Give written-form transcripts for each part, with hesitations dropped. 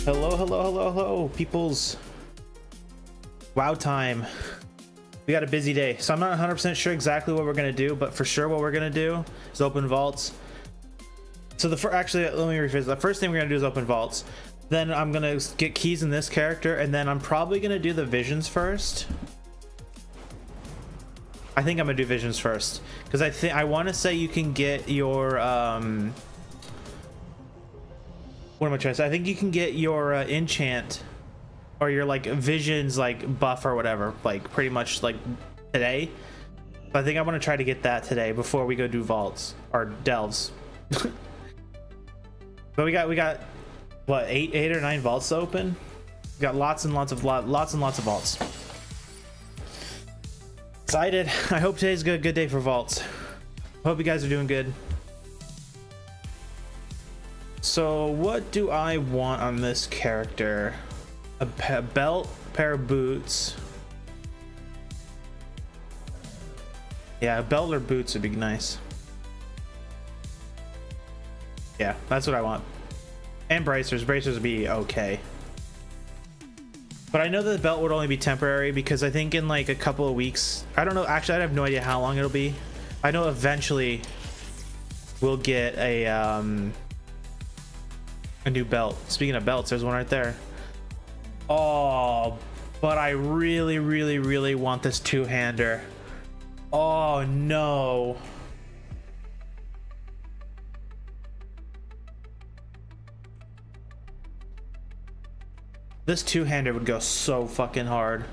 Hello, hello, hello, hello, peoples. WoW time. We got a busy day, so I'm not 100% sure exactly what we're gonna do, but for sure what we're gonna do is open vaults. So actually, let me rephrase. The first thing we're gonna do is open vaults. Then I'm gonna get keys in this character, and then I'm probably gonna do the visions first. I think I'm gonna do visions first because I want to say you can get your what am I trying to say? I think you can get your enchant or your like visions like buff or whatever, like pretty much like today. But I think I want to try to get that today before we go do vaults or delves. But we got what, eight or nine vaults to open. We got lots and lots of vaults. Excited. I hope today's a good day for vaults. Hope you guys are doing good. So what do I want on this character? A belt, pair of boots. Yeah, a belt or boots would be nice. Yeah, that's what I want. And bracers. Bracers would be okay. But I know that the belt would only be temporary because I think in like a couple of weeks, I don't know, actually I have no idea how long it'll be. I know eventually we'll get a new belt. Speaking of belts, there's one right there. Oh, but I really want this two-hander. Oh no. This two-hander would go so fucking hard.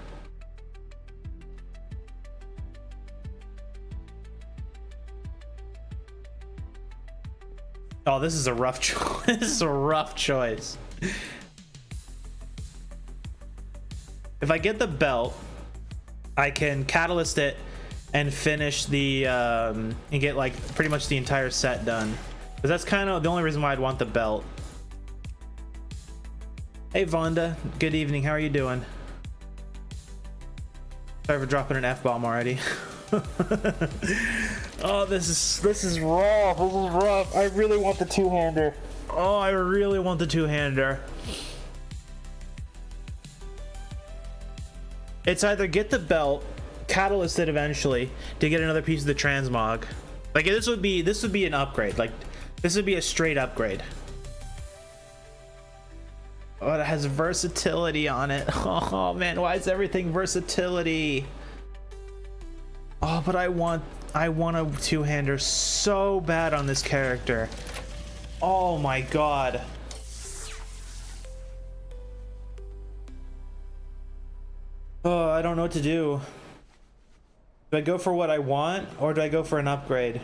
Oh, this is a rough choice. This is a rough choice. If I get the belt, I can catalyst it and finish the and get like pretty much the entire set done. Because that's kind of the only reason why I'd want the belt. Hey Vonda, good evening. How are you doing? Sorry for dropping an F-bomb already. Oh, this is rough. This is rough. I really want the two-hander. Oh, I really want the two-hander. It's either get the belt, catalyst it eventually to get another piece of the transmog. Like this would be an upgrade. Like this would be a straight upgrade. Oh, it has versatility on it. Oh man, why is everything versatility? Oh, but I want a two-hander so bad on this character. Oh my god. Oh, I don't know what to do. Do I go for what I want or do I go for an upgrade?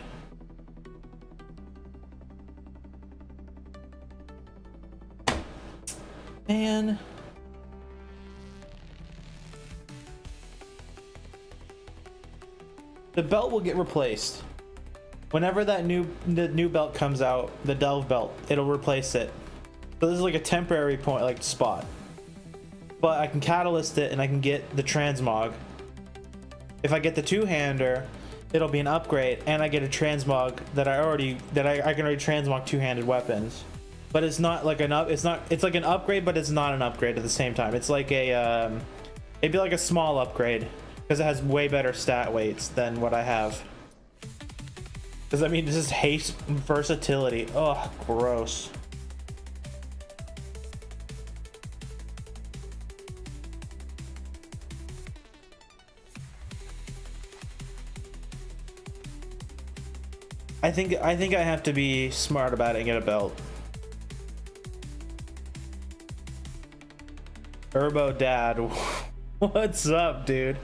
Man. The belt will get replaced. Whenever the new belt comes out, the delve belt, it'll replace it. So this is like a temporary point, like spot. But I can catalyst it and I can get the transmog. If I get the two-hander, it'll be an upgrade and I get a transmog that I can already transmog two-handed weapons. But it's not like it's like an upgrade, but it's not an upgrade at the same time. It's like a it'd be like a small upgrade because it has way better stat weights than what I have. Because I mean, this is haste versatility. Oh, gross. I think I have to be smart about it and get a belt. Turbo Dad, what's up, dude?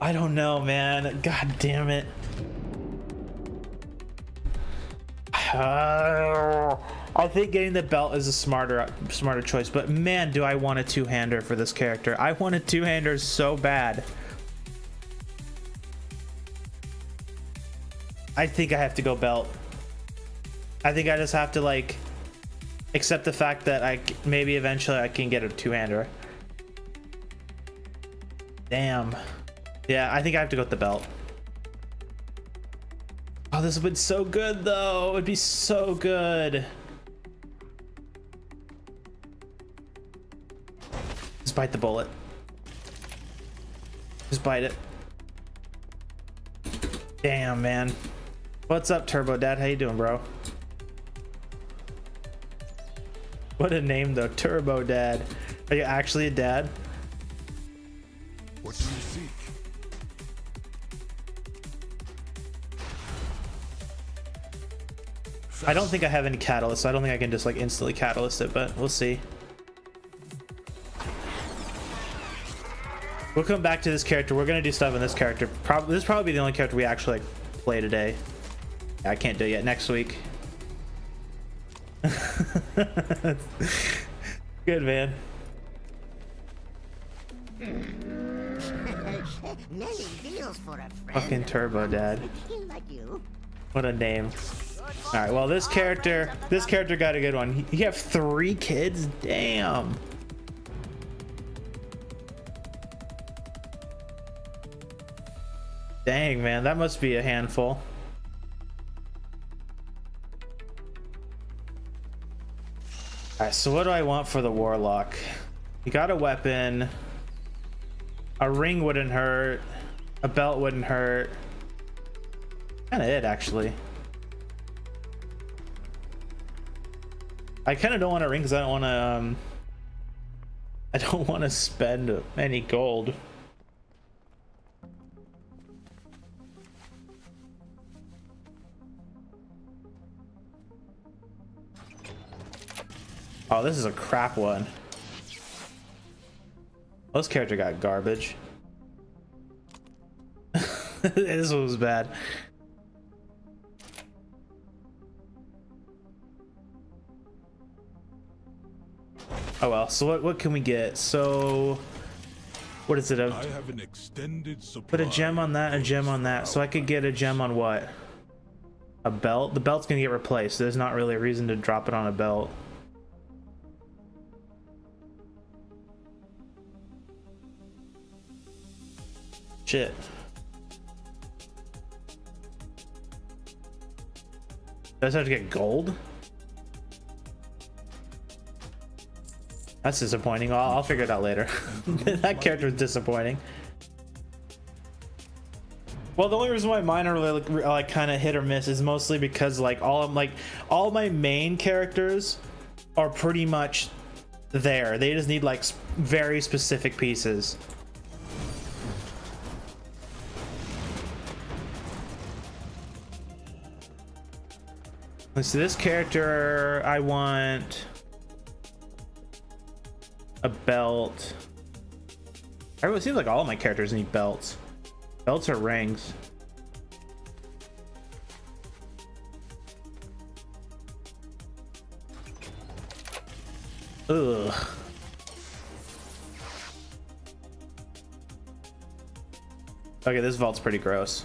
I don't know, man. God damn it. I think getting the belt is a smarter choice, but man, do I want a two-hander for this character. I want a two-hander so bad. I think I have to go belt. I think I just have to like accept the fact that maybe eventually I can get a two-hander. Damn. Yeah, I think I have to go with the belt. Oh, this would be so good though. It would be so good. Just bite the bullet. Just bite it. Damn, man. What's up, Turbo Dad? How you doing, bro? What a name though, Turbo Dad. Are you actually a dad? What do you seek? I don't think I have any catalyst, so I don't think I can just like instantly catalyst it, but we'll see. We'll come back to this character. We're gonna do stuff in this character. This is probably the only character we actually like play today. I can't do it yet. Next week. Good, man. Fucking Turbo Dad. What a name. All right, well, this character got a good one. You have 3 kids? Damn. Dang, man, that must be a handful. All right, so what do I want for the Warlock? You got a weapon. A ring wouldn't hurt. A belt wouldn't hurt. Kind of it, actually. I kind of don't want a ring because I don't want to spend any gold. Oh, this is a crap one. This character got garbage. This one was bad. Oh well, so what can we get? So what is it? I have an extended supply. Put a gem on that, a gem on that. So I could get a gem on what? A belt? The belt's gonna get replaced. There's not really a reason to drop it on a belt. Shit. Does I have to get gold? That's disappointing. I'll figure it out later. That character is disappointing. Well, the only reason why mine are really like kind of hit or miss is mostly because like all my main characters are pretty much there. They just need like very specific pieces. Let's see, this character, I want a belt. It seems like all of my characters need belts. Belts or rings. Ugh. Okay, this vault's pretty gross.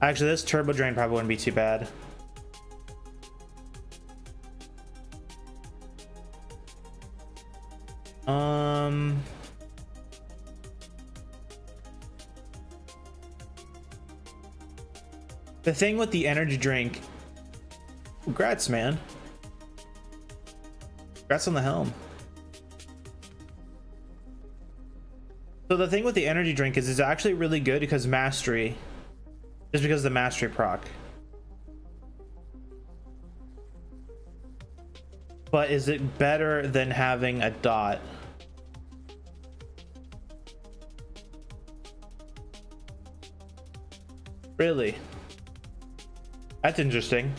Actually, this turbo drain probably wouldn't be too bad. The thing with the energy drink. Congrats, man. Congrats on the helm. So the thing with the energy drink is it's actually really good because mastery. Just because of the mastery proc. But is it better than having a dot? Really? That's interesting.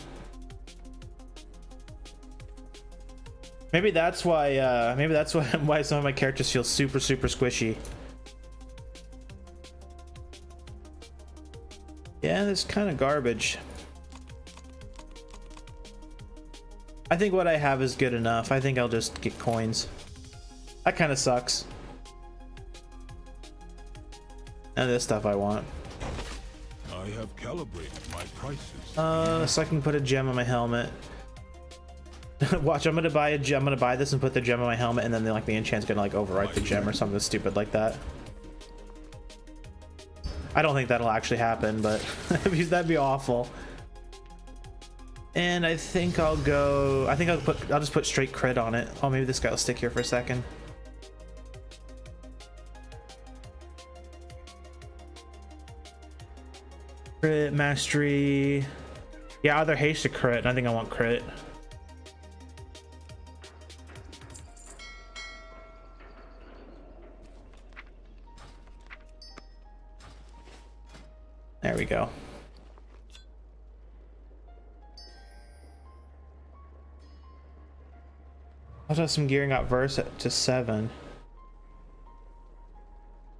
Maybe that's why why some of my characters feel super squishy. Yeah, that's kind of garbage. I think what I have is good enough. I think I'll just get coins. That kind of sucks. And this stuff I want. I have calibrated my prices. So I can put a gem on my helmet. Watch, I'm gonna buy a gem. I'm gonna buy this and put the gem on my helmet, and then like the enchant's gonna like overwrite the gem or something stupid like that. I don't think that'll actually happen, but because that'd be awful. And I think I'll go, I'll just put straight crit on it. Oh, maybe this guy will stick here for a second. Crit, mastery. Yeah, either haste or crit. I think I want crit. There we go. I'll have some gearing up verse to 7.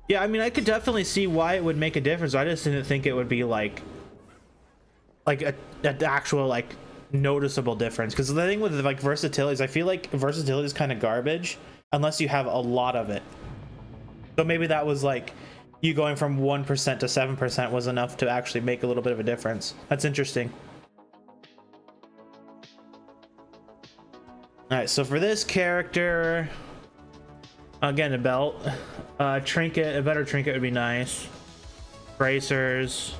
Yeah, I mean, I could definitely see why it would make a difference. I just didn't think it would be like an actual like noticeable difference. Because the thing with like versatility is I feel like versatility is kind of garbage unless you have a lot of it. So maybe that was like you going from 1% to 7% was enough to actually make a little bit of a difference. That's interesting. All right, so for this character, again, a belt, trinket, a better trinket would be nice. Bracers.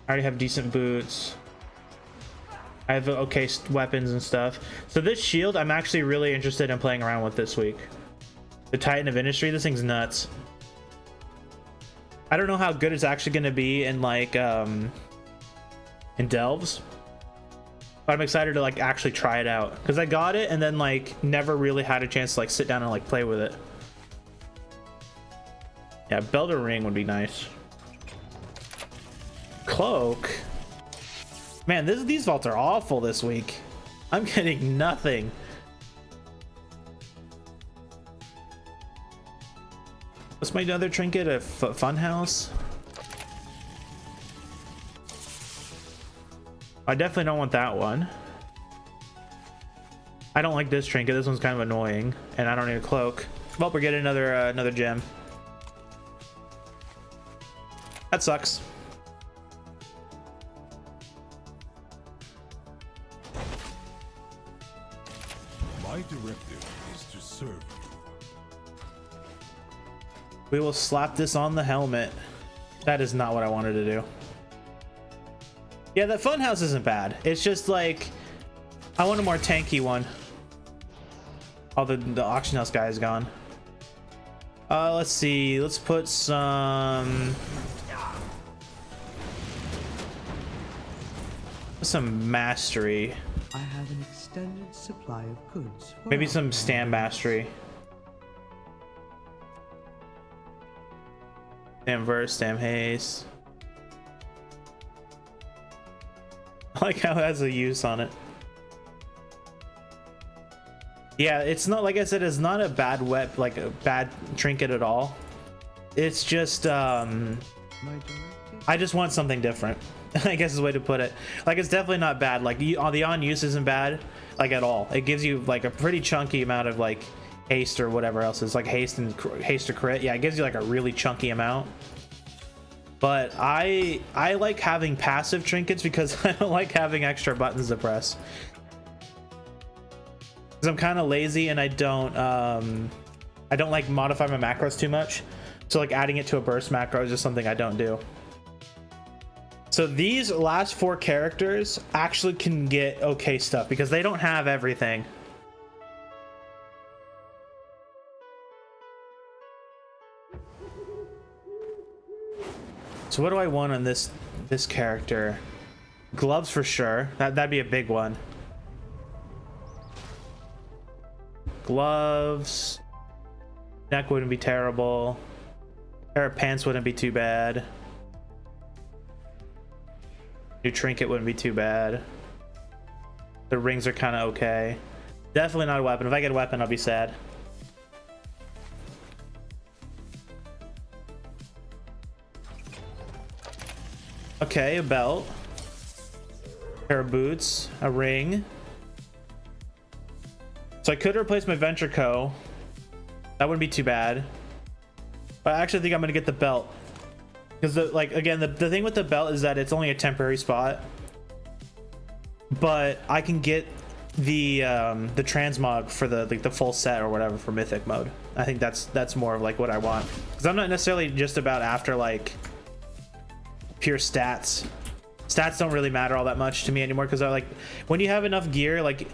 I already have decent boots. I have okay weapons and stuff. So this shield, I'm actually really interested in playing around with this week. The Titan of Industry, this thing's nuts. I don't know how good it's actually going to be in like in Delves. But I'm excited to like actually try it out because I got it and then like never really had a chance to like sit down and like play with it. Yeah, belt or ring would be nice. Cloak. Man, these vaults are awful this week. I'm getting nothing. What's my other trinket? A funhouse? I definitely don't want that one. I don't like this trinket. This one's kind of annoying, and I don't need a cloak. Well, we're getting another gem. That sucks. My directive is to serve you. We will slap this on the helmet. That is not what I wanted to do. Yeah, that funhouse isn't bad. It's just like I want a more tanky one. Oh, the auction house guy is gone. Let's see. Let's put some mastery. I have an extended supply of goods. Maybe some stand mastery. Stam verse, stam haste. I like how it has a use on it. Yeah, it's not, like I said, it's not a bad like a bad trinket at all. It's just I just want something different. I guess is the way to put it. Like, it's definitely not bad. Like the on use isn't bad like at all. It gives you like a pretty chunky amount of like haste or whatever else is like haste or crit. Yeah, it gives you like a really chunky amount. But I like having passive trinkets because I don't like having extra buttons to press. Because I'm kind of lazy and I don't like modify my macros too much. So like adding it to a burst macro is just something I don't do. So these last 4 characters actually can get okay stuff because they don't have everything. So what do I want on this character? Gloves for sure. That'd be a big one. Gloves. Neck wouldn't be terrible. Pair of pants wouldn't be too bad. New trinket wouldn't be too bad. The rings are kind of okay. Definitely not a weapon. If I get a weapon, I'll be sad. Okay, a belt. Pair of boots. A ring. So I could replace my Venture Co. That wouldn't be too bad. But I actually think I'm going to get the belt. Because, the thing with the belt is that it's only a temporary spot. But I can get the transmog for the like the full set or whatever for mythic mode. I think that's more of like what I want, because I'm not necessarily just about after like pure stats. Stats don't really matter all that much to me anymore, because I like when you have enough gear, like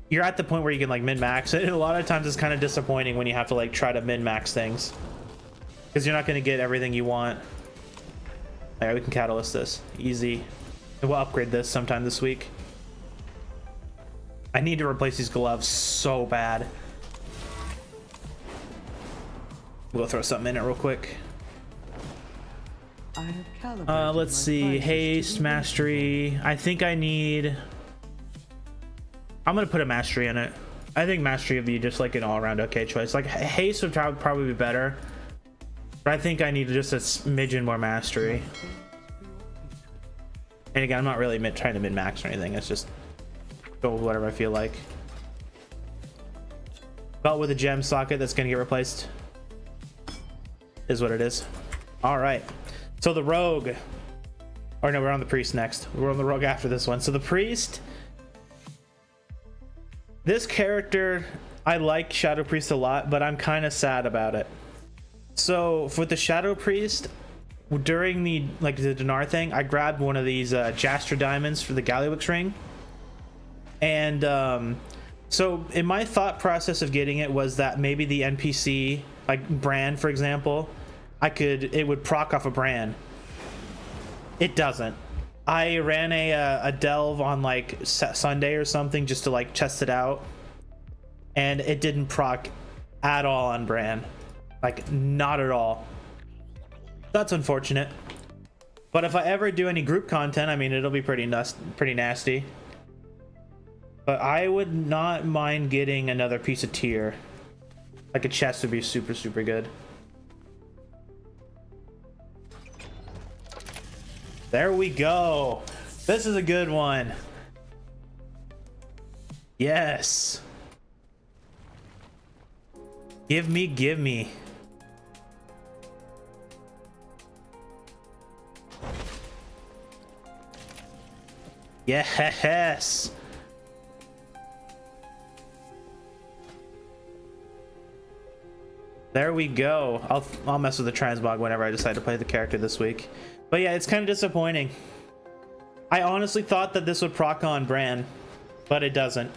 you're at the point where you can like min-max it, and a lot of times it's kind of disappointing when you have to like try to min-max things, because you're not going to get everything you want. All right, we can catalyst this easy, and we'll upgrade this sometime this week. I need to replace these gloves so bad. We'll throw something in it real quick. I have calibrated Let's my see, prices haste, to the mastery. I think I need, I'm gonna put a mastery in it. I think mastery would be just like an all-around okay choice. Like haste would probably be better, but I think I need just a smidgen more mastery. And again, I'm not really trying to min-max or anything. It's just go with whatever I feel like. Belt with a gem socket that's gonna get replaced is what it is. All right, so the rogue, or no, we're on the priest next. We're on the rogue after this one. So the priest, this character, I like Shadow Priest a lot, but I'm kind of sad about it. So for the Shadow Priest, during the Dinar thing, I grabbed one of these Jastra diamonds for the Gallywix ring, and so in my thought process of getting it was that maybe the NPC, like Bran for example, it would proc off a Bran. It doesn't. I ran a delve on like Sunday or something just to like test it out, and it didn't proc at all on Bran, like not at all. That's unfortunate, but if I ever do any group content, I mean, it'll be pretty nasty. But I would not mind getting another piece of tier, like a chest would be super good. There we go. This is a good one. Yes. Give me. Yes. There we go. I'll mess with the transmog whenever I decide to play the character this week. But yeah, it's kind of disappointing. I honestly thought that this would proc on Bran, but it doesn't.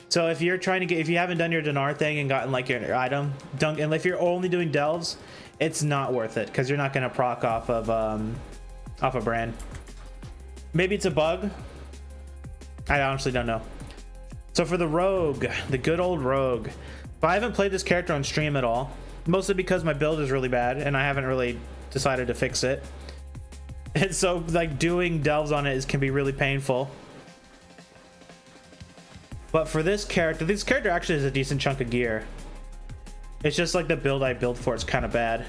So if you're trying to get, if you haven't done your Dinar thing and gotten like your item, and if you're only doing delves, it's not worth it, because you're not going to proc off of Bran. Maybe it's a bug. I honestly don't know. So for the rogue, the good old rogue, but I haven't played this character on stream at all, mostly because my build is really bad and I haven't really decided to fix it. And so like doing delves on it can be really painful. But for this character actually has a decent chunk of gear. It's just like the build I built for it's kind of bad.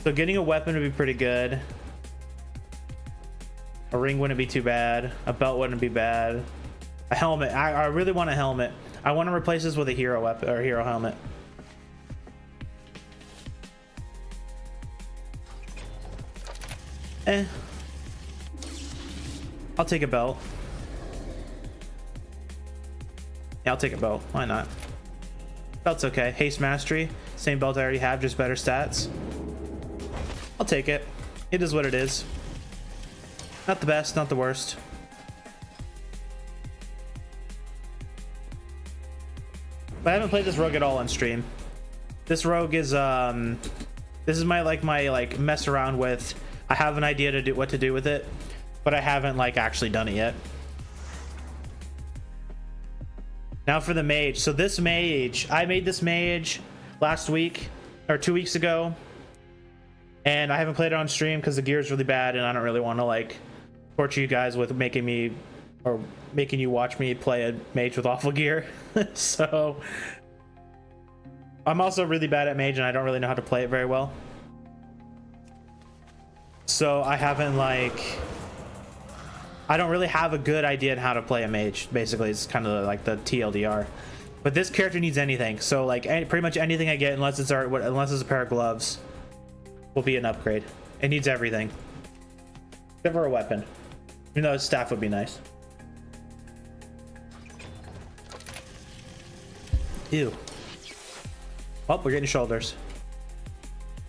So getting a weapon would be pretty good. A ring wouldn't be too bad. A belt wouldn't be bad. A helmet. I really want a helmet. I want to replace this with a hero weapon or hero helmet. I'll take a belt. Yeah, I'll take a belt. Why not? Belt's okay. Haste mastery. Same belt I already have, just better stats. I'll take it. It is what it is. Not the best, not the worst. But I haven't played this rogue at all on stream. This rogue is this is my mess around with. I have an idea to do what to do with it, but I haven't like actually done it yet. Now for the mage. So this mage, I made this mage last week or 2 weeks ago, and I haven't played it on stream because the gear is really bad, and I don't really want to like torture you guys with making you watch me play a mage with awful gear. So I'm also really bad at mage, and I don't really know how to play it very well. So I haven't I don't really have a good idea on how to play a mage. Basically, it's kind of like the TLDR. But this character needs anything. So like pretty much anything I get, unless it's a pair of gloves, will be an upgrade. It needs everything, except for a weapon. Even though a staff would be nice. Ew. Oh, we're getting shoulders.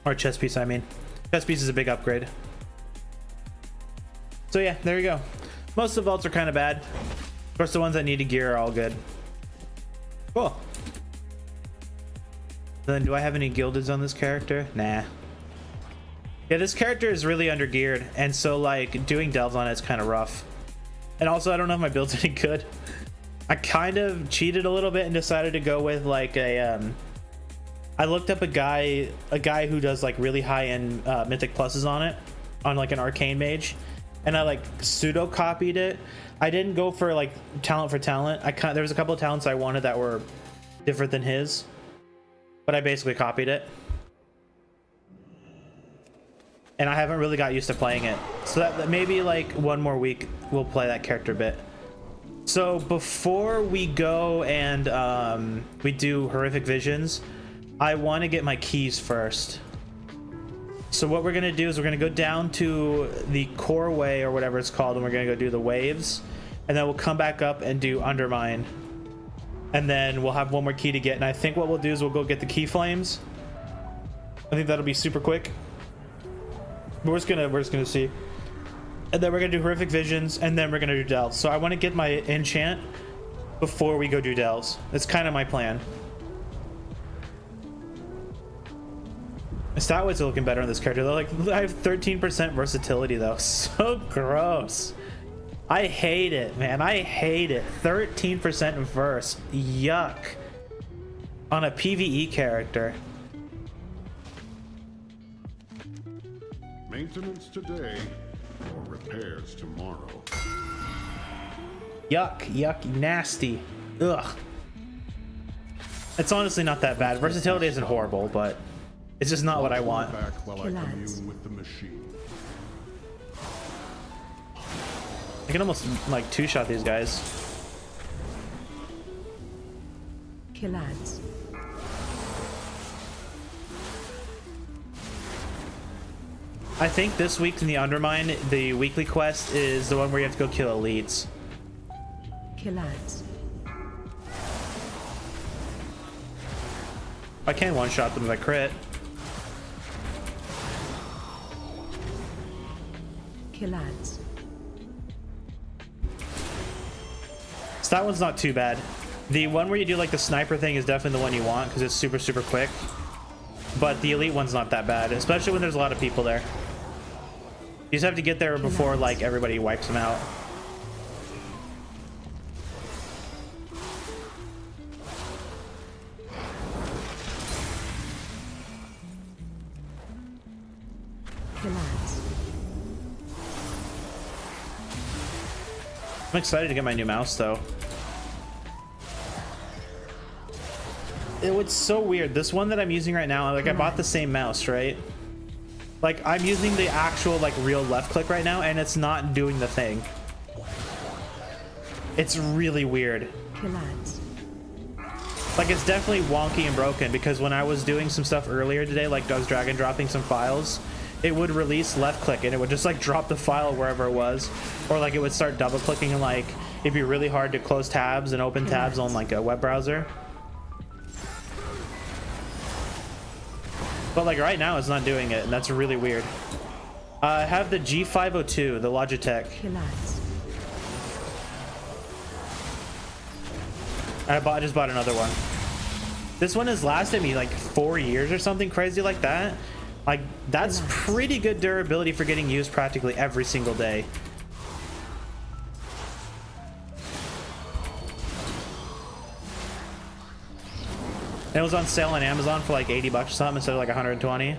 Or chest piece, I mean. Chest piece is a big upgrade. So yeah, there you go. Most of the vaults are kind of bad. Of course, the ones that need to gear are all good. Cool. Then, do I have any gildeds on this character? Nah. Yeah, this character is really under geared, and so like doing delves on it is kind of rough. And also, I don't know if my build's any good. I kind of cheated a little bit and decided to go with like a I looked up a guy who does like really high-end mythic pluses on it, on like an arcane mage, and I like pseudo copied it. I didn't go for like talent for talent. There was a couple of talents I wanted that were different than his, but I basically copied it. And I haven't really got used to playing it, so that maybe like one more week we'll play that character a bit. So before we go and we do horrific visions, I want to get my keys first. So what we're gonna do is we're gonna go down to the core way or whatever it's called, and we're gonna go do the waves, and then we'll come back up and do undermine, and then we'll have one more key to get. And I think what we'll do is we'll go get the key flames. I think that'll be super quick. But we're just gonna see, and then we're gonna do horrific visions, and then we're gonna do delves. So I want to get my enchant before we go do delves. That's kind of my plan. My stat weights are looking better on this character. They're like, I have 13% versatility though. So gross. I hate it, man. I hate it. 13% verse. Yuck. On a PvE character. Maintenance today or repairs tomorrow. Yuck, yuck, nasty. Ugh. It's honestly not that bad. Versatility isn't horrible, but it's just not what I want. Back while I commune with the machine. I can almost like two-shot these guys. Kill ads. I think this week in the Undermine, the weekly quest is the one where you have to go kill elites. Kill ads. I can one-shot them if I crit. Kill ads. So that one's not too bad. The one where you do like the sniper thing is definitely the one you want because it's super, super quick. But the elite one's not that bad, especially when there's a lot of people there. You just have to get there before like everybody wipes them out. Kill ads. I'm excited to get my new mouse though. It's so weird. This one that I'm using right now, like I bought the same mouse, right? Like I'm using the actual like real left click right now and it's not doing the thing. It's really weird. Kill ads. Like it's definitely wonky and broken because when I was doing some stuff earlier today, like I was drag and dropping some files, it would release left click and it would just like drop the file wherever it was, or like it would start double clicking and like it'd be really hard to close tabs and open tabs on like a web browser. But like right now it's not doing it and that's really weird. I have the G502, the Logitech. Kill ads. I just bought another one. This one has lasted me like 4 years or something crazy like that. Like that's pretty good durability for getting used practically every single day. And it was on sale on Amazon for like 80 bucks or something instead of like 120.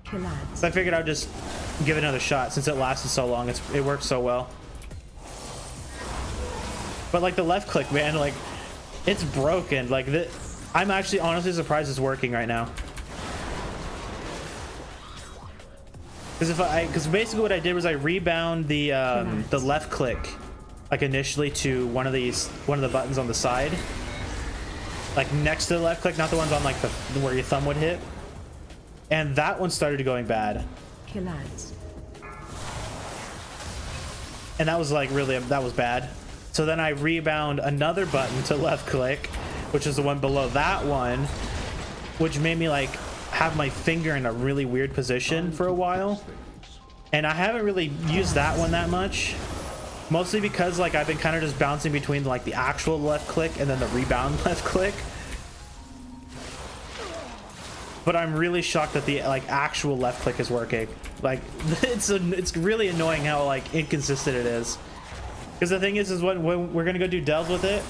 Kill ads. So I figured I'd just give it another shot since it lasted so long. It works so well. But like the left click, man, like it's broken. Like I'm actually honestly surprised it's working right now. Because basically what I did was I rebound the left click like initially to one of the buttons on the side, like next to the left click, not the ones on like where your thumb would hit, and that one started going bad. Kill ads. And that was like really, that was bad. So then I rebound another button to left click, which is the one below that one, which made me like have my finger in a really weird position for a while. And I haven't really used that one that much, mostly because like I've been kind of just bouncing between like the actual left click and then the rebound left click. But I'm really shocked that the like actual left click is working. Like it's really annoying how like inconsistent it is. Because the thing is when we're gonna go do delves with it,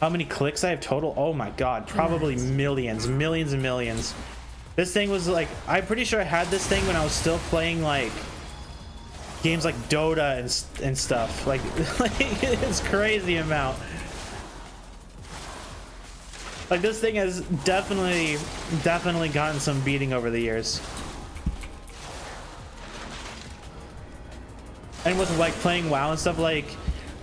how many clicks I have total? Oh my god, probably millions and millions. This thing was like, I'm pretty sure I had this thing when I was still playing like games like Dota and stuff. Like it's crazy amount. Like this thing has definitely gotten some beating over the years. And with like playing WoW and stuff, like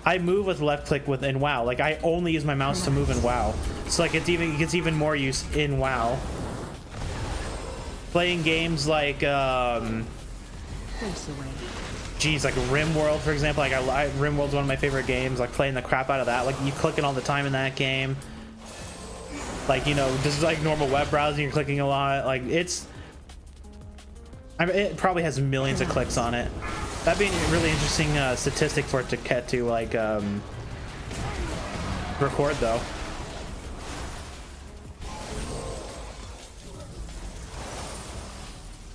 I move with left click within WoW. Like I only use my mouse to move in WoW. So like it gets even more use in WoW. Playing games like geez, like RimWorld, for example. Like RimWorld's one of my favorite games. Like playing the crap out of that. Like you clicking all the time in that game. Like, you know, just like normal web browsing, you're clicking a lot. Like it's, I mean, it probably has millions of clicks on it. That'd be a really interesting statistic for it to get to like record though.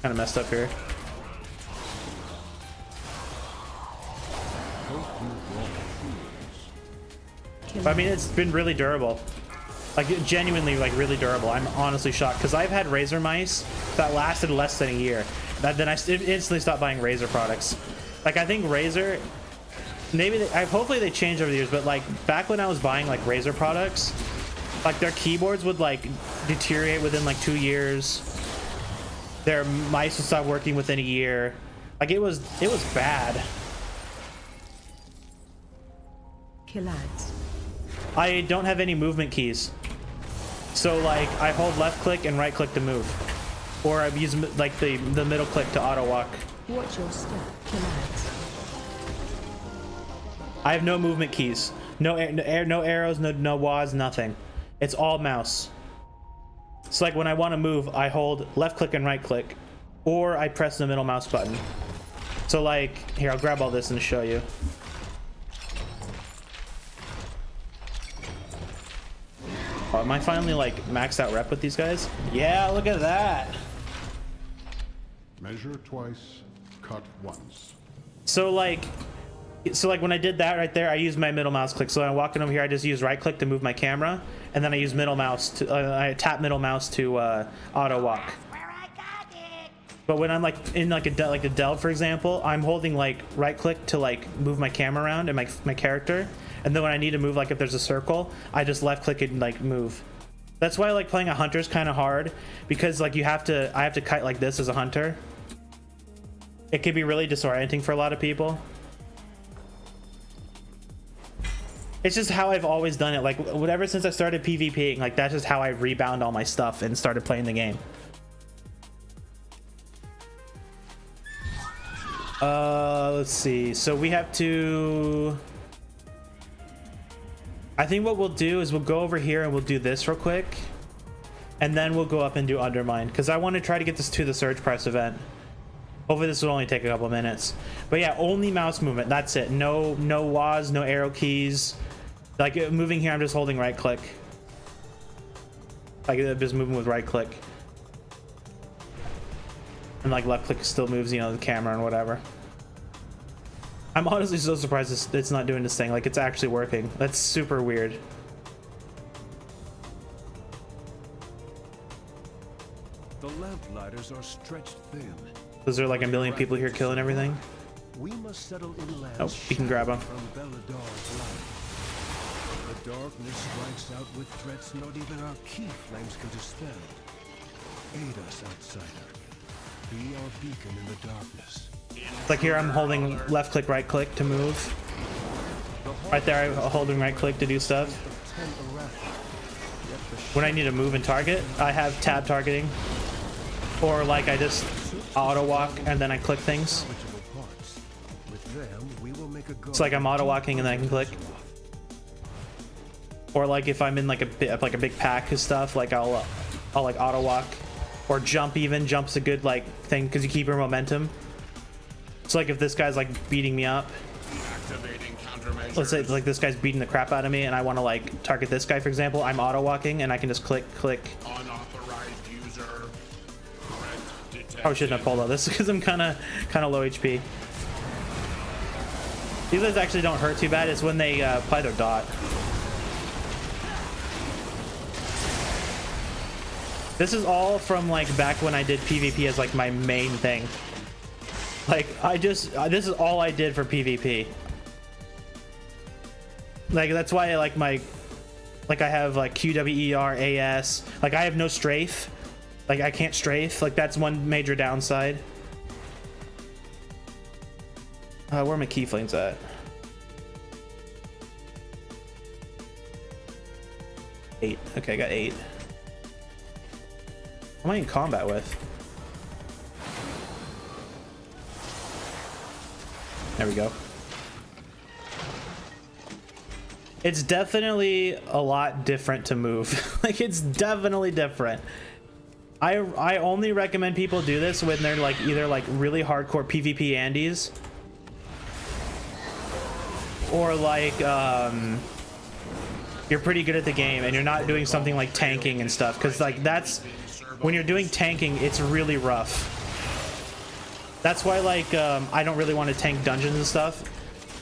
Kind of messed up here. But, I mean, it's been really durable. Like genuinely, like really durable. I'm honestly shocked because I've had Razer mice that lasted less than a year. Then I instantly stopped buying Razer products. Like I think Razer, maybe hopefully they changed over the years, but like back when I was buying like Razer products, like their keyboards would like deteriorate within like 2 years. Their mice would stop working within a year. Like it was bad. Kill ads. I don't have any movement keys. So like I hold left click and right click to move, or I use like the middle click to auto walk. Watch your step. Kill ads. I have no movement keys, no arrows, no WASD, nothing. It's all mouse. So like when I want to move, I hold left click and right click, or I press the middle mouse button. So like here, I'll grab all this and show you. Oh, am I finally like maxed out rep with these guys? Yeah, look at that. Measure twice, cut once. So like when I did that right there, I used my middle mouse click. So when I'm walking over here, I just use right click to move my camera, and then I use middle mouse to I tap middle mouse to auto walk. But when I'm like in like a delve, for example, I'm holding like right click to like move my camera around and my character. And then when I need to move, like if there's a circle, I just left click and like move. That's why like playing a hunter is kind of hard, because like I have to kite like this as a hunter. It can be really disorienting for a lot of people. It's just how I've always done it. Like whatever, since I started PvPing, like that's just how I rebound all my stuff and started playing the game. Let's see. So we have to, I think what we'll do is we'll go over here and we'll do this real quick, and then we'll go up and do Undermine, because I want to try to get this to the Surge Press event. Hopefully this will only take a couple minutes. But yeah, only mouse movement. That's it. No WASD, no arrow keys. Like moving here, I'm just holding right click. Like just moving with right click. And like left click still moves, you know, the camera and whatever. I'm honestly so surprised it's not doing this thing. Like it's actually working. That's super weird. The lamplighters are stretched thin. Is there like a million people here killing everything? We must settle inland. Oh, you can grab them. From Belladar's light. The darkness strikes out with threats not even our key flames can dispel. Aid us, outsider. Be our beacon in the darkness. Like here, I'm holding left click, right click to move. Right there, I'm holding right click to do stuff. When I need to move and target, I have tab targeting. Or like I just auto walk and then I click things. It's like I'm auto walking and then I can click. Or like if I'm in like a big pack of stuff, like I'll like auto walk or jump. Even jump's a good like thing because you keep your momentum. So like if this guy's like beating me up, let's say like this guy's beating the crap out of me and I want to like target this guy, for example, I'm auto walking and I can just click. Unauthorized user. I shouldn't have pulled all this because I'm kind of low HP. These guys actually don't hurt too bad. It's when they apply their dot. This is all from like back when I did PvP as like my main thing. Like this is all I did for PvP. Like that's why I like I have like QWER, AS. Like I have no strafe. Like I can't strafe. Like that's one major downside. Where are my keyflames at? 8. Okay, I got 8. What am I in combat with? There we go. It's definitely a lot different to move. Like it's definitely different. I only recommend people do this when they're like either like really hardcore PvP Andes or like you're pretty good at the game and you're not doing something like tanking and stuff, because like that's when you're doing tanking, it's really rough. That's why like I don't really want to tank dungeons and stuff,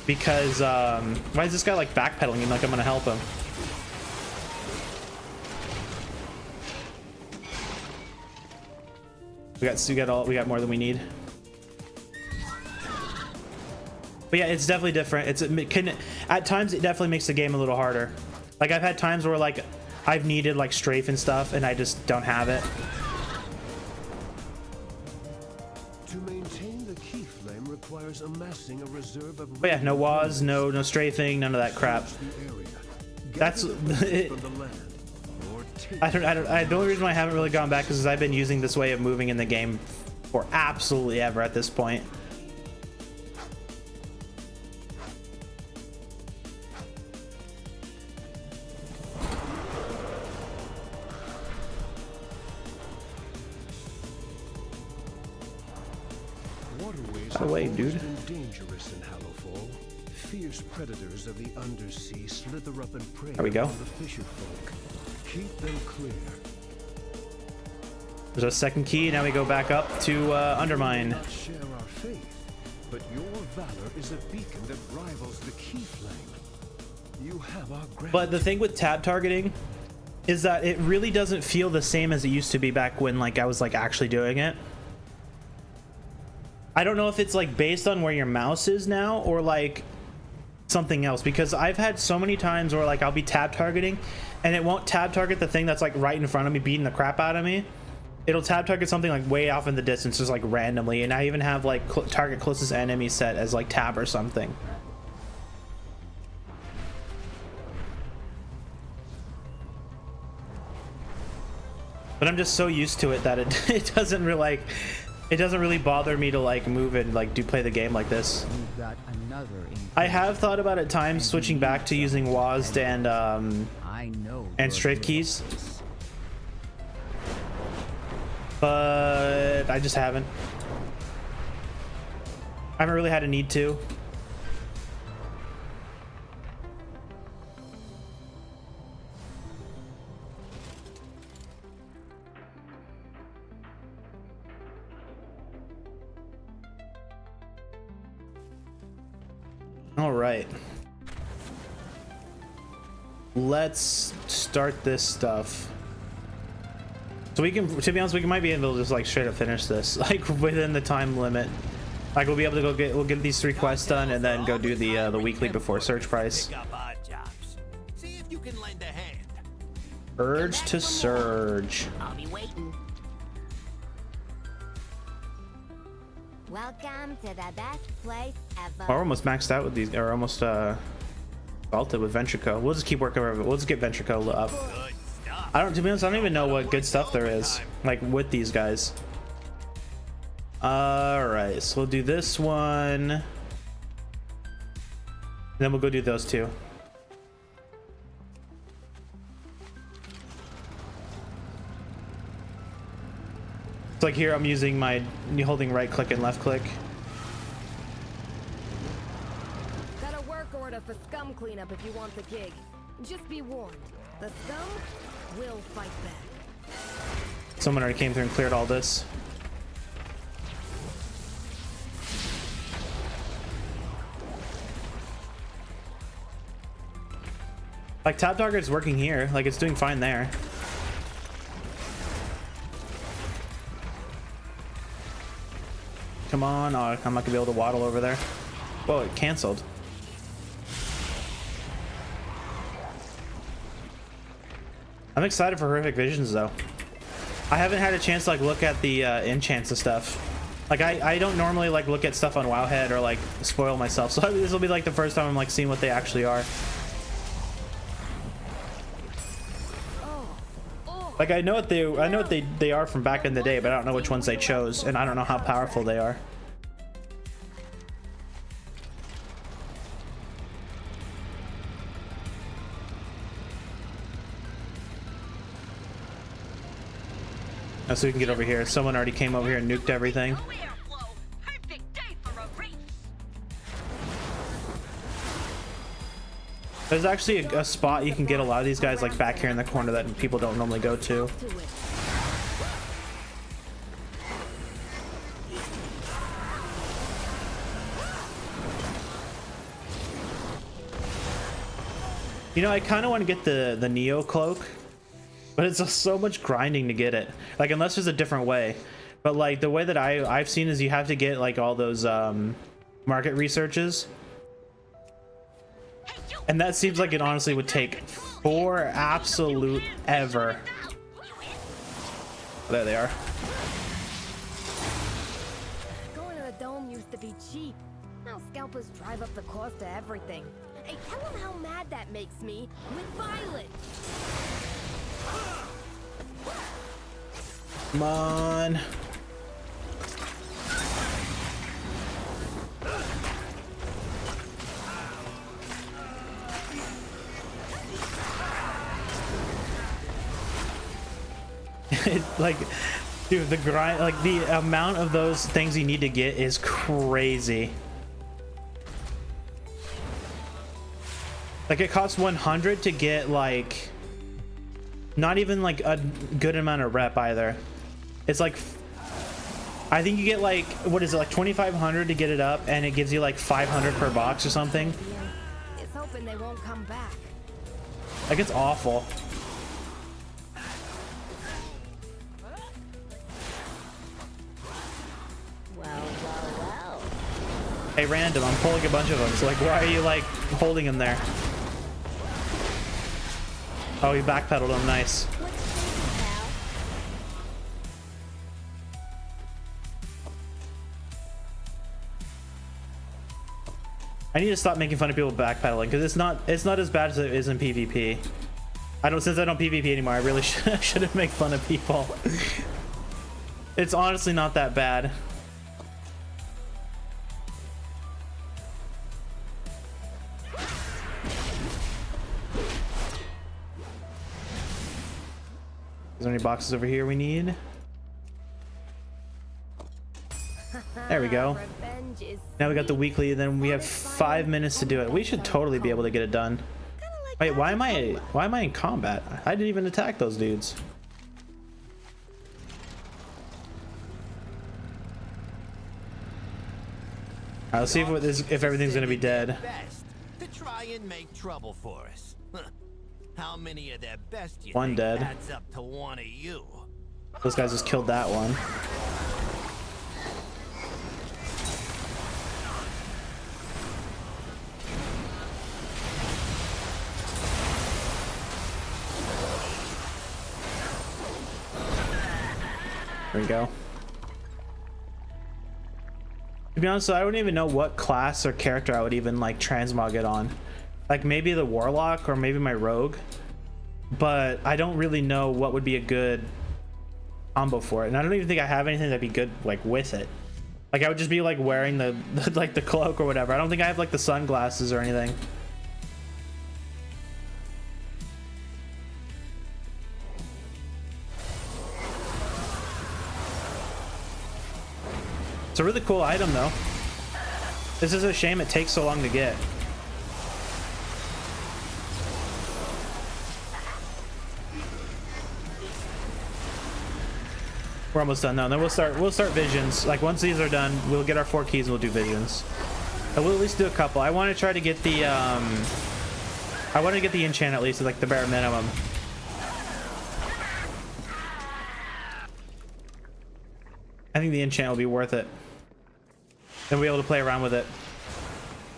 because why is this guy like backpedaling and like I'm gonna help him? We got more than we need. But yeah, it's definitely different. At times it definitely makes the game a little harder. Like I've had times where like I've needed like strafe and stuff and I just don't have it. To maintain the key flame requires amassing a reserve of. But yeah, no WAS, no strafing, none of that crap. That's it. The only reason why I haven't really gone back is because I've been using this way of moving in the game for absolutely ever at this point. Waterways By the way, have dude. always been dangerous in Hallowfall. Fierce predators of the undersea slither up and prey There we go. on the fisher folk. Keep them clear. There's a second key. Now we go back up to Undermine. Not share our faith, but your valor is a beacon that rivals the key flame. You have our gratitude. But the thing with tab targeting is that it really doesn't feel the same as it used to be back when like I was like actually doing it. I don't know if it's like based on where your mouse is now or like something else, because I've had so many times where like I'll be tab targeting and it won't tab target the thing that's like right in front of me beating the crap out of me. It'll tab target something like way off in the distance, just like randomly, and I even have like target closest enemy set as like tab or something. But I'm just so used to it that it doesn't really bother me to like move and like play the game like this. You've got another I have thought about at times switching back to using WASD and strafe keys, but I just haven't. I haven't really had a need to. All right. Let's start this stuff. So we can, to be honest, we might be able to just like straight up finish this like within the time limit. Like we'll be able to we'll get these 3 quests done and then go do the weekly before search price. See if you can lend a hand. Urge to surge. I'll be waiting. Welcome to the best place ever. We're almost maxed out with these, or almost vaulted with Ventrico. We'll just keep working over it. We'll just get Ventrico up. To be honest, I don't even know what good stuff there is like with these guys. All right, so we'll do this one, and then we'll go do those 2. like here I'm using my holding right click and left click. Got a work order for scum cleanup if you want the gig. Just be warned, the scum will fight back. Someone already came through and cleared all this. Like top target's working here, like it's doing fine there. Come on, oh, I'm not gonna be able to waddle over there. Whoa, it canceled. I'm excited for Horrific Visions though. I haven't had a chance to like look at the enchants and stuff. Like I don't normally like look at stuff on Wowhead or like spoil myself, so this will be like the first time I'm like seeing what they actually are. Like I know what they are from back in the day, but I don't know which ones they chose, and I don't know how powerful they are. Oh, so we can get over here. Someone already came over here and nuked everything. There's actually a spot you can get a lot of these guys like back here in the corner that people don't normally go to. You know, I kind of want to get the Neo cloak, but it's just so much grinding to get it. Like unless there's a different way. But like the way that I've seen is you have to get like all those market researches. And that seems like it honestly would take for absolute ever. There they are. Going to the dome used to be cheap. Now scalpers drive up the cost of everything. Hey, tell them how mad that makes me with Violet. Come on. Like, dude, the grind, like the amount of those things you need to get is crazy. Like it costs 100 to get like not even like a good amount of rep either. It's like I think you get like, what is it, like 2,500 to get it up, and it gives you like 500 per box or something. It's hoping they won't come back. Like it's awful. Hey, random, I'm pulling a bunch of them. So, like, why are you, like, holding him there? Oh, you backpedaled him. Nice. I need to stop making fun of people backpedaling, because it's not as bad as it is in PvP. Since I don't PvP anymore, I really shouldn't make fun of people. It's honestly not that bad. Is there any boxes over here we need? There we go. Now we got the weekly, and then we have 5 minutes to do it. We should totally be able to get it done. Wait, why am I in combat? I didn't even attack those dudes. Alright, let's see if everything's gonna be dead. To try and make trouble for us. How many of their best you One think dead. adds up to one of you? Those guys just killed that one. There we go. To be honest, I don't even know what class or character I would even like transmog it on. Like maybe the warlock or maybe my rogue, but I don't really know what would be a good combo for it, and I don't even think I have anything that'd be good like with it. Like I would just be like wearing the like the cloak or whatever. I don't think I have like the sunglasses or anything. It's a really cool item though. This is a shame it takes so long to get. We're almost done now. Then we'll start visions. Like once these are done, we'll get our 4 keys and we'll do visions. And we'll at least do a couple. I want to try to get the I want to get the enchant at least, like the bare minimum. I think the enchant will be worth it. And we'll be able to play around with it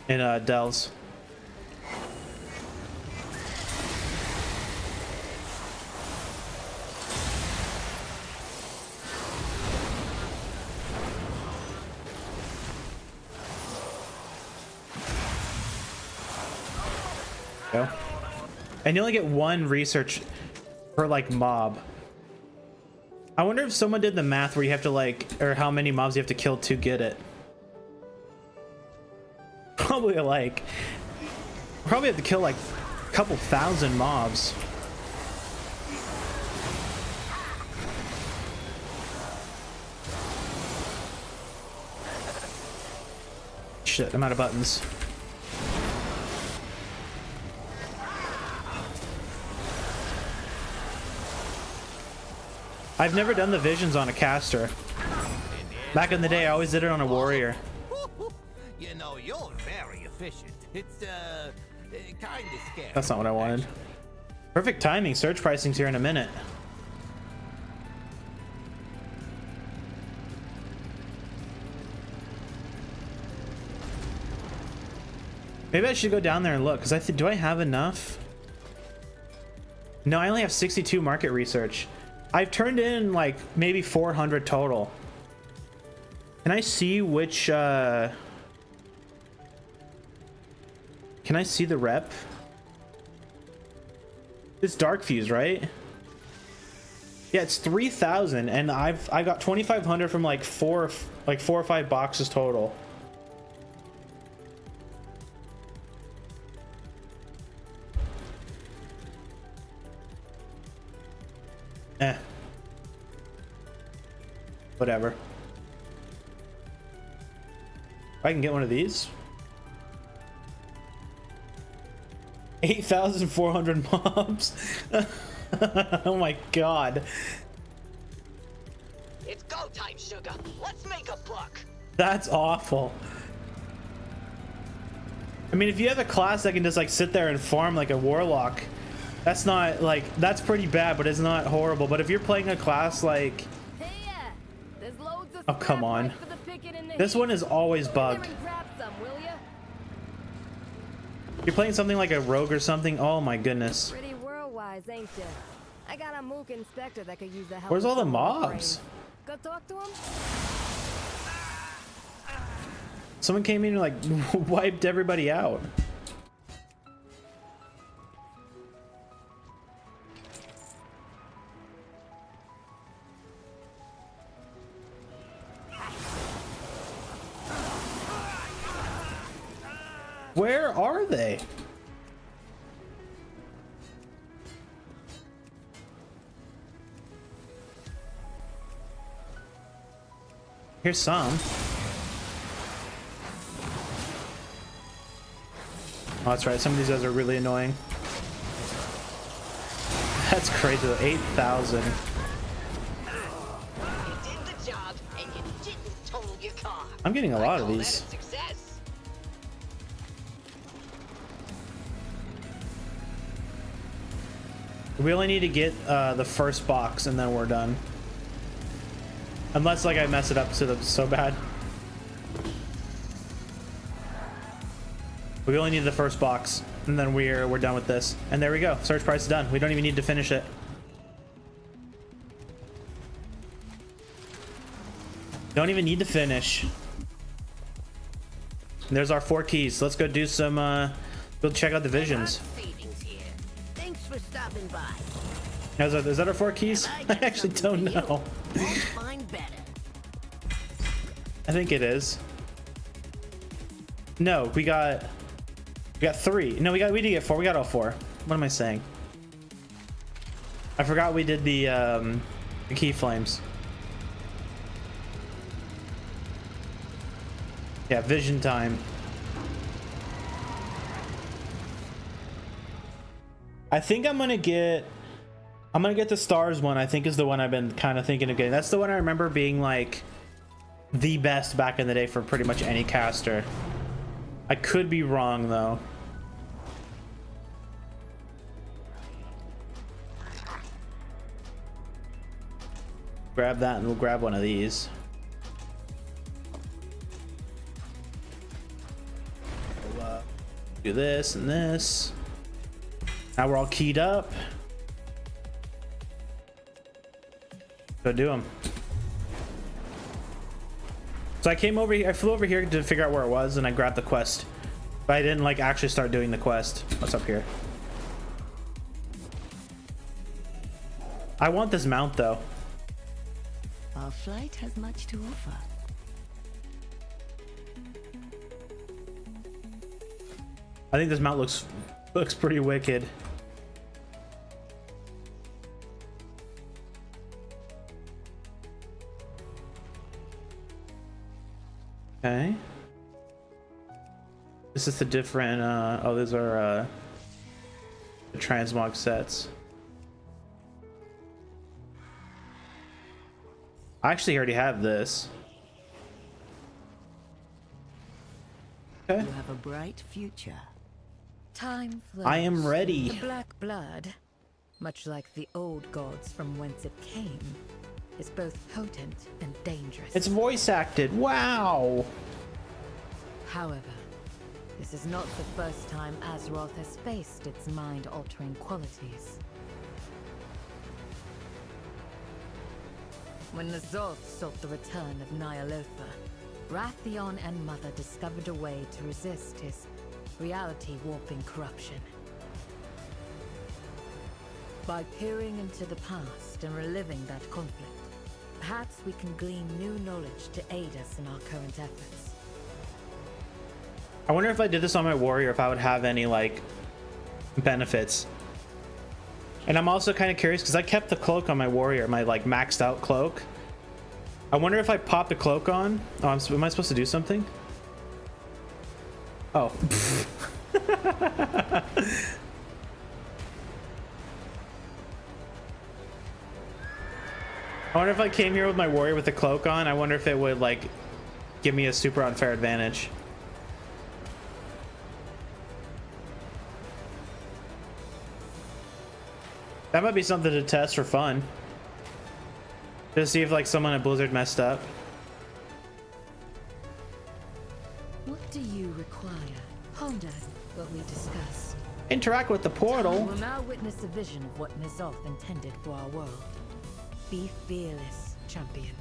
in Dells. Go. And you only get 1 research per like mob. I wonder if someone did the math where you have to like, or how many mobs you have to kill to get it. Probably like, probably have to kill like a couple thousand mobs. Shit, I'm out of buttons. I've never done the visions on a caster. Back in the day, I always did it on a warrior. You know, you're very efficient. It's kind of scary. That's not what I wanted. Perfect timing. Surge pricing's here in a minute. Maybe I should go down there and look, because do I have enough? No, I only have 62 market research. I've turned in like maybe 400 total. Can I see which can I see the rep? It's Dark Fuse, right? Yeah, it's 3,000 and I got 2,500 from like 4 or 5 boxes total. Whatever. If I can get one of these. 8,400 mobs. Oh my god. It's go time, sugar. Let's make a buck. That's awful. I mean, if you have a class that can just like sit there and farm like a warlock, that's not like, that's pretty bad, but it's not horrible. But if you're playing a class like, oh come on, this one is always bugged. You're playing something like a rogue or something. Oh my goodness. Pretty world-wise, ain't ya? I got a mook inspector that could use the help. Where's of all the some more mobs? brains. Go talk to him. Someone came in and like wiped everybody out. Where are they? Here's some. Oh, that's right. Some of these guys are really annoying. That's crazy though. 8,000. You did the job and you didn't total your car. I'm getting a lot of Call that these. a success. We only need to get the first box and then we're done. Unless like I mess it up so bad. We only need the first box and then we're done with this. And there we go. Search price is done. We don't even need to finish it. Don't even need to finish. And there's our 4 keys. Let's go do some go check out the visions. Thanks for stopping by. Is that our 4 keys? I actually don't know. Won't find better. I think it is. No, we got 3. No, we did get 4. We got all 4. What am I saying? I forgot we did the key flames. Yeah, vision time. I think I'm gonna get the stars one. I think is the one I've been kind of thinking of getting. That's the one I remember being like the best back in the day for pretty much any caster. I could be wrong though. Grab that and we'll grab one of these. We'll, do this and this. Now we're all keyed up. Go do them. So I came over here, I flew over here to figure out where it was, and I grabbed the quest. But I didn't like actually start doing the quest. What's up here? I want this mount though. Our flight has much to offer. I think this mount looks pretty wicked. Okay. This is the different oh, these are the transmog sets. I actually already have this. Okay. You have a bright future. Time flows. I am ready. The black blood, much like the old gods from whence it came, is both potent and dangerous. It's voice acted. Wow. However, this is not the first time Azeroth has faced its mind-altering qualities. When the Zoth sought the return of Nyalotha, Wrathion and Mother discovered a way to resist his reality-warping corruption. By peering into the past and reliving that conflict, perhaps we can glean new knowledge to aid us in our current efforts. I wonder if I did this on my warrior, if I would have any like benefits. And I'm also kind of curious because I kept the cloak on my warrior, my like maxed out cloak. I wonder if I pop the cloak on. Oh, am I supposed to do something? Oh. I wonder if I came here with my warrior with the cloak on, I wonder if it would like give me a super unfair advantage. That might be something to test for fun. Just see if like someone at Blizzard messed up. What do you require? Ponder what we discussed. Interact with the portal. We will now witness a vision of what N'Zoth intended for our world. Be fearless, champion.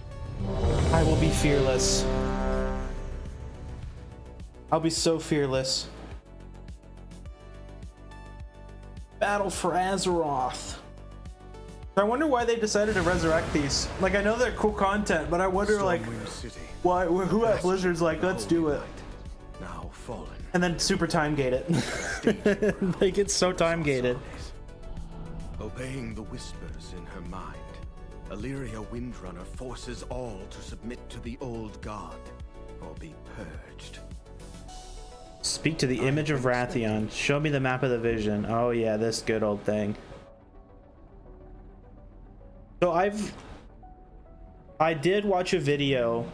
I will be fearless. I'll be so fearless. Battle for Azeroth. I wonder why they decided to resurrect these. Like, I know they're cool content, but I wonder like why, who at Blizzard's like, let's do it. Now fallen. And then super time gate it. Like, it's so time gated. Obeying the whispers in her mind, Illyria Windrunner forces all to submit to the old god or be purged. Speak to the image of Wrathion. Show me the map of the vision. Oh yeah, this good old thing. So I did watch a video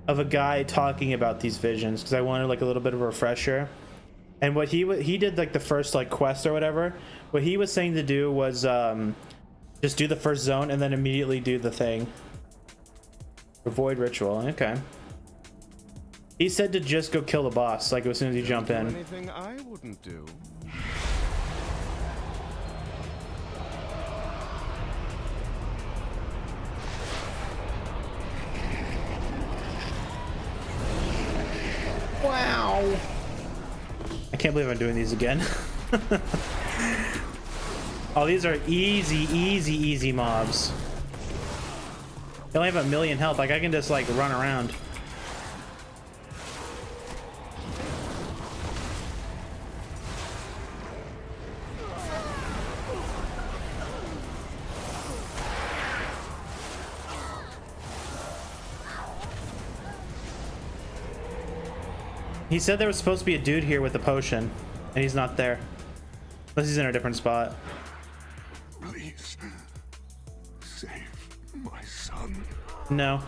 of a guy talking about these visions because I wanted like a little bit of a refresher. And what he did like the first like quest or whatever. What he was saying to do was just do the first zone and then immediately do the thing. Avoid ritual. Okay. He said to just go kill the boss like as soon as you jump in. Anything I wouldn't do. Wow. I can't believe I'm doing these again. Oh, these are easy mobs. They only have 1,000,000 health. Like I can just like run around. He said there was supposed to be a dude here with a potion, and he's not there. Unless he's in a different spot. Please, save my son. No.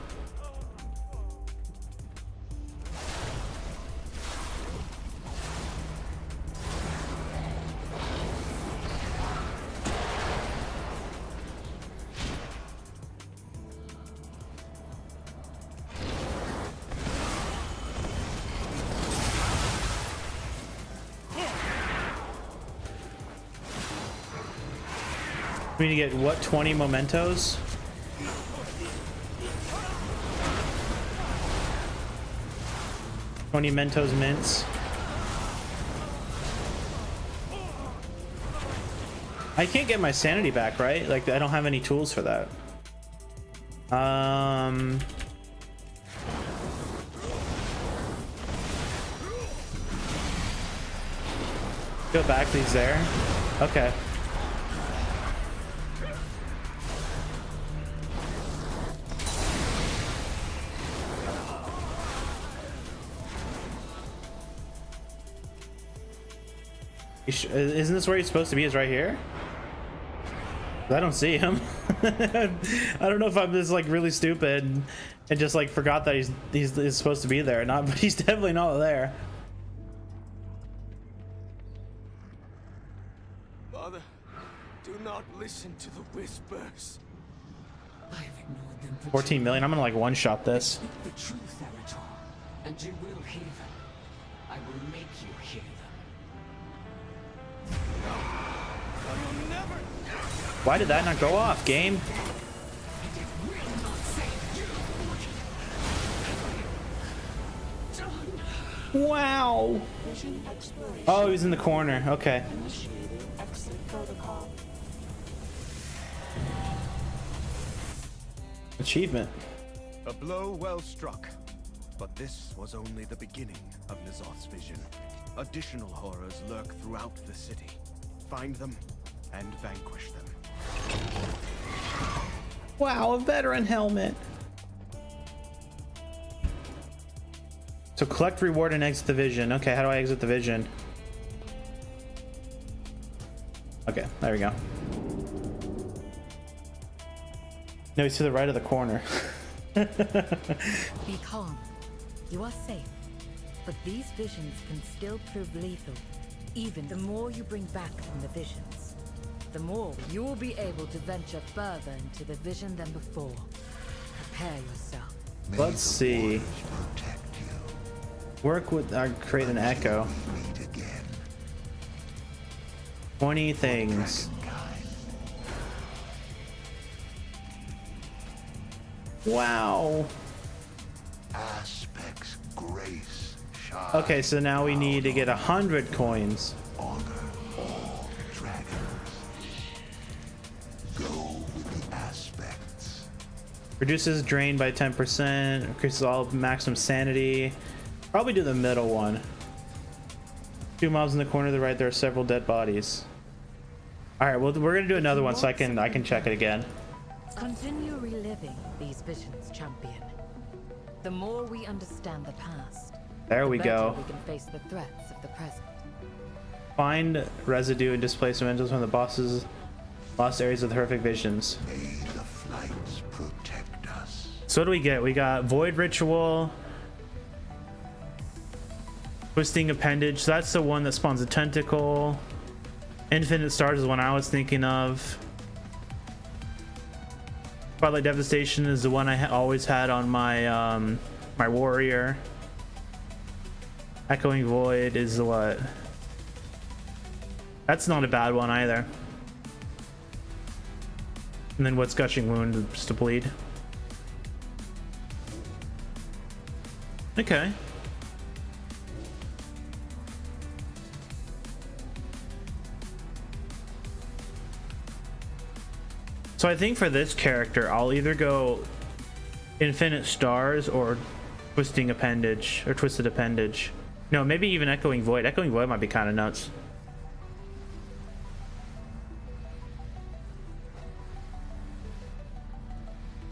We need to get what, 20 mementos? Mentos mints. I can't get my sanity back, right? Like, I don't have any tools for that. Go back, he's there. Okay. Isn't this where he's supposed to be? Is right here? I don't see him. I don't know if I'm just like really stupid and just like forgot that he's supposed to be there. Not, but he's definitely not there. Father, do not listen to the whispers. I've ignored them for 14 million. I'm gonna like one shot this. Speak the truth, Avatar, and you will hear them. I will make you hear them. Why did that not go off, game? Wow. Oh, he was in the corner. Okay. Achievement. A blow well struck. But this was only the beginning of N'Zoth's vision. Additional horrors lurk throughout the city. Find them and vanquish them. Wow, a veteran helmet. So collect reward and exit the vision. Okay, how do I exit the vision? Okay, there we go. No, he's to the right of the corner. Be calm. You are safe. But these visions can still prove lethal. Even the more you bring back from the visions, the more you will be able to venture further into the vision than before. Prepare yourself. Let's see. Work with create an echo. 20 things. Wow. Aspects, grace, shine. Okay, so now we need to get 100 coins. Honor all dragons. Go with the aspects. Reduces drain by 10%. Increases all maximum sanity. Probably do the middle one. 2 mobs in the corner to the right. There are several dead bodies. All right, well, we're gonna do another one so I can check it again. Continue reliving these visions, champion. The more we understand the past, There we the better go. we can face the threats of the present. Find residue and displace mementos from the boss's lost areas of the horrific visions. May the flights protect us. So what do we get? We got Void Ritual, Twisting Appendage. That's the one that spawns a tentacle. Infinite Stars is the one I was thinking of. Spotlight Devastation is the one I always had on my my warrior. Echoing Void is the what? That's not a bad one either. And then what's Gushing Wound, just to bleed. Okay. So I think for this character, I'll either go Infinite Stars or Twisting Appendage or Twisted Appendage. No, maybe even Echoing Void. Echoing Void might be kind of nuts.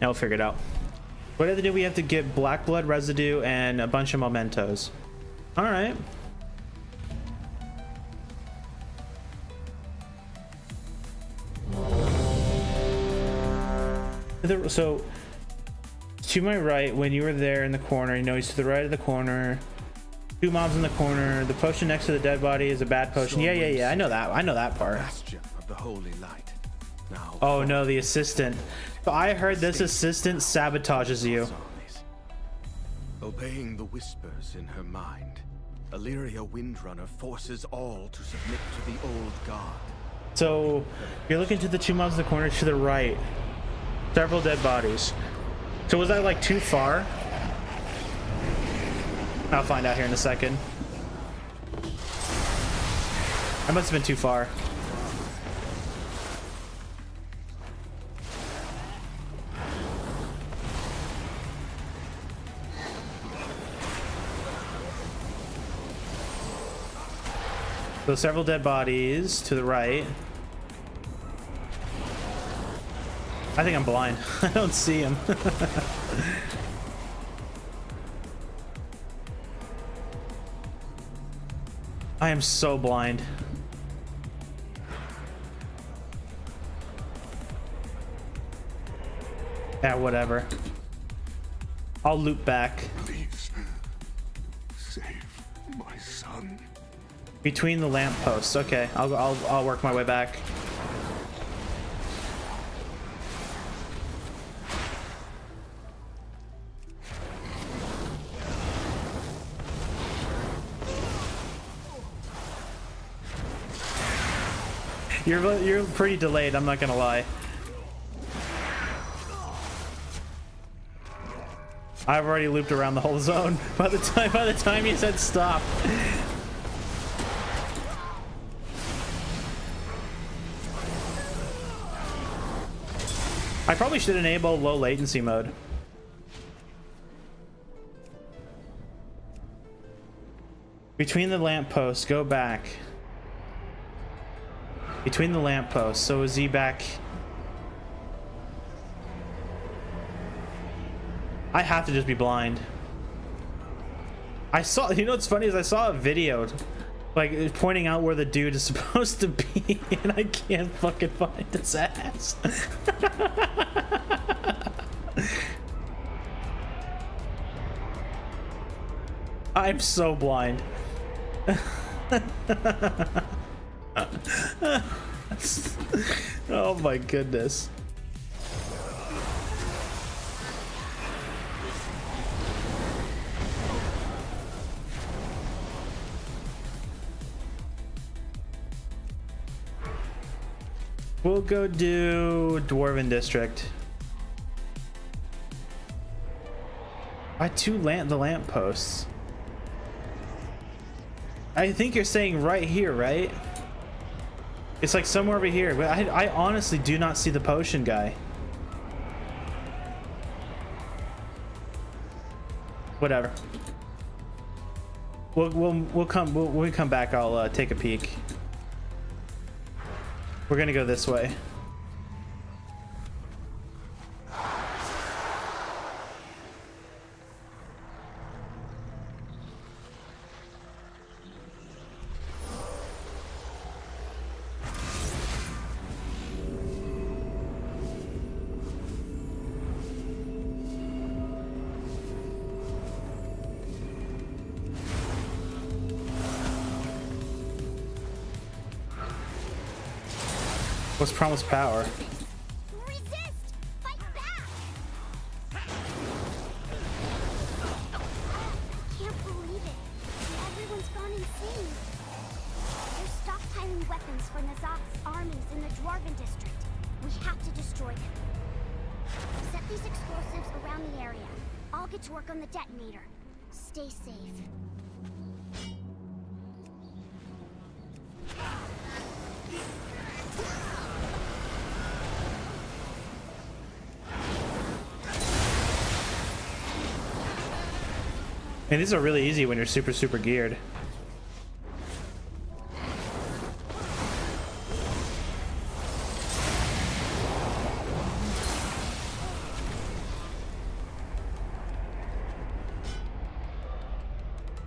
I'll figure it out. What other do we have to get? Black Blood Residue and a bunch of mementos. All right. So to my right, when you were there in the corner, you know he's to the right of the corner. 2 mobs in the corner. The potion next to the dead body is a bad potion. Yeah. I know that part. Bastion of the holy light. Now, Oh no, the assistant. So I heard this assistant sabotages you. Obeying the whispers in her mind, Illyria Windrunner forces all to submit to the old god. So you're looking to the 2 mobs in the corner to the right. Several dead bodies. So was that like too far? I'll find out here in a second. I must have been too far. So several dead bodies to the right. I think I'm blind. I don't see him. I am so blind. Yeah, whatever. I'll loop back. Please, save my son. Between the lampposts. Okay, I'll work my way back. You're pretty delayed, I'm not gonna lie. I've already looped around the whole zone by the time you said stop. I probably should enable low latency mode. Between the lampposts, go back. Between the lampposts, so is he back? I have to just be blind. I saw, you know what's funny is I saw a video like pointing out where the dude is supposed to be and I can't fucking find his ass. I'm so blind. Oh my goodness. We'll go do Dwarven District. Why the lampposts? I think you're saying right here, right? It's like somewhere over here, but I honestly do not see the potion guy. Whatever. When we come back, I'll take a peek. We're gonna go this way. What's promised power? Resist! Fight back! Can't believe it. Everyone's gone insane. They're stockpiling weapons for Nazak's armies in the Dwarven district. We have to destroy them. Set these explosives around the area. I'll get to work on the detonator. Stay safe. And these are really easy when you're super geared.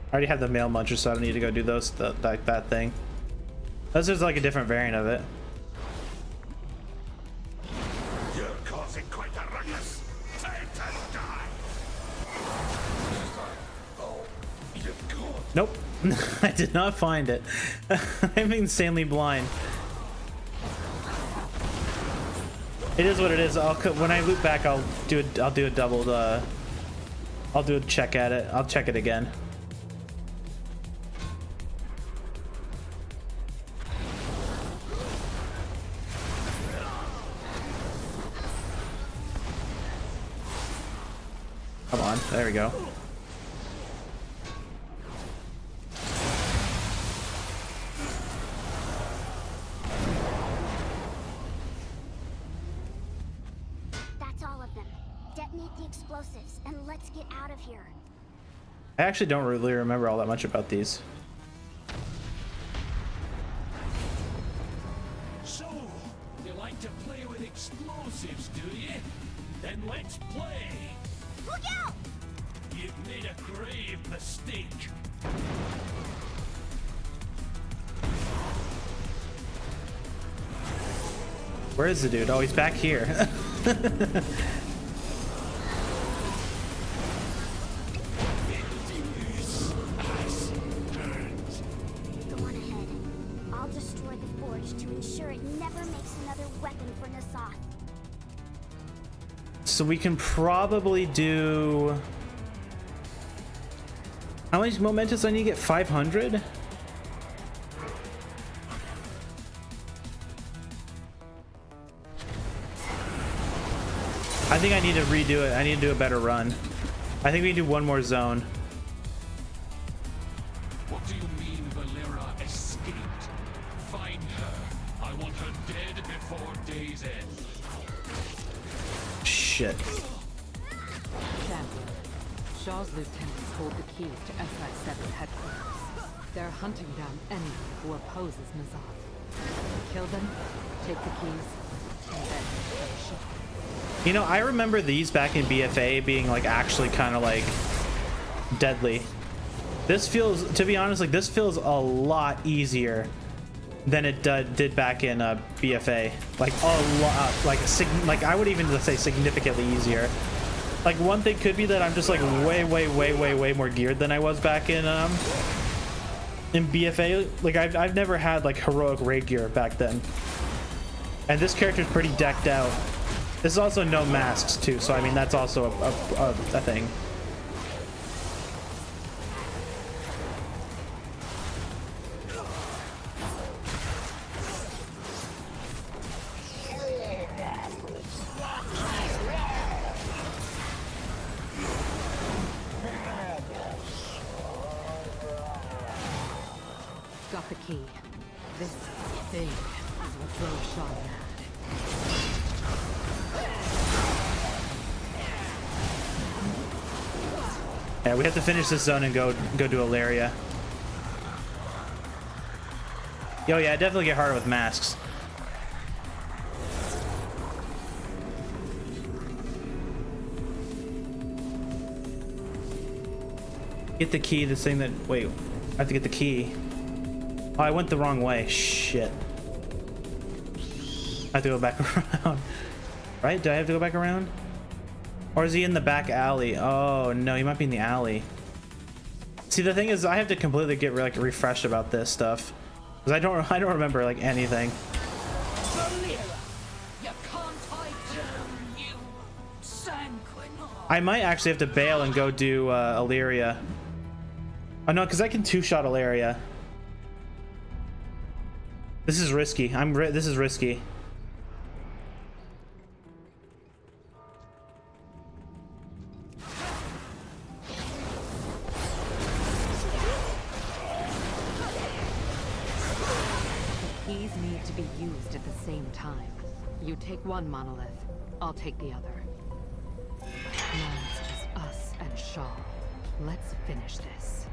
I already have the male muncher, so I don't need to go do those that thing. This is like a different variant of it. You're causing quite a ruckus. Time to die. Oh, you're gone. Nope. I did not find it. I'm insanely blind. It is what it is. When I loop back, I'll do a double. I'll do a check at it. I'll check it again. Come on, there we go. That's all of them. Detonate the explosives and let's get out of here. I actually don't really remember all that much about these. So, you like to play with explosives, do you? Then let's play. Look out! You've made a grave mistake. Where is the dude? Oh, he's back here. Go on ahead. I'll destroy the forge to ensure it never makes another weapon for Nazoth. So we can probably do... How many mementos do I need to get? 500? I think I need to redo it. I need to do a better run. I think we can do one more zone. What do you mean Valera escaped? Find her. I want her dead before day's end. Shit. Champion, Shaw's lieutenants hold the keys to SI-7 headquarters. They're hunting down anyone who opposes Nazoth. Kill them, take the keys, and then finish it. You know, I remember these back in BFA being like actually kind of like deadly. This feels, to be honest, like this feels a lot easier than it did back in BFA. Like a lot, like I would even say significantly easier. Like one thing could be that I'm just like way more geared than I was back in BFA. Like I've never had like heroic raid gear back then, and this character's pretty decked out. This is also no masks too, so I mean that's also a thing. Got the key. This thing is what drove Shaw mad. Yeah, we have to finish this zone and go do Ilaria. Yo, yeah, I definitely get harder with masks. Get the key, this thing that... Wait, I have to get the key. Oh, I went the wrong way. Shit. I have to go back around. Right? Do I have to go back around? Or is he in the back alley? Oh, no, he might be in the alley. See, the thing is, I have to completely get like refreshed about this stuff. Because I don't remember like anything. I might actually have to bail and go do Ilaria. Oh no, because I can two-shot Ilaria. This is risky. This is risky. The keys need to be used at the same time. You take one monolith, I'll take the other. Now it's just us and Shaw. Let's finish this.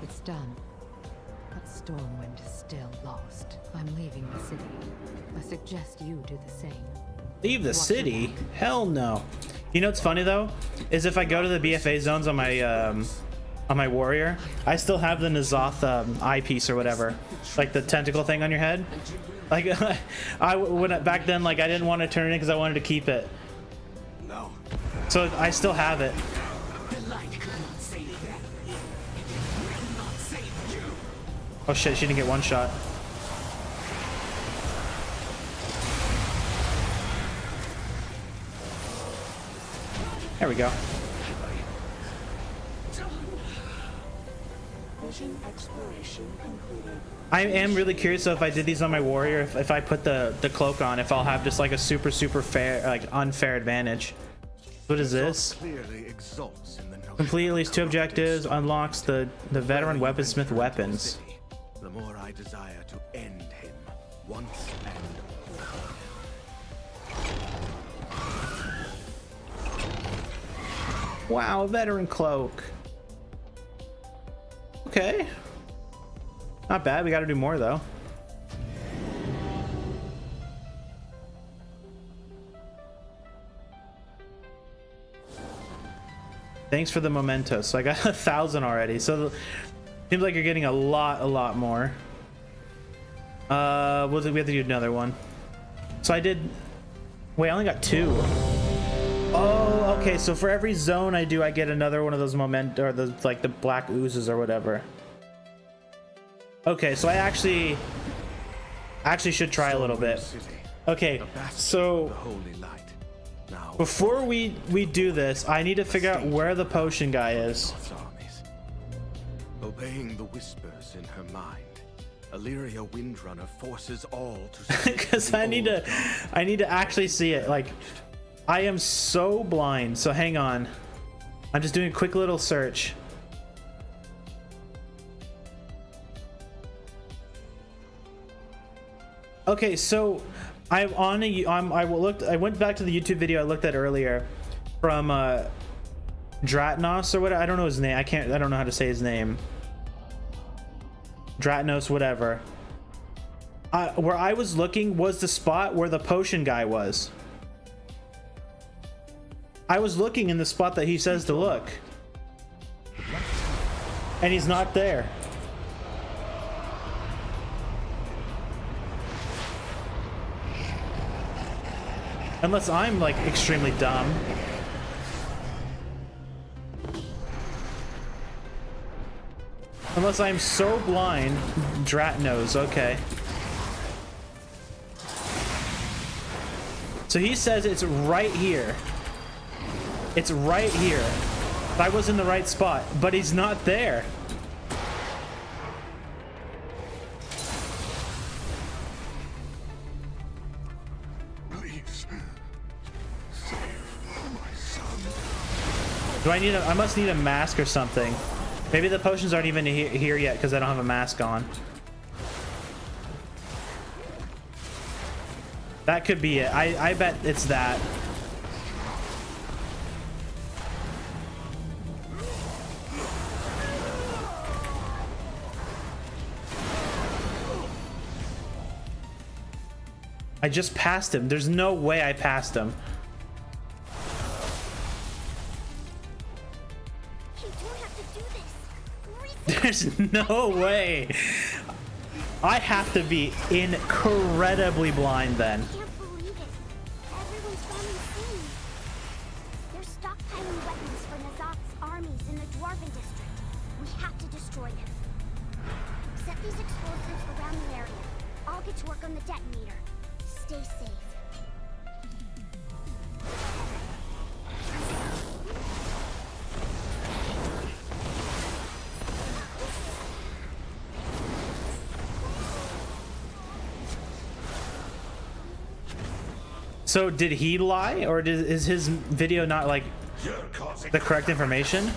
It's done. But Stormwind is still lost. I'm leaving the city. I suggest you do the same. Leave the city? Hell no. You know what's funny though? Is if I go to the BFA zones on my warrior, I still have the N'Zoth eyepiece or whatever, like the tentacle thing on your head. Like back then, like I didn't want to turn it because I wanted to keep it. No. So I still have it. The light could not save them. It will not save you. Oh shit, she didn't get one shot. There we go. I am really curious though, if I did these on my warrior, if I put the cloak on, if I'll have just like a super fair, like unfair advantage. What is this? Complete at least 2 objectives, unlocks the veteran weaponsmith weapons. The more I desire to end him once and Wow, veteran cloak. Okay. Not bad, we gotta do more though. Thanks for the memento. So I got 1,000 already. So seems like you're getting a lot more. We have to do another one. So I did. Wait, I only got 2. Oh, okay. So for every zone I do, I get another one of those memento, or the like the black oozes or whatever. Okay, so I actually should try a little bit. Okay, so before we do this, I need to figure out where the potion guy is. Obeying the whispers in her mind, Illyria Windrunner forces all to because I need to actually see it. Like, I am so blind. So hang on, I'm just doing a quick little search. Okay, so I went back to the YouTube video I looked at earlier from Dratnos or whatever. I don't know his name. I don't know how to say his name. Dratnos, whatever. Where I was looking was the spot where the potion guy was. I was looking in the spot that he says to look, and he's not there. Unless I'm like extremely dumb. Unless I'm so blind. Drat knows, okay. So he says it's right here. It's right here. I was in the right spot, but he's not there. Do I need I must need a mask or something. Maybe the potions aren't even here yet because I don't have a mask on. That could be it. I bet it's that. I just passed him. There's no way I passed him. There's no way. I have to be incredibly blind then. I can't believe it. Everyone's gone insane. They're stockpiling weapons for N'Zoth's armies in the Dwarven district. We have to destroy them. Set these explosives around the area. I'll get to work on the detonator. Stay safe. So did he lie, or is his video not like the correct information?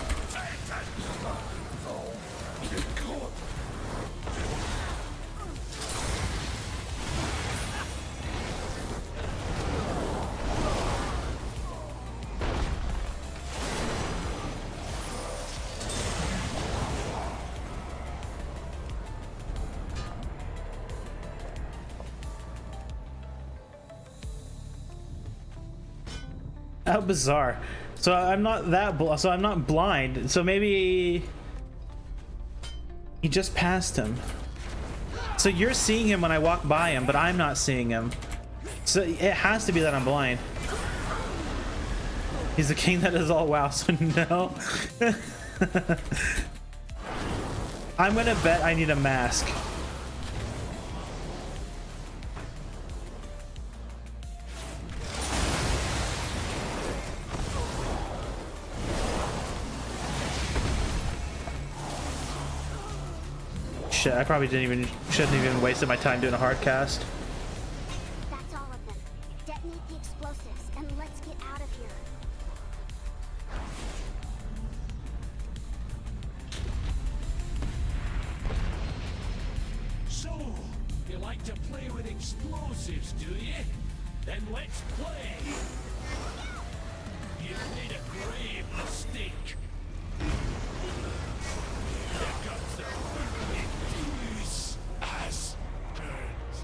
How bizarre. So I'm not that so I'm not blind. So maybe he just passed him. So you're seeing him when I walk by him, but I'm not seeing him. So it has to be that I'm blind. He's the king that is all WoW, so no. I'm gonna bet I need a mask. Shit, I probably shouldn't even wasted my time doing a hard cast. That's all of them. Detonate the explosives and let's get out of here. So, you like to play with explosives, do you? Then let's play. You made a grave mistake. Here comes the use as burns.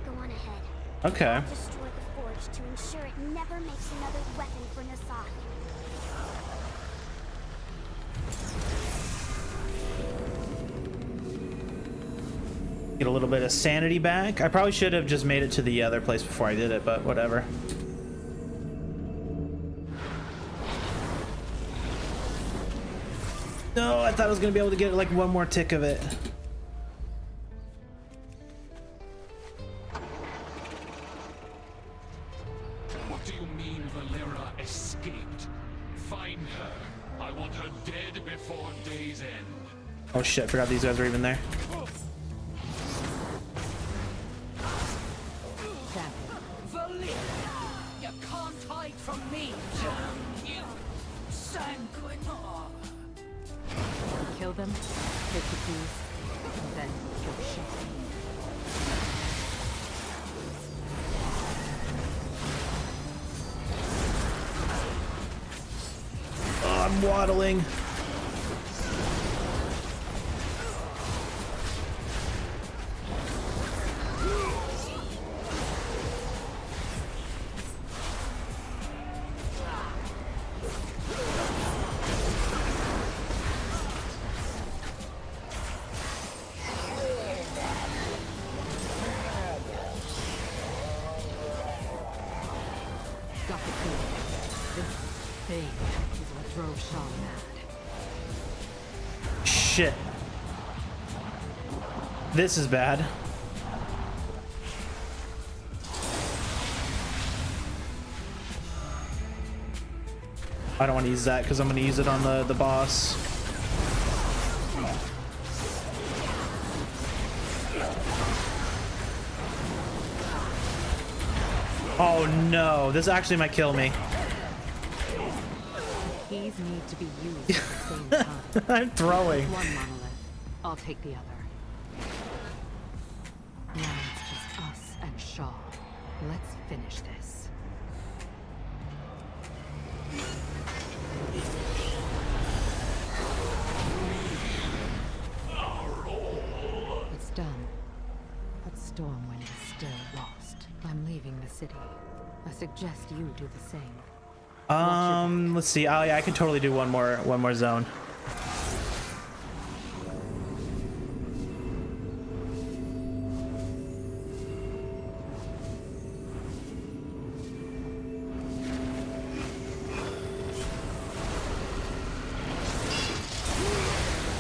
Go on ahead. Okay. Destroy the forge to ensure it never makes another weapon for Nazoth. Get a little bit of sanity back. I probably should have just made it to the other place before I did it, but whatever. No, I thought I was gonna be able to get like one more tick of it. What do you mean Valera escaped? Find her. I want her dead before day's end. Oh shit, I forgot these guys were even there. Valera, you can't hide from me. You sanguinor. Kill them, take the keys, and then kill shit. Oh, I'm waddling. Got the key. This thing is what drove Shaw mad. Shit. This is bad. I don't want to use that because I'm going to use it on the boss. Oh no, this actually might kill me. Keys need to be used at the same time. I'm throwing. One monolith. I'll take the other. Now it's just us and Shaw. Let's finish this. It's done. But Stormwind is still lost. I'm leaving the city. I suggest you do the same. Let's see. Oh yeah, I can totally do one more zone.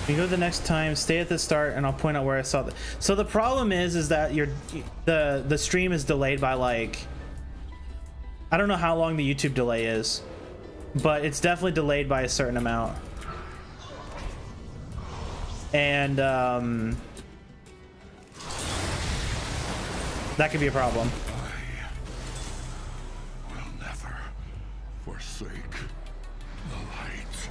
You go the next time, stay at the start, and I'll point out where I saw the. So the problem is that the stream is delayed by like, I don't know how long the YouTube delay is, but it's definitely delayed by a certain amount. And that could be a problem. I will never forsake the light.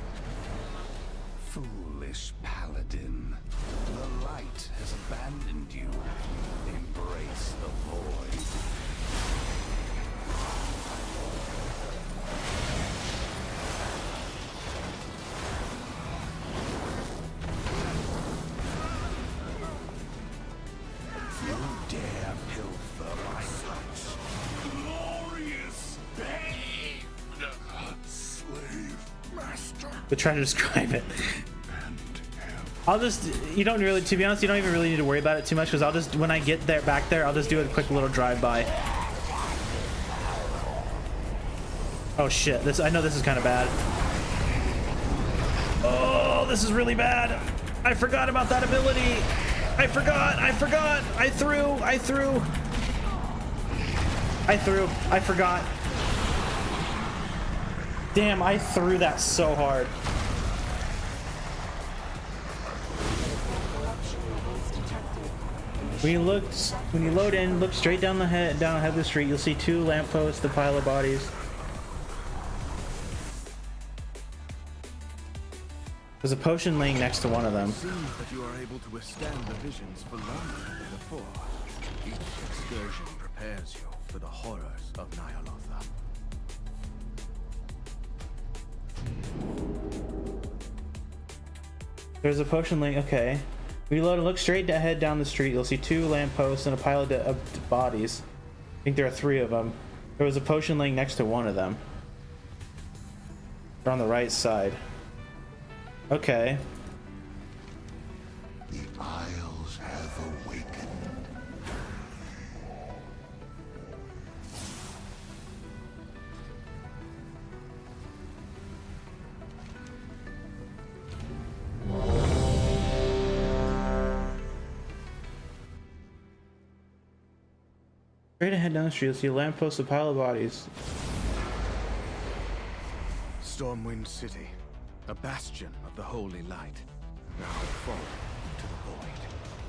Foolish paladin. The light has abandoned you. Embrace the void. You dare pilfer my sight. Glorious pain! to try to describe it. I'll just, you don't really, to be honest, you don't even really need to worry about it too much, because I'll just, when I get there, back there, I'll just do a quick little drive-by. Oh shit, this, I know this is kind of bad. Oh, this is really bad. I forgot about that ability. I forgot. I forgot. Damn, I threw that so hard. When you load in, look straight down ahead of the street. You'll see 2 lampposts, the pile of bodies. There's a potion laying next to one of them. It seems that you are able to withstand the visions for longer than before. Each excursion prepares you for the horrors of Nyalotha. There's a potion laying. Okay. Reload and look straight ahead down the street. You'll see 2 lampposts and a pile of bodies. I think there are 3 of them. There was a potion laying next to one of them. They're on the right side. Okay. The Isles have awakened. Straight ahead down the street, you'll see a lamppost, a pile of bodies. Stormwind City, a bastion of the Holy Light, now fallen to the void,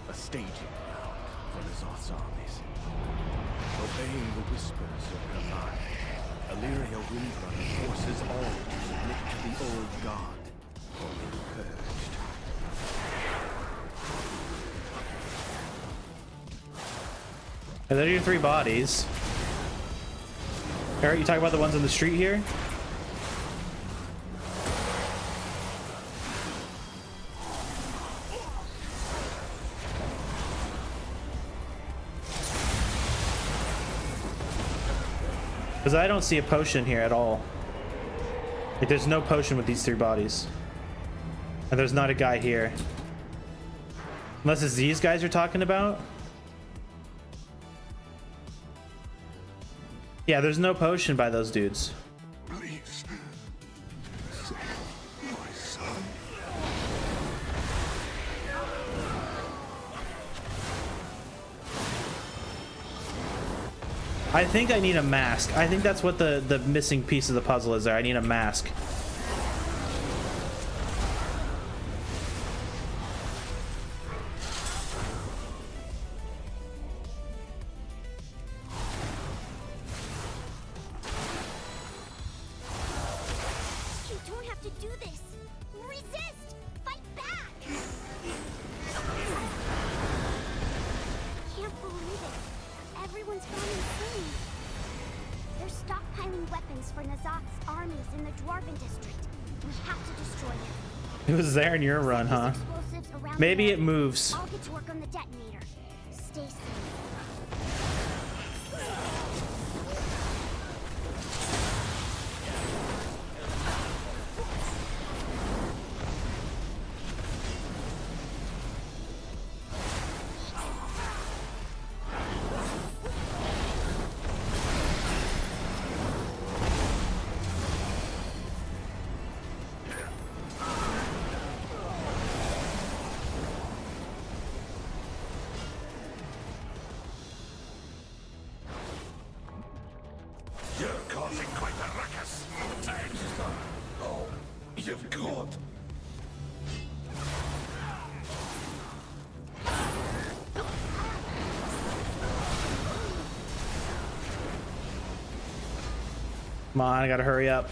a staging ground for N'Zoth's armies. Obeying the whispers of her mind, Illyria Windrunner forces all to submit to the old god, or be purged. Are there your 3 bodies? Eric, you talking about the ones on the street here? Because I don't see a potion here at all. Like, there's no potion with these 3 bodies. And there's not a guy here. Unless it's these guys you're talking about? Yeah, there's no potion by those dudes. Please, save my son. I think I need a mask. I think that's what the missing piece of the puzzle is there. I need a mask. You don't have to do this. Resist. Fight back. Can't believe it. Everyone's gone insane. They're stockpiling weapons for N'Zoth's armies in the Dwarven district. We have to destroy them. It was there in your run, huh? Explosives around Maybe the it area. moves. I'll get to work on the detonator. Stay safe. You're causing quite a ruckus. Thanks. Oh, you've got. Come on, I gotta hurry up.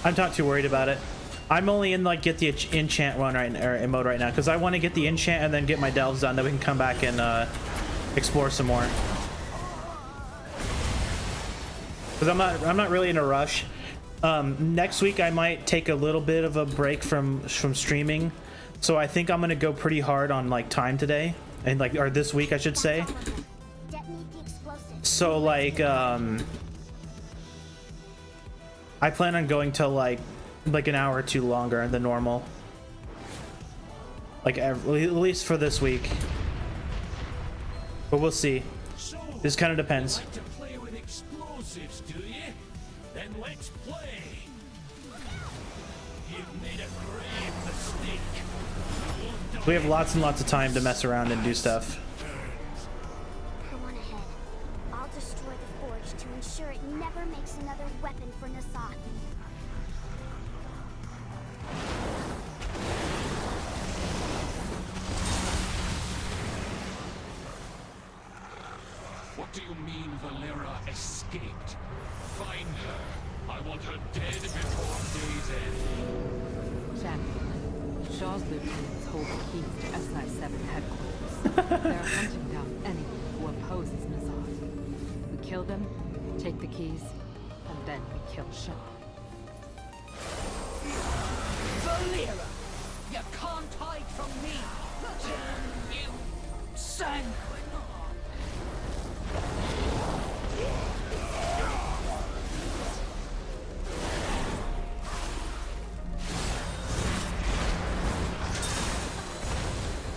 I'm not too worried about it. I'm only in like get the enchant run right or in mode right now because I want to get the enchant and then get my delves done. Then we can come back and explore some more. Because I'm not really in a rush. Next week I might take a little bit of a break from streaming, so I think I'm gonna go pretty hard on like time today and like or this week I should say. Detonate the explosives. So like I plan on going till like an hour or two longer than normal. Like at least for this week. But we'll see. So, This kind of depends. like to play with explosives, do you? Then let's play. You've made a grave mistake. We have lots and lots of time to mess around and do stuff. Go on ahead. I'll destroy the forge to ensure it never makes another weapon for Nasat. What do you mean Valera escaped? Find her. I want her dead before day's end. Champion, Shaw's lieutenants hold the keys to SI-7 headquarters. They're hunting down anyone who opposes Nazad. We kill them, take the keys, and then we kill Shaw. Valera! You can't hide from me! You sanguine!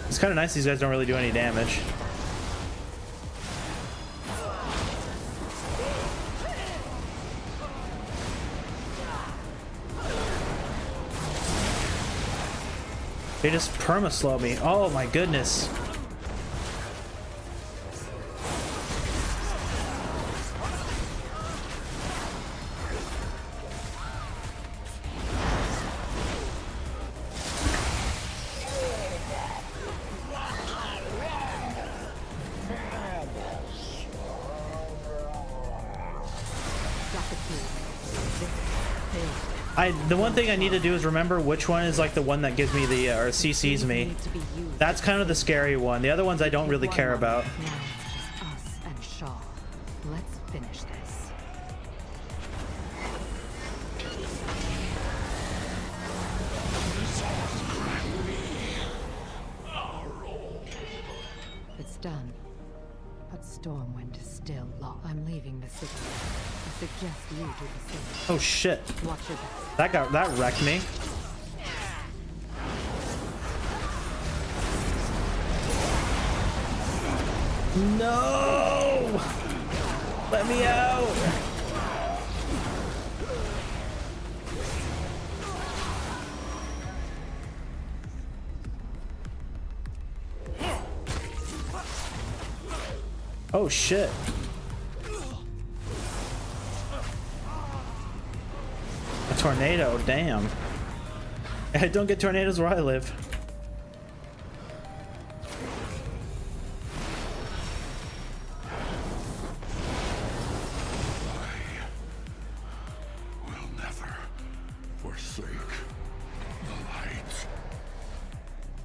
It's kind of nice these guys don't really do any damage. They just perma-slow me. Oh my goodness. The one thing I need to do is remember which one is like the one that gives me the or CCs me. That's kind of the scary one. The other ones I don't really care about. Now it's just us and Shaw. Let's finish this. It's done. But Stormwind is still lost. I'm leaving the city. I suggest you do the same. Oh shit. Watch your back. That wrecked me. No! Let me out! Oh shit. A tornado, damn. I don't get tornadoes where I live. Will never forsake the light.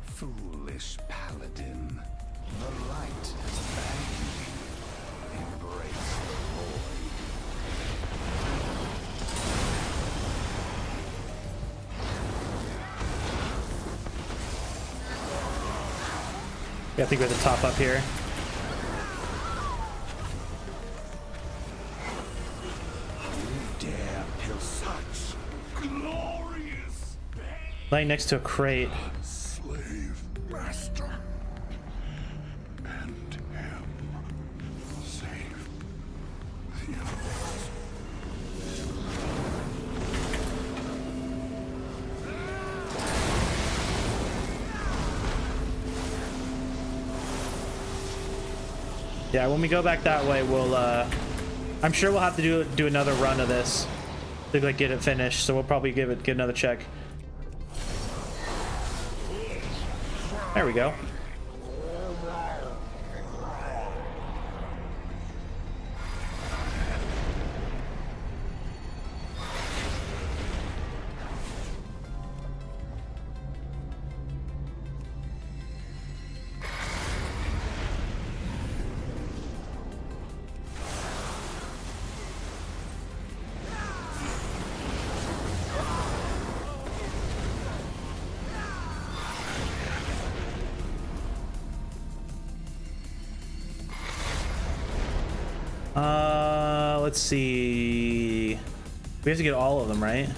Foolish paladin. The light has banned you. Embrace the void. Yeah, I think we have to top up here. Dare kill such glorious Laying next to a crate. Slave master. And him. Save the others. Yeah, when we go back that way, we'll I'm sure we'll have to do another run of this to like get it finished. So we'll probably get another check. There we go. let's see. We have to get all of them, right?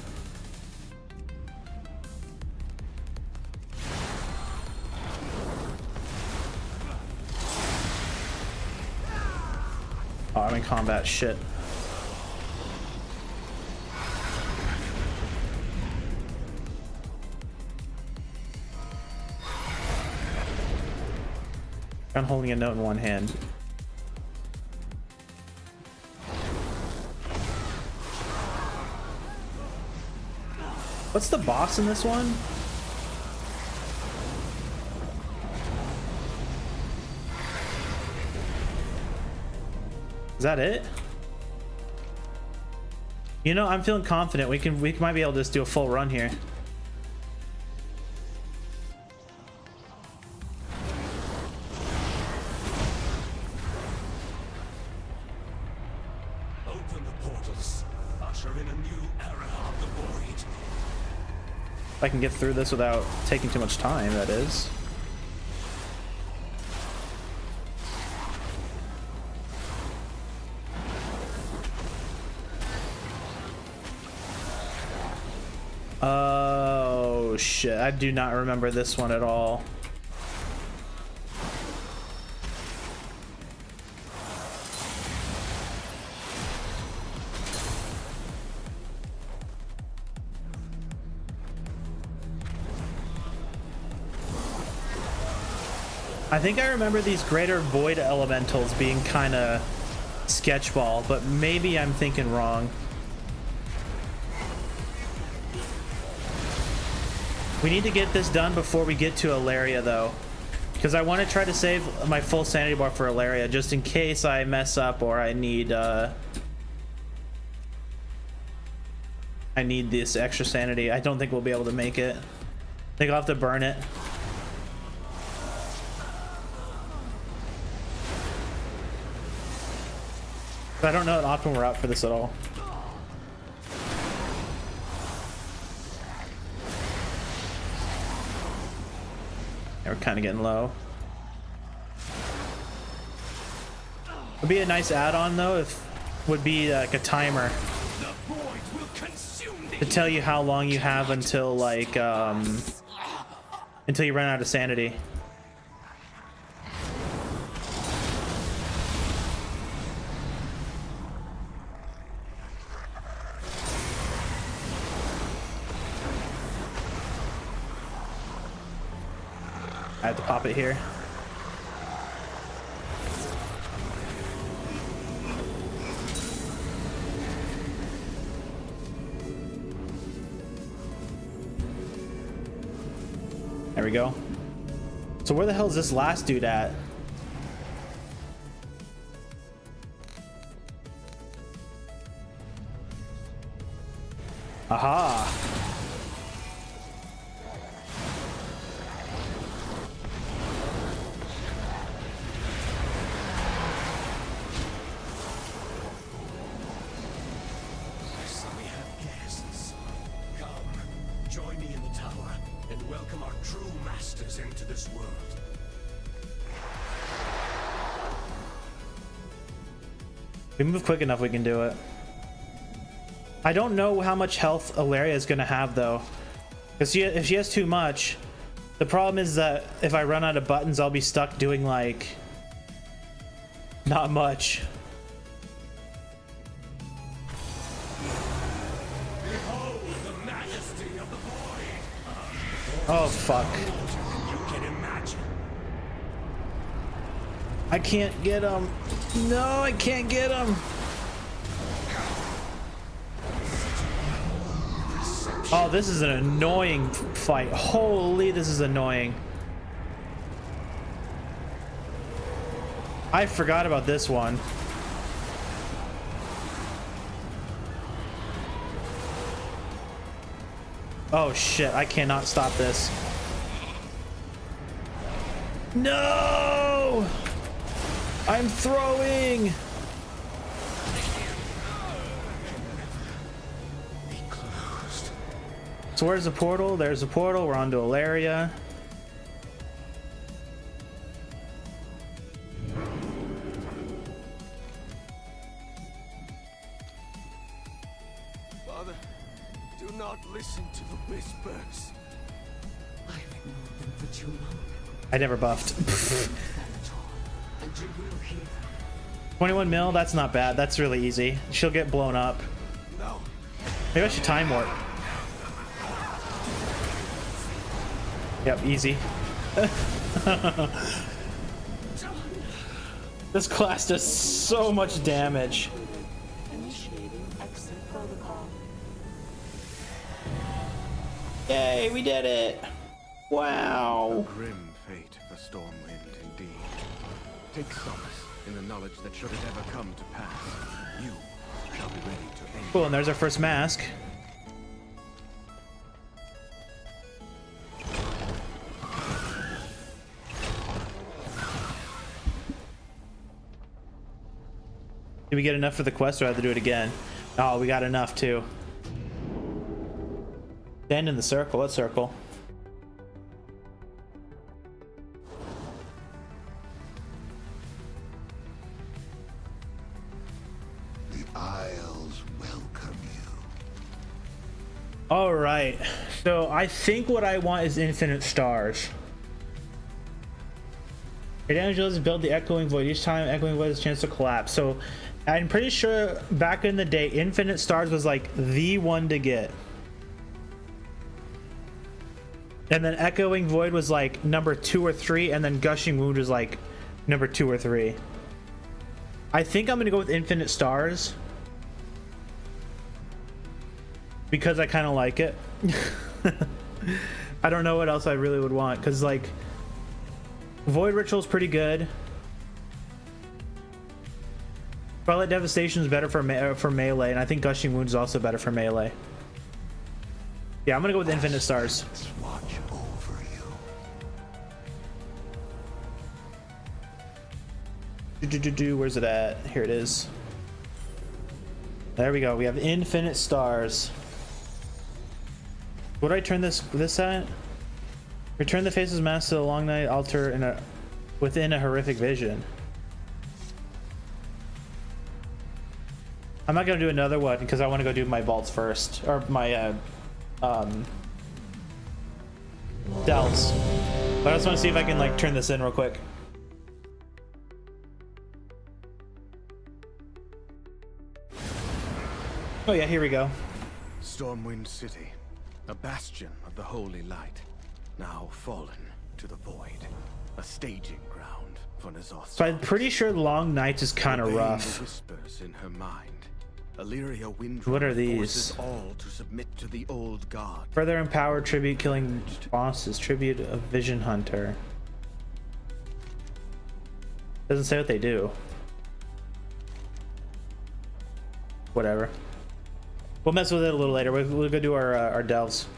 Oh, I'm in combat. Shit. I'm holding a note in one hand. What's the boss in this one? Is that it? You know, I'm feeling confident. We might be able to just do a full run here. Open the portals. Usher in a new era of the void. If I can get through this without taking too much time, that is. Oh shit, I do not remember this one at all. I think I remember these greater void elementals being kind of sketchball, but maybe I'm thinking wrong. We need to get this done before we get to Ilaria, though, because I want to try to save my full sanity bar for Ilaria, just in case I mess up or I need this extra sanity. I don't think we'll be able to make it. I think I'll have to burn it. I don't know an optimal route for this at all. Yeah, we're kind of getting low. Would be a nice add-on though if would be like a timer to tell you how long you have until like until you run out of sanity. I have to pop it here. There we go. So where the hell is this last dude at? Aha. Into this world. If we move quick enough, we can do it. I don't know how much health Ilaria is going to have, though. Because if she has too much, the problem is that if I run out of buttons, I'll be stuck doing, like, not much. Behold the majesty of the void. Oh, fuck. I can't get him. No, I can't get him. Oh, this is an annoying fight. Holy, this is annoying. I forgot about this one. Oh shit, I cannot stop this. No! I'm throwing! So where's the portal? There's the portal. We're on to Ilaria. Do not listen to the whispers. I've ignored them for too long. I never buffed. Stand tall, and you will hear them. 21 mil, that's not bad. That's really easy. She'll get blown up. No. Maybe I should time warp. Yep, easy. This class does so much damage. Initiating exit protocol. Yay, we did it! Wow. A grim fate for Stormwind, indeed. Take solace in the knowledge that should it ever come to pass, you shall be ready to end. Cool, and there's our first mask. Did we get enough for the quest, or I have to do it again? Oh, we got enough too. Stand in the circle. What circle? The Isles welcome you. All right. So I think what I want is infinite stars. Your damage does build the echoing void. Each time echoing void has a chance to collapse. So I'm pretty sure back in the day, infinite stars was like the one to get. And then echoing void was like number 2 or 3, and then gushing wound was like number 2 or 3. I think I'm gonna go with infinite stars because I kind of like it. I don't know what else I really would want, because like void ritual is pretty good. Twilight devastation is better for melee, and I think gushing wound is also better for melee. Yeah, I'm gonna go with infinite stars. Let's watch over you. Where's it at? Here it is. There we go. We have infinite stars. What do I turn this at? Return the faceless mask to the long night altar within a horrific vision. I'm not gonna do another one because I want to go do my vaults first, or my delves. But I just want to see if I can like turn this in real quick. Oh yeah, here we go. Stormwind City, a bastion of the holy light, now fallen to the void, a staging ground for N'Zoth's. So I'm pretty sure Long Nights is kind of Obeying rough. the whispers in her mind, Illyria Windrunner What are these? forces all to submit to the old god. Further empowered tribute killing bosses. Tribute of Vision Hunter. Doesn't say what they do. Whatever. We'll mess with it a little later. We'll go do our delves.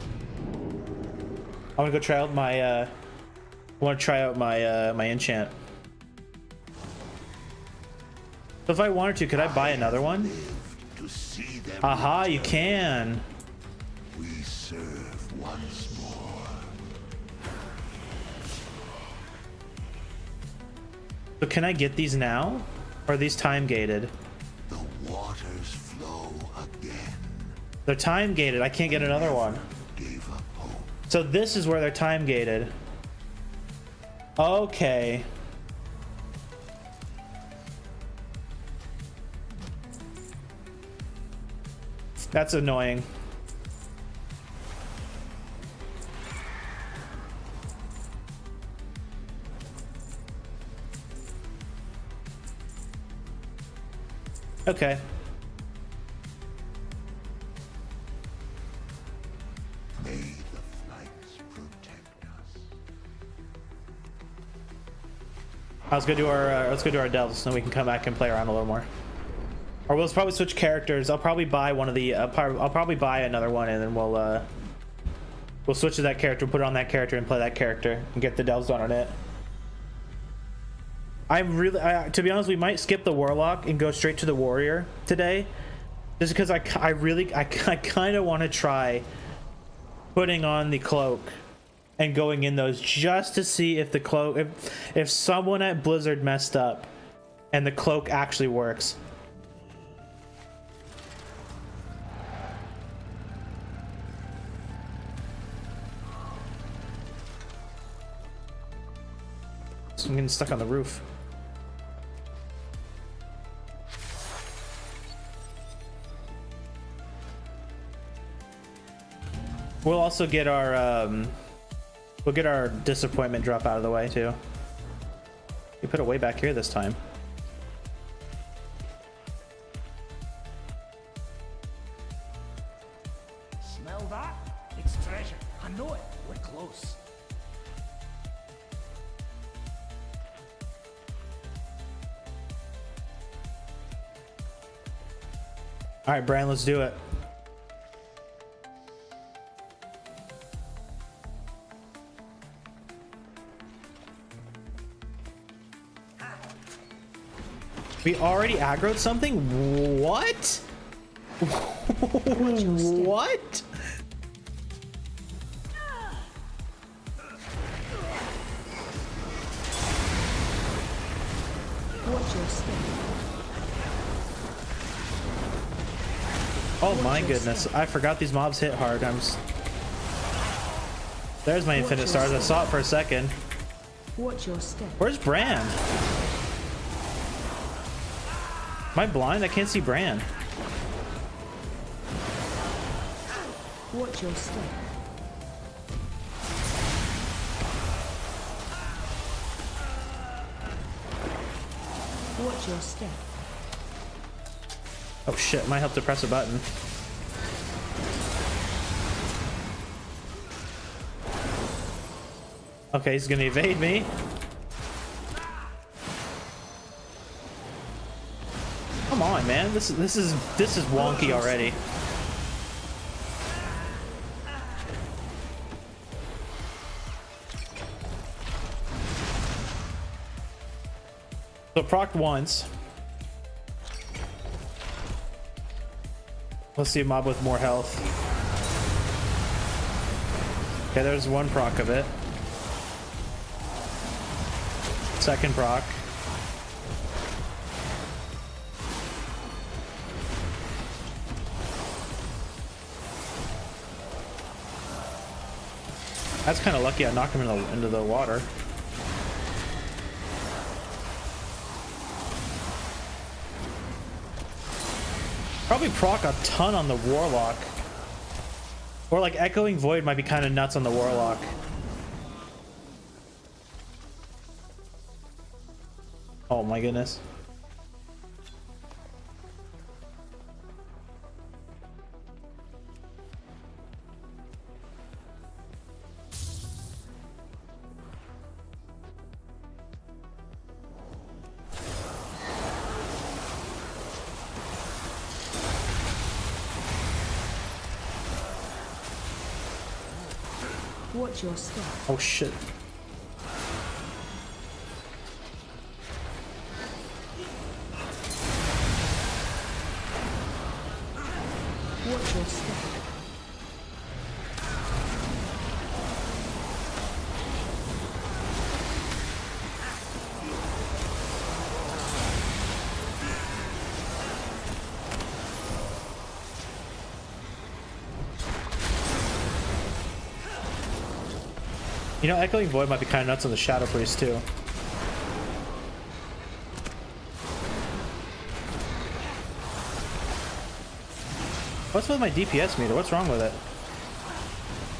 I want to go try out my. I want to try out my my enchant. So if I wanted to, could I buy another one? To see them. Aha, you can. We serve once more. So can I get these now? Or are these time gated? The waters flow again. They're time gated. I can't get another one. Gave up hope. So this is where they're time gated. Okay. That's annoying. Okay. May the flights protect us. Let's go do our delves, so we can come back and play around a little more. Or we'll probably switch characters. I'll probably buy one of the. I'll probably buy another one, and then we'll switch to that character, put it on that character, and play that character, and get the delves done on it. To be honest, we might skip the warlock and go straight to the warrior today, just because I kind of want to try putting on the cloak and going in those just to see if the cloak, if someone at Blizzard messed up, and the cloak actually works. I'm getting stuck on the roof. We'll also get our we'll get our disappointment drop out of the way too. You put it way back here this time. Smell that? It's treasure. I know it. We're close. All right, Brian, let's do it. We already aggroed something? What? What? Oh my goodness, I forgot these mobs hit hard. There's my infinite stars. I saw it for a second. Watch your step. Where's Bran? Am I blind? I can't see Bran. Watch your step. Watch your step. Oh shit, might help to press a button. Okay, he's gonna evade me. Come on, man. This is wonky already. So proc once. Let's see a mob with more health. Okay, there's one proc of it. Second proc. That's kind of lucky I knocked him into the water. Probably proc a ton on the Warlock. Or like Echoing Void might be kind of nuts on the Warlock. Oh my goodness. Watch your step. Oh shit. Watch your step. You know, Echoing Void might be kind of nuts on the Shadow Priest too. What's with my DPS meter? What's wrong with it?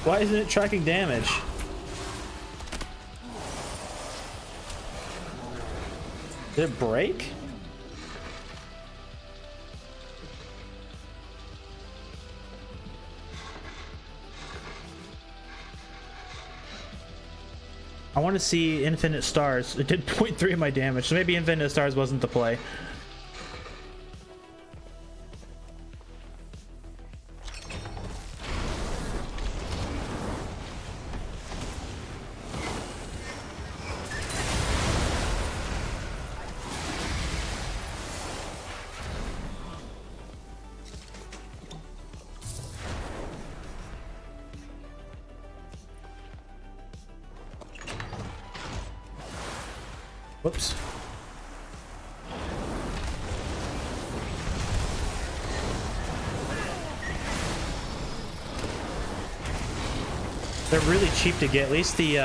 Why isn't it tracking damage? Did it break? I want to see Infinite Stars. It did 0.3 of my damage, so maybe Infinite Stars wasn't the play. Whoops. They're really cheap to get. At least the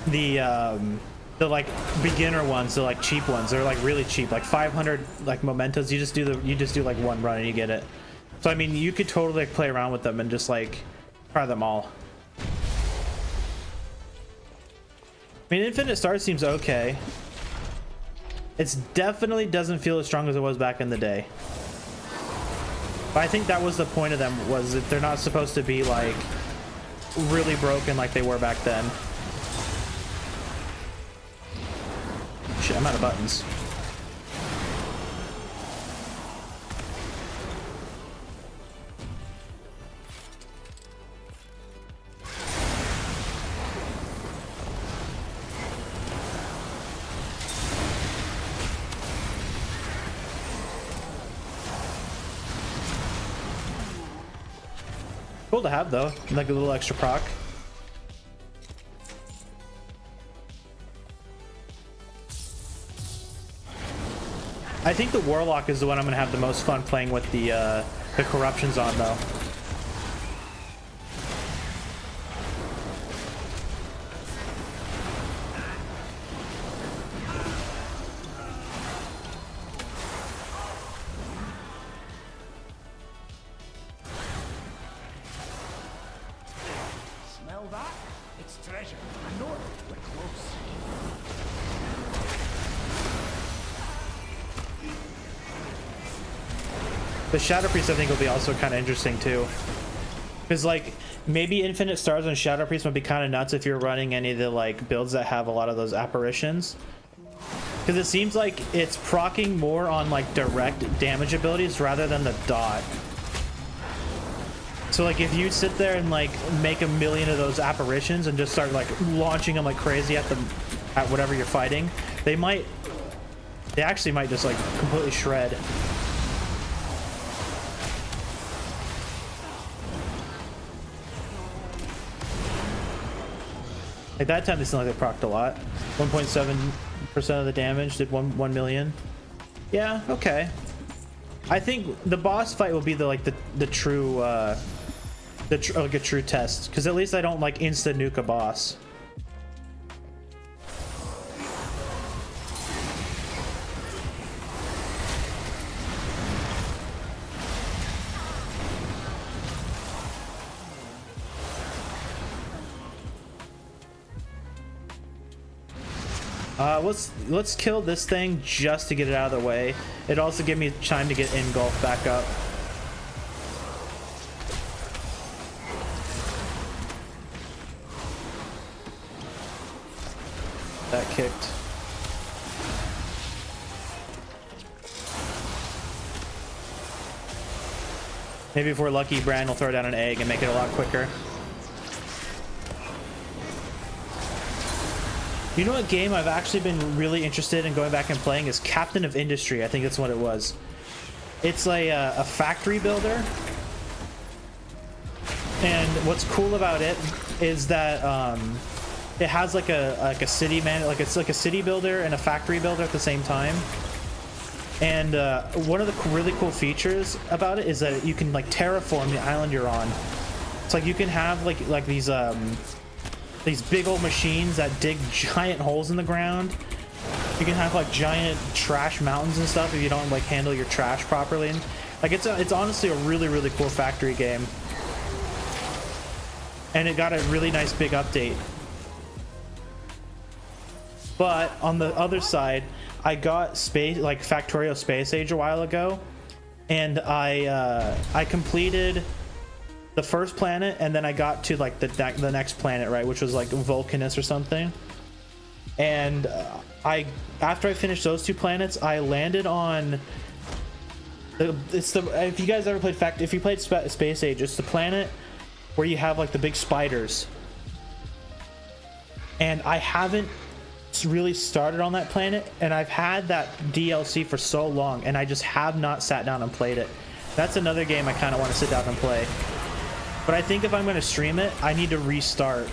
the like beginner ones, the like cheap ones. They're like really cheap, like 500 like mementos. You just do like one run and you get it. So I mean, you could totally like, play around with them and just like try them all. I mean, Infinite Stars seems okay. It's definitely doesn't feel as strong as it was back in the day. But I think that was the point of them, was that they're not supposed to be like really broken like they were back then. Shit, I'm out of buttons. Cool to have though, like a little extra proc. I think the Warlock is the one I'm gonna have the most fun playing with the corruptions on though. Smell that? It's treasure. I know it. We're close. The Shadow Priest I think will be also kind of interesting too. Because like maybe Infinite Stars and Shadow Priest might be kind of nuts if you're running any of the like builds that have a lot of those apparitions. Because it seems like it's proccing more on like direct damage abilities rather than the dot. So like if you sit there and like make a million of those apparitions and just start like launching them like crazy at whatever you're fighting, they actually might just like completely shred. Like that time they seemed like they procced a lot. 1.7% of the damage did 1 million. Yeah, okay. I think the boss fight will be the true like a true test, because at least I don't like insta nuke a boss. Let's kill this thing just to get it out of the way. It also give me time to get Engulf back up. That kicked. Maybe if we're lucky, Bran will throw down an egg and make it a lot quicker. You know what game I've actually been really interested in going back and playing is Captain of Industry. I think that's what it was. It's a factory builder. And what's cool about it is that it has like a city man, like it's like a city builder and a factory builder at the same time. And one of the really cool features about it is that you can like terraform the island you're on. It's like you can have like these big old machines that dig giant holes in the ground. You can have like giant trash mountains and stuff if you don't like handle your trash properly. And, like it's honestly a really cool factory game. And it got a really nice big update. But on the other side, I got Factorio Space Age a while ago, and I completed the first planet, and then I got to like the next planet, right, which was like Vulcanus or something. And after I finished those two planets, I landed on if you guys ever played if you played Space Age, it's the planet where you have like the big spiders. And I haven't really started on that planet, and I've had that DLC for so long, and I just have not sat down and played it. That's another game I kind of want to sit down and play. But I think if I'm going to stream it, I need to restart.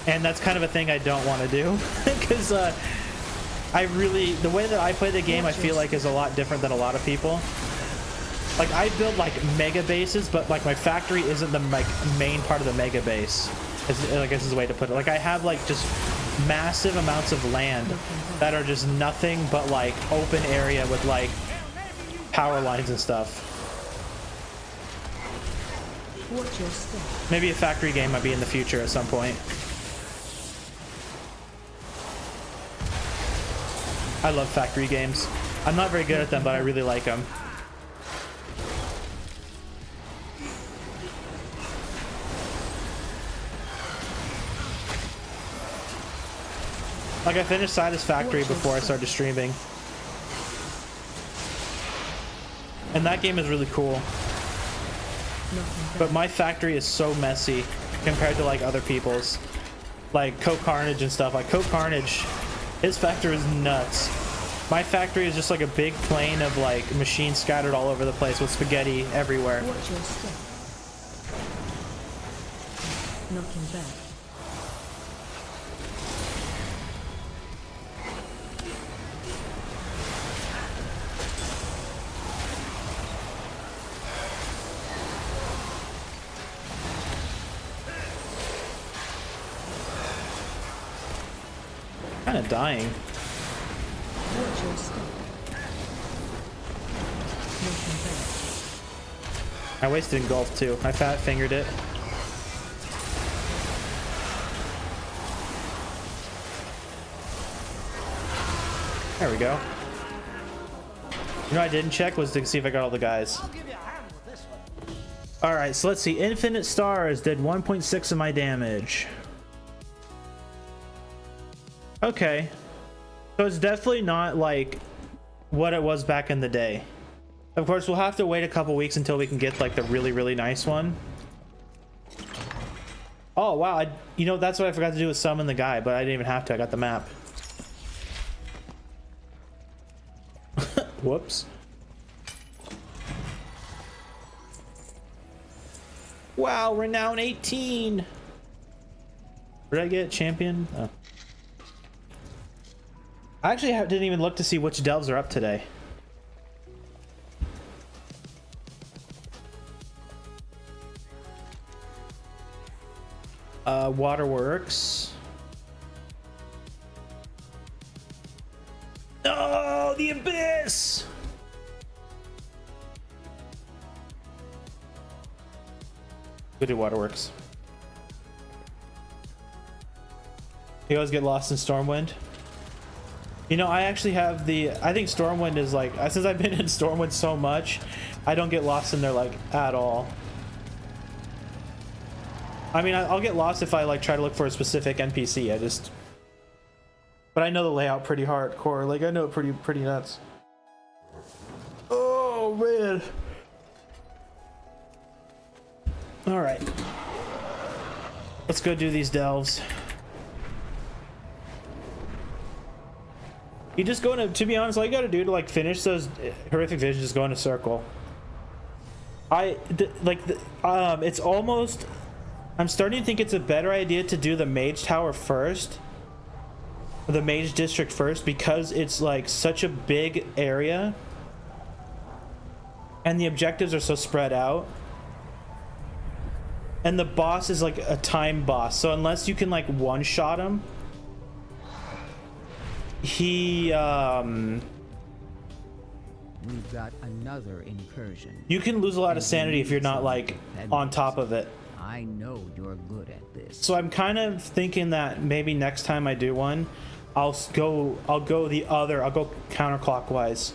And that's kind of a thing I don't want to do. Because the way that I play the game, I feel like is a lot different than a lot of people. Like, I build like mega bases, but like my factory isn't the like main part of the mega base. I guess is the way to put it. Like I have like just massive amounts of land that are just nothing but like open area with like power lines and stuff. Maybe a factory game might be in the future at some point. I love factory games. I'm not very good at them, but I really like them. Like I finished Satisfactory before I started streaming. And that game is really cool. But my factory is so messy compared to like other people's. Like Coke Carnage and stuff. Like Coke Carnage, his factory is nuts. My factory is just like a big plain of like machines scattered all over the place with spaghetti everywhere. Knocking back. Kind of dying. I wasted engulf too. I fat fingered it. There we go. You know what I didn't check was to see if I got all the guys. Alright, so let's see. Infinite Stars did 1.6 of my damage. Okay. So it's definitely not like what it was back in the day. Of course, we'll have to wait a couple weeks until we can get like the really, really nice one. Oh, wow. You know, that's what I forgot to do with summon the guy, but I didn't even have to. I got the map. Whoops. Wow, renown 18. Where did I get champion? Oh. I actually didn't even look to see which delves are up today. Waterworks. Oh, the abyss! Go do Waterworks. You always get lost in Stormwind. You know, I actually have the... I think Stormwind is like... Since I've been in Stormwind so much, I don't get lost in there like at all. I mean, I'll get lost if I like try to look for a specific NPC. I just... But I know the layout pretty hardcore. Like, I know it pretty nuts. Oh, man. Alright. Let's go do these delves. You just go in a... To be honest, all you gotta do to, like, finish those horrific visions is go in a circle. It's almost... I'm starting to think it's a better idea to do the Mage Tower first. The Mage District first, because it's like such a big area and the objectives are so spread out, and the boss is like a time boss, so unless you can like one-shot him, he we've got another incursion. You can lose a lot of sanity if you're not like on top of it. I know you're good at this. So I'm kind of thinking that maybe next time I do one, I'll go counterclockwise.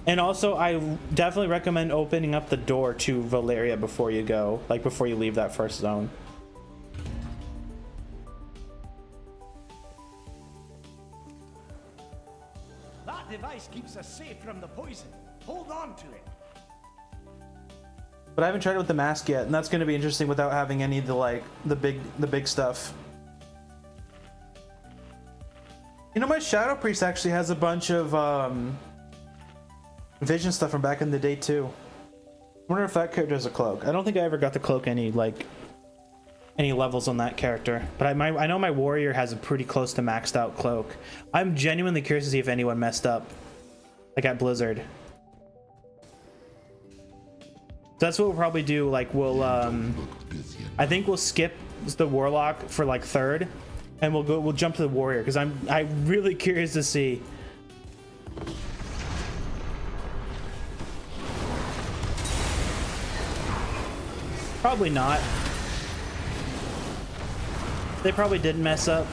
And also, I definitely recommend opening up the door to Valeria before you go, like before you leave that first zone. That device keeps us safe from the poison. Hold on to it. But I haven't tried it with the mask yet, and that's going to be interesting without having any of the like the big stuff. You know, my Shadow Priest actually has a bunch of vision stuff from back in the day too. I wonder if that character has a cloak. I don't think I ever got to cloak any levels on that character, but I know my warrior has a pretty close to maxed out cloak. I'm genuinely curious to see if anyone messed up, like at Blizzard. So that's what we'll probably do. Like we'll I think we'll skip the warlock for like third, and we'll jump to the warrior because I'm really curious to see. Probably not. They probably didn't mess up.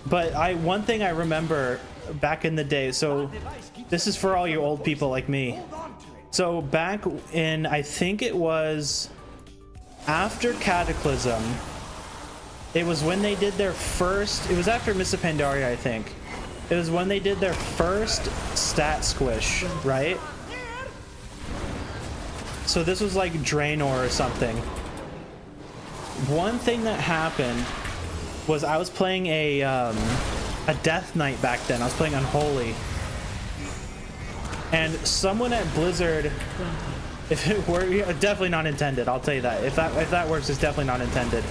But one thing I remember back in the day, so this is for all you old people like me. So back in, I think it was after Cataclysm, it was when they did their first, it was after Mists of Pandaria, I think. It was when they did their first stat squish, right? So this was like Draenor or something. One thing that happened was I was playing a Death Knight back then. I was playing Unholy. And someone at Blizzard, if it were, definitely not intended, I'll tell you that. If that works, it's definitely not intended.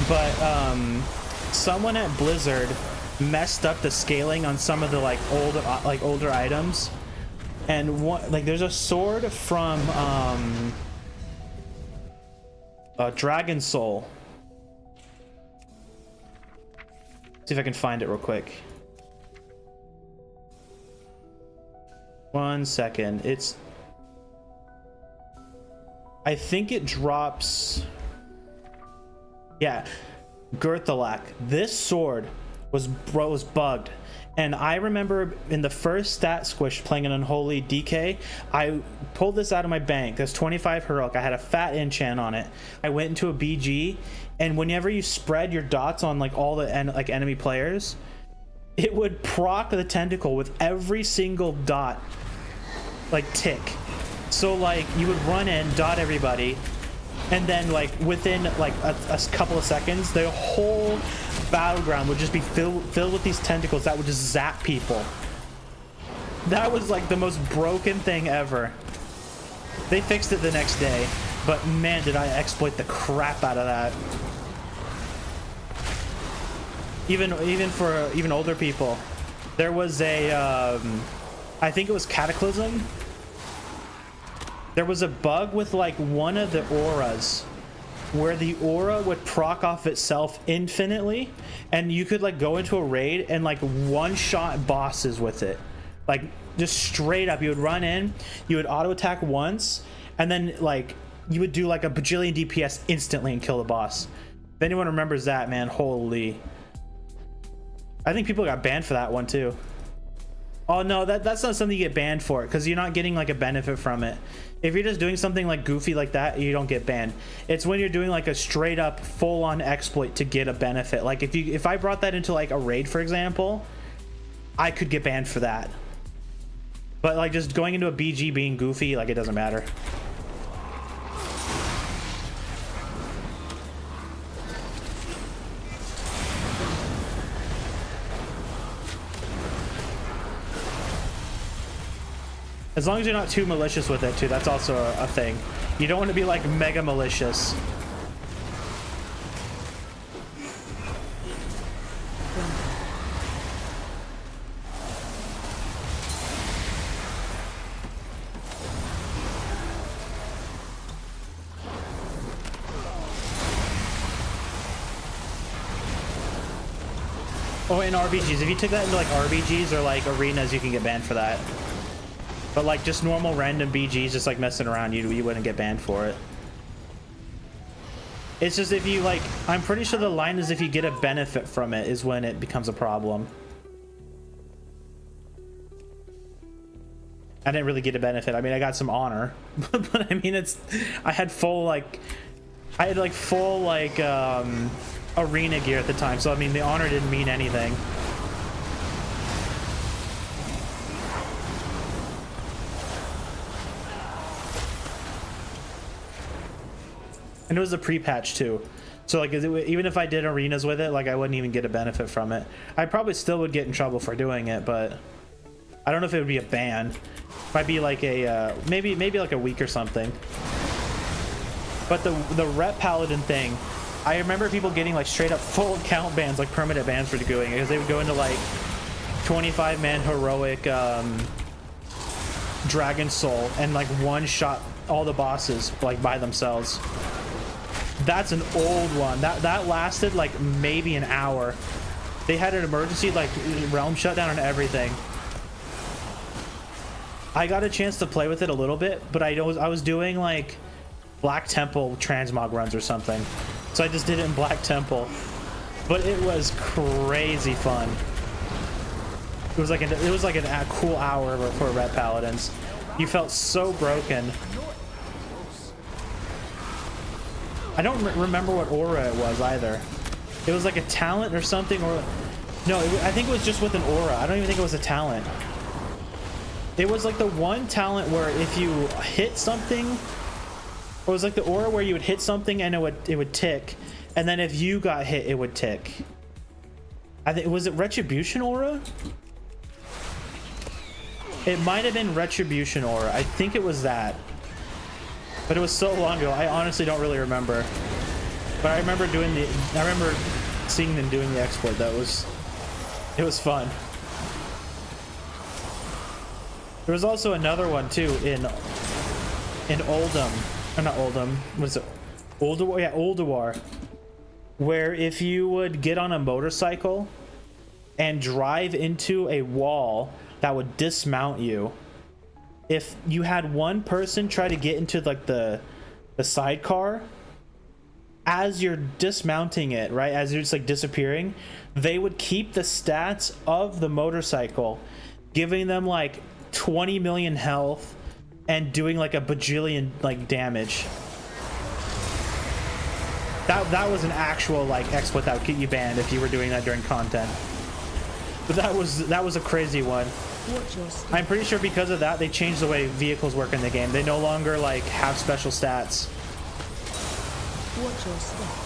But someone at Blizzard messed up the scaling on some of the older items. And there's a sword from Dragon Soul. See if I can find it real quick. 1 second. I think it drops. Yeah, Gurthalak. This sword was bugged. And I remember in the first stat squish playing an Unholy DK, I pulled this out of my bank. There's 25 heroic. I had a fat enchant on it. I went into a BG, and whenever you spread your dots on like all the enemy players, it would proc the tentacle with every single dot like tick. So like you would run in, dot everybody, and then like within like a couple of seconds, the whole battleground would just be filled with these tentacles that would just zap people. That was like the most broken thing ever. They fixed it the next day, but man, did I exploit the crap out of that. Even for older people, there was a I think it was Cataclysm. There was a bug with like one of the auras where the aura would proc off itself infinitely, and you could like go into a raid and like one-shot bosses with it. Like just straight up, you would run in, you would auto attack once, and then like you would do like a bajillion DPS instantly and kill the boss. If anyone remembers that, man, holy. I think people got banned for that one too. Oh no, that's not something you get banned for, because you're not getting like a benefit from it. If you're just doing something like goofy like that, you don't get banned. It's when you're doing like a straight up full on exploit to get a benefit. Like if I brought that into like a raid, for example, I could get banned for that. But like just going into a BG being goofy, like it doesn't matter. As long as you're not too malicious with it too, that's also a thing. You don't want to be like mega malicious. Oh, in RBGs, if you took that into like RBGs or like arenas, you can get banned for that. But like just normal random BGs, just like messing around, you wouldn't get banned for it. It's just if you like, I'm pretty sure the line is if you get a benefit from it is when it becomes a problem. I didn't really get a benefit. I mean, I got some honor, but I mean, I had full arena gear at the time. So I mean, the honor didn't mean anything. And it was a pre-patch too, so like even if I did arenas with it, like I wouldn't even get a benefit from it. I probably still would get in trouble for doing it, but I don't know if it would be a ban. Might be like a maybe like a week or something. But the rep paladin thing, I remember people getting like straight up full account bans, like permanent bans for doing it, because they would go into like 25-man heroic Dragon Soul and like one shot all the bosses like by themselves. That's an old one. That lasted like maybe an hour. They had an emergency like realm shutdown and everything. I got a chance to play with it a little bit, but I was doing like Black Temple transmog runs or something, so I just did it in Black Temple. But it was crazy fun. It was like a cool hour for Red Paladins. You felt so broken. I don't remember what aura it was either. It was like a talent or something, or no, I think it was just with an aura. I don't even think it was a talent. It was like the one talent where if you hit something, it was like the aura where you would hit something and it would tick, and then if you got hit, it would tick. I think was it Retribution aura? It might have been Retribution aura. I think it was that, but it was so long ago. I honestly don't really remember. But I remember seeing them doing the exploit. It was fun. There was also another one too in Oldham, or not Oldham. What is it? Ulduar, yeah, Ulduar, where if you would get on a motorcycle and drive into a wall that would dismount you, if you had one person try to get into like the sidecar, as you're dismounting it, right, as you're just like disappearing, they would keep the stats of the motorcycle, giving them like 20 million health and doing like a bajillion like damage. That was an actual like exploit that would get you banned if you were doing that during content. But that was a crazy one. I'm pretty sure because of that they changed the way vehicles work in the game. They no longer like have special stats. Watch your step.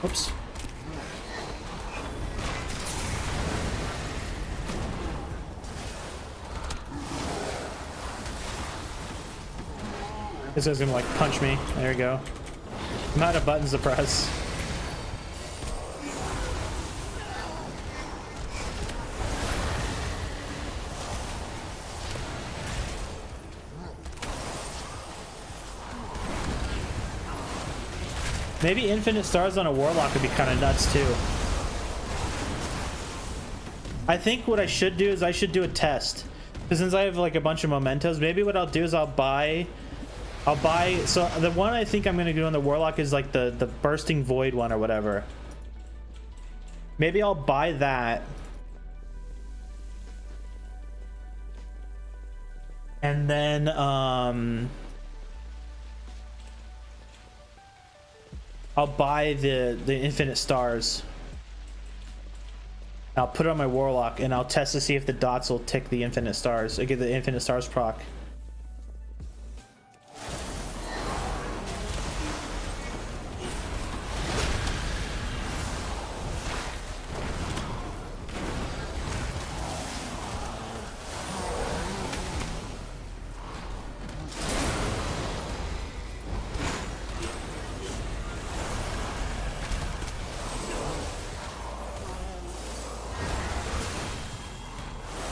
Oops. This is gonna like punch me. There we go. I'm out of buttons to press. Maybe infinite stars on a warlock would be kind of nuts too. I think what I should do is I should do a test, because since I have like a bunch of mementos, maybe what I'll do is I'll buy, so the one I think I'm gonna do on the warlock is like the bursting void one or whatever. Maybe I'll buy that, and then I'll buy the infinite stars. I'll put it on my warlock and I'll test to see if the dots will tick the infinite stars. I get the infinite stars proc.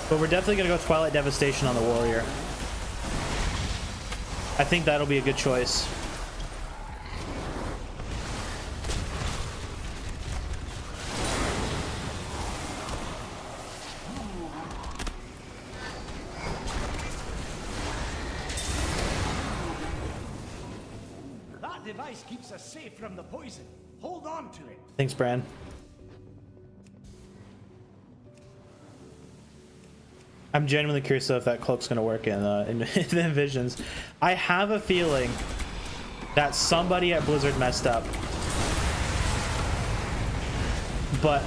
But we're definitely gonna go Twilight Devastation on the warrior. I think that'll be a good choice. That device keeps us safe from the poison. Hold on to it. Thanks, Bran. I'm genuinely curious though if that cloak's gonna work in the visions. I have a feeling that somebody at Blizzard messed up, but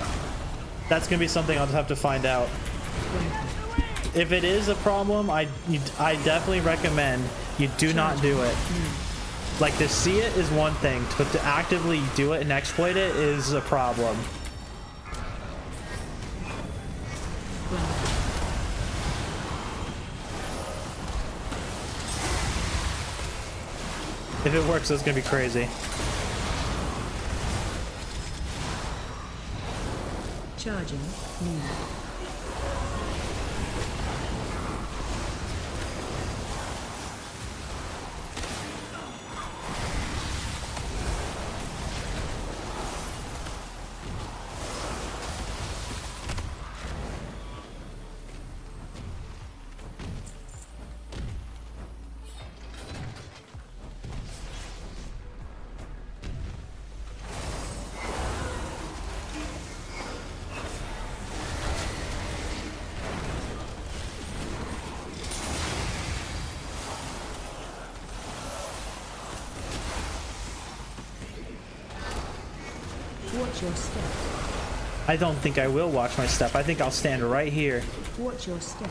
that's gonna be something I'll just have to find out. If it is a problem, I definitely recommend you do not do it. Like, to see it is one thing, but to actively do it and exploit it is a problem. If it works, it's gonna be crazy. Charging. New. Watch your step. I don't think I will watch my step. I think I'll stand right here. Watch your step.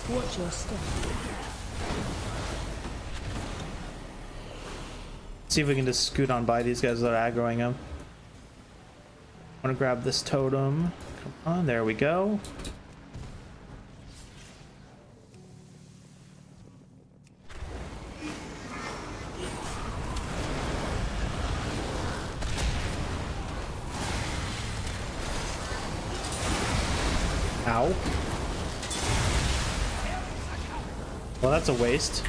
Watch your step. See if we can just scoot on by these guys that are aggroing them. I want to grab this totem. Come on, there we go. Ow. Well, that's a waste.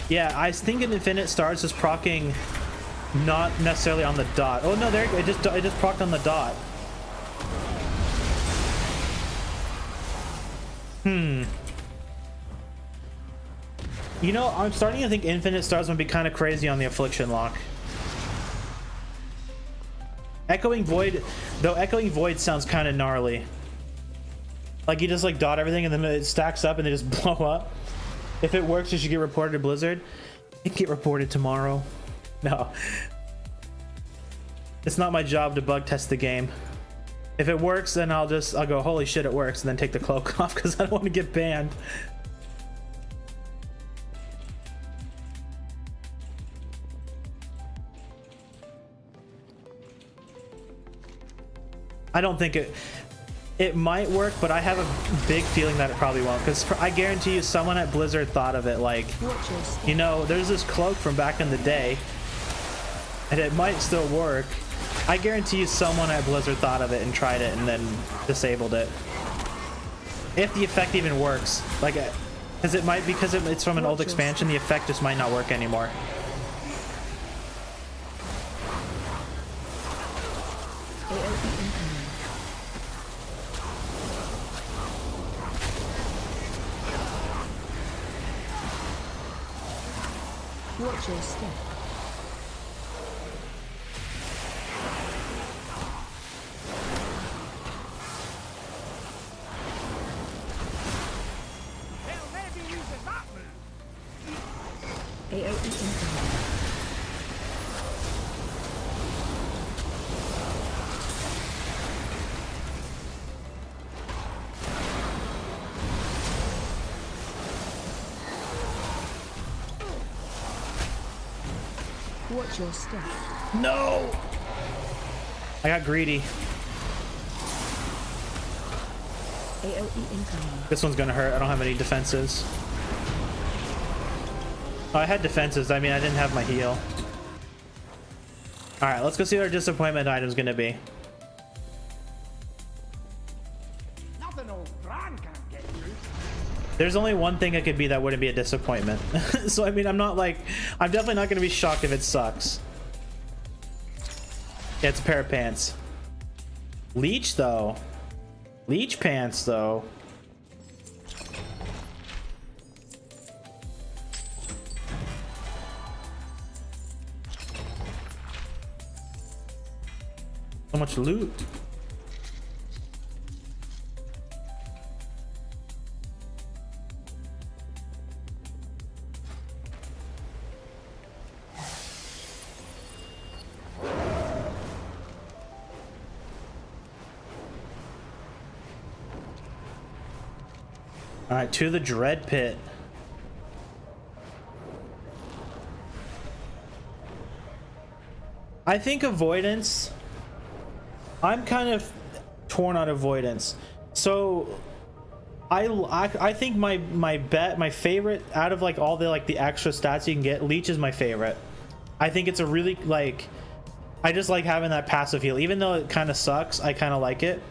Yeah, I was thinking Infinite Stars is proccing not necessarily on the dot. Oh no, there it just procced on the dot. You know, I'm starting to think Infinite Stars would be kind of crazy on the Affliction lock. Echoing Void, though, Echoing Void sounds kind of gnarly. Like you just like dot everything and then it stacks up and they just blow up. If it works, you should get reported to Blizzard. It can get reported tomorrow. No. It's not my job to bug test the game. If it works, then I'll go, holy shit, it works, and then take the cloak off because I don't want to get banned. I don't think it might work, but I have a big feeling that it probably won't, because I guarantee you someone at Blizzard thought of it like, you know, there's this cloak from back in the day and it might still work. I guarantee you someone at Blizzard thought of it and tried it and then disabled it. If the effect even works, like, because it might, because it's from an old expansion, the effect just might not work anymore. Watch your step. Hell, maybe use a that move. AOE incoming. Watch your step. No! I got greedy. AOE incoming. This one's gonna hurt. I don't have any defenses. Oh, I had defenses. I mean, I didn't have my heal. Alright, let's go see what our disappointment item's gonna be. Nothing old Bran can't get you. There's only one thing it could be that wouldn't be a disappointment. So, I mean, I'm definitely not going to be shocked if it sucks. Yeah, it's a pair of pants. Leech, though. Leech pants, though. So much loot. All right, to the Dread Pit. I think avoidance. I'm kind of torn on avoidance. So I think my favorite out of like all the like the extra stats you can get, Leech is my favorite. I think it's a really like, I just like having that passive heal, even though it kind of sucks. I kind of like it.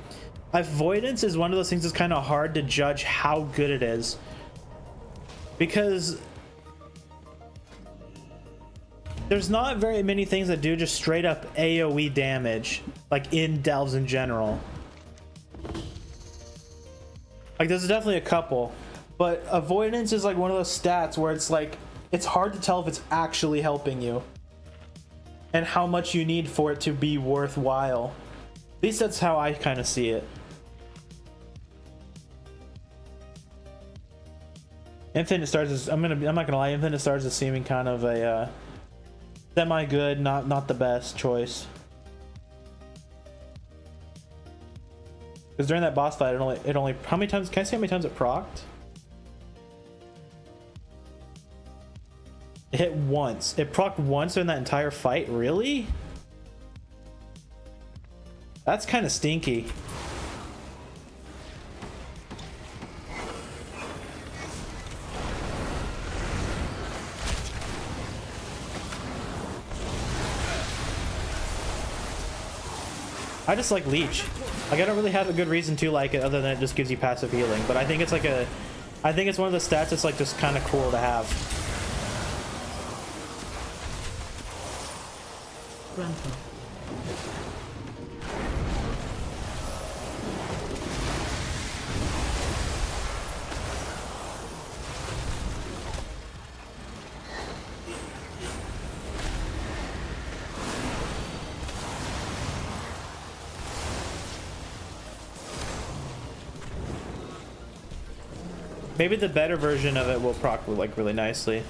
Avoidance is one of those things that's kind of hard to judge how good it is, because there's not very many things that do just straight up AoE damage, like in delves in general. Like there's definitely a couple, but avoidance is like one of those stats where it's like, it's hard to tell if it's actually helping you and how much you need for it to be worthwhile. At least that's how I kind of see it. Infinite Stars is, I'm not gonna lie, Infinite Stars is seeming kind of a semi-good, not the best choice. Because during that boss fight, it only how many times, can I see how many times it procced? It hit once. It procced once during that entire fight? Really? That's kind of stinky. I just like Leech. Like I don't really have a good reason to like it other than it just gives you passive healing. But I think it's like I think it's one of the stats that's like just kind of cool to have. Grandpa. Maybe the better version of it will proc like really nicely.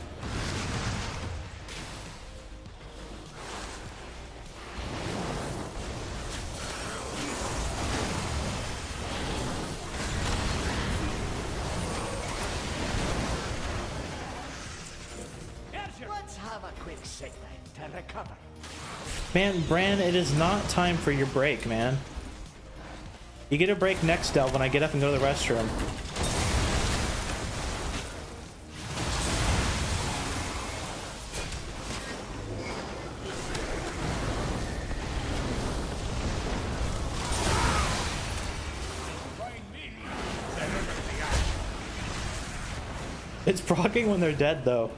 Let's have a quick sit then to recover. Man, Bran, it is not time for your break, man. You get a break next delve when I get up and go to the restroom. It's proccing when they're dead, though.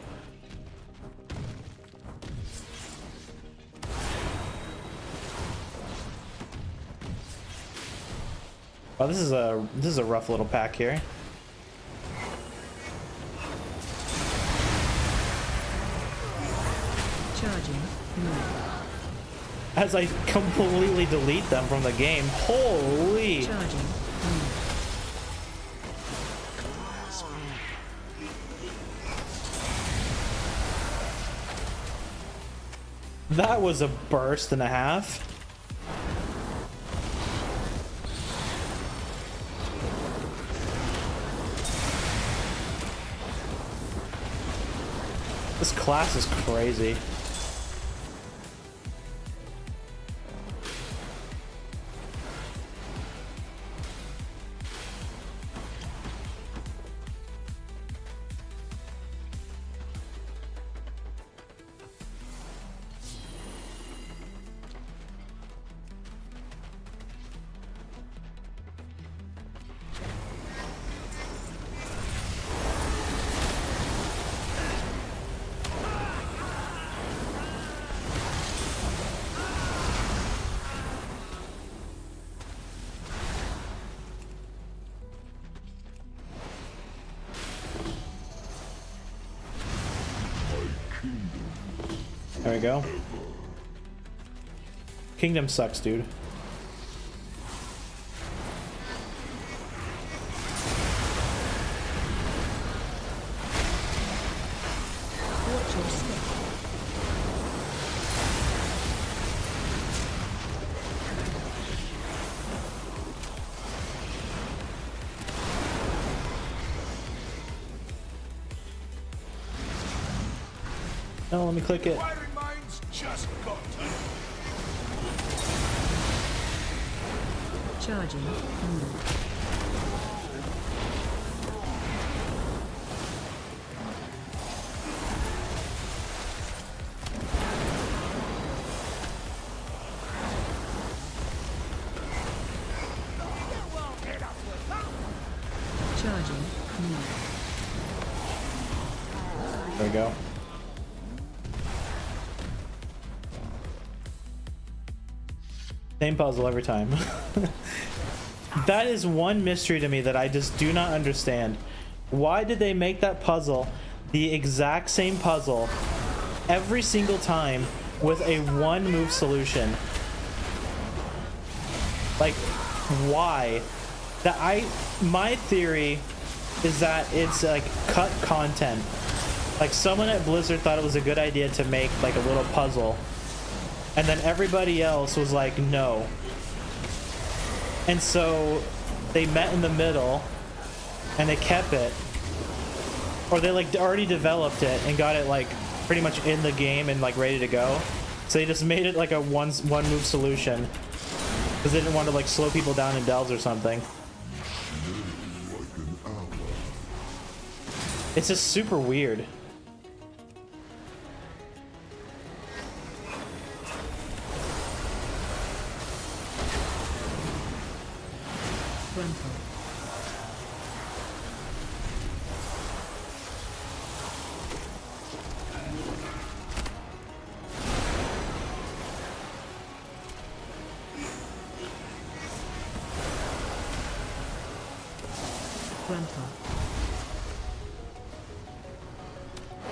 Wow, this is a rough little pack here. Charging. As I completely delete them from the game. Holy! Charging. That was a burst and a half. This class is crazy. There we go. Kingdom sucks, dude. Watch your step. No, let me click it. Inquiring minds just got to. Charging. Charging. There we go. Same puzzle every time. That is one mystery to me that I just do not understand. Why did they make that puzzle the exact same puzzle every single time with a one move solution? Like, why? My theory is that it's like cut content. Like someone at Blizzard thought it was a good idea to make like a little puzzle, and then everybody else was like, no. And so they met in the middle and they kept it, or they like already developed it and got it like pretty much in the game and like ready to go. So they just made it like a one move solution because they didn't want to like slow people down in delves or something. It's just super weird. Grandpa. Grandpa.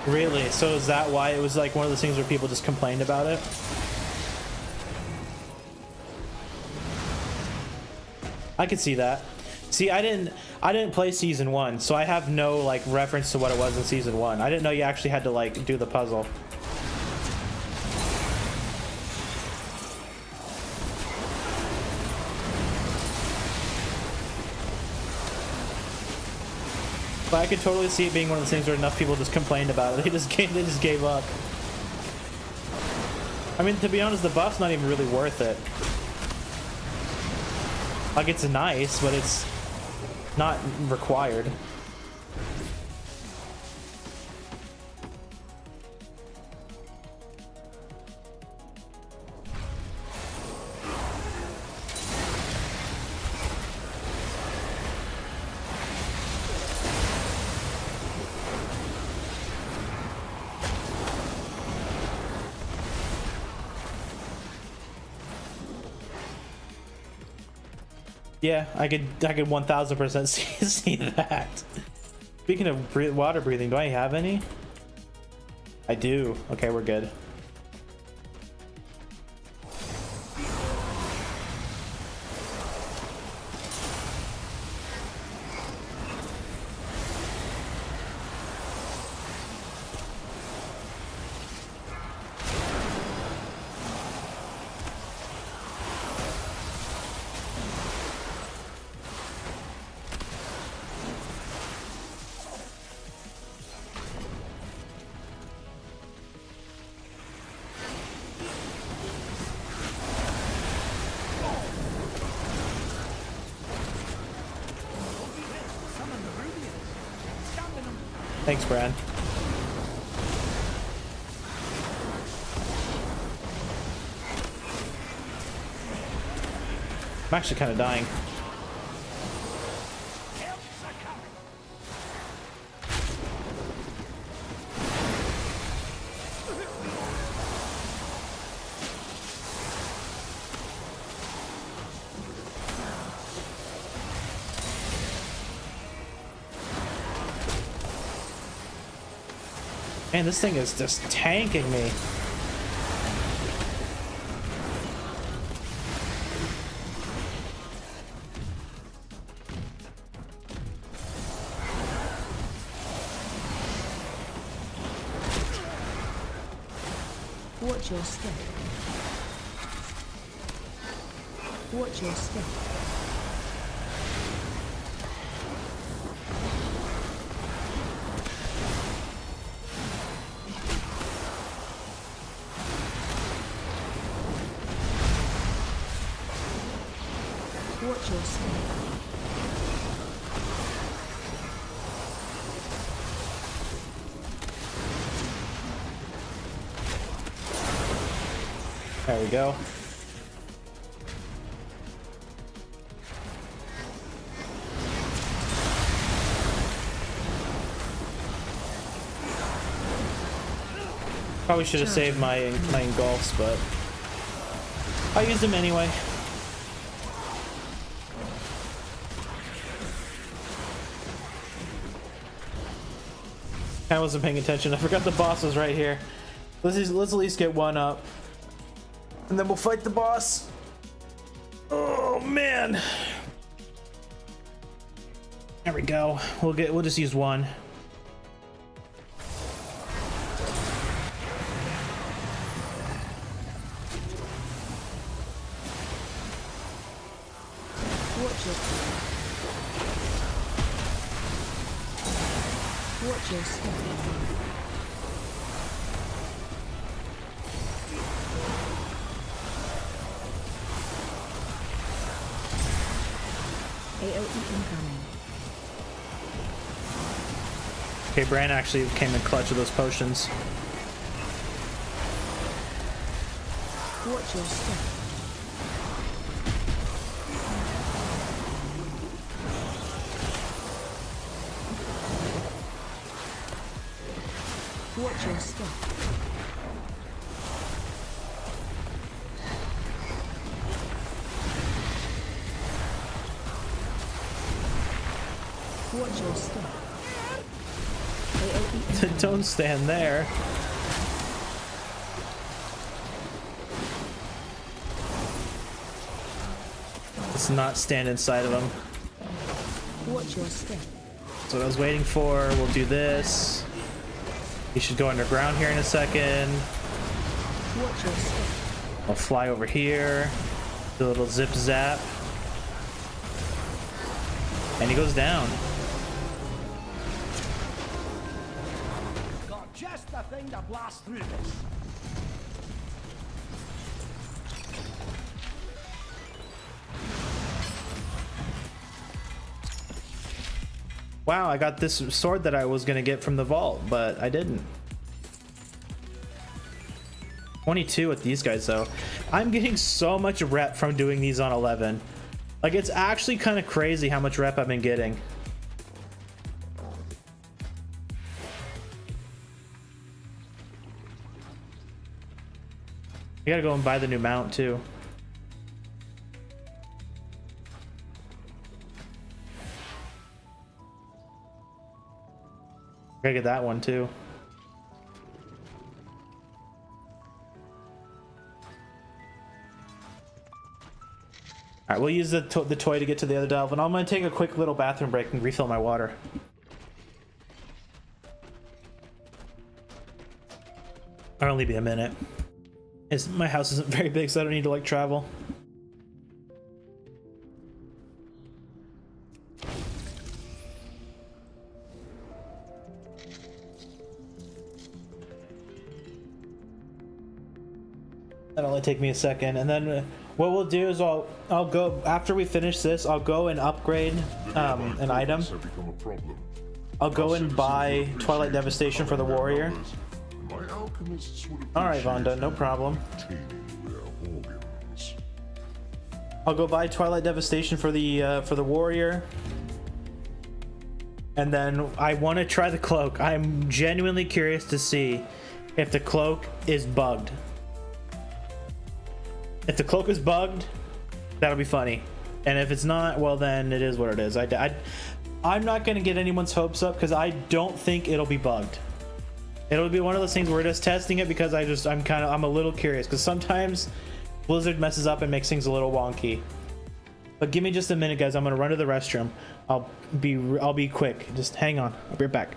Really? So is that why it was like one of those things where people just complained about it? I could see that. See, I didn't play season 1, so I have no like reference to what it was in season 1. I didn't know you actually had to like do the puzzle. But I could totally see it being one of the things where enough people just complained about it. They just gave up. I mean, to be honest, the buff's not even really worth it. Like, it's nice, but it's not required. Yeah, I could 1000% see that. Speaking of water breathing, do I have any? I do. Okay, we're good. Thanks, Brad. I'm actually kind of dying. Man, this thing is just tanking me. Watch your step. Watch your step. Watch your step. There we go. Probably should have saved my engulfs, but I used them anyway. I wasn't paying attention. I forgot the boss was right here. Let's at least get one up, and then we'll fight the boss. Oh man! There we go. We'll just use one. Watch your step. AOE incoming. Okay, Bran actually came in clutch with those potions. Watch your step. Watch your step. Watch your step. Don't stand there. Let's not stand inside of him. Watch your step. That's what I was waiting for. We'll do this. He should go underground here in a second. Watch your step. I'll fly over here. Do a little zip zap. And he goes down. Got just the thing to blast through this. Wow, I got this sword that I was gonna get from the vault, but I didn't. 22 with these guys though. I'm getting so much rep from doing these on 11. Like, it's actually kind of crazy how much rep I've been getting. I gotta go and buy the new mount too. Gotta get that one too. All right, we'll use the toy to get to the other delve, and I'm gonna take a quick little bathroom break and refill my water. I'll only be a minute. My house isn't very big, so I don't need to like travel. That'll only take me a second, and then what we'll do is I'll go after we finish this. I'll go and upgrade an item. I'll go and buy Twilight Devastation for the warrior. All right, Vonda, no problem. I'll go buy Twilight Devastation for the warrior, and then I want to try the cloak. I'm genuinely curious to see if the cloak is bugged. If the cloak is bugged, that'll be funny. And if it's not, well then it is what it is. I'm not going to get anyone's hopes up because I don't think it'll be bugged. It'll be one of those things where we're just testing it because I'm a little curious because sometimes Blizzard messes up and makes things a little wonky. But give me just a minute, guys. I'm going to run to the restroom. I'll be quick. Just hang on. I'll be right back.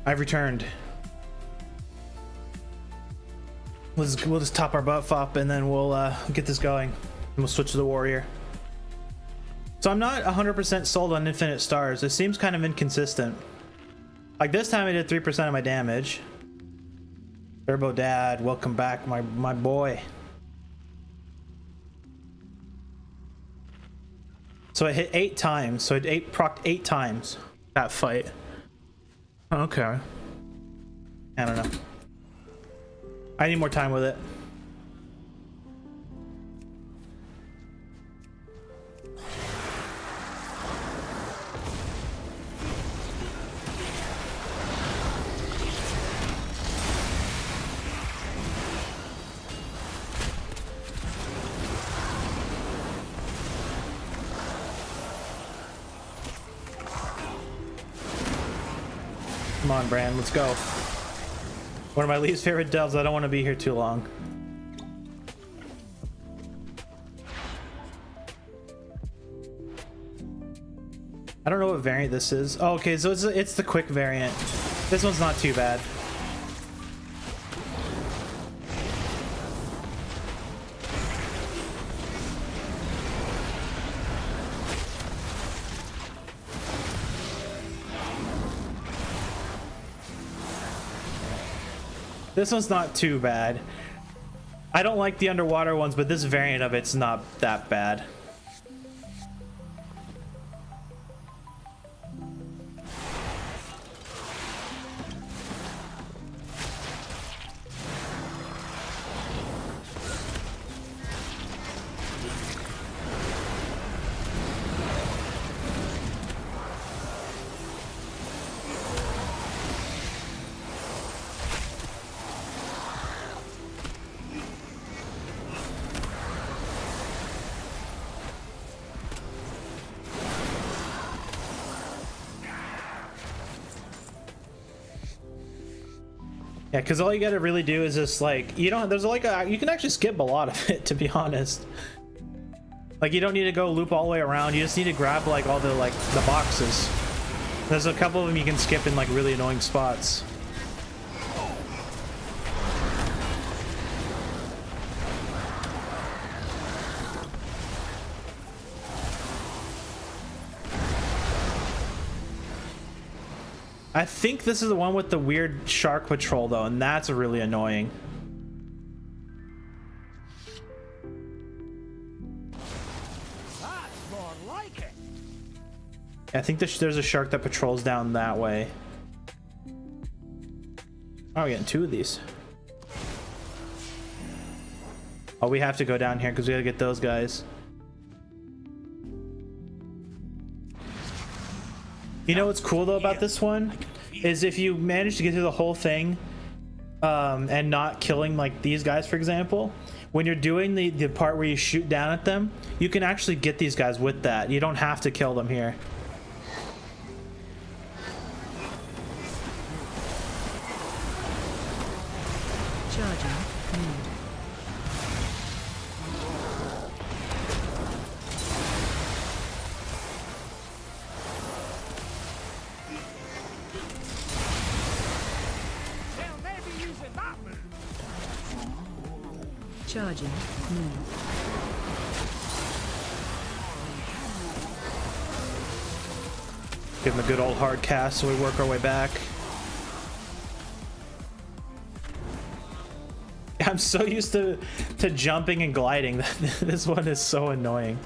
I've returned. We'll just top our buff up and then we'll get this going. And we'll switch to the warrior. So I'm not 100% sold on infinite stars. It seems kind of inconsistent. Like this time I did 3% of my damage. Turbo Dad, welcome back, my boy. So it hit 8 times. So it procced 8 times that fight. Okay. I don't know. I need more time with it. Come on, Bran, let's go. One of my least favorite delves. I don't want to be here too long. I don't know what variant this is. Oh, okay, so it's the quick variant. This one's not too bad. This one's not too bad. I don't like the underwater ones, but this variant of it's not that bad. Yeah, because all you gotta really do is just like, you don't, there's like a, you can actually skip a lot of it, to be honest. Like, you don't need to go loop all the way around. You just need to grab like all the boxes. There's a couple of them you can skip in like really annoying spots. I think this is the one with the weird shark patrol though, and that's really annoying. That's more like it. I think there's a shark that patrols down that way. Oh, we're getting 2 of these. Oh, we have to go down here because we gotta get those guys. You know what's cool though about this one is if you manage to get through the whole thing and not killing like these guys, for example, when you're doing the part where you shoot down at them, you can actually get these guys with that. You don't have to kill them here. Charging. Charging. Give them a good old hard cast so we work our way back. I'm so used to jumping and gliding. This one is so annoying.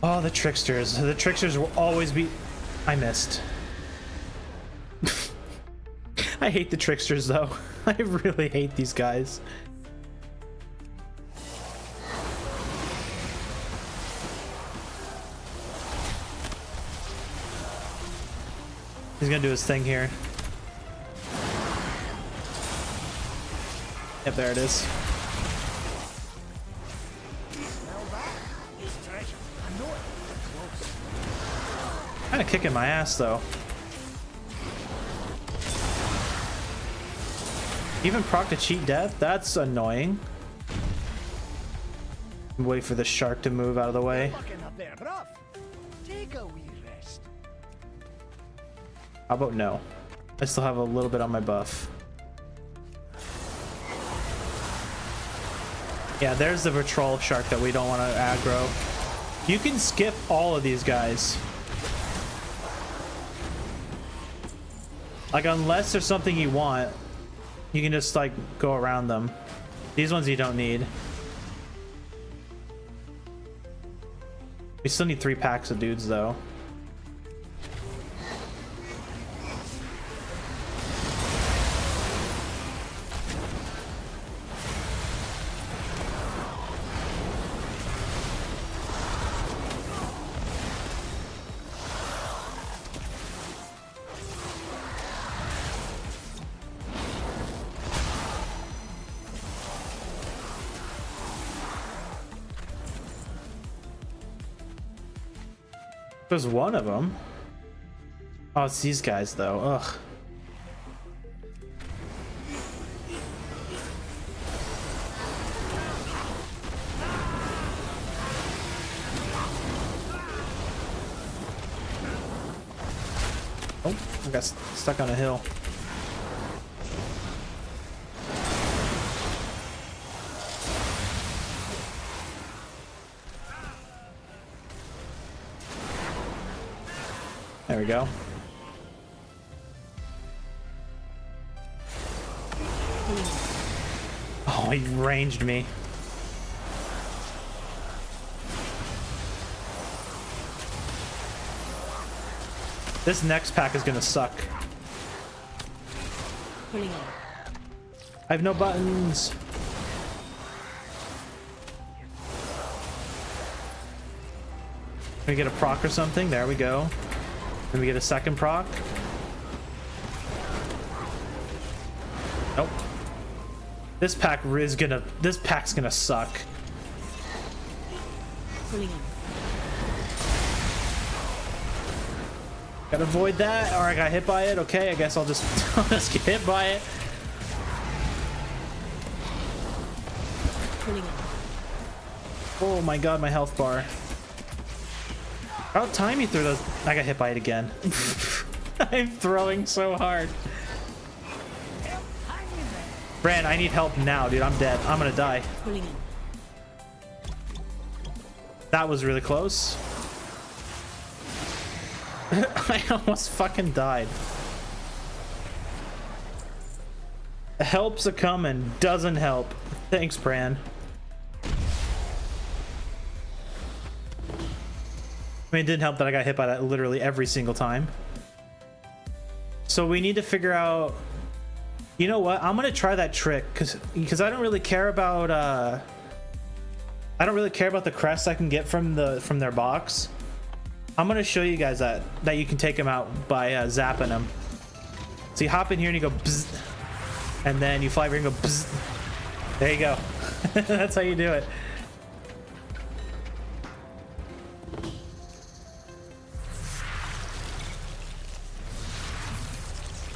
Oh, the tricksters. The tricksters will always be... I missed. I hate the tricksters though. I really hate these guys. He's gonna do his thing here. Yep, there it is. Kinda kicking my ass though. Even proc to cheat death? That's annoying. Wait for the shark to move out of the way. How about no? I still have a little bit on my buff. Yeah, there's the patrol shark that we don't want to aggro. You can skip all of these guys. Like, unless there's something you want, you can just, like, go around them. These ones you don't need. We still need 3 packs of dudes, though. There's one of them. Oh, it's these guys, though. Ugh. Oh, I got stuck on a hill. There we go. Oh, he ranged me. This next pack is gonna suck. I have no buttons. Can we get a proc or something? There we go. Then we get a second proc. Nope. This pack's gonna suck. Gotta avoid that, or I got hit by it. Okay, I guess I'll just, I'll just get hit by it. Oh my god, my health bar. About time you threw those. I got hit by it again. I'm throwing so hard. Bran, I need help now, dude. I'm dead. I'm gonna die. That was really close. I almost fucking died. Help's a coming. Doesn't help. Thanks, Bran. I mean, it didn't help that I got hit by that literally every single time. So we need to figure out... You know what? I'm gonna try that trick because I don't really care about the crests I can get from their box. I'm gonna show you guys that you can take them out by zapping them. So you hop in here and you go bzz, and then you fly over and go bzz. There you go. That's how you do it.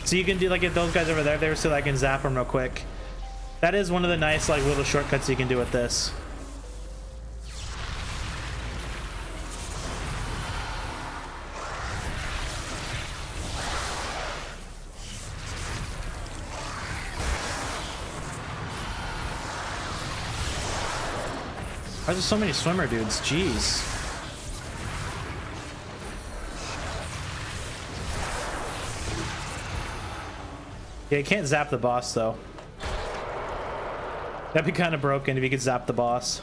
So you can do like, get those guys over there so that I can zap them real quick. That is one of the nice like little shortcuts you can do with this. Why are there so many swimmer dudes? Jeez. Yeah, you can't zap the boss though. That'd be kind of broken if you could zap the boss.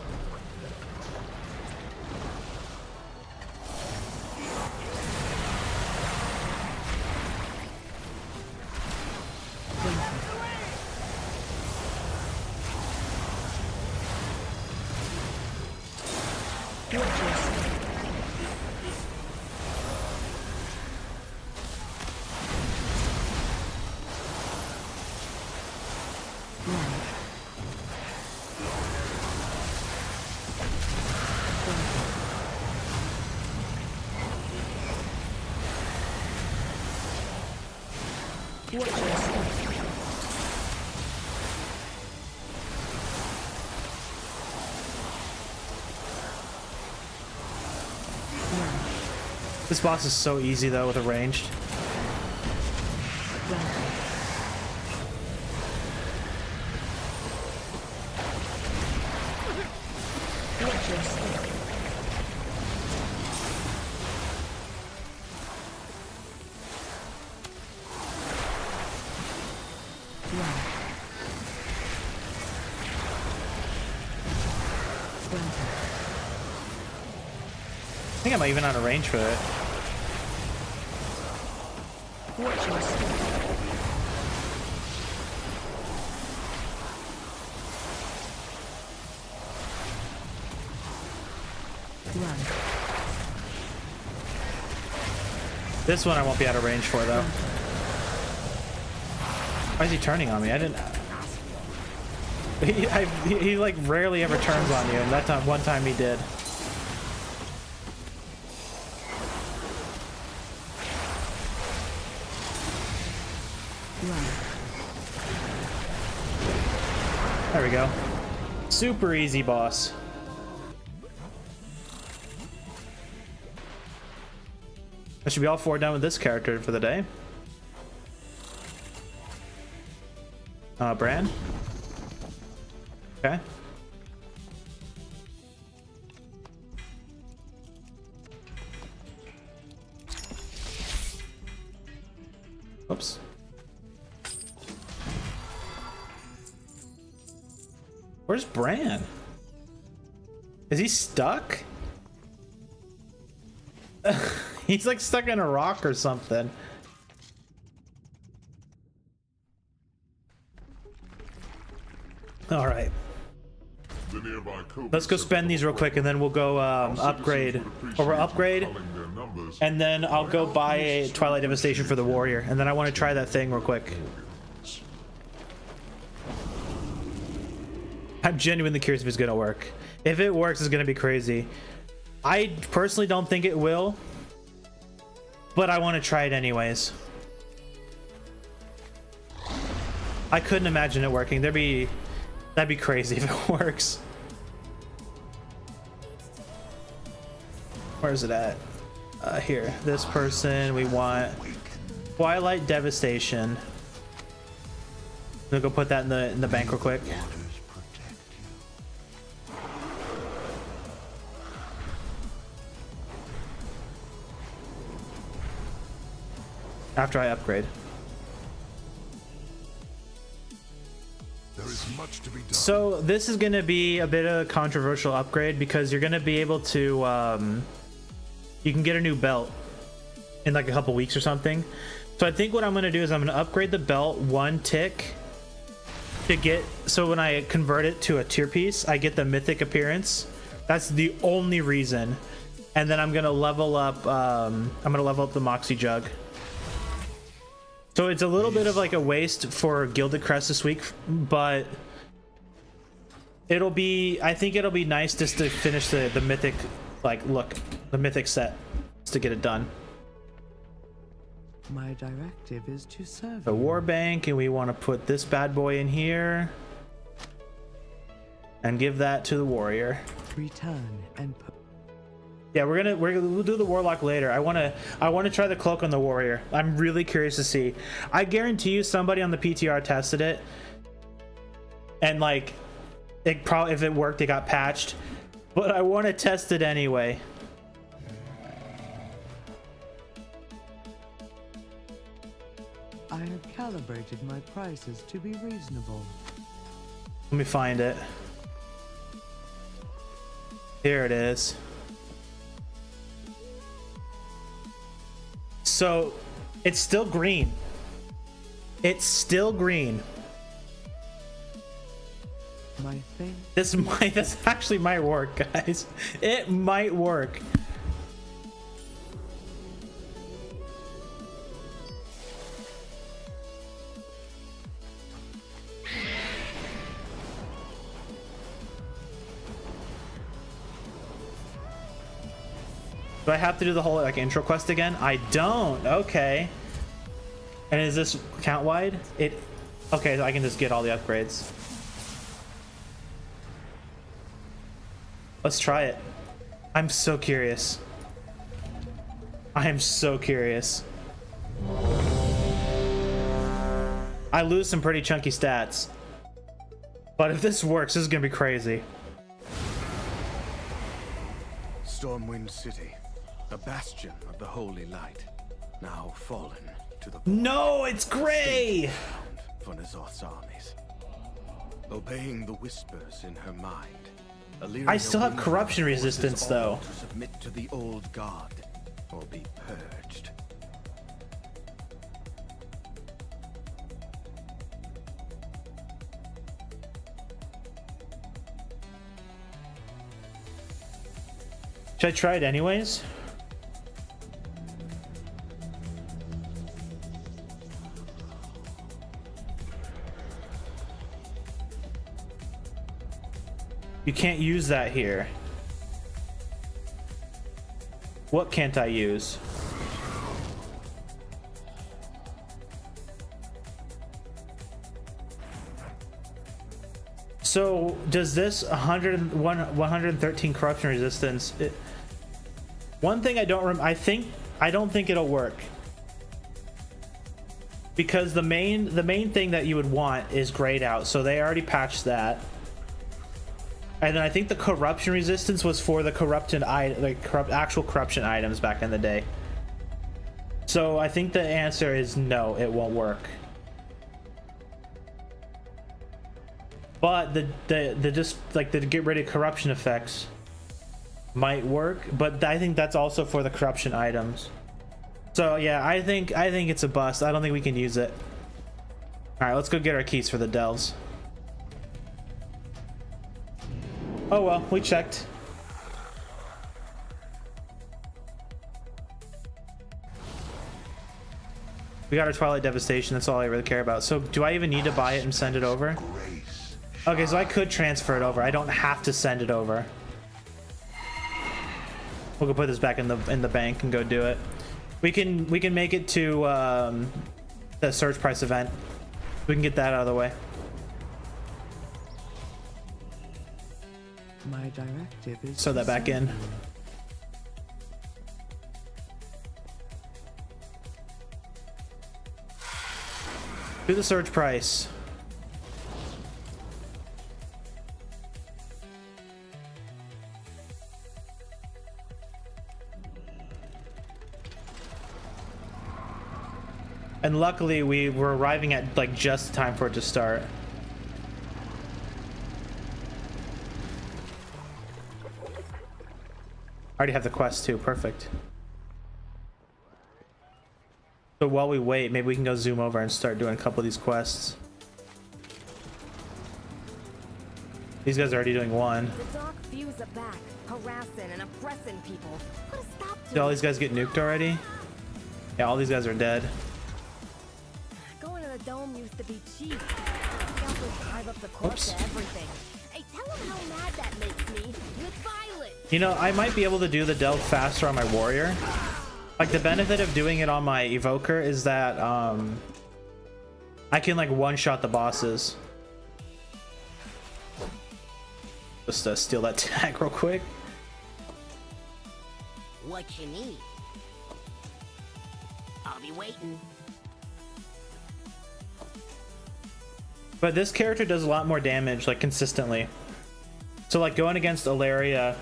This boss is so easy though with a ranged. think I'm even out of range for it. Watch your step. Run. This one I won't be out of range for though. Why is he turning on me? I didn't. He like rarely ever turns on you, and that time, one time he did. Run. There we go. Super easy, boss. That should be all 4 done with this character for the day. Bran. Okay. Oops. Where's Bran? Is he stuck? He's like stuck in a rock or something. All right. Let's go spend these real quick, and then we'll go upgrade, or we'll upgrade, and then I'll go buy a Twilight Devastation for the warrior, and then I want to try that thing real quick. I'm genuinely curious if it's gonna work. If it works, it's gonna be crazy. I personally don't think it will, but I want to try it anyways. I couldn't imagine it working. That'd be crazy if it works. Where is it at? Here. This person, we want Twilight Devastation. I'm gonna go put that in the bank real quick. After I upgrade. There is much to be done. So this is going to be a bit of a controversial upgrade because you're going to be able to you can get a new belt in like a couple weeks or something. So I think what I'm going to do is I'm going to upgrade the belt 1 tick to get, so when I convert it to a tier piece, I get the mythic appearance. That's the only reason. And then I'm going to level up the Moxie Jug. So it's a little bit of like a waste for Gilded Crest this week, but I think it'll be nice just to finish the mythic, like, look, the mythic set, just to get it done. My directive is to serve The war bank, and we want to put this bad boy in here and give that to the warrior. Return and yeah, we'll do the warlock later. I want to try the cloak on the warrior. I'm really curious to see. I guarantee you somebody on the PTR tested it, and like it probably, if it worked, it got patched, but I want to test it anyway. I have calibrated my prices to be reasonable. Let me find it. Here it is. So it's still green. It's still green. My thing. This actually might work, guys. It might work. Do I have to do the whole like intro quest again? I don't. Okay. And is this count wide? Okay, so I can just get all the upgrades. Let's try it. I'm so curious. I am so curious. I lose some pretty chunky stats, but if this works, this is gonna be crazy. Stormwind City, a bastion of the holy light, now fallen to the No, it's gray. for N'Zoth's armies. Obeying the whispers in her mind, I still have corruption resistance though. To submit to the old god or be purged. Should I try it anyways? You can't use that here. What can't I use? So does this 113 corruption resistance? One thing I don't I don't think it'll work. Because the main thing that you would want is grayed out, so they already patched that. And then I think the corruption resistance was for the actual corruption items back in the day. So I think the answer is no, it won't work. But the just like the get rid of corruption effects might work, but I think that's also for the corruption items. So yeah, I think it's a bust. I don't think we can use it. All right, let's go get our keys for the delves. Oh well, we checked. We got our Twilight Devastation, that's all I really care about. So do I even need to buy it and send it over? Okay, so I could transfer it over. I don't have to send it over. We'll go put this back in the bank and go do it. We can make it to the surge price event. We can get that out of the way. My directive is Sew that back in. Do the surge price. And luckily we were arriving at like just time for it to start. I already have the quest too, perfect. So while we wait, maybe we can go zoom over and start doing a couple of these quests. These guys are already doing one. The dark views are back, harassing and oppressing people. Put a stop to Did all these guys get nuked already? Yeah, all these guys are dead. Going to the dome used to be cheap. Scalpers drive up the cost to everything. Hey, tell them how mad that makes me with Violet. You know, I might be able to do the delve faster on my warrior. Like, the benefit of doing it on my evoker is that I can like one-shot the bosses. Just steal that tag real quick. What you need? I'll be waiting. But this character does a lot more damage, like, consistently. So, like, going against Ilaria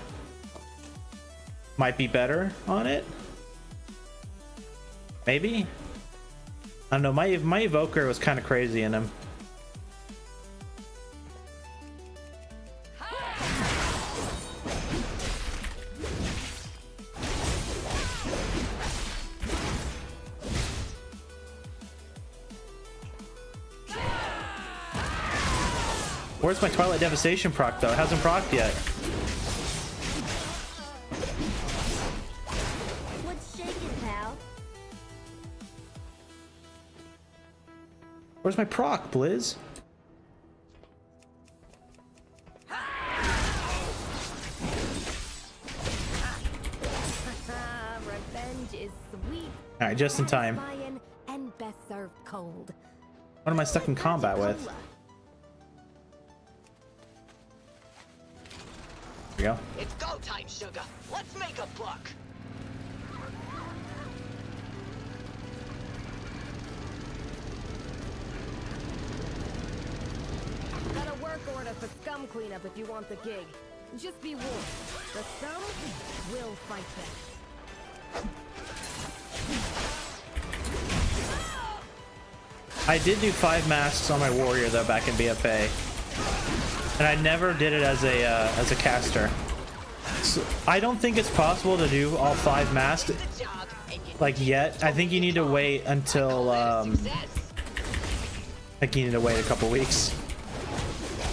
might be better on it. Maybe? I don't know, my evoker was kind of crazy in him. Where's my Twilight Devastation proc though? It hasn't procced yet. What's shaking, pal? Where's my proc, Blizz? Revenge is sweet. All right, just in time. Satisfying and best served cold. What am I stuck in combat with? There we go. It's go time, sugar. Let's make a buck. Got a work order for scum cleanup if you want the gig. Just be warned, the scum will fight back. I did do 5 masks on my warrior though back in BFA. And I never did it as a caster. So I don't think it's possible to do all 5 masks like yet. I think you need to wait until I think you need to wait a couple weeks.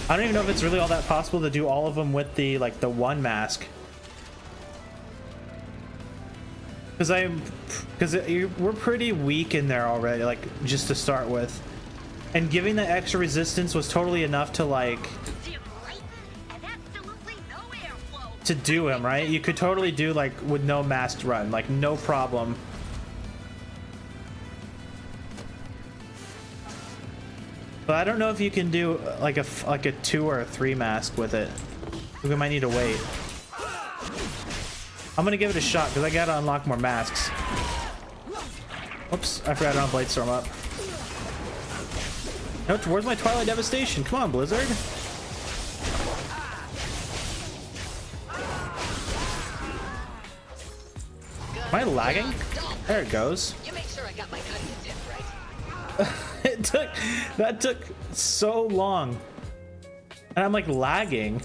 I don't even know if it's really all that possible to do all of them with the like the 1 mask. Because we're pretty weak in there already, like just to start with, and giving the extra resistance was totally enough to like to do him, right? You could totally do like with no masked run, like no problem. But I don't know if you can do like a 2 or a 3 mask with it. We might need to wait. I'm gonna give it a shot because I gotta unlock more masks. Oops, I forgot to Blade Storm up. No, where's my Twilight Devastation? Come on, Blizzard. Am I lagging? There it goes. You make sure I got my cuttings in right. That took so long. And I'm like lagging.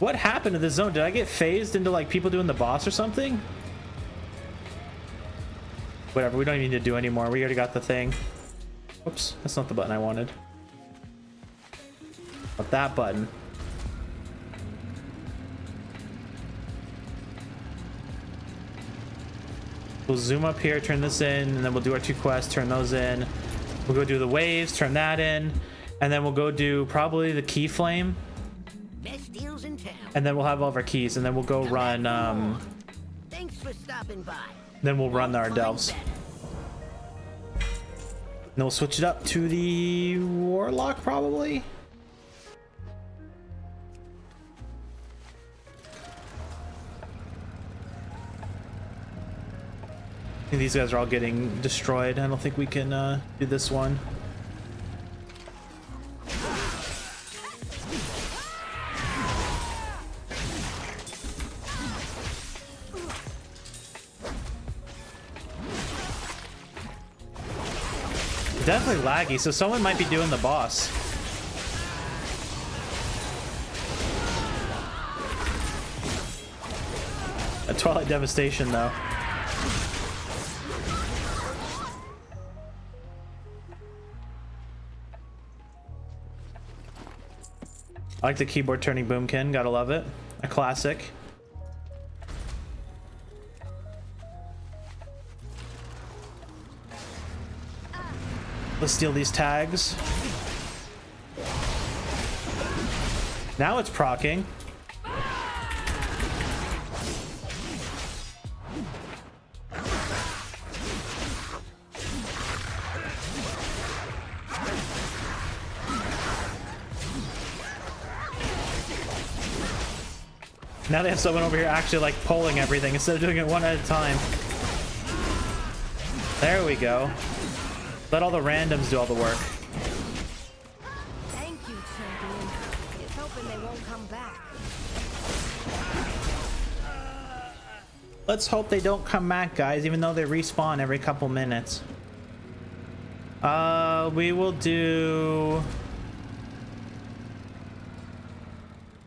What happened to this zone? Did I get phased into like people doing the boss or something? Whatever, we don't even need to do anymore. We already got the thing. Oops, that's not the button I wanted. But that button. We'll zoom up here, turn this in, and then we'll do our 2 quests, turn those in. We'll go do the waves, turn that in, and then we'll go do probably the key flame. Best deals in town. And then we'll have all of our keys, and then we'll go run, Thanks for stopping by. then we'll run our delves. And then we'll switch it up to the Warlock, probably. I think these guys are all getting destroyed. I don't think we can do this one. Definitely laggy, so someone might be doing the boss. A Twilight Devastation, though. I like the keyboard turning boomkin, gotta love it. A classic. Let's steal these tags. Now it's proccing. Now they have someone over here actually like pulling everything instead of doing it one at a time. There we go. Let all the randoms do all the work. Thank you, champion. Just hoping they won't come back. Let's hope they don't come back, guys, even though they respawn every couple minutes. We will do...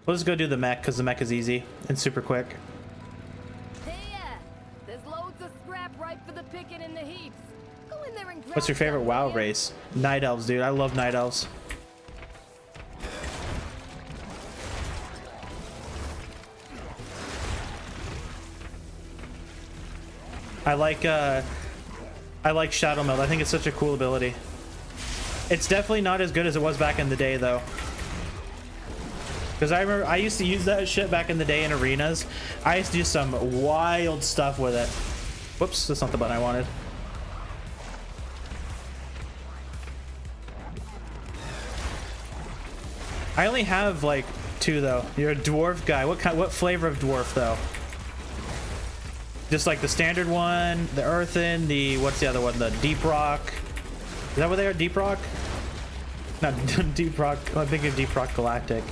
Let's go do the mech, because the mech is easy and super quick. Hey, there's loads of scrap ripe for the picking in the heaps. Go in there and grab. What's your favorite some, WoW will ya? race? Night Elves, dude. I love Night Elves. I like Shadow Meld. I think it's such a cool ability. It's definitely not as good as it was back in the day, though. Because I remember I used to use that shit back in the day in arenas. I used to do some wild stuff with it. Whoops, that's not the button I wanted. I only have like 2 though. You're a dwarf guy. What flavor of dwarf though? Just like the standard one, the earthen, the what's the other one? The deep rock. Is that what they are? Deep rock? Not deep rock. I'm thinking deep rock galactic.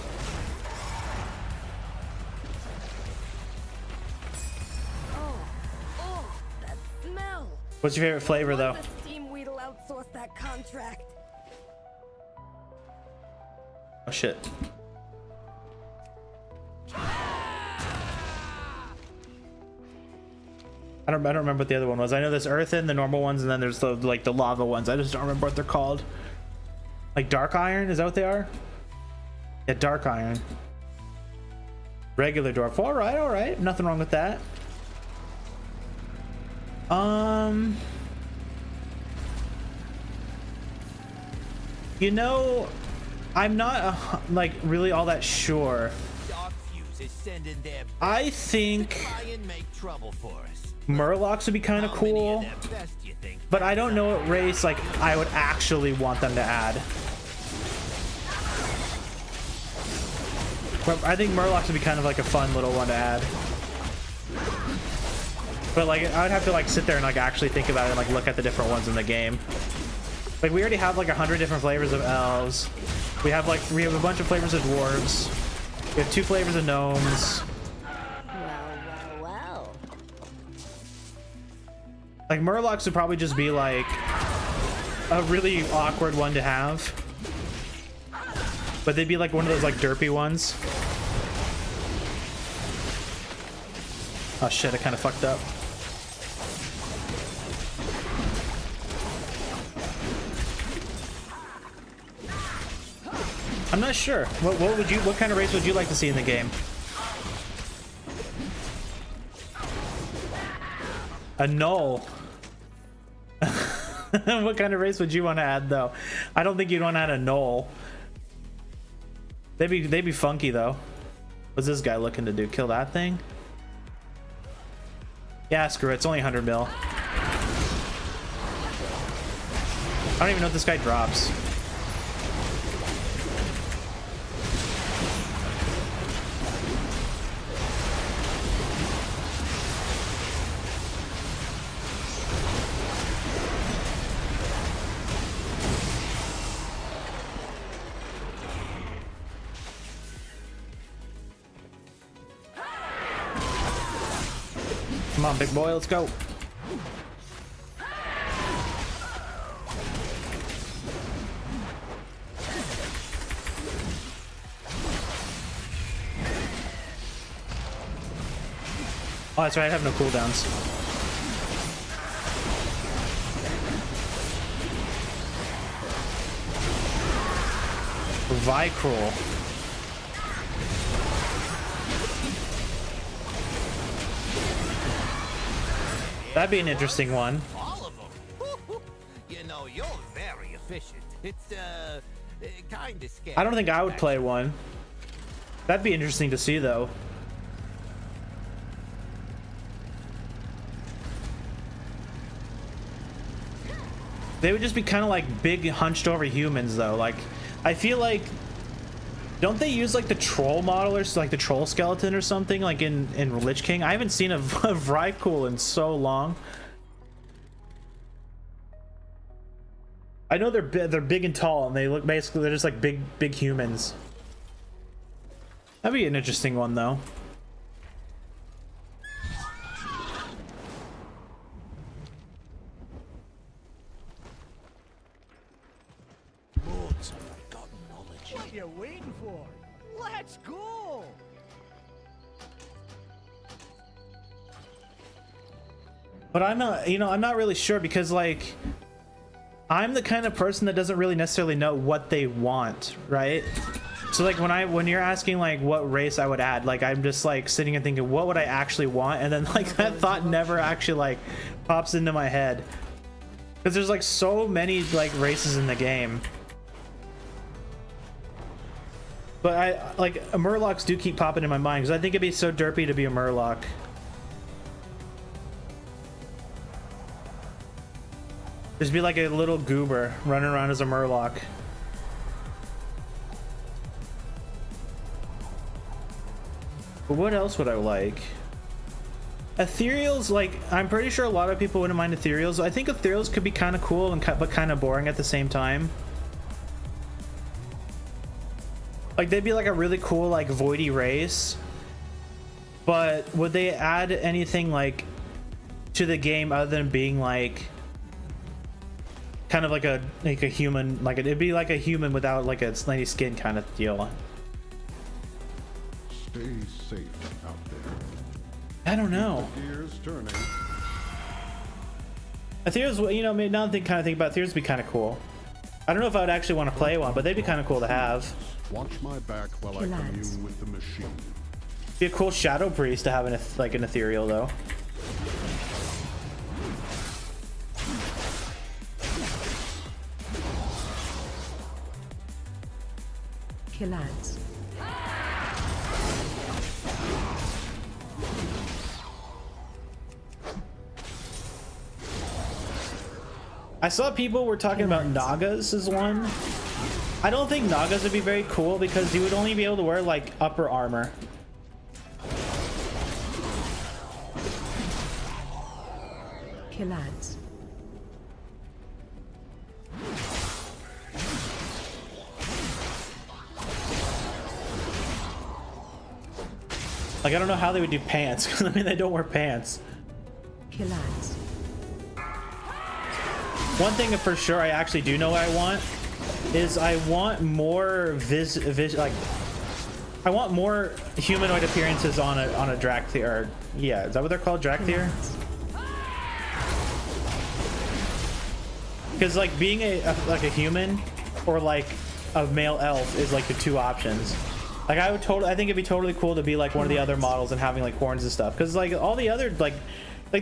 Oh, that smell. What's your favorite flavor though? Team Weedle outsource that contract. shit. I don't remember what the other one was. I know there's earthen, the normal ones, and then there's the like the lava ones. I just don't remember what they're called. Like dark iron, is that what they are? Yeah, dark iron. Regular dwarf. All right. Nothing wrong with that. You know, I'm not like really all that sure. I think Murlocs would be kind of cool, but I don't know what race like I would actually want them to add. But I think Murlocs would be kind of like a fun little one to add. But like I would have to like sit there and like actually think about it and like look at the different ones in the game. Like we already have like 100 different flavors of elves. We have a bunch of flavors of dwarves. We have 2 flavors of gnomes. Well. Like Murlocs would probably just be like a really awkward one to have. But they'd be like one of those like derpy ones. Oh shit, I kind of fucked up. I'm not sure. What kind of race would you like to see in the game? A null. What kind of race would you want to add though? I don't think you'd want to add a null. They'd be funky though. What's this guy looking to do? Kill that thing? Yeah, screw it. It's only 100 mil. I don't even know if this guy drops. Come on, big boy, let's go. Oh, that's right, I have no cooldowns. Vicruel. That'd be an interesting one. All of them. You know, you're very efficient. It's kind of scary. I don't think I would play one. That'd be interesting to see though. They would just be kind of like big hunched over humans though. Like I feel like, don't they use like the troll model or like the troll skeleton or something like in Lich King? I haven't seen a Vrykul in so long. I know they're big and tall and they look basically, they're just like big humans. That'd be an interesting one though. What are you waiting for? Let's go! But I'm not, you know, I'm not really sure because like I'm the kind of person that doesn't really necessarily know what they want, right? So like when you're asking like what race I would add, like I'm just like sitting and thinking what would I actually want, and then like that thought never actually like pops into my head because there's like so many like races in the game. But I like Murlocs do keep popping in my mind because I think it'd be so derpy to be a Murloc. Just be like a little goober running around as a Murloc. But what else would I like? Ethereals, like I'm pretty sure a lot of people wouldn't mind Ethereals. I think Ethereals could be kind of cool and but kind of boring at the same time. Like they'd be like a really cool like voidy race, but would they add anything like to the game other than being like kind of like a human, like it'd be like a human without like a slimy skin kind of deal. Stay safe out there. I don't know. The gears turning. Ethereals, you know, now that I kind of think about Ethereals, would be kind of cool. I don't know if I would actually want to play one, but they'd be kind of cool to have. Watch my back while I commune with the machine. Be a cool Shadow Priest to have an Ethereal though. Kill ads. I saw people were talking about Nagas as one. I don't think Nagas would be very cool because you would only be able to wear like upper armor. Kill ads. Like, I don't know how they would do pants, because I mean, they don't wear pants. Kill ads. One thing for sure I actually do know what I want is I want more I want more humanoid appearances on a Drakthir, or yeah, is that what they're called, Drakthir? Because like being like a human or like a male elf is like the two options. Like I think it'd be totally cool to be like one of the other models and having like horns and stuff. Because like all the other like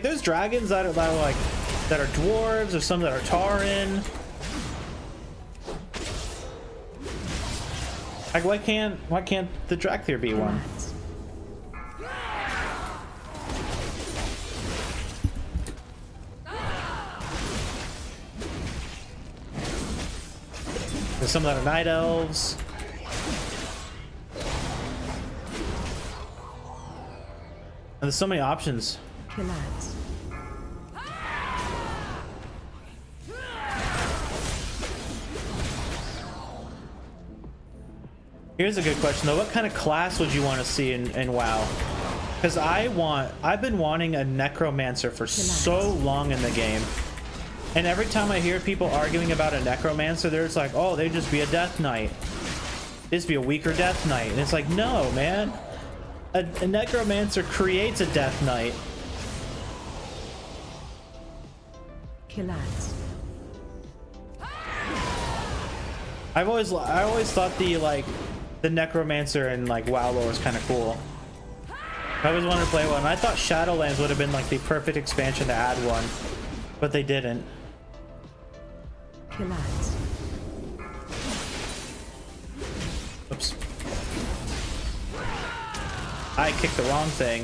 there's dragons that are dwarves, or some that are Tauren. Like why can't the Drakthir be one? There's some that are night elves. And there's so many options. Kill ads. Here's a good question though. What kind of class would you want to see in WoW? Because I've been wanting a necromancer for so long in the game. And every time I hear people arguing about a necromancer, they're just like, oh, they'd just be a death knight. They'd just be a weaker death knight. And it's like, no, man. A necromancer creates a death knight. Kill ads. I always thought the necromancer in like WoW lore was kind of cool. I always wanted to play one. I thought Shadowlands would have been like the perfect expansion to add one, but they didn't. Kill ads. Oops. I kicked the wrong thing.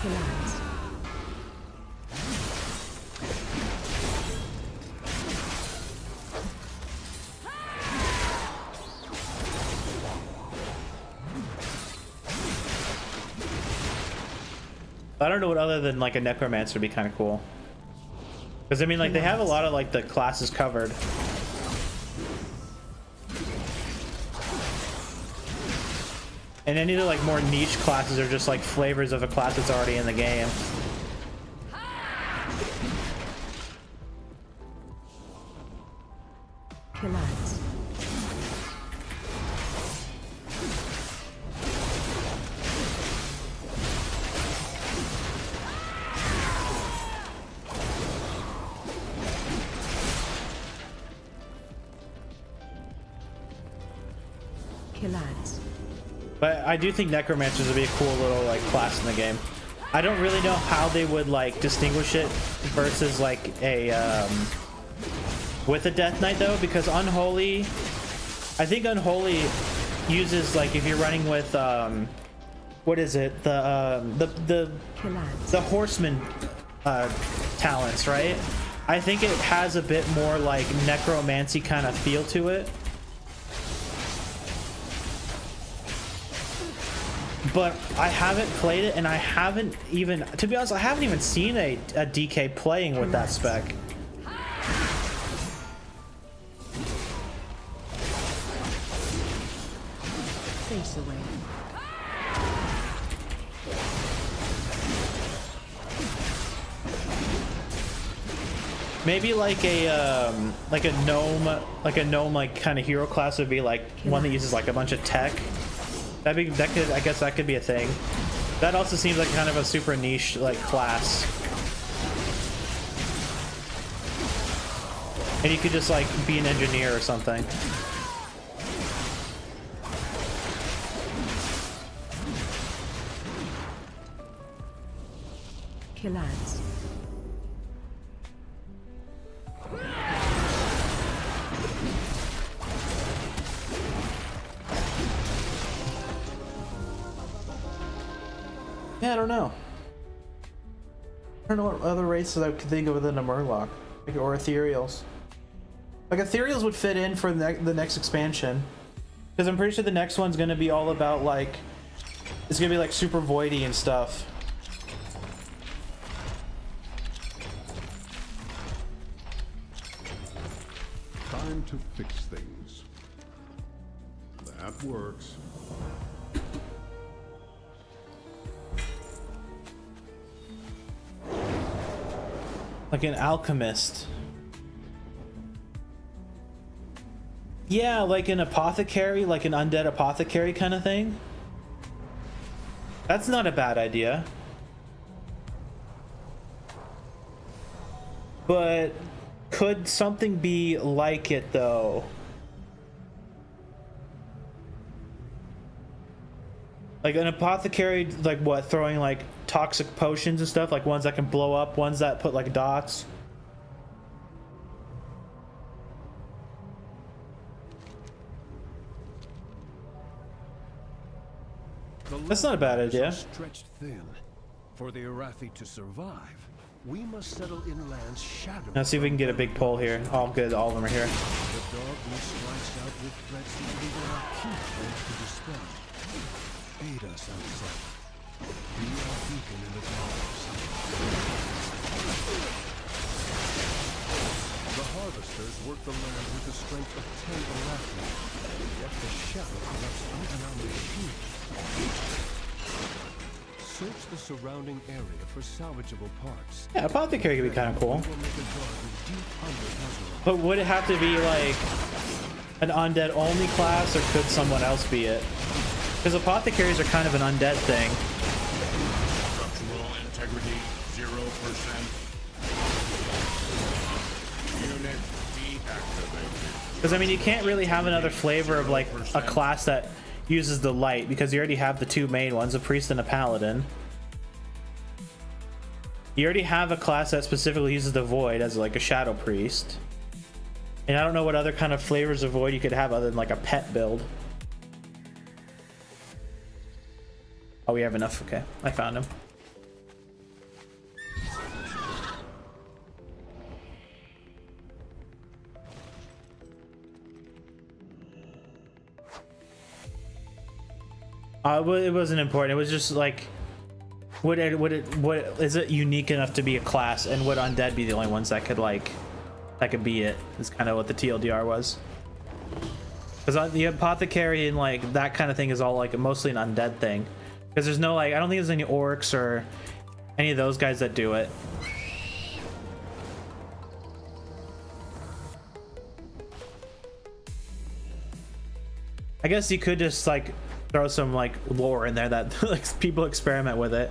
Kill ads. I don't know what other than like a necromancer would be kind of cool. Because I mean, like they have a lot of like the classes covered. And any of the like more niche classes are just like flavors of a class that's already in the game. Kill ads. Kill ads. But I do think necromancers would be a cool little like class in the game. I don't really know how they would like distinguish it versus like a with a death knight though, because unholy, I think unholy uses like if you're running with what is it, the horseman talents, right? I think it has a bit more like necromancy kind of feel to it. But I haven't played it, and I haven't even, to be honest, I haven't even seen a DK playing with that spec. Face away. Maybe like a gnome, like kind of hero class would be like one that uses like a bunch of tech. I guess that could be a thing. That also seems like kind of a super niche like class. And you could just like be an engineer or something. Killads. Yeah, I don't know. I don't know what other races I could think of within a Murloc, like, or ethereals. Like ethereals would fit in for the next expansion, because I'm pretty sure the next one's gonna be all about like, it's gonna be like super voidy and stuff. Time to fix things. That works. Like an alchemist. Yeah, like an apothecary, like an undead apothecary kind of thing. That's not a bad idea. But could something be like it though? Like an apothecary, like what, throwing like toxic potions and stuff, like ones that can blow up, ones that put like dots. That's not a bad idea. Stretched thin. For the Arathi to survive, we must settle inland's shadow. Let's see if we can get a big pull here. All good, all of them are here. The darkness strikes out with threats that even our key flames to dispel. Aid us outside. Be our beacon in the darkness. The harvesters work the land with the strength of 10 Arathi, yet the shadow corrupts even our machine. Search the surrounding area for salvageable parts. Yeah, apothecary could be kind of cool. But would it have to be like an undead only class, or could someone else be it? Because apothecaries are kind of an undead thing. Structural integrity 0%. Unit deactivated. Because I mean, you can't really have another flavor of like a class that uses the light, because you already have the two main ones, a priest and a paladin. You already have a class that specifically uses the void as like a shadow priest. And I don't know what other kind of flavors of void you could have other than like a pet build. Oh, we have enough. Okay, I found him. It wasn't important. It was just like, what is it unique enough to be a class, and would undead be the only ones that could be it? Is kind of what the TLDR was. Because the apothecary and like that kind of thing is all like mostly an undead thing. Because there's no like, I don't think there's any orcs or any of those guys that do it. I guess you could just like throw some like lore in there that like people experiment with it,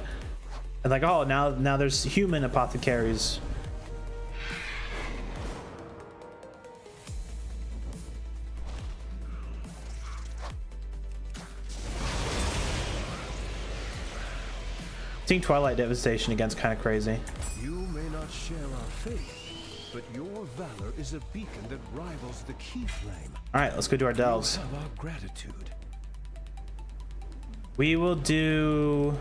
and like, oh, now there's human apothecaries. Seeing Twilight Devastation again's kind of crazy. You may not share our faith, but your valor is a beacon that rivals the key flame. All right, let's go do our delves. You have our gratitude. We will do.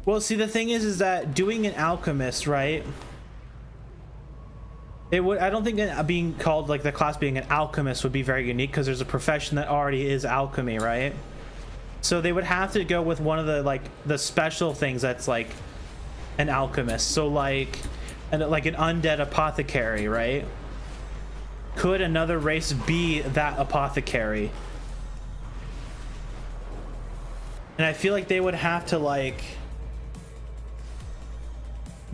Well, see, the thing is that doing an alchemist, right? It would. I don't think being called like the class being an alchemist would be very unique, because there's a profession that already is alchemy, right? So they would have to go with one of the like the special things that's like an alchemist. So like an undead apothecary, right? Could another race be that apothecary? And I feel like they would have to like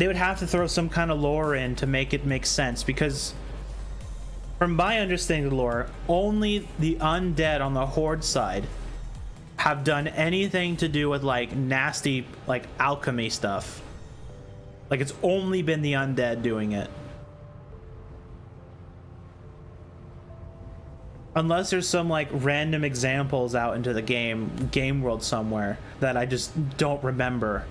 they would have to throw some kind of lore in to make it make sense, because from my understanding of the lore, only the undead on the Horde side have done anything to do with like nasty like alchemy stuff. Like it's only been the undead doing it. Unless there's some like random examples out into the game world somewhere that I just don't remember.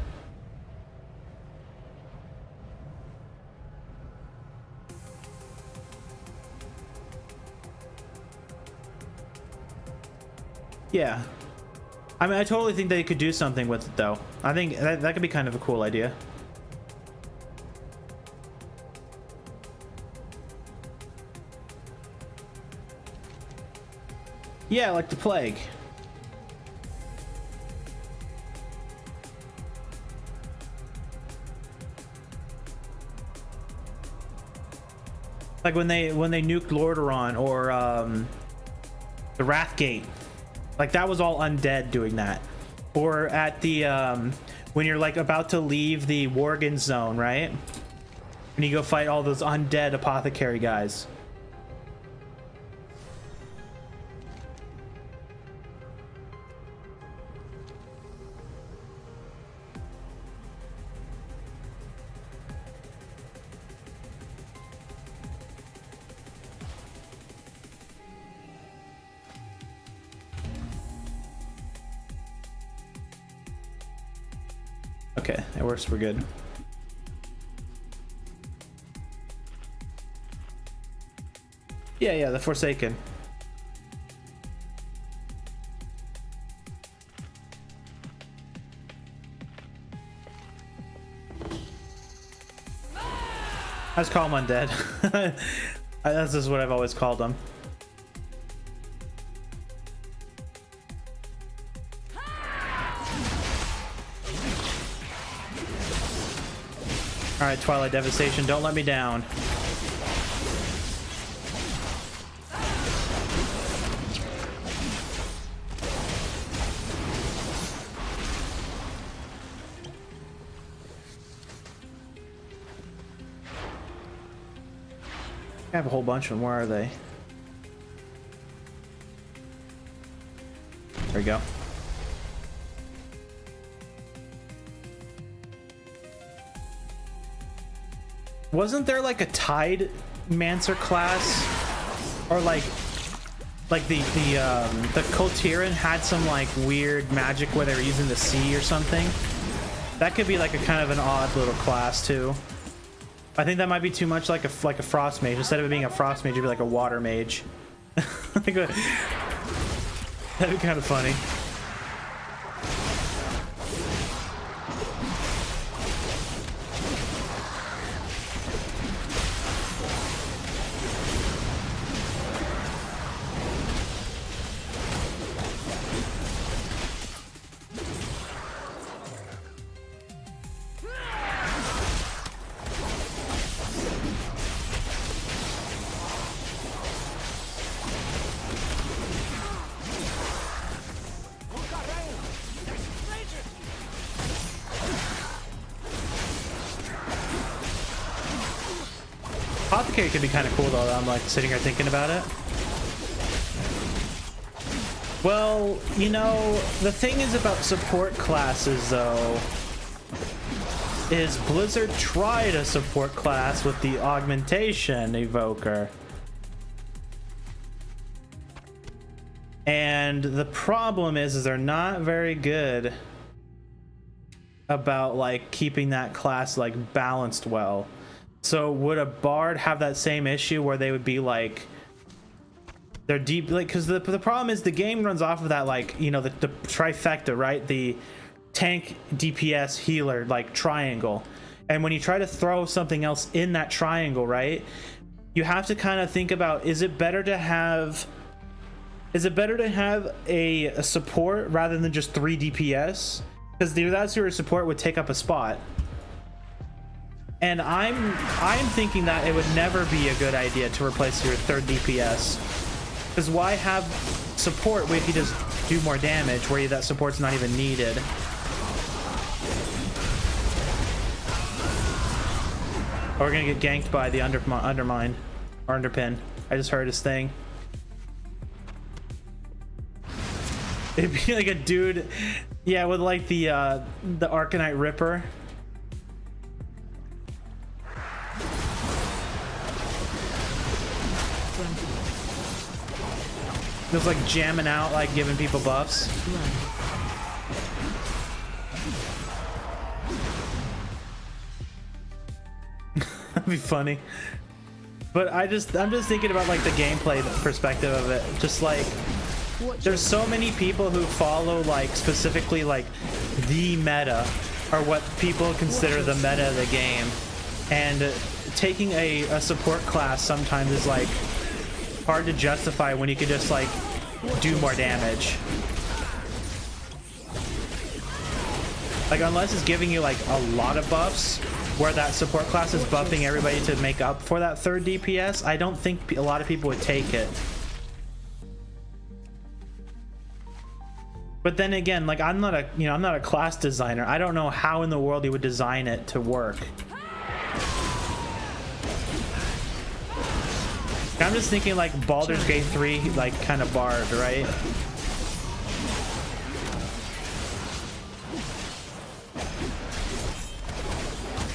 Yeah. I mean, I totally think they could do something with it, though. I think that could be kind of a cool idea. Yeah, like the plague. Like when they nuked Lordaeron, or the Wrathgate. Like that was all undead doing that. Or at the when you're like about to leave the Worgen zone, right? And you go fight all those undead apothecary guys. Okay, it works. We're good. Yeah, the Forsaken. I just call them undead. That's just what I've always called them. All right, Twilight Devastation, don't let me down. I have a whole bunch of them. Where are they? There we go. Wasn't there like a Tide Mancer class, or like the Koltiran had some like weird magic where they were using the sea or something? That could be like a kind of an odd little class too. I think that might be too much like a frost mage. Instead of it being a frost mage, it'd be like a water mage. That'd be kind of funny. Apothecary could be kind of cool though. I'm like sitting here thinking about it. Well, you know, the thing is about support classes though, is Blizzard tried a support class with the Augmentation Evoker. And the problem is they're not very good about like keeping that class like balanced well. So would a bard have that same issue where they would be like, they're deep, like, because the problem is the game runs off of that, like, you know, the trifecta, right? The tank, DPS, healer, like triangle. And when you try to throw something else in that triangle, right, you have to kind of think about, is it better to have a support rather than just 3 DPS? Because the Udatsura support would take up a spot. And I'm thinking that it would never be a good idea to replace your 3rd DPS. Because why have support where you can just do more damage, where that support's not even needed? Or we're gonna get ganked by the undermine or underpin. I just heard his thing. It'd be like a dude, yeah, with like the Arcanite Ripper. Just like jamming out, like giving people buffs. That'd be funny. But I'm just thinking about like the gameplay perspective of it. Just like there's so many people who follow like specifically like the meta or what people consider the meta of the game, and taking a support class sometimes is like hard to justify when you could just like do more damage. Like unless it's giving you like a lot of buffs where that support class is buffing everybody to make up for that third DPS, I don't think a lot of people would take it. But then again, like I'm not a class designer. I don't know how in the world you would design it to work. I'm just thinking like Baldur's Gate 3 like kind of bard, right?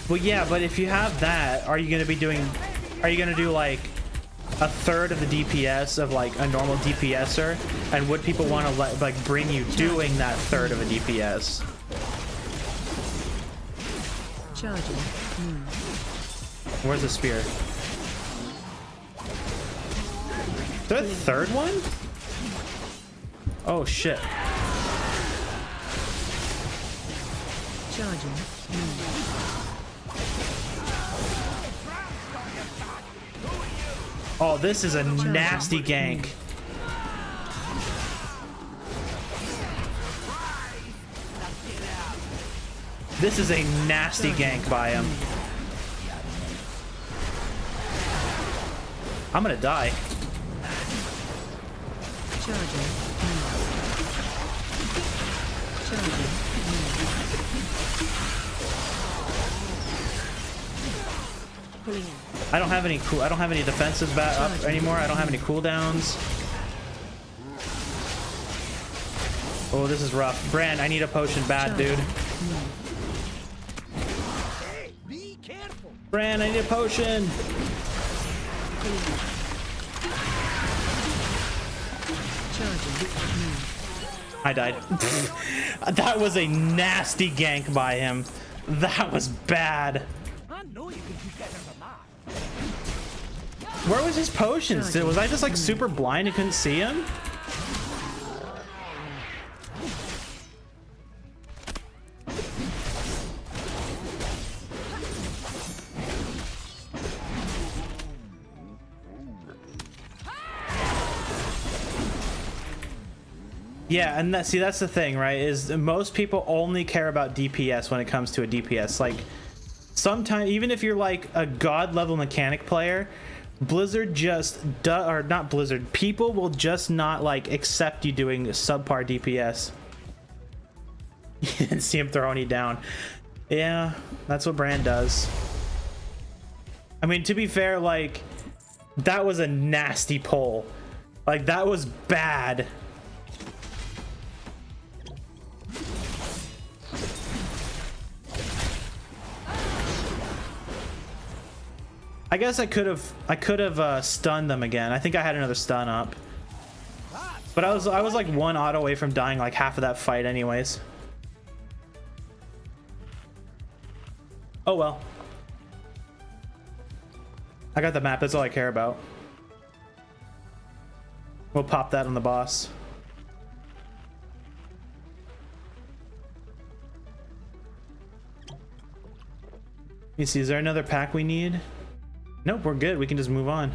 Well, yeah, but if you have that, are you going to do like a third of the DPS of like a normal DPSer? And would people want to like bring you doing that third of a DPS? Charging. Where's the spear? Is there a third one? Oh shit. Charging. Oh, this is a nasty gank. This is a nasty gank by him. I'm gonna die. Charging. Charging. Pulling in. I don't have any defenses back up anymore. I don't have any cooldowns. Oh, this is rough. Bran, I need a potion bad, dude. Hey, be careful. Bran, I need a potion. I died. That was a nasty gank by him. That was bad. I know you can do better than that. Where was his potions? Was I just like super blind and couldn't see him? Yeah, and that's the thing, right? Is most people only care about DPS when it comes to a DPS. Like, sometimes, even if you're like a god level mechanic player, Blizzard just or not Blizzard, people will just not like accept you doing subpar DPS. You didn't see him throwing you down. Yeah, that's what Bran does. I mean, to be fair, like, that was a nasty pull. Like, that was bad. I guess I could have stunned them again. I think I had another stun up, but I was like one auto away from dying like half of that fight anyways. Oh well. I got the map, that's all I care about. We'll pop that on the boss. Let me see, is there another pack we need? Nope, we're good. We can just move on.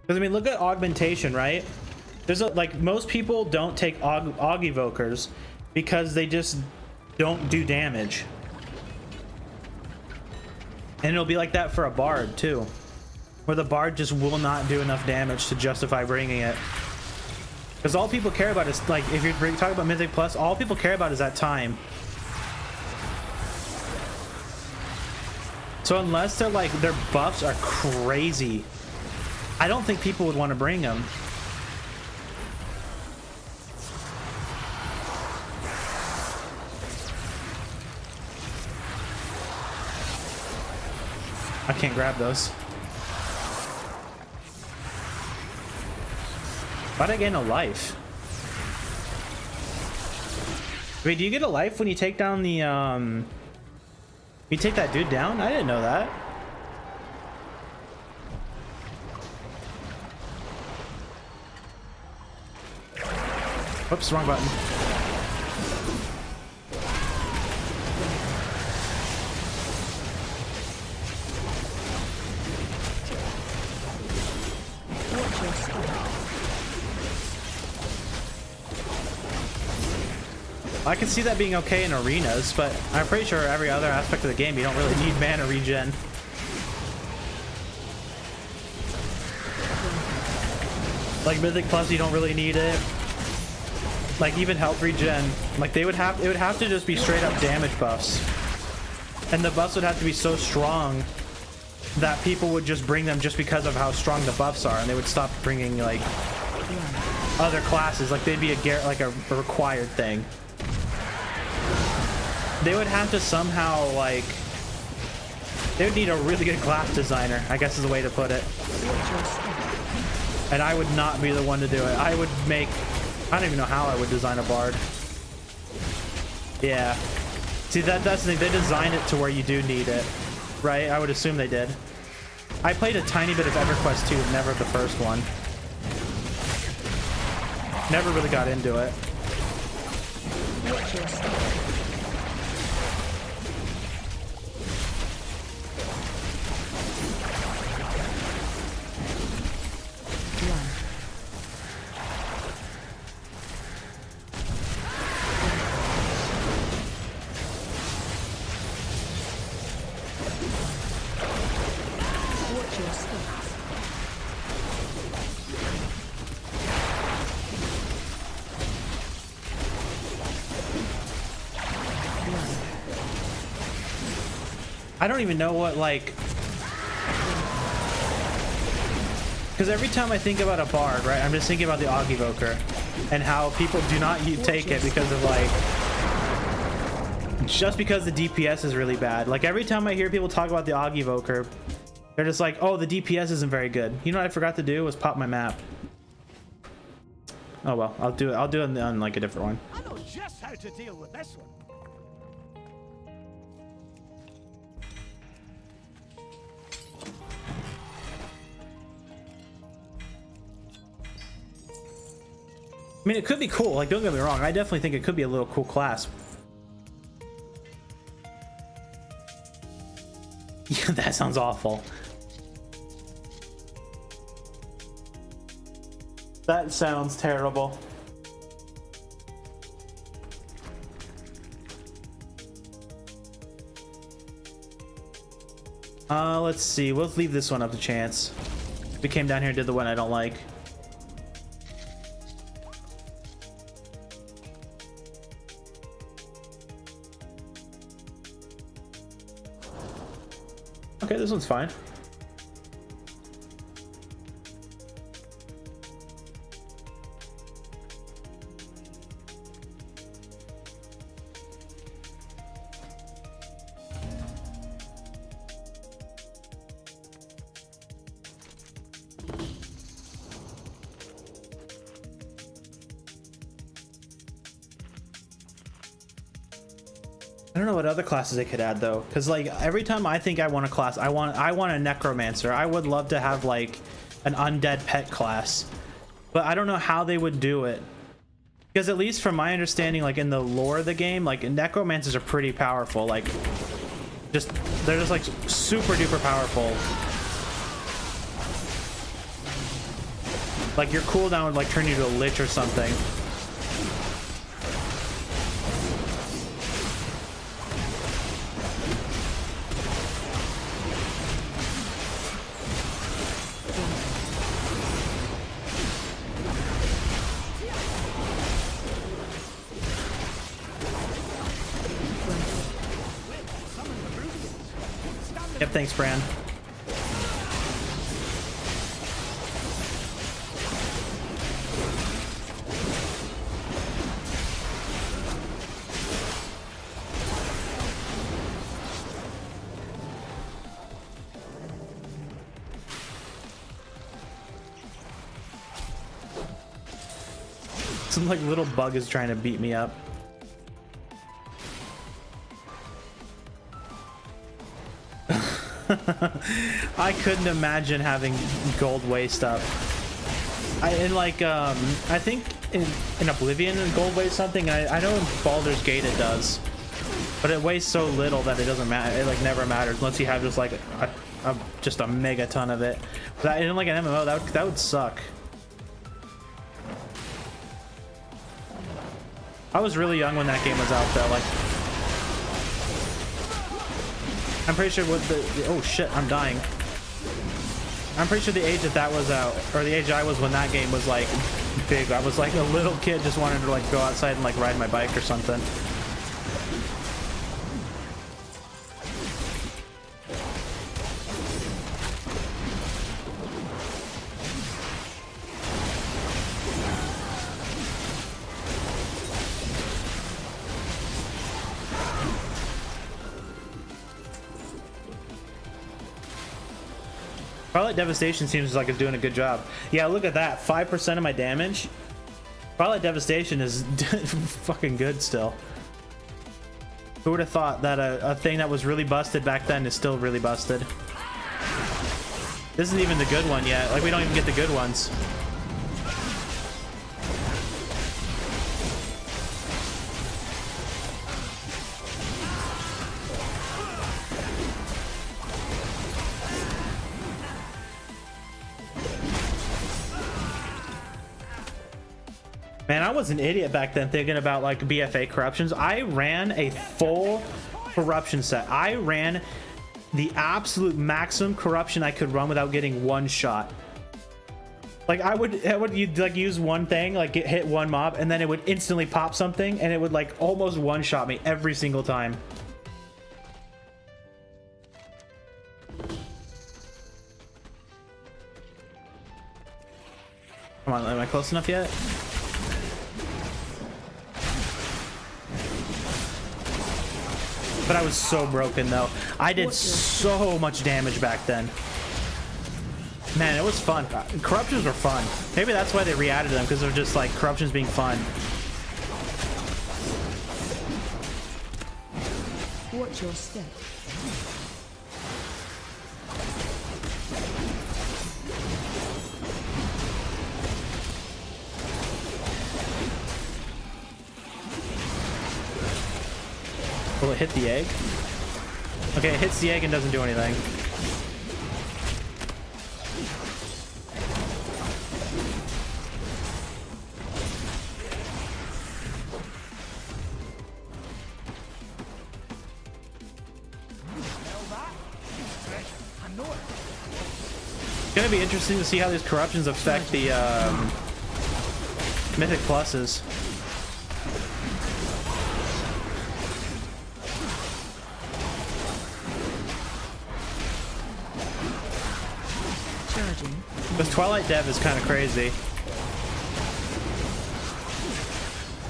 Because I mean, look at augmentation, right? There's like most people don't take aug evokers because they just don't do damage. And it'll be like that for a bard too, where the bard just will not do enough damage to justify bringing it. Because all people care about is, like, if you're talking about Mythic Plus, all people care about is that time. So unless they're like, their buffs are crazy, I don't think people would want to bring them. I can't grab those. Why'd I gain a life? Wait, do you get a life when you take down the, you take that dude down? I didn't know that. Oops, wrong button. I can see that being okay in arenas, but I'm pretty sure every other aspect of the game you don't really need mana regen. Like Mythic Plus, you don't really need it. Like even health regen, like it would have to just be straight up damage buffs, and the buffs would have to be so strong that people would just bring them just because of how strong the buffs are, and they would stop bringing like other classes. Like they'd be a required thing. They would have to somehow, like, they would need a really good class designer, I guess is the way to put it. And I would not be the one to do it. I would make, I don't even know how I would design a bard. Yeah. See, that's the thing, they designed it to where you do need it, right? I would assume they did. I played a tiny bit of EverQuest 2, never the first one. Never really got into it. I don't even know what, like, because every time I think about a bard, right, I'm just thinking about the Oggyvoker and how people do not take it because of, like, just because the DPS is really bad. Like every time I hear people talk about the Oggyvoker, they're just like, oh, the DPS isn't very good. You know what I forgot to do was pop my map. Oh well, I'll do it on like a different one. I know just how to deal with this one. I mean, it could be cool. Like, don't get me wrong. I definitely think it could be a little cool class. Yeah, that sounds awful. That sounds terrible. Let's see. We'll leave this one up to chance. We came down here and did the one I don't like. Okay, this one's fine. I don't know what other classes they could add though, because like every time I think I want a class, I want a necromancer. I would love to have like an undead pet class, but I don't know how they would do it, because at least from my understanding, like in the lore of the game, like necromancers are pretty powerful. Like they're just like super duper powerful. Like your cooldown would like turn you to a lich or something. Yep, thanks, Fran. Some like little bug is trying to beat me up. I couldn't imagine having gold waste up. I think in Oblivion gold weighs something. I know in Baldur's Gate it does, but it weighs so little that it doesn't matter. It like never matters unless you have just like just a mega ton of it. That in like an MMO that would suck. I was really young when that game was out though. Like, I'm pretty sure with the oh shit, I'm dying. I'm pretty sure the age that was out, or the age I was when that game was like big. I was like a little kid just wanted to like go outside and like ride my bike or something. Twilight Devastation seems like it's doing a good job. Yeah, look at that. 5% of my damage. Twilight Devastation is fucking good still. Who would have thought that a thing that was really busted back then is still really busted? This isn't even the good one yet. Like, we don't even get the good ones. Man, I was an idiot back then thinking about like BFA corruptions. I ran a full corruption set. I ran the absolute maximum corruption I could run without getting one shot. Like I would like use one thing, like hit one mob, and then it would instantly pop something, and it would like almost one shot me every single time. Come on, am I close enough yet? But I was so broken though. I did so much damage back then. Man, it was fun. Corruptions were fun. Maybe that's why they re-added them, because they're just like corruptions being fun. Watch your step. Will it hit the egg? Okay, it hits the egg and doesn't do anything. It's gonna be interesting to see how these corruptions affect the Mythic Pluses. Because Twilight Dev is kind of crazy.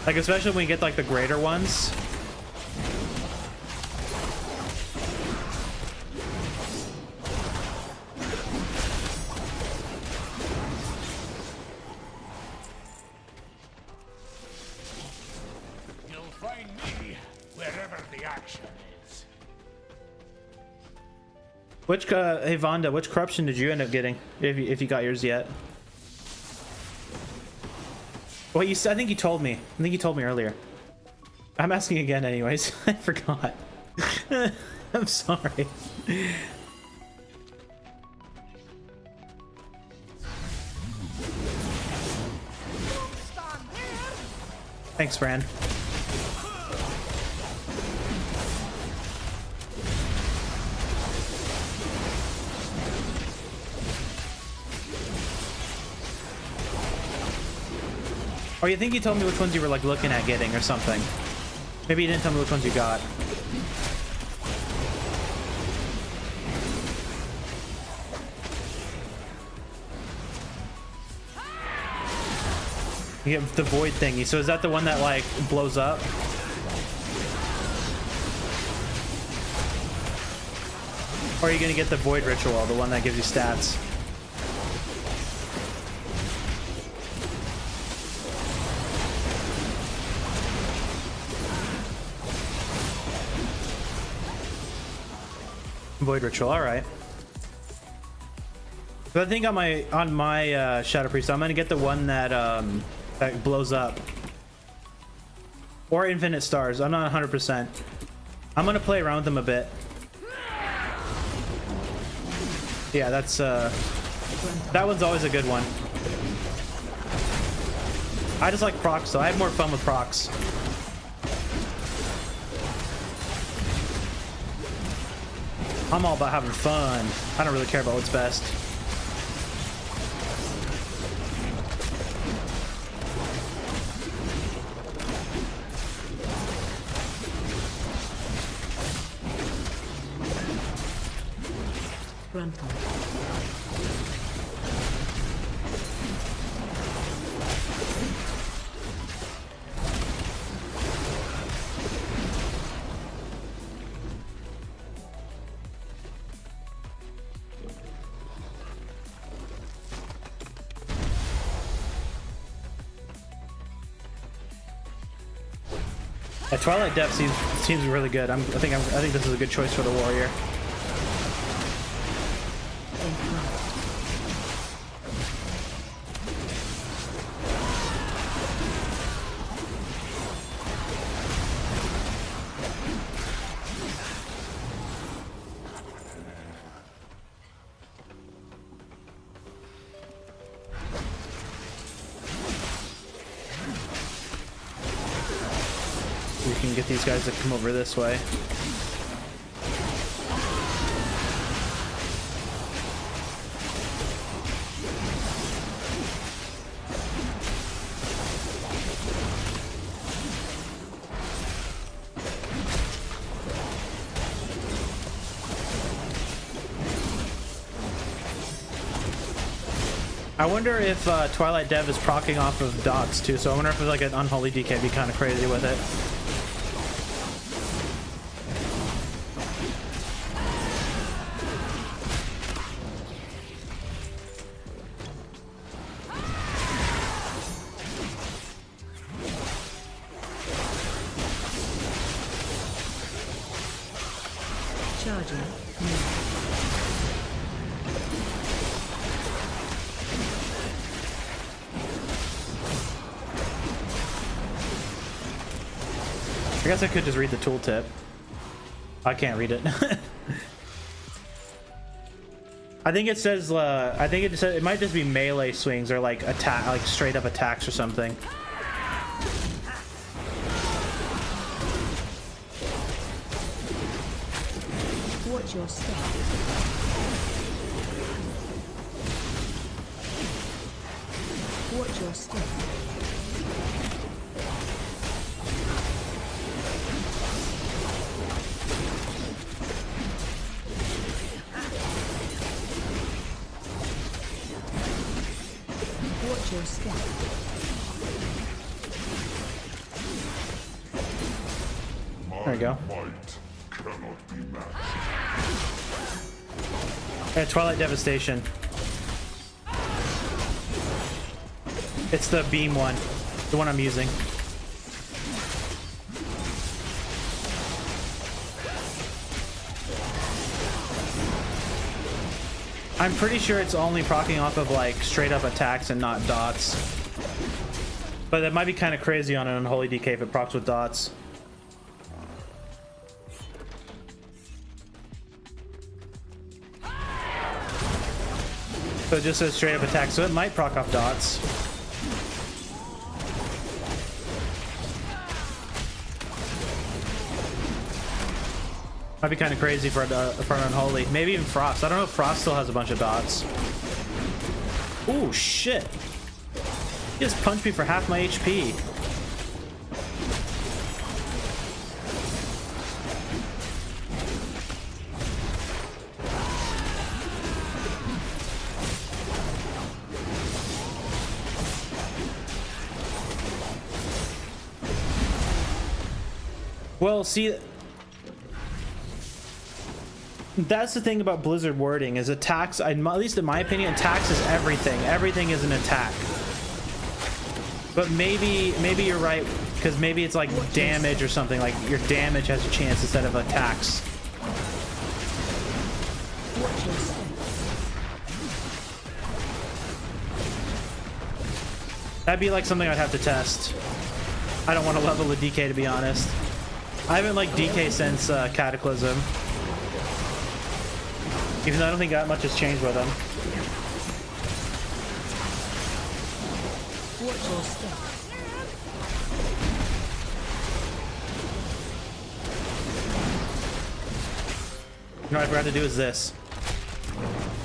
Like, especially when we get, like, the greater ones. You'll find me wherever the action is. Which, hey Vonda, which corruption did you end up getting? If you got yours yet? Well, I think you told me. I think you told me earlier. I'm asking again anyways. I forgot. I'm sorry. Thanks, Fran. Or you think you told me which ones you were like looking at getting or something. Maybe you didn't tell me which ones you got. You get the void thingy. So is that the one that like blows up? Or are you gonna get the void ritual, the one that gives you stats? Void ritual, all right. So I think on my Shadow Priest, I'm gonna get the one that that blows up, or Infinite Stars. I'm not 100%. I'm gonna play around with them a bit. Yeah, that's that one's always a good one. I just like procs, so I have more fun with procs. I'm all about having fun. I don't really care about what's best. Yeah, Twilight Depth seems really good. I think this is a good choice for the warrior. We can get these guys to come over this way. I wonder if Twilight Dev is proccing off of dots too, so I wonder if it's like an unholy DK, would be kind of crazy with it. Charging. I guess I could just read the tooltip. I can't read it. I think it says. I think it says it might just be melee swings or like attack, like straight up attacks or something. Watch your step. Watch your step. Watch your step. There you go. Might cannot be matched. Yeah, Twilight Devastation. It's the beam one, the one I'm using. I'm pretty sure it's only proccing off of like straight up attacks and not dots. But that might be kind of crazy on an unholy DK if it procs with dots. So it just says straight up attack, so it might proc off dots. Might be kind of crazy for an unholy. Maybe even Frost. I don't know if Frost still has a bunch of dots. Ooh, shit. He just punched me for half my HP. Well, see, that's the thing about Blizzard wording is attacks, at least in my opinion, attacks is everything. Everything is an attack. But maybe you're right, because maybe it's like damage or something, like your damage has a chance instead of attacks. That'd be like something I'd have to test. I don't want to level a DK, to be honest. I haven't liked DK since Cataclysm. Even though I don't think that much has changed with him. Watch your step. You know what I forgot to do is this.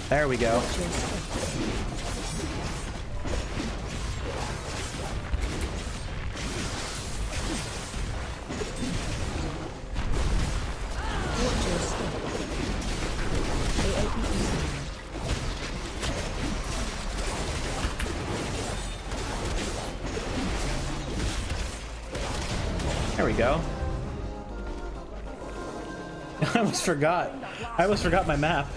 There we go. There we go. I almost forgot. I almost forgot my map.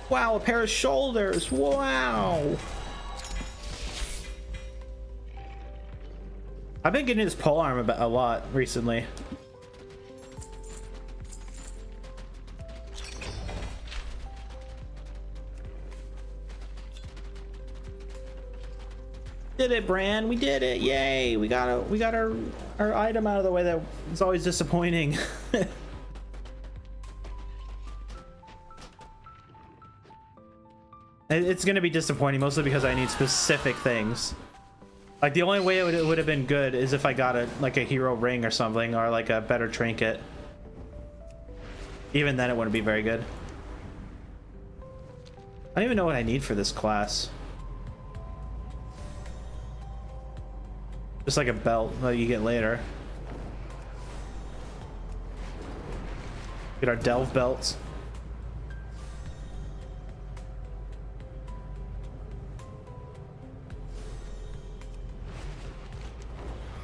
Wow, a pair of shoulders. Wow. I've been getting this polearm a lot recently. Did it, Bran? We did it! Yay! We got our item out of the way. That is always disappointing. It's gonna be disappointing mostly because I need specific things. Like the only way it would have been good is if I got a hero ring or something, or like a better trinket. Even then, it wouldn't be very good. I don't even know what I need for this class. Just like a belt that you get later. Get our delve belts.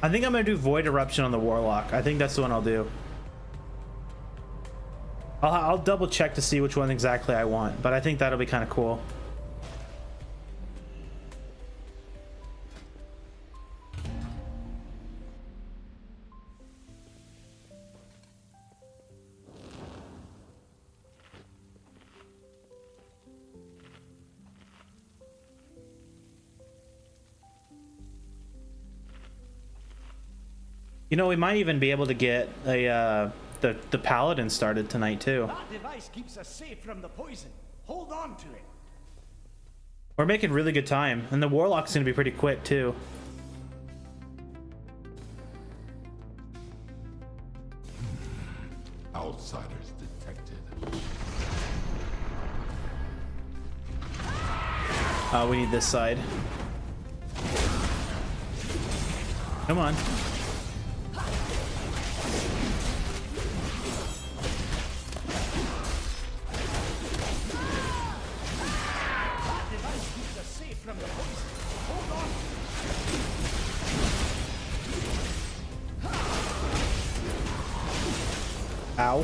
I think I'm gonna do Void Eruption on the Warlock. I think that's the one I'll do. I'll double check to see which one exactly I want, but I think that'll be kind of cool. You know, we might even be able to get a the paladin started tonight too. That device keeps us safe from the poison. Hold on to it. We're making really good time, and the warlock's gonna be pretty quick too. Outsiders detected. We need this side. Come on. From the poison. Hold on. Ow.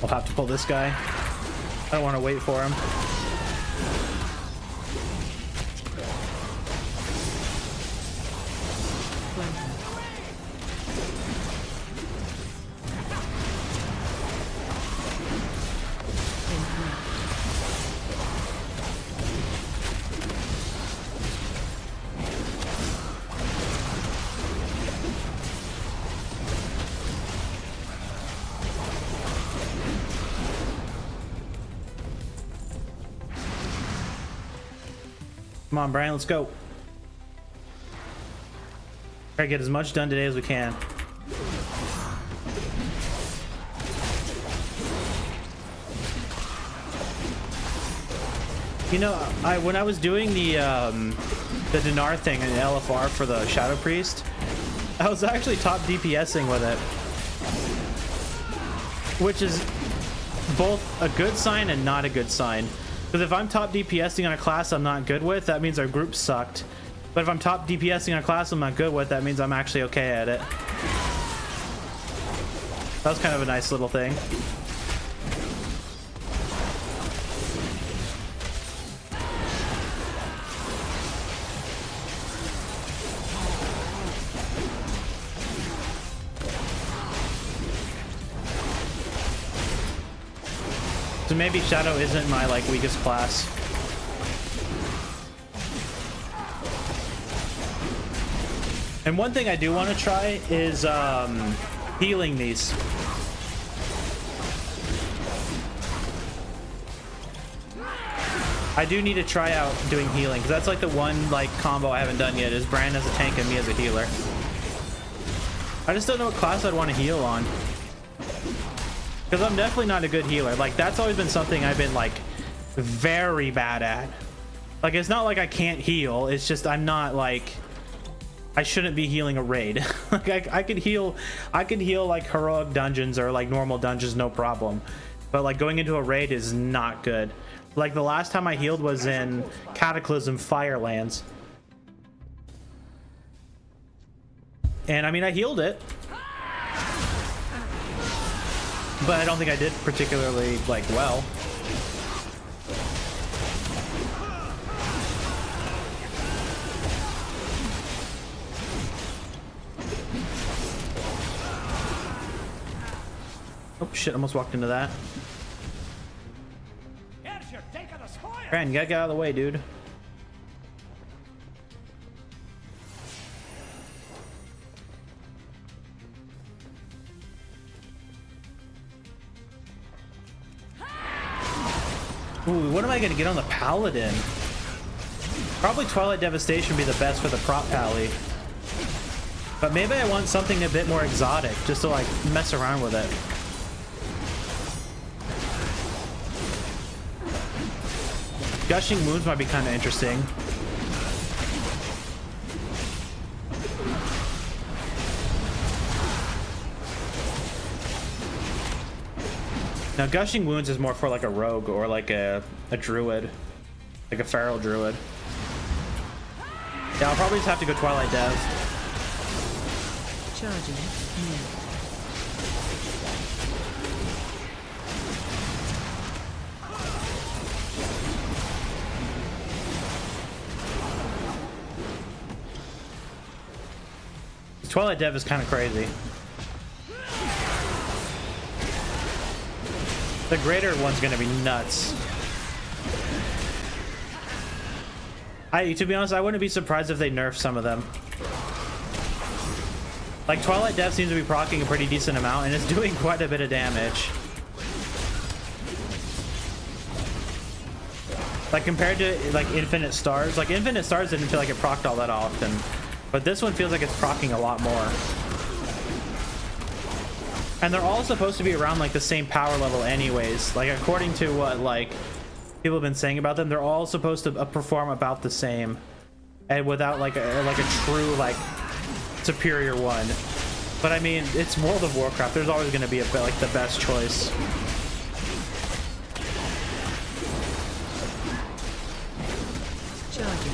I'll have to pull this guy. I don't want to wait for him. Come on, Brian, let's go. Try to get as much done today as we can. You know, when I was doing the dinar thing in LFR for the Shadow Priest, I was actually top DPSing with it, which is both a good sign and not a good sign. Because if I'm top DPSing on a class I'm not good with, that means our group sucked. But if I'm top DPSing on a class I'm not good with, that means I'm actually okay at it. That was kind of a nice little thing. So maybe Shadow isn't my like weakest class. And one thing I do want to try is healing these. I do need to try out doing healing because that's like the one like combo I haven't done yet is Bran as a tank and me as a healer. I just don't know what class I'd want to heal on. Because I'm definitely not a good healer. Like, that's always been something I've been, like, very bad at. Like, it's not like I can't heal. It's just I'm not, like... I shouldn't be healing a raid. Like, I could heal, like, heroic dungeons or, like, normal dungeons, no problem. But, like, going into a raid is not good. Like, the last time I healed was in Cataclysm Firelands. And, I mean, I healed it. But I don't think I did particularly, like, well. Oh, shit, almost walked into that. Bran, you gotta get out of the way, dude. Ooh, what am I gonna get on the Paladin? Probably Twilight Devastation would be the best for the prop pally. But maybe I want something a bit more exotic, just to like mess around with it. Gushing Wounds might be kind of interesting. Now, Gushing Wounds is more for like a rogue or like a druid, like a feral druid. Yeah, I'll probably just have to go Twilight Dev. Charging. Twilight Dev is kind of crazy. The greater one's gonna be nuts. To be honest, I wouldn't be surprised if they nerf some of them. Like, Twilight Dev seems to be proccing a pretty decent amount, and it's doing quite a bit of damage. Like, compared to, like, Infinite Stars. Like, Infinite Stars didn't feel like it procced all that often. But this one feels like it's proccing a lot more. And they're all supposed to be around, like, the same power level anyways. Like, according to what, like, people have been saying about them, they're all supposed to perform about the same. And without, like a true, like, superior one. But, I mean, it's World of Warcraft. There's always going to be, like, the best choice. Charging.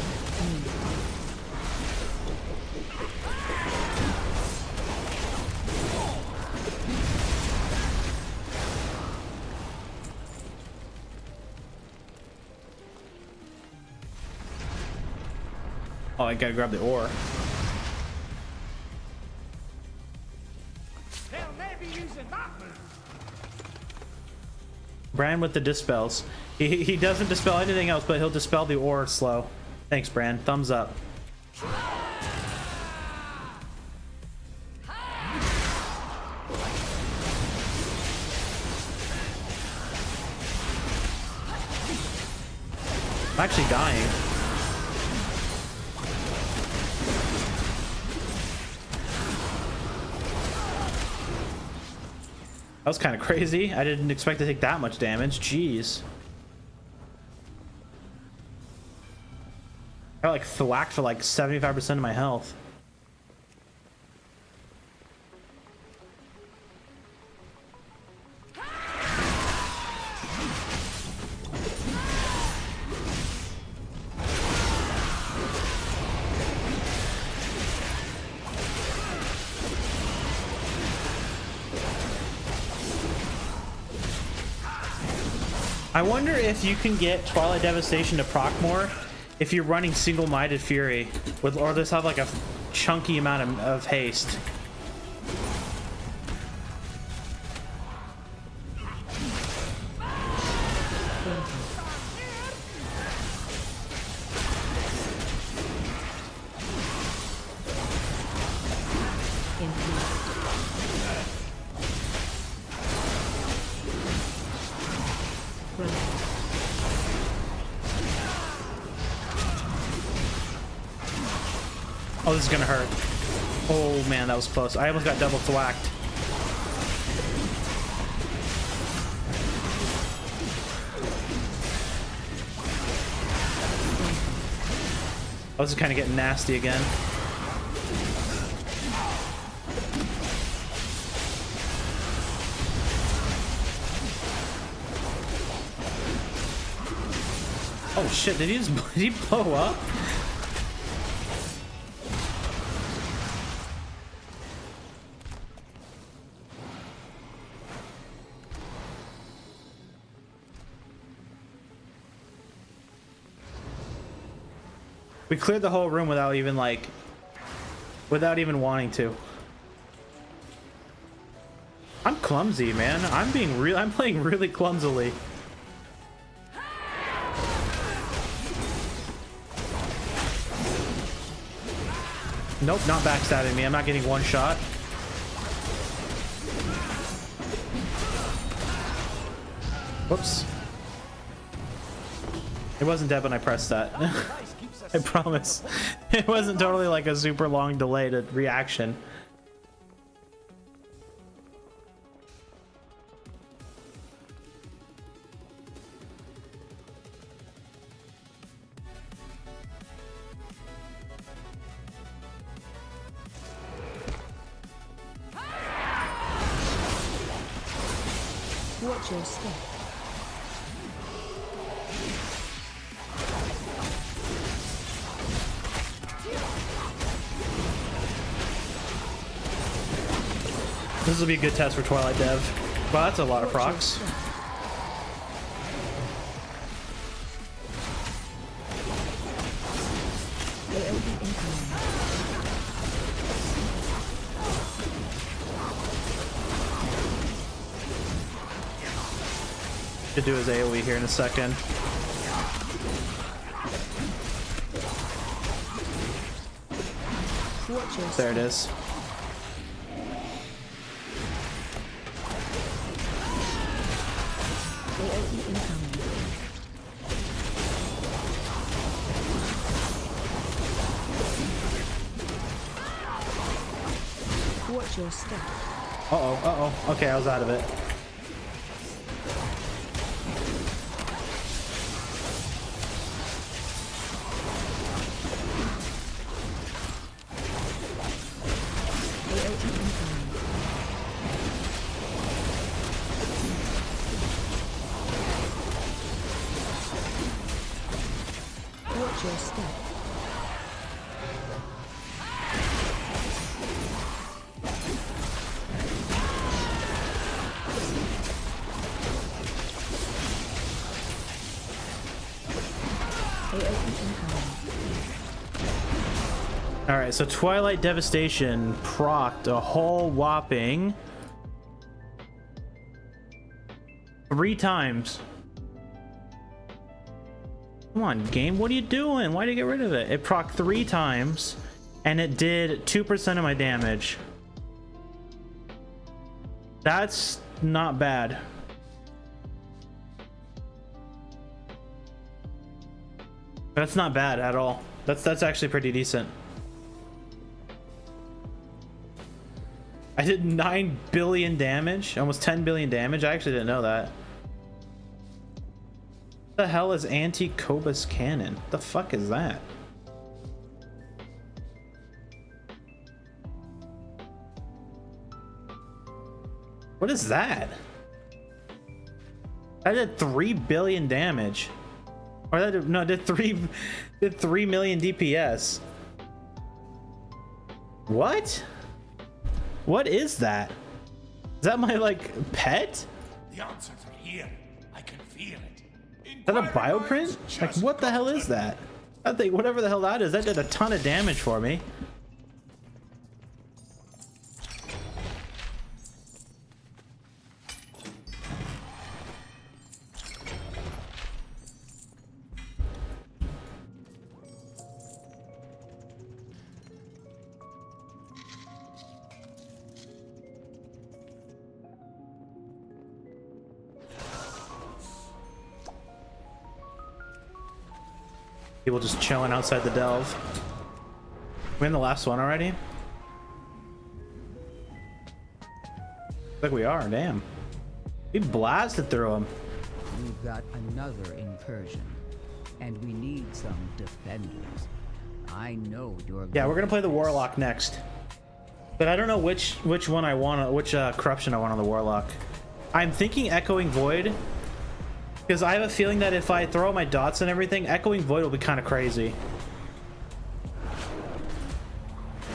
Oh, I gotta grab the ore. Bran with the dispels. He doesn't dispel anything else, but he'll dispel the ore slow. Thanks, Bran. Thumbs up. I'm actually dying. That was kind of crazy. I didn't expect to take that much damage. Jeez. I got like thwacked for like 75% of my health. I wonder if you can get Twilight Devastation to proc more if you're running Single-Minded Fury, with, or just have like a chunky amount of haste. Oh, this is gonna hurt. Oh man, that was close. I almost got double thwacked. Oh, this is kind of getting nasty again. Oh shit, did he blow up? We cleared the whole room without even wanting to. I'm clumsy, man. I'm playing really clumsily. Nope, not backstabbing me. I'm not getting one shot. Whoops. It wasn't dead when I pressed that. I promise. It wasn't totally like a super long delay to reaction. Watch your step. This will be a good test for Twilight Dev. Wow, that's a lot of procs. To do his AoE here in a second. There it is. Watch your step. Uh-oh, uh-oh. Okay, I was out of it. Watch your step. Alright, so Twilight Devastation procced a whole whopping 3 times. Come on, game, what are you doing? Why'd you get rid of it? It procced 3 times, and it did 2% of my damage. That's not bad. That's not bad at all. That's actually pretty decent. I did 9 billion damage, almost 10 billion damage. I actually didn't know that. What the hell is anti-Cobus cannon? What the fuck is that? What is that? I did 3 billion damage. Or that did, no, it did 3 million DPS. What? What is that? Is that my, like, pet? The answers are here. I can feel it. that a bioprint? Like, what the hell is that? I think whatever the hell that is, that did a ton of damage for me. People just chilling outside the delve. We in the last one already? Looks like we are, damn. We blasted through them. We've got another incursion, and we need some defenders. I know you're... Yeah, we're gonna play the Warlock next. But I don't know which one I want, which corruption I want on the Warlock. I'm thinking Echoing Void. Because I have a feeling that if I throw my dots and everything, Echoing Void will be kind of crazy.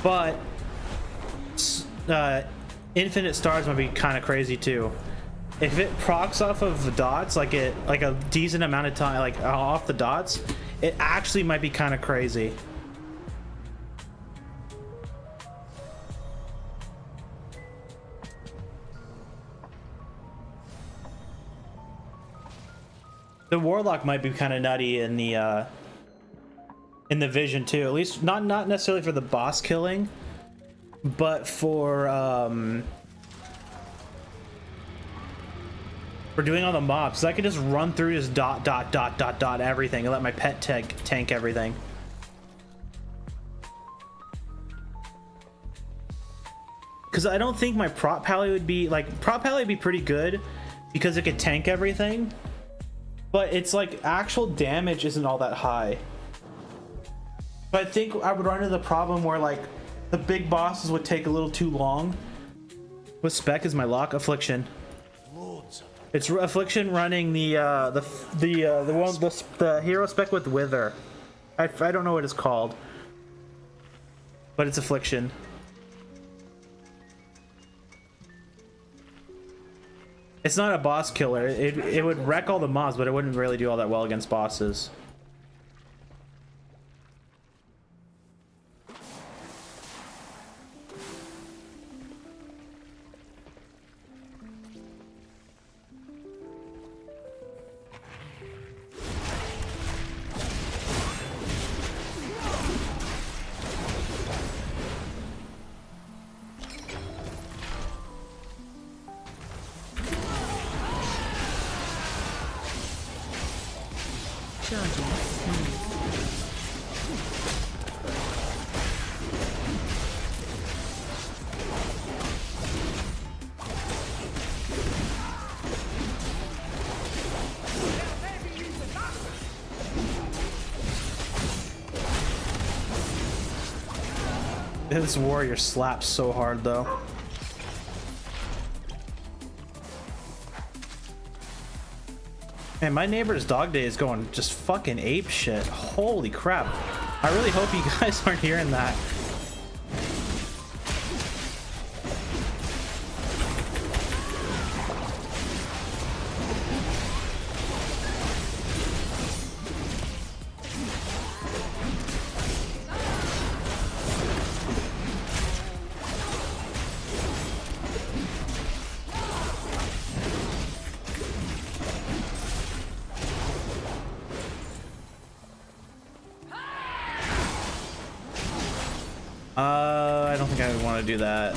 But Infinite Stars might be kind of crazy too. If it procs off of the dots, like a decent amount of time, like off the dots, it actually might be kind of crazy. The Warlock might be kind of nutty in the vision too. At least not necessarily for the boss killing, but for doing all the mobs. So I can just run through just dot everything and let my pet tank everything. Because I don't think my prop pally would be like prop pally would be pretty good because it could tank everything. But it's like actual damage isn't all that high. But I think I would run into the problem where like the big bosses would take a little too long. What spec is my lock? Affliction. It's Affliction running the hero spec with Wither. I don't know what it's called, but it's Affliction. It's not a boss killer. It would wreck all the mobs, but it wouldn't really do all that well against bosses. This warrior slaps so hard though. Man, my neighbor's dog day is going just fucking ape shit. Holy crap. I really hope you guys aren't hearing that. I don't think I would want to do that.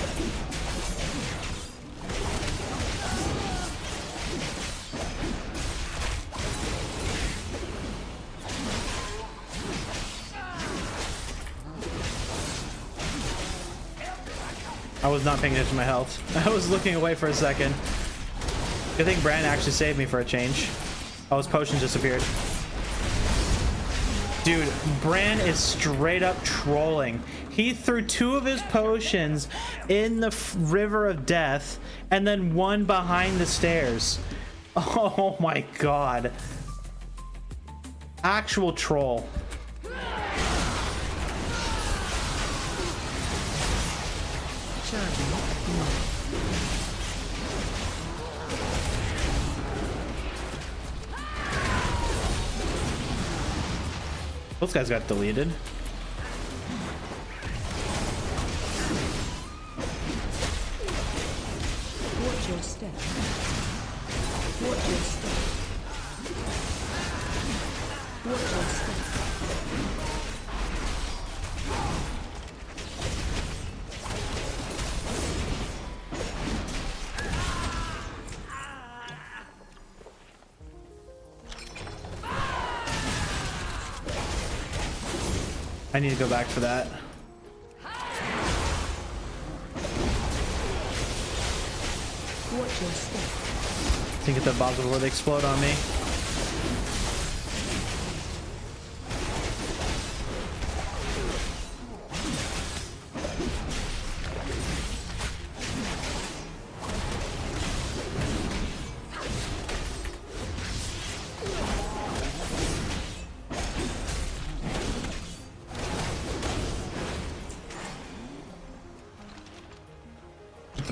I was not paying attention to my health. I was looking away for a second. Good thing Bran actually saved me for a change. Oh, his potions disappeared. Dude, Bran is straight up trolling. He threw 2 of his potions in the river of death and then 1 behind the stairs. Oh my god. Actual troll. Those guys got deleted. Watch your step. Watch your step. Watch your step. I need to go back for that. Watch your step. I think get the bombs before they explode on me.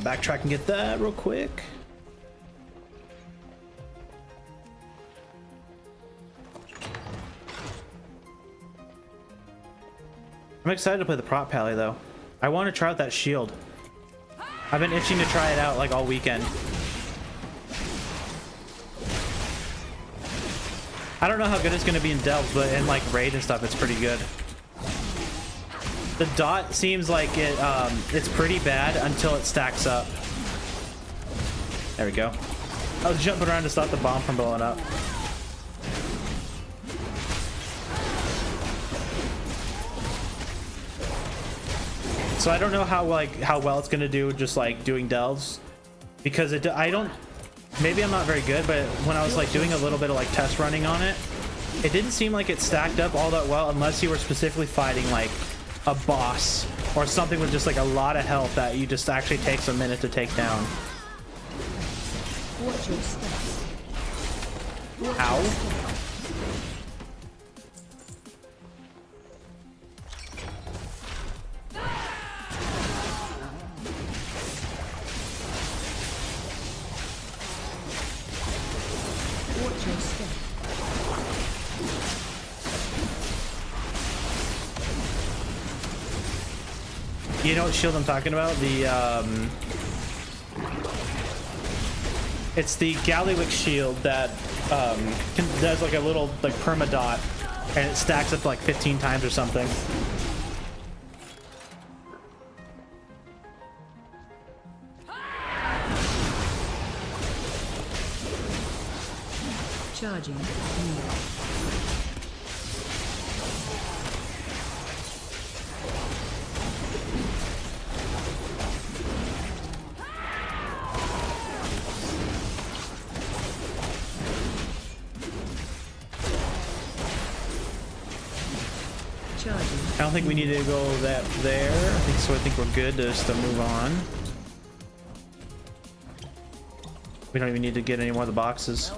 Backtrack and get that real quick. I'm excited to play the prop pally though. I want to try out that shield. I've been itching to try it out like all weekend. I don't know how good it's going to be in delves, but in like raid and stuff, it's pretty good. The dot seems like it's pretty bad until it stacks up. There we go. I was jumping around to stop the bomb from blowing up. So I don't know how well it's gonna do just like doing delves, because maybe I'm not very good, but when I was like doing a little bit of like test running on it, it didn't seem like it stacked up all that well unless you were specifically fighting like a boss or something with just like a lot of health that you just actually takes a minute to take down. Watch your step. Ow. Watch your step. You know what shield I'm talking about? It's the Galliwick shield that does like a little like perma dot, and it stacks up like 15 times or something. Charging. I don't think we need to go there. I think we're good just to move on. We don't even need to get any more of the boxes.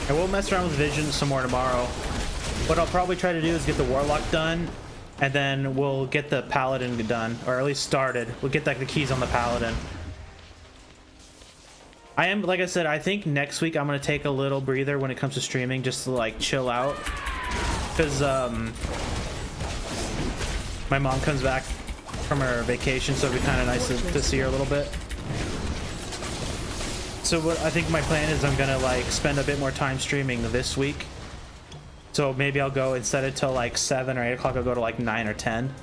I will mess around with Vision some more tomorrow. What I'll probably try to do is get the Warlock done, and then we'll get the Paladin done, or at least started. We'll get like the keys on the Paladin. Like I said, I think next week I'm gonna take a little breather when it comes to streaming, just to like chill out, because my mom comes back from her vacation, so it'd be kind of nice to see her a little bit. So what I think my plan is, I'm gonna like spend a bit more time streaming this week. So maybe I'll go, instead of till like 7 or 8 o'clock, I'll go to like 9 or 10.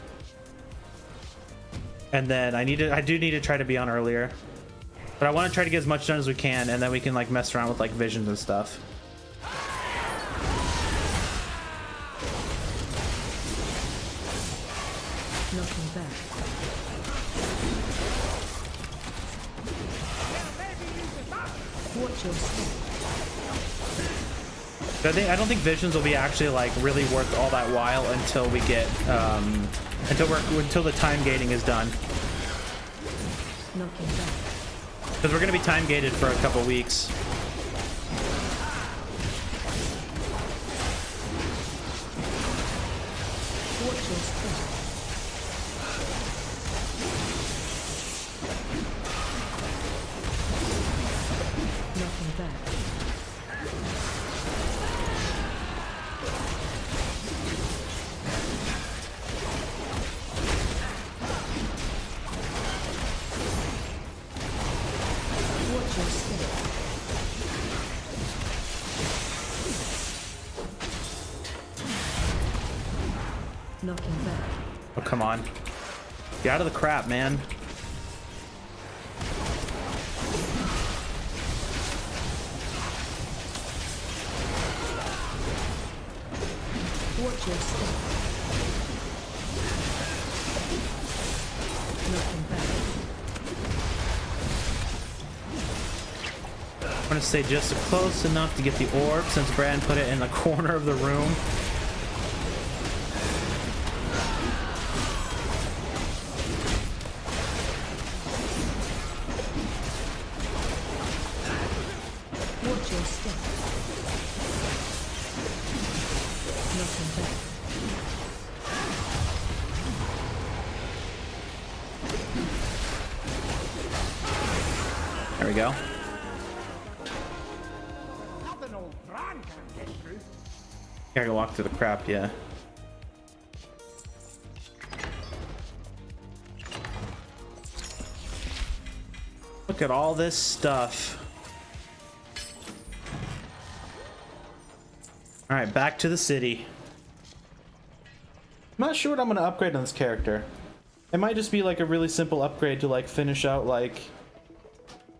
And then I do need to try to be on earlier. But I want to try to get as much done as we can, and then we can like mess around with like visions and stuff. Knocking back. Watch your step. I don't think visions will be actually like really worth all that while until we get until the time gating is done. Knocking back. Because we're going to be time gated for a couple weeks. Watch your step. Nothing back. Watch your step. Knocking back. Oh, come on. Get out of the crap, man. Watch your step. Knocking back. I'm going to stay just close enough to get the orb since Brad put it in the corner of the room. Watch your step. Knocking back. There we go. Nothing old Bran can't get through. Gotta go walk through the crap, yeah. Look at all this stuff. Alright, back to the city. I'm not sure what I'm gonna upgrade on this character. It might just be like a really simple upgrade to like finish out like...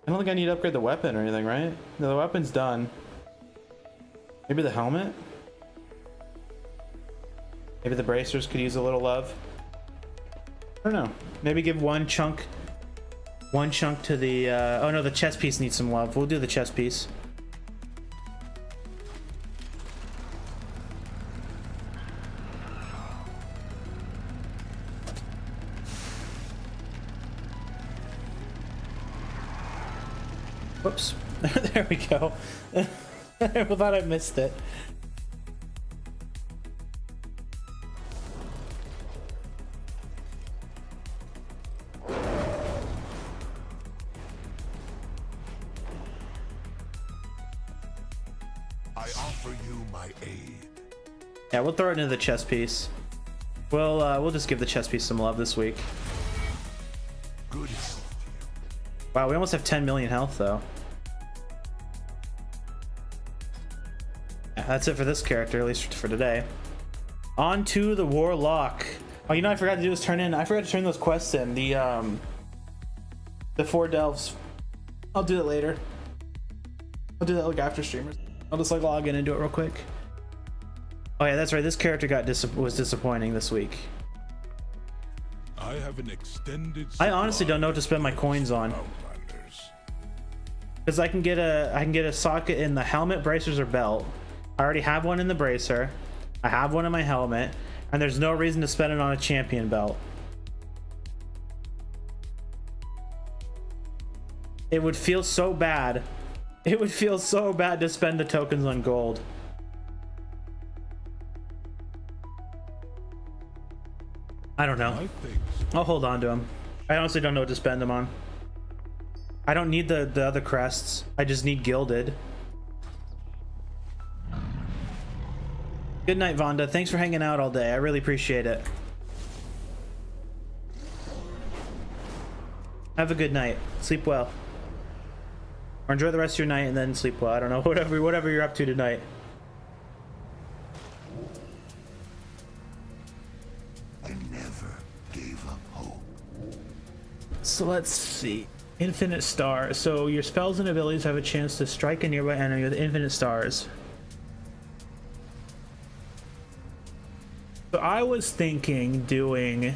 I don't think I need to upgrade the weapon or anything, right? No, the weapon's done. Maybe the helmet? Maybe the bracers could use a little love. I don't know. Maybe give one chunk to the oh no, the chest piece needs some love. We'll do the chest piece. Whoops. There we go. I thought I missed it. I offer you my aid. Yeah, we'll throw it into the chest piece. We'll just give the chest piece some love this week. Good. Wow, we almost have 10 million health though. Yeah, that's it for this character, at least for today. On to the Warlock. Oh, you know, I forgot to do is I forgot to turn those quests in. The 4 delves. I'll do it later. I'll do that like after streamers. I'll just like log in and do it real quick. Oh yeah, that's right. This character was disappointing this week. I have an extended. I honestly don't know what to spend my coins on. Because I can get a socket in the helmet, bracers, or belt. I already have one in the bracer. I have one in my helmet, and there's no reason to spend it on a champion belt. It would feel so bad. It would feel so bad to spend the tokens on gold. I don't know. I'll hold on to them. I honestly don't know what to spend them on. I don't need the other crests. I just need gilded. Good night, Vonda. Thanks for hanging out all day. I really appreciate it. Have a good night. Sleep well. Or enjoy the rest of your night and then sleep well. I don't know. Whatever you're up to tonight. I never gave up hope. So let's see. Infinite stars. So your spells and abilities have a chance to strike a nearby enemy with infinite stars. So I was thinking doing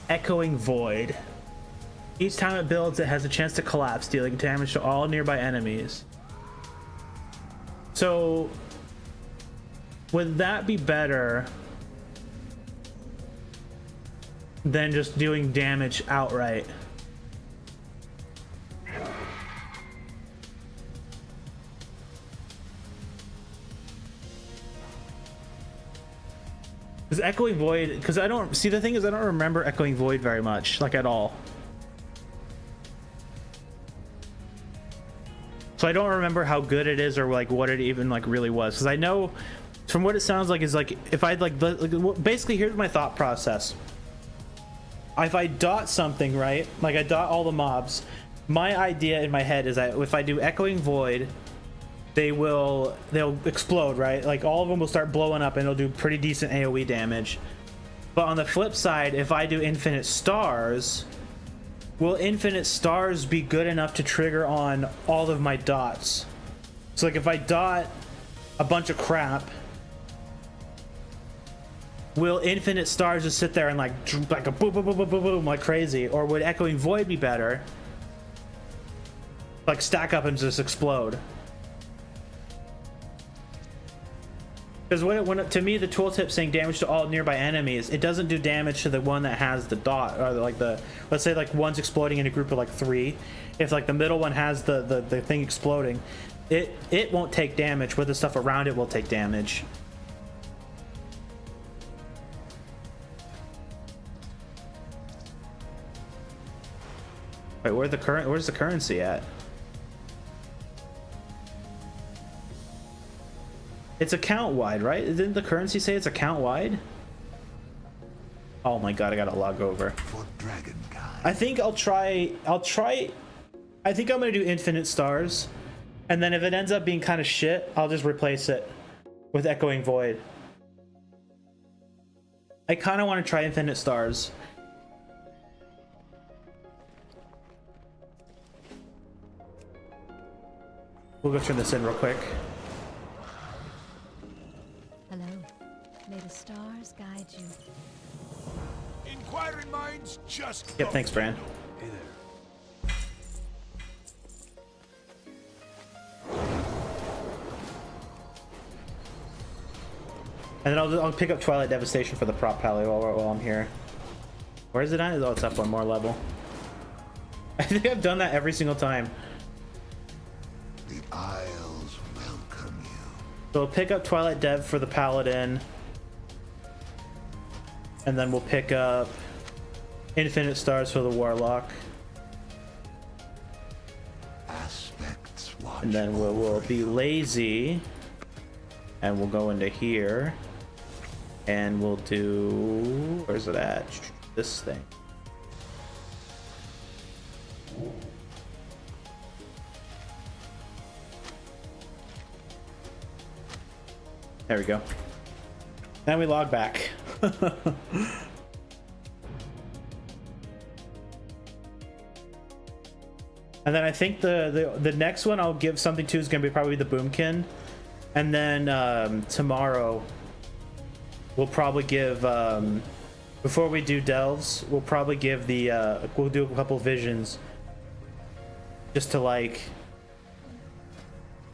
Echoing Void. Each time it builds, it has a chance to collapse, dealing damage to all nearby enemies. So would that be better than just doing damage outright? Because Echoing Void, because I don't see, the thing is I don't remember Echoing Void very much, like at all. So I don't remember how good it is or like what it even like really was. Because I know from what it sounds like is like if I'd like basically here's my thought process. If I dot something, right, like I dot all the mobs, my idea in my head is that if I do Echoing Void, they'll explode, right? Like all of them will start blowing up and it'll do pretty decent AoE damage. But on the flip side, if I do Infinite Stars, will Infinite Stars be good enough to trigger on all of my dots? So like if I dot a bunch of crap, will Infinite Stars just sit there and like a boom boom boom boom boom boom like crazy? Or would Echoing Void be better? Like stack up and just explode? Because when to me the tooltip saying damage to all nearby enemies, it doesn't do damage to the one that has the dot, or like the, let's say like one's exploding in a group of like 3. If like the middle one has the thing exploding, it won't take damage, but the stuff around it will take damage. Wait, where's the currency at? It's account wide, right? Didn't the currency say it's account wide? Oh my god, I gotta log over. For Dragonkind. I think I'll try. I think I'm gonna do Infinite Stars, and then if it ends up being kind of shit, I'll just replace it with Echoing Void. I kind of want to try Infinite Stars. We'll go turn this in real quick. Hello. May the stars guide you. Inquiring minds just. Yep, thanks, Bran. Hey there. And then I'll pick up Twilight Devastation for the prop pally while I'm here. Where is it at? Oh, it's up one more level. I think I've done that every single time. The Isles welcome you. So we'll pick up Twilight Dev for the Paladin. And then we'll pick up Infinite Stars for the Warlock. Aspects watch. And then we'll be lazy. And we'll go into here. And we'll do... Where's it at? This thing. There we go. Then we log back. And then I think the next one I'll give something to is going to be probably the Boomkin. And then tomorrow we'll probably give, before we do Delves, we'll probably give the, we'll do a couple visions just to like,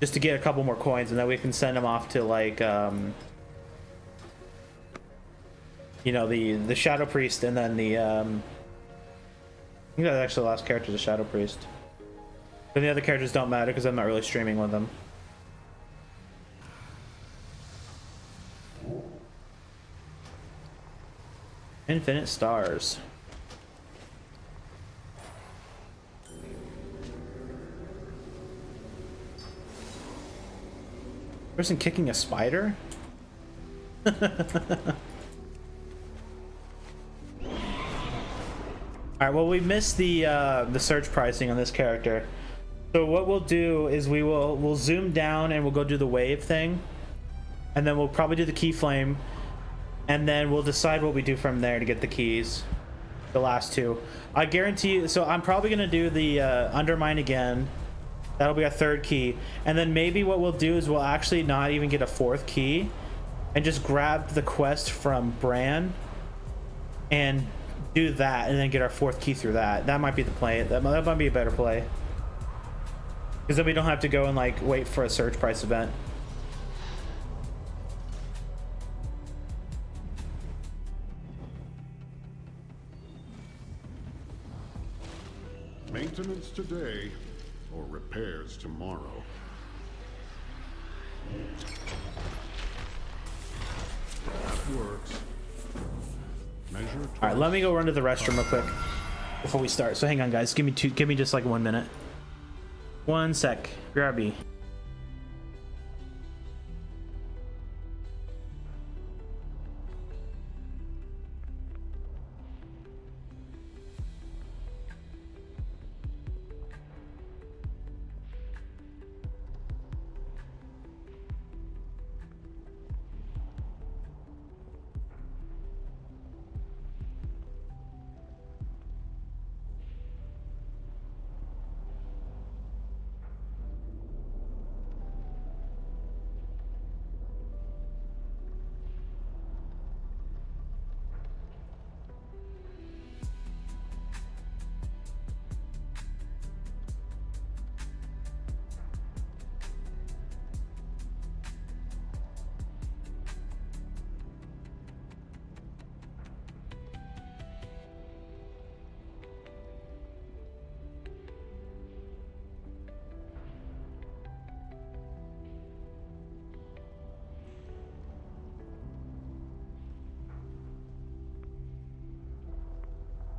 just to get a couple more coins, and then we can send them off to like, you know, the Shadow Priest, and then the, I think that's actually the last character, the Shadow Priest. But the other characters don't matter because I'm not really streaming with them. Infinite Stars. Person kicking a spider? Alright, well, we missed the search pricing on this character. So what we'll do is we'll zoom down and we'll go do the wave thing. And then we'll probably do the key flame. And then we'll decide what we do from there to get the keys. The last two. I guarantee you, so I'm probably gonna do the Undermine again. That'll be our third key. And then maybe what we'll do is we'll actually not even get a fourth key and just grab the quest from Bran and do that and then get our fourth key through that. That might be the play. That might be a better play. Because then we don't have to go and like wait for a surge price event. Maintenance today, or repairs tomorrow. That works. All right, let me go run to the restroom real quick before we start. So hang on, guys. Give me just like 1 minute. 1 sec. Grabby.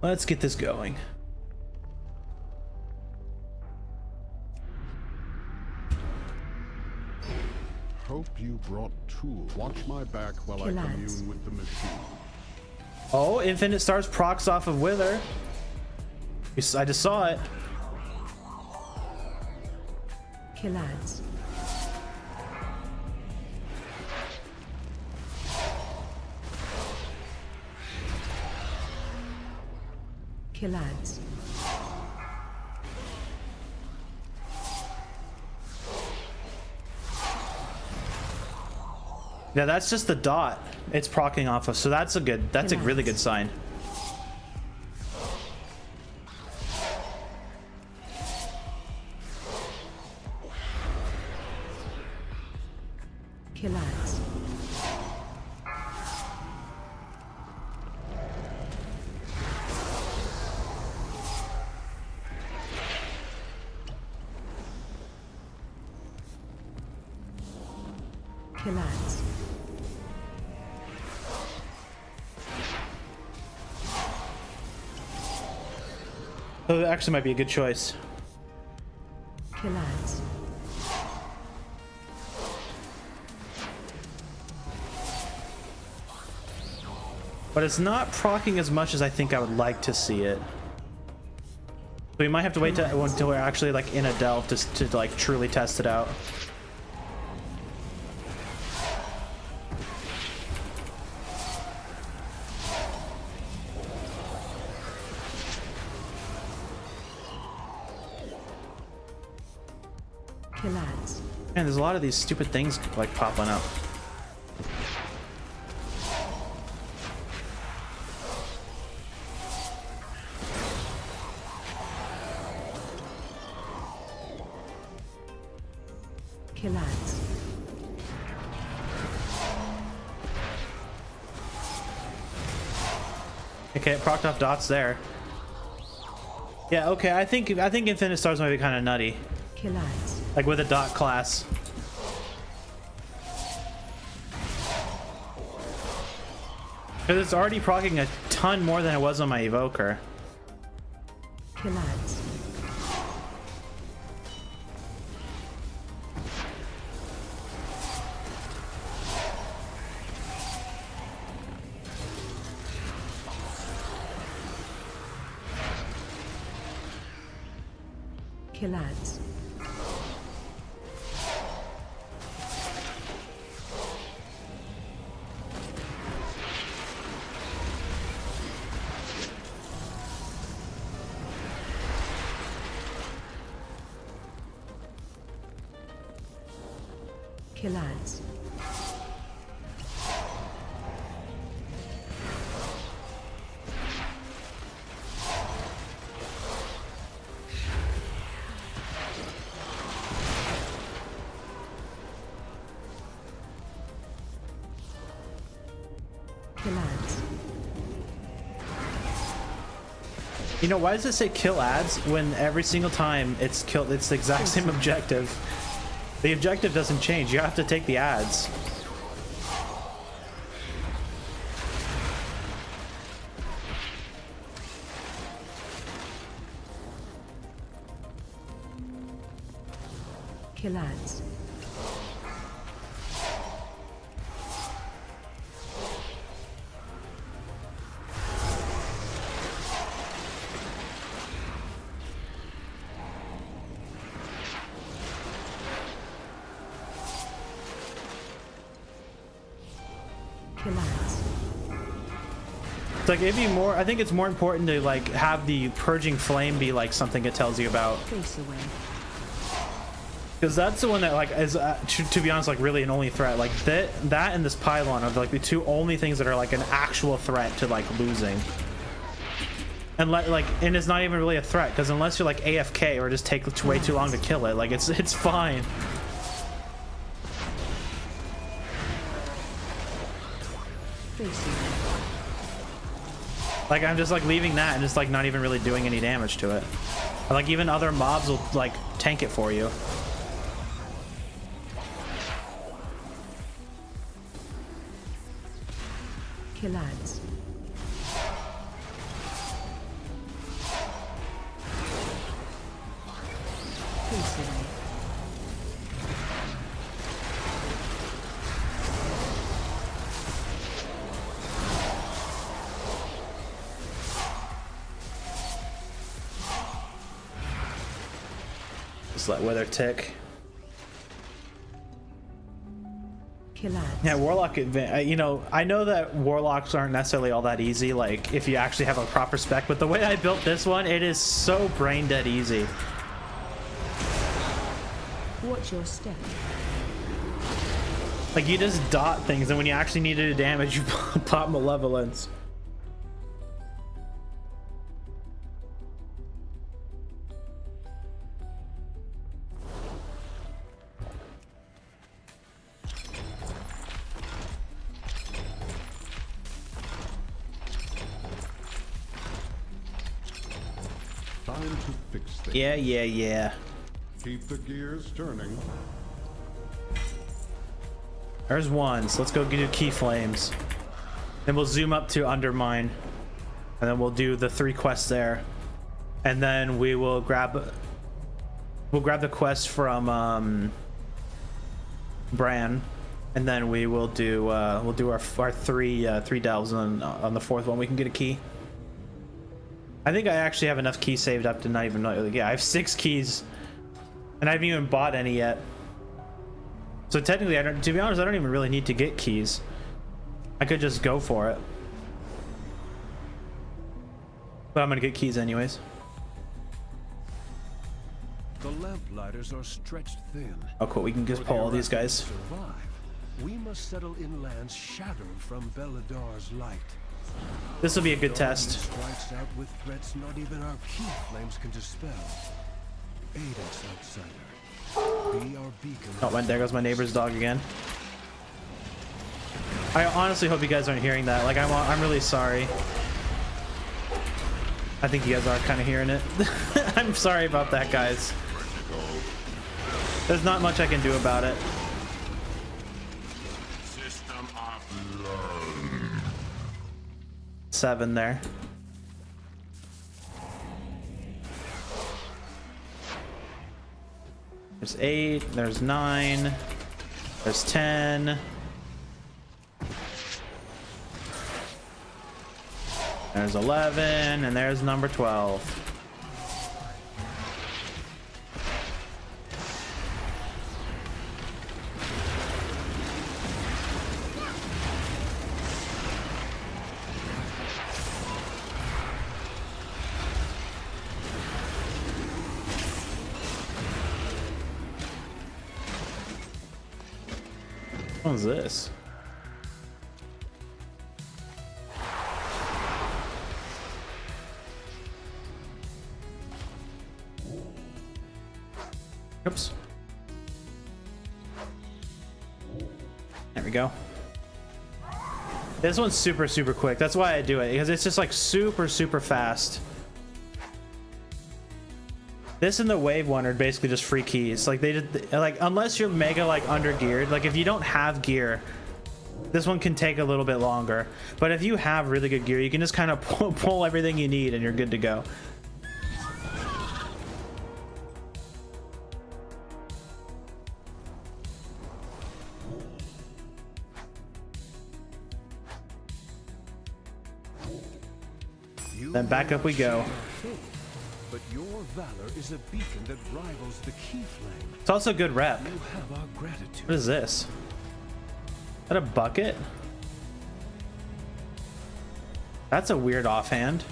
Let's get this going. Hope you brought tools. Watch my back while I commune with the machine. Oh, Infinite Stars procs off of Wither. I just saw it. Kill ads. Kill ads. Yeah, that's just the dot it's proccing off of, so that's a really good sign. Kill ads. Kill ads. Oh, that actually might be a good choice. Kill ads. But it's not proccing as much as I think I would like to see it. So we might have to wait until we're actually like in a delve to like truly test it out. Kill ads. Man, there's a lot of these stupid things like popping up. Kill ads. Okay, it procced off dots there. Yeah, okay, I think Infinite Stars might be kind of nutty. Kill ads. Like with a dot class. Because it's already proccing a ton more than it was on my Evoker. Kill ads. Kill ads. Kill ads. Kill ads. You know, why does it say kill ads when every single time it's killed, it's the exact same objective? The objective doesn't change. You have to take the ads. Kill ads. It's like it'd be more. I think it's more important to like have the purging flame be like something it tells you about. Face away. Because that's the one that like is to be honest like really an only threat. Like that and this pylon are like the two only things that are like an actual threat to like losing. And and it's not even really a threat because unless you're like AFK or just take way too long to kill it, like it's fine. Face away. Like I'm just like leaving that and just like not even really doing any damage to it. And, like even other mobs will like tank it for you. Kill ads. Face away. Just let weather tick. Kill ads. Yeah, Warlock, you know, I know that Warlocks aren't necessarily all that easy, like, if you actually have a proper spec, but the way I built this one, it is so brain dead easy. Watch your step. Like, you just dot things, and when you actually need to do damage, you pop Malevolence. Time to fix things. Yeah. Keep the gears turning. There's one, so let's go do Key Flames. Then we'll zoom up to Undermine. And then we'll do the 3 quests there. And then we will grab the quest from Bran. And then we will do we'll do our three delves, and on the 4th one we can get a key. I think I actually have enough keys saved up to not even know. Yeah, I have 6 keys, and I haven't even bought any yet. So technically, to be honest, I don't even really need to get keys. I could just go for it. But I'm gonna get keys anyways. The lamplighters are stretched thin. Oh cool, we can just pull all these guys. Survive. We must settle in lands shattered from Beladar's light. This will be a good test. Strikes out with threats not even our key flames can dispel. Aid us, outsider. Be our beacon. Oh, there goes my neighbor's dog again. I honestly hope you guys aren't hearing that. Like, I'm really sorry. I think you guys are kind of hearing it. I'm sorry about that, guys. There's not much I can do about it. System offline. 7 there. There's 8, there's 9, there's 10. There's 11, and there's number 12. What is this? Oops. There we go. This one's super quick. That's why I do it, because it's just like super fast. This and the wave one are basically just free keys. Like they did, like unless you're mega like under geared, like if you don't have gear, this one can take a little bit longer. But if you have really good gear, you can just kind of pull everything you need and you're good to go. Then back up we go. But your valor is a beacon that rivals the key flame. It's also good rep. You have our gratitude. What is this? Is that a bucket? That's a weird offhand.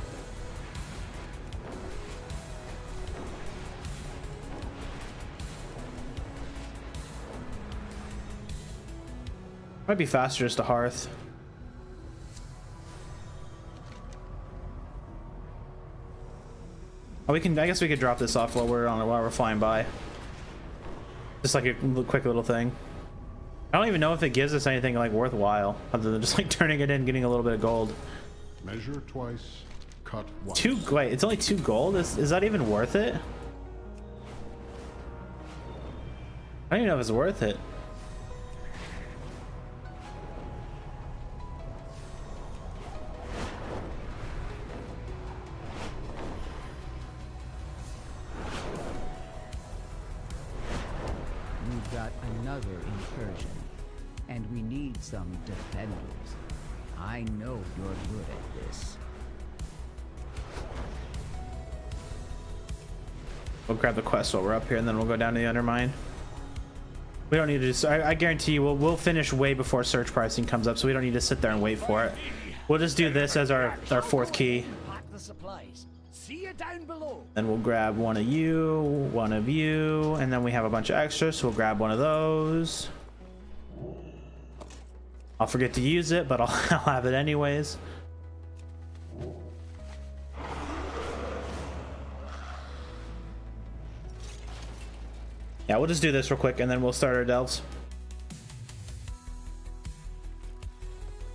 Might be faster just a hearth. Oh, we can. I guess we could drop this off while we're flying by. Just like a quick little thing. I don't even know if it gives us anything like worthwhile, other than just like turning it in, getting a little bit of gold. Measure twice, cut once. Wait, it's only 2 gold. Is that even worth it? I don't even know if it's worth it. We've got another incursion, and we need some defenders. I know you're good at this. We'll grab the quest while we're up here, and then we'll go down to the Undermine. We don't need to just, I guarantee you we'll finish way before search pricing comes up, so we don't need to sit there and wait for it. We'll just do this as our 4th key. Then we'll grab one of you, and then we have a bunch of extras, so we'll grab one of those. I'll forget to use it, but I'll have it anyways. Yeah, we'll just do this real quick, and then we'll start our delves.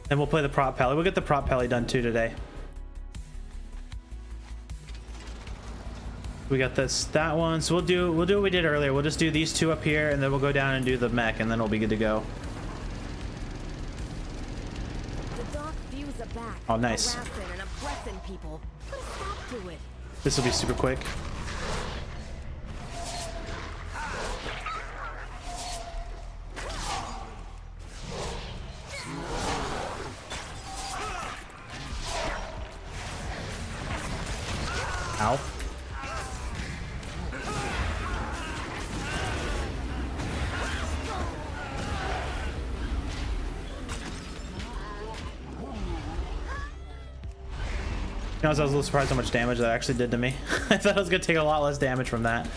And we'll play the prop pally. We'll get the prop pally done too today. We got that one. So we'll do what we did earlier. We'll just do these 2 up here, and then we'll go down and do the mech, and then we'll be good to go. The dark views are back. Oh, nice. Harassing and oppressing people. Put a stop to it. This will be super quick. Ow. You know, I was a little surprised how much damage that actually did to me. I thought I was gonna take a lot less damage from that.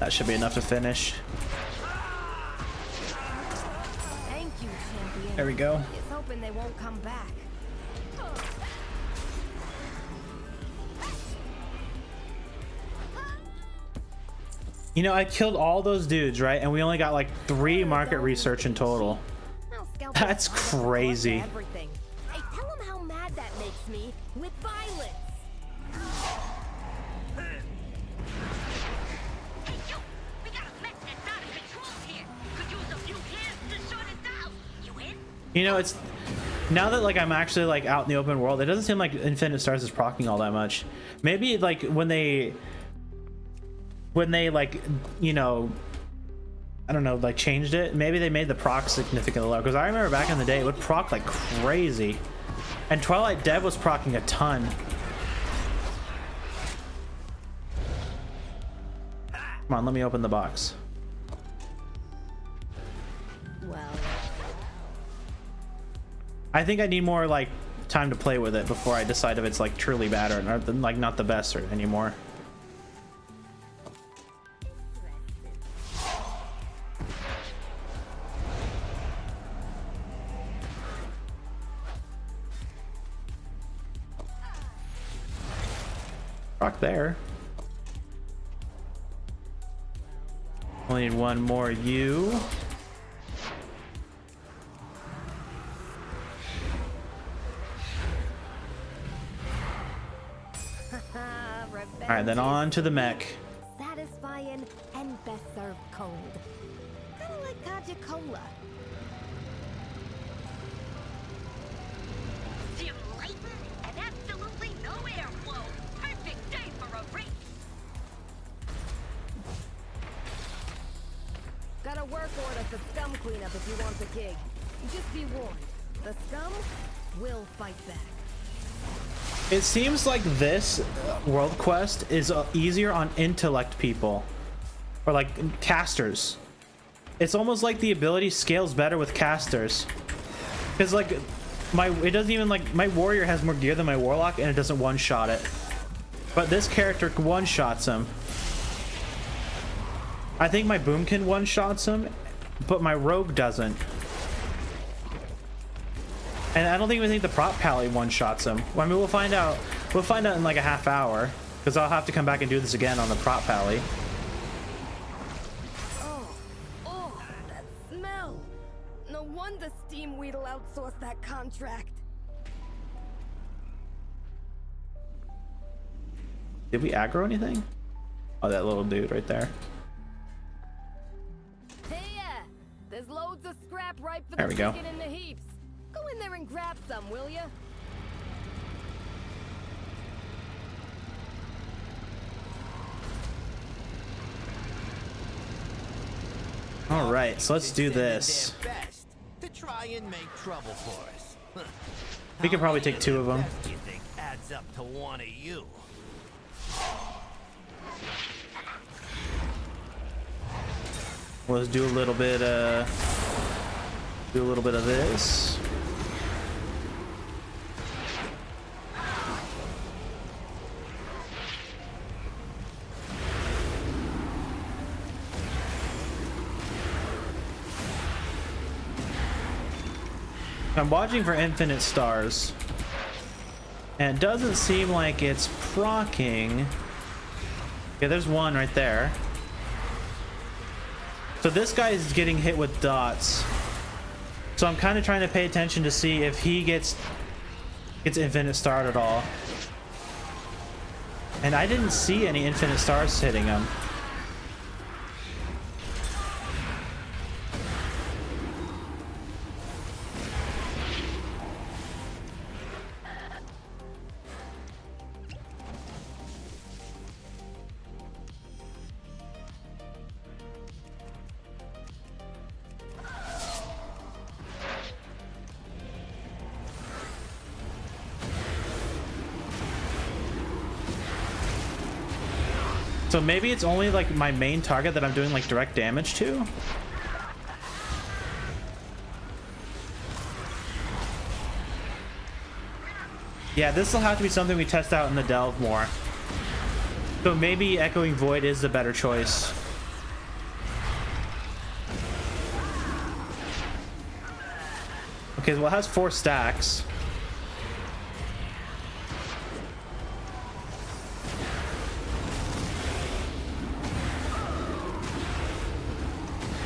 That should be enough to finish. Thank you, champion. There we go. Just hoping they won't come back. You know, I killed all those dudes, right? And we only got like 3 market research in total. That's crazy. Everything. Hey, tell them how mad that makes me with violence. You know, it's now that like I'm actually like out in the open world, it doesn't seem like Infinite Stars is proccing all that much. Maybe like when they like, you know, I don't know, like changed it, maybe they made the proc significantly lower, because I remember back in the day it would proc like crazy, and Twilight Dev was proccing a ton. Come on, let me open the box. Well, I think I need more like time to play with it before I decide if it's like truly bad or like not the best or anymore. Rock there. Only need one more you. All right, then on to the mech. satisfying and best served cold. Kind of like Kaja Cola. And absolutely no airflow. Perfect day for a race. got a work order for scum cleanup if you want the gig. Just be warned, the scum will fight back. It seems like this world quest is easier on intellect people, or like casters. It's almost like the ability scales better with casters, because like it doesn't even like my warrior has more gear than my warlock, and it doesn't one-shot it. But this character one-shots him. I think my boomkin one-shots him, but my rogue doesn't. And I don't even think the prop pally one-shots him. Well, I mean, we'll find out. We'll find out in like a half hour, because I'll have to come back and do this again on the prop pally. Oh, that smell! No wonder Steamweed'll outsource that contract. Did we aggro anything? Oh, that little dude right there. Hey, there's loads of scrap ripe for There we go. picking in the heaps. Go in there and grab some, will ya? All right, so let's do this. Best to try and make trouble for us. We could probably take 2 of them. Do you think adds up to one of you? Let's do a little bit of this. I'm watching for infinite stars, and it doesn't seem like it's proccing. Yeah, there's one right there. So this guy is getting hit with dots. So I'm kind of trying to pay attention to see if he gets infinite starred at all. And I didn't see any infinite stars hitting him. So maybe it's only like my main target that I'm doing like direct damage to. Yeah, this will have to be something we test out in the delve more. So maybe Echoing Void is the better choice. Okay, well it has 4 stacks.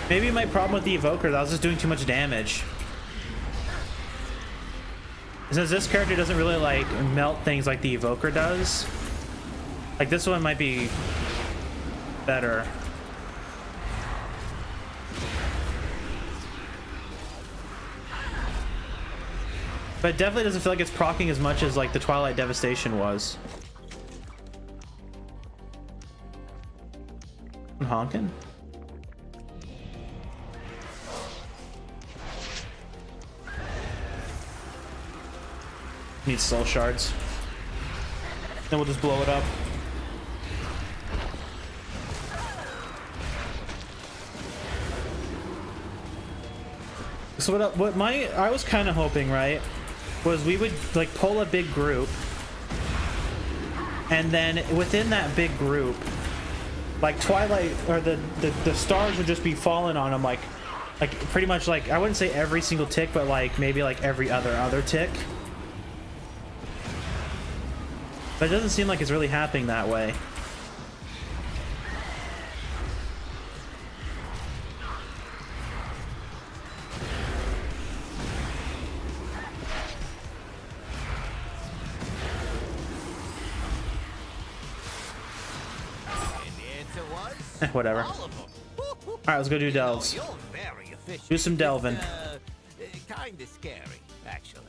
Maybe my problem with the evoker, I was just doing too much damage. Since this character doesn't really like melt things like the evoker does, like this one might be better. But it definitely doesn't feel like it's proccing as much as like the Twilight Devastation was. I'm honking. Need soul shards. Then we'll just blow it up. So I was kind of hoping, right, was we would like pull a big group, and then within that big group, like Twilight or the stars would just be falling on them like pretty much like, I wouldn't say every single tick, but like maybe like every other tick. But it doesn't seem like it's really happening that way. Whatever. Alright, let's go do delves. Do some delving. Kinda scary, actually.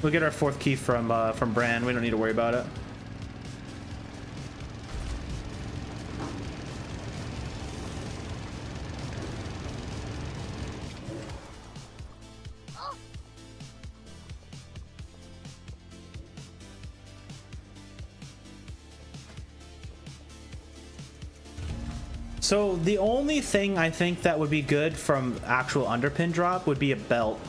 We'll get our 4th key from Bran. We don't need to worry about it. so the only thing I think that would be good from actual underpin drop would be a belt.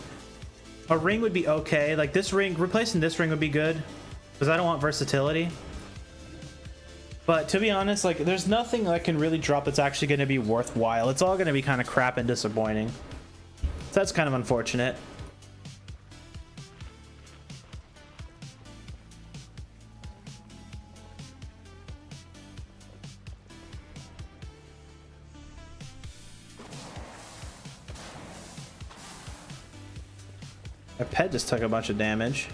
A ring would be okay. Like this ring, replacing this ring would be good because I don't want versatility. But to be honest, like there's nothing that can really drop that's actually going to be worthwhile. It's all going to be kind of crap and disappointing. So that's kind of unfortunate. My pet just took a bunch of damage.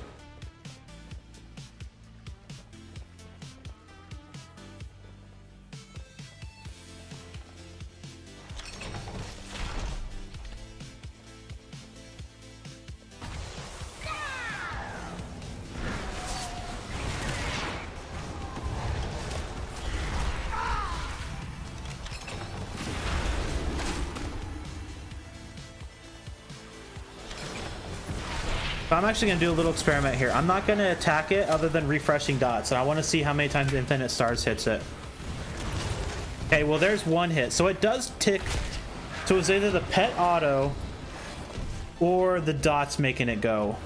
I'm actually going to do a little experiment here. I'm not going to attack it other than refreshing dots, and I want to see how many times Infinite Stars hits it. Okay, well there's one hit. So it does tick. So it's either the pet auto or the dots making it go.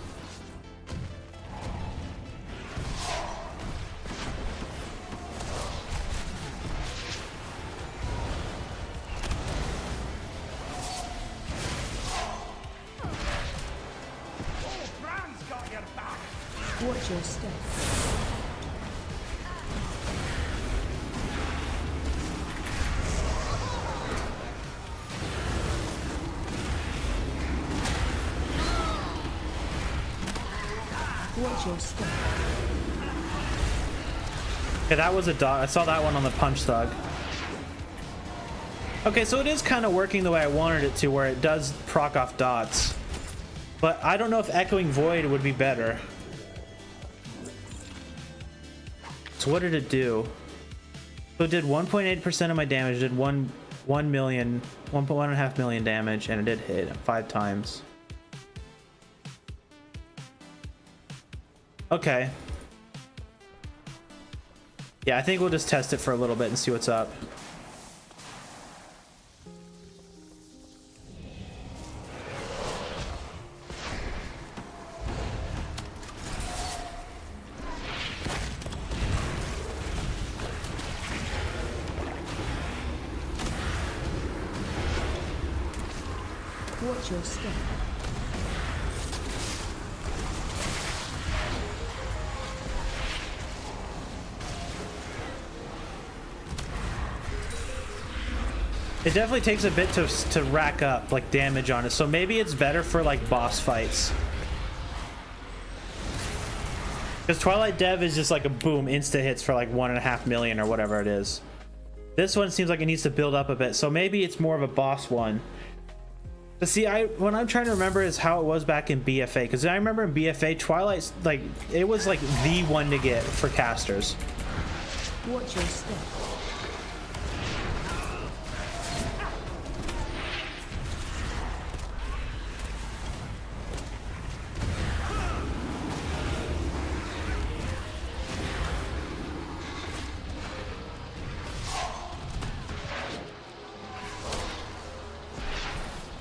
Watch your step. Watch your step. Okay, that was a dot. I saw that one on the punch thug. Okay, so it is kind of working the way I wanted it to, where it does proc off dots. But I don't know if Echoing Void would be better. So what did it do? So it did 1.8% of my damage, did 1.5 million damage, and it did hit 5 times. Okay. Yeah, I think we'll just test it for a little bit and see what's up. Watch your step. It definitely takes a bit to rack up like damage on it, so maybe it's better for like boss fights. Because Twilight Dev is just like a boom, insta hits for like 1.5 million or whatever it is. This one seems like it needs to build up a bit, so maybe it's more of a boss one. But see, what I'm trying to remember is how it was back in BFA, because I remember in BFA, Twilight's like, it was like the one to get for casters. Watch your step.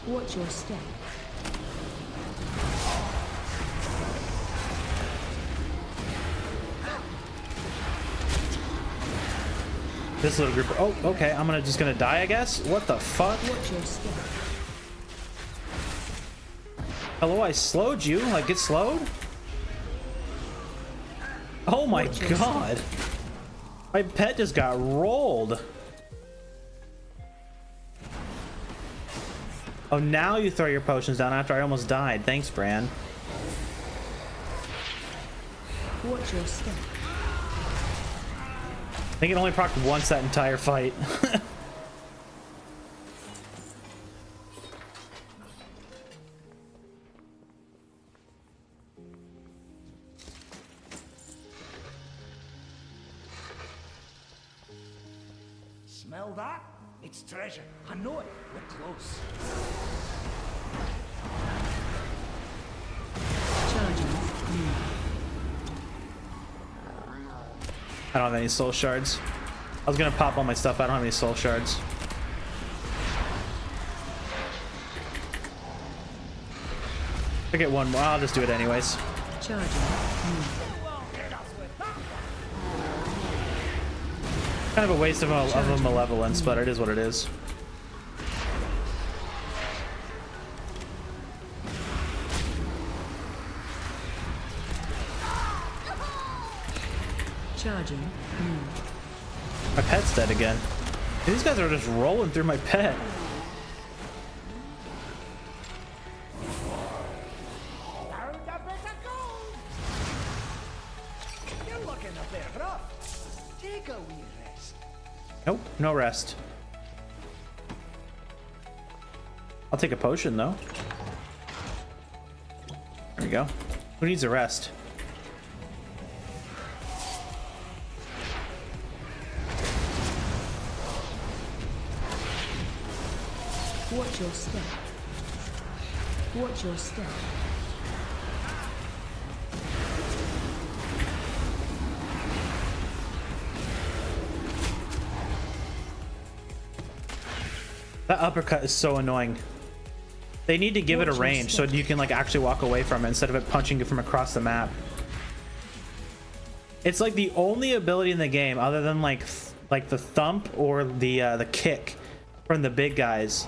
Watch your step. This little group. Oh, okay. I'm just gonna die, I guess. What the fuck? Watch your step. Hello, I slowed you. Like, get slowed? Oh my god. My pet just got rolled. Oh, now you throw your potions down after I almost died. Thanks, Bran. Watch your step. I think it only procced once that entire fight. Smell that? It's treasure. I know it. We're close. I don't have any soul shards. I was gonna pop all my stuff. I don't have any soul shards. I get one more. I'll just do it anyways. Charging. Kind of a waste of a malevolence, but it is what it is. Charging. My pet's dead again. These guys are just rolling through my pet. You're looking a bit rough. Take a wee rest. Nope, no rest. I'll take a potion though. There we go. Who needs a rest? Watch your step. Watch your step. That uppercut is so annoying. They need to give it a range so you can like actually walk away from it instead of it punching you from across the map. It's like the only ability in the game other than like the thump or the kick from the big guys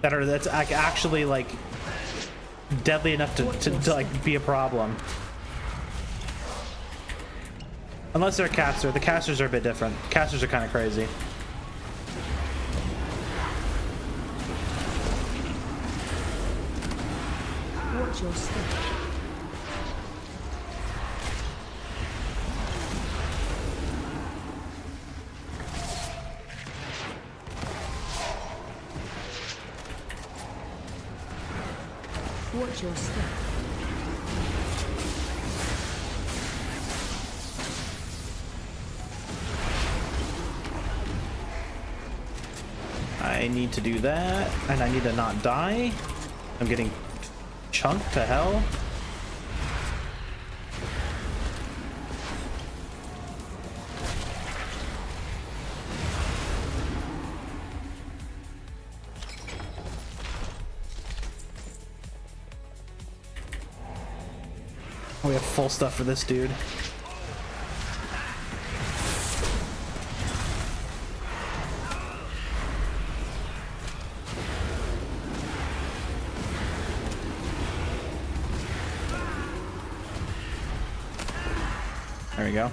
that's like actually like deadly enough to like be a problem. Unless they're a caster. The casters are a bit different. Casters are kind of crazy. Watch your step. Watch your step. I need to do that, and I need to not die. I'm getting chunked to hell. We have full stuff for this dude. There we go.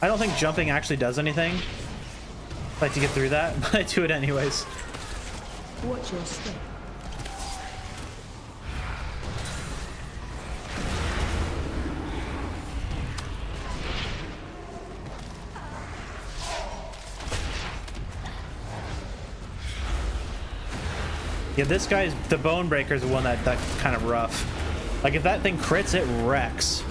I don't think jumping actually does anything. I'd like to get through that, but I do it anyways. Watch your step. Yeah, this guy's the bone breaker is the one that's kind of rough. Like if that thing crits, it wrecks.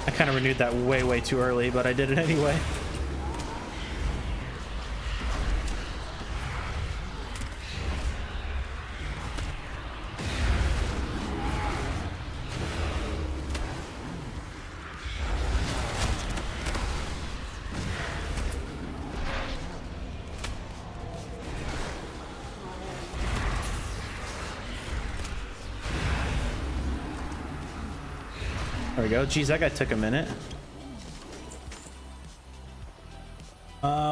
I kind of renewed that way too early, but I did it anyway. There we go. Geez, that guy took a minute.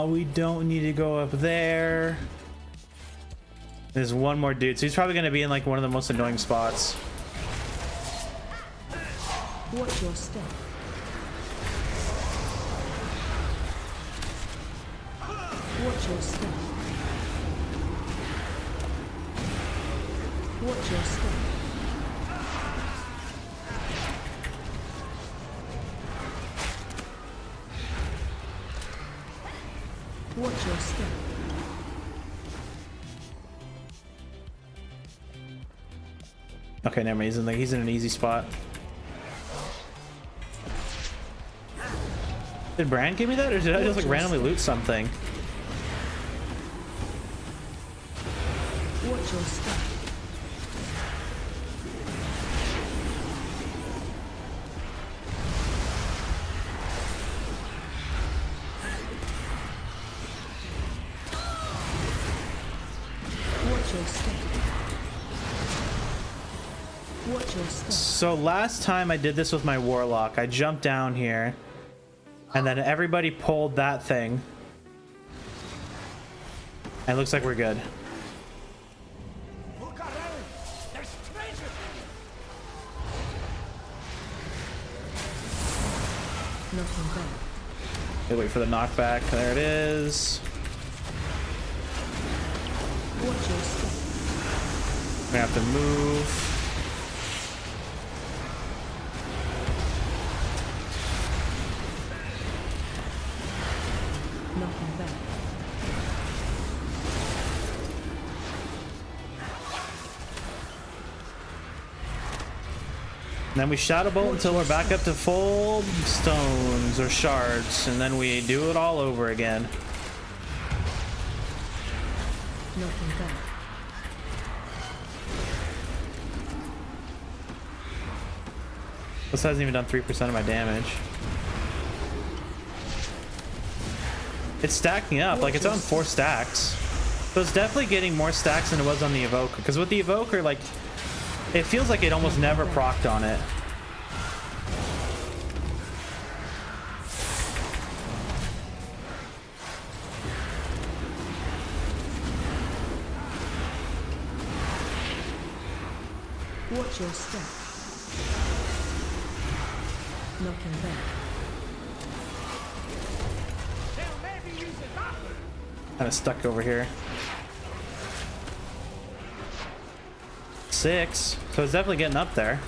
We don't need to go up there. There's one more dude, so he's probably going to be in like one of the most annoying spots. Watch your step. Watch your step. Watch your step. Watch your step. Okay, never mind. He's in an easy spot. Did Bran give me that, or did I just like randomly loot something? Watch your step. Watch your step. Watch your step. So last time I did this with my warlock, I jumped down here, and then everybody pulled that thing. And it looks like we're good. Look around. There's treasure. Nothing back. Okay, wait for the knockback. There it is. Watch your step. We have to move. Nothing back. And then we shadow bolt until we're back up to full stones or shards, and then we do it all over again. Nothing back. This hasn't even done 3% of my damage. It's stacking up, like it's on 4 stacks. So it's definitely getting more stacks than it was on the Evoker. Because with the Evoker, like, it feels like it almost never procced on it. Watch your step. Nothing back. Kind of stuck over here. 6. So it's definitely getting up there.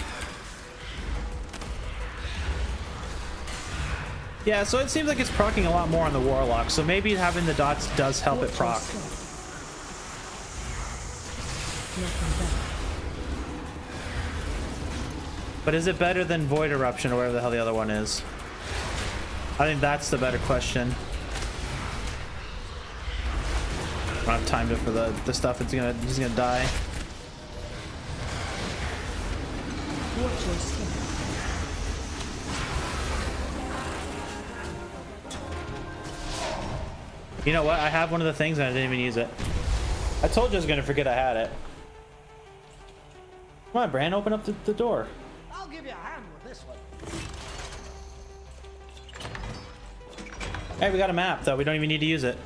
Yeah, so it seems like it's proccing a lot more on the Warlock. So maybe having the dots does help it proc. Nothing back. But is it better than Void Eruption or whatever the hell the other one is? I think that's the better question. I don't have time for the stuff. He's gonna die. Watch your step. You know what? I have one of the things and I didn't even use it. I told you I was gonna forget I had it. Come on, Bran, open up the door. I'll give you a hand with this one. Hey, we got a map though. We don't even need to use it.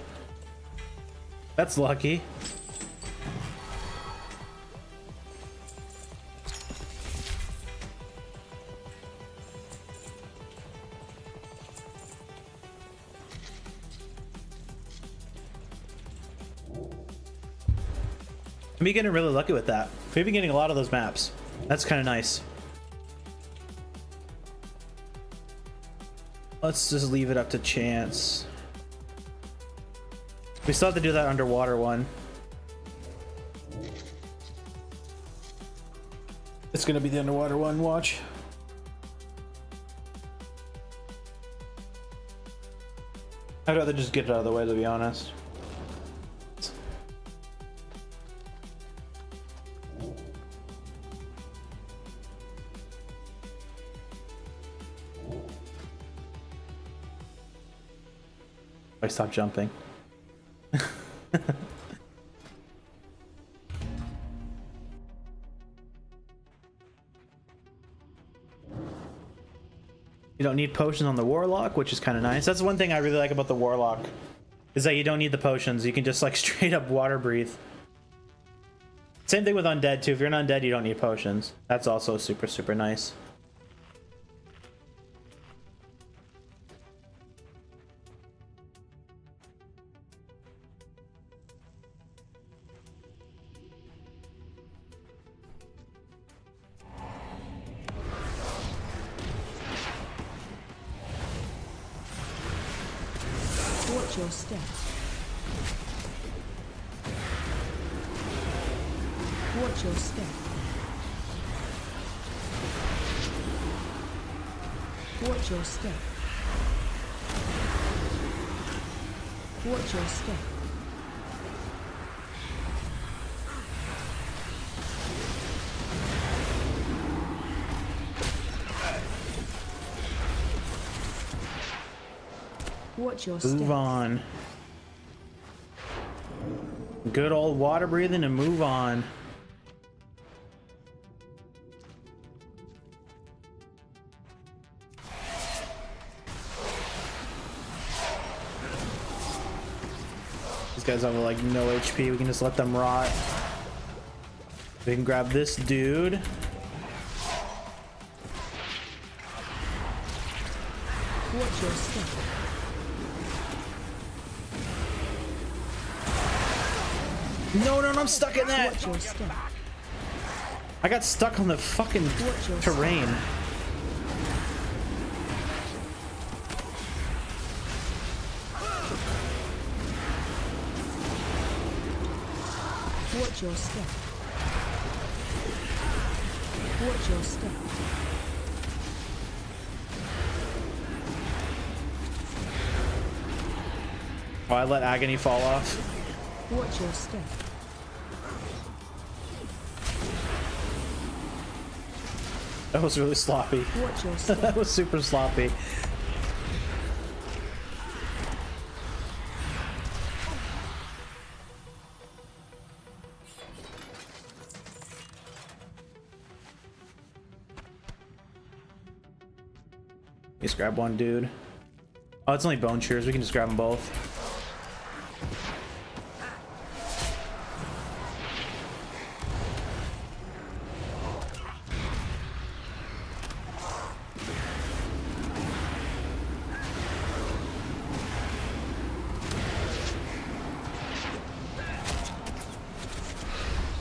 That's lucky. I'm getting really lucky with that. We've been getting a lot of those maps. That's kind of nice. Let's just leave it up to chance. We still have to do that underwater one. It's gonna be the underwater one, watch. I'd rather just get it out of the way, to be honest. I stopped jumping. You don't need potions on the Warlock, which is kind of nice. That's one thing I really like about the Warlock, is that you don't need the potions. You can just like straight up water breathe. Same thing with Undead too. If you're an Undead, you don't need potions. That's also super, super nice. Watch your step. Watch your step. Watch your step. Watch your step. Watch your step. Move on. Good old water breathing and move on. These guys have like no HP. We can just let them rot. We can grab this dude. Watch your step. No, I'm stuck in that. Watch your step. I got stuck on the fucking terrain. Watch your step. Watch your step. Oh, I let Agony fall off. Watch your step. That was really sloppy. Watch your step. That was super sloppy. Just grab one dude. Oh, it's only bone shears. We can just grab them both.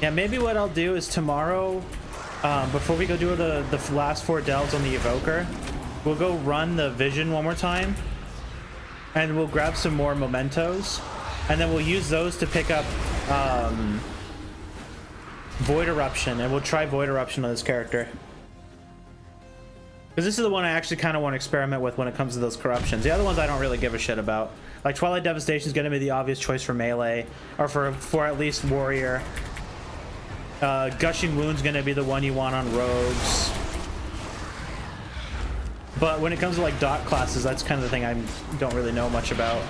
Yeah, maybe what I'll do is tomorrow, before we go do the last 4 delves on the Evoker, we'll go run the Vision one more time, and we'll grab some more mementos, and then we'll use those to pick up Void Eruption, and we'll try Void Eruption on this character. Because this is the one I actually kind of want to experiment with when it comes to those corruptions. The other ones I don't really give a shit about. Like Twilight Devastation is going to be the obvious choice for melee, or for at least warrior. Gushing Wound's gonna be the one you want on rogues. But when it comes to like dot classes, that's kind of the thing I don't really know much about.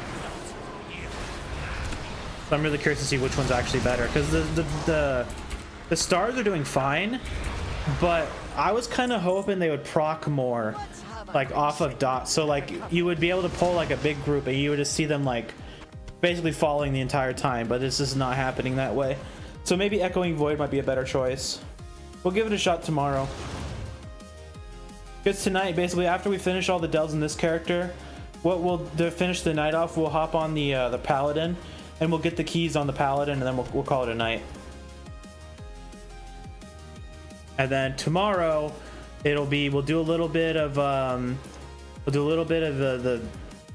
So I'm really curious to see which one's actually better, because the stars are doing fine, but I was kind of hoping they would proc more like off of dots, so like you would be able to pull like a big group and you would just see them like basically falling the entire time, but this is not happening that way. So maybe Echoing Void might be a better choice. We'll give it a shot tomorrow. Because tonight, basically, after we finish all the delves in this character, what we'll to finish the night off, we'll hop on the Paladin, and we'll get the keys on the Paladin, and then we'll call it a night. And then tomorrow, it'll be we'll do a little bit of the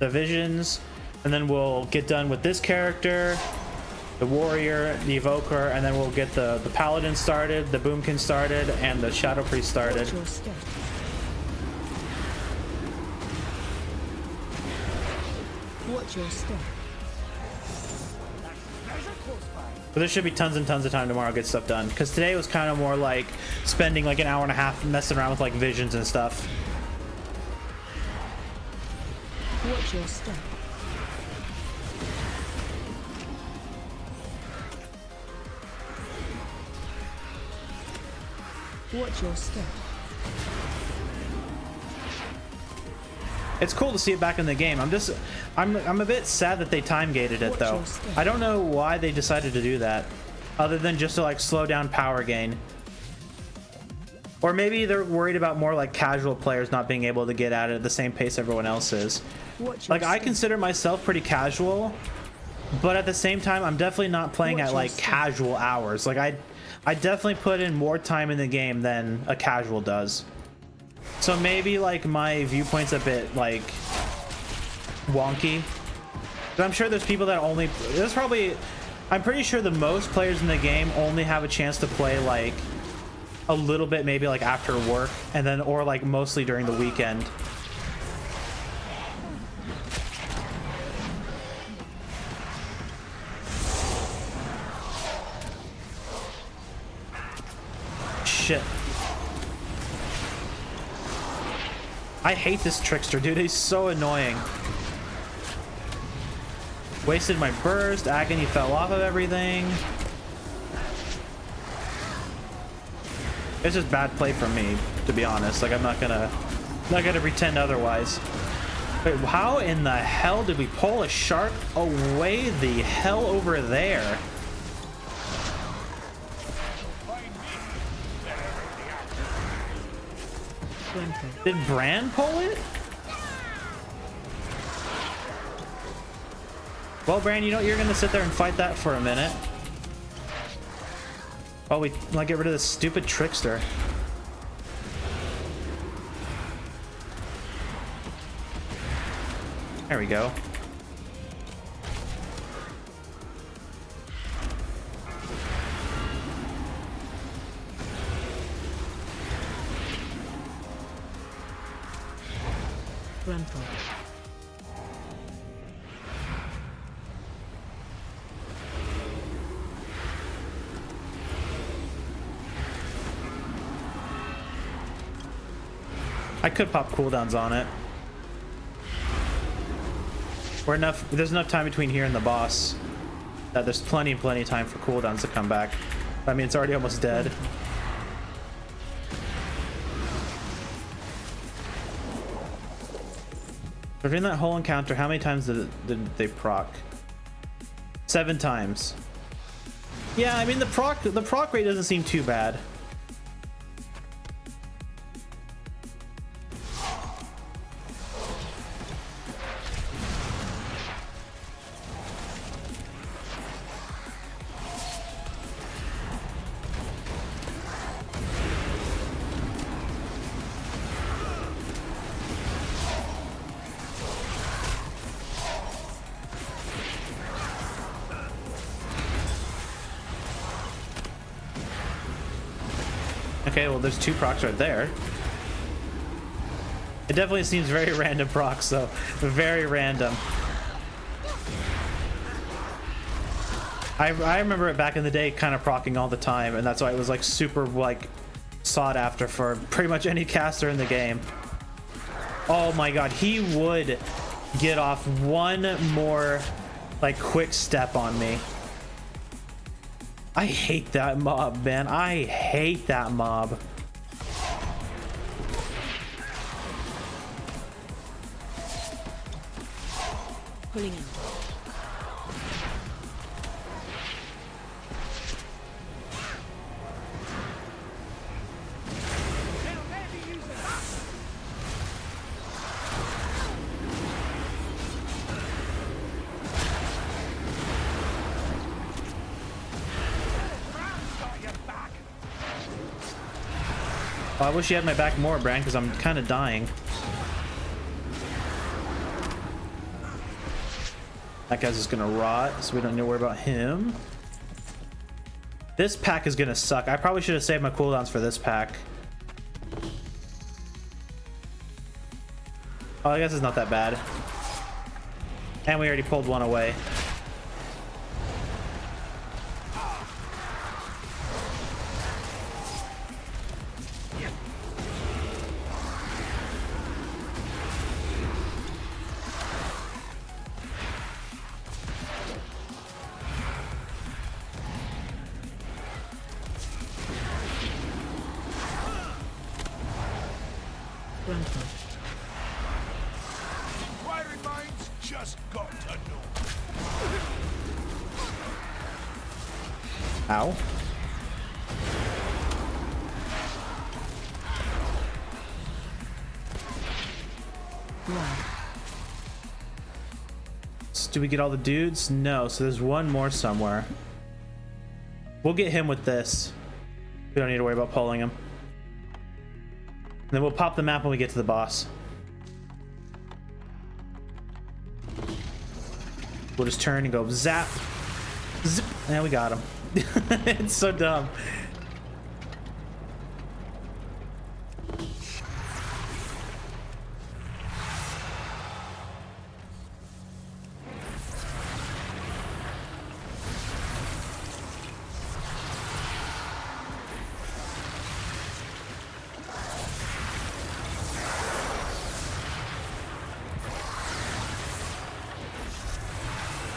visions, and then we'll get done with this character, the warrior, the evoker, and then we'll get the paladin started, the boomkin started, and the shadow priest started. Watch your step. But there should be tons and tons of time tomorrow to get stuff done, because today was kind of more like spending like an hour and a half messing around with like visions and stuff. Watch your step. Watch your step. It's cool to see it back in the game. I'm a bit sad that they time gated it though. I don't know why they decided to do that, other than just to like slow down power gain. Or maybe they're worried about more like casual players not being able to get at it at the same pace everyone else is. Like I consider myself pretty casual, but at the same time I'm definitely not playing at like casual hours. Like I definitely put in more time in the game than a casual does. So maybe like my viewpoint's a bit like wonky. But I'm sure there's people that only I'm pretty sure the most players in the game only have a chance to play like a little bit, maybe like after work, and then or like mostly during the weekend. shit. I hate this trickster, dude. He's so annoying. Wasted my burst. Agony fell off of everything. It's just bad play from me, to be honest. Like, I'm not gonna pretend otherwise. Wait, how in the hell did we pull a shark away the hell over there? Did Bran pull it? Well, Bran, you know, you're gonna sit there and fight that for a minute. Oh, we like get rid of this stupid trickster. There we go. Rental. I could pop cooldowns on it. There's enough time between here and the boss that there's plenty of time for cooldowns to come back. I mean, it's already almost dead. During that whole encounter, how many times did they proc? 7 times. Yeah, I mean the proc rate doesn't seem too bad. Okay, well, there's 2 procs right there. It definitely seems very random procs, though. Very random. I remember it back in the day kind of procking all the time, and that's why it was like super like sought after for pretty much any caster in the game. Oh my god, he would get off one more like quick step on me. I hate that mob, man. I hate that mob. Pulling out. I wish you had my back more, Bran, because I'm kind of dying. That guy's just gonna rot, so we don't need to worry about him. This pack is gonna suck. I probably should have saved my cooldowns for this pack. Oh, I guess it's not that bad. And we already pulled one away. Inquiring minds just got to know. Ow. Do we get all the dudes? No, so there's one more somewhere. We'll get him with this. We don't need to worry about pulling him. And then we'll pop the map when we get to the boss. We'll just turn and go zap, zip, and we got him. It's so dumb.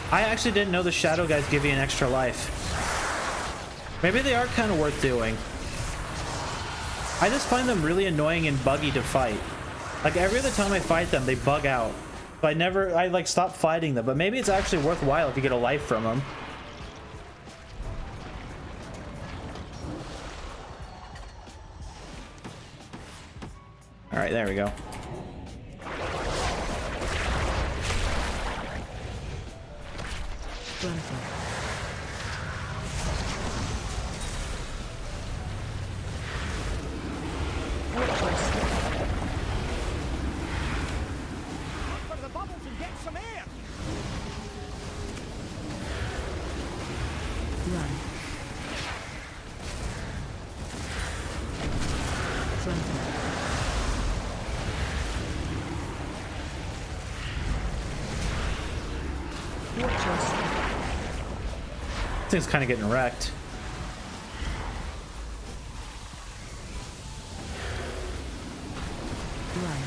I actually didn't know the shadow guys give you an extra life. Maybe they are kind of worth doing. I just find them really annoying and buggy to fight. Like every other time I fight them, they bug out. So I like stop fighting them, but maybe it's actually worthwhile if you get a life from them. All right, there we go. For the bubbles and get some air. Run. Watch your step. This thing's kind of getting wrecked. Run.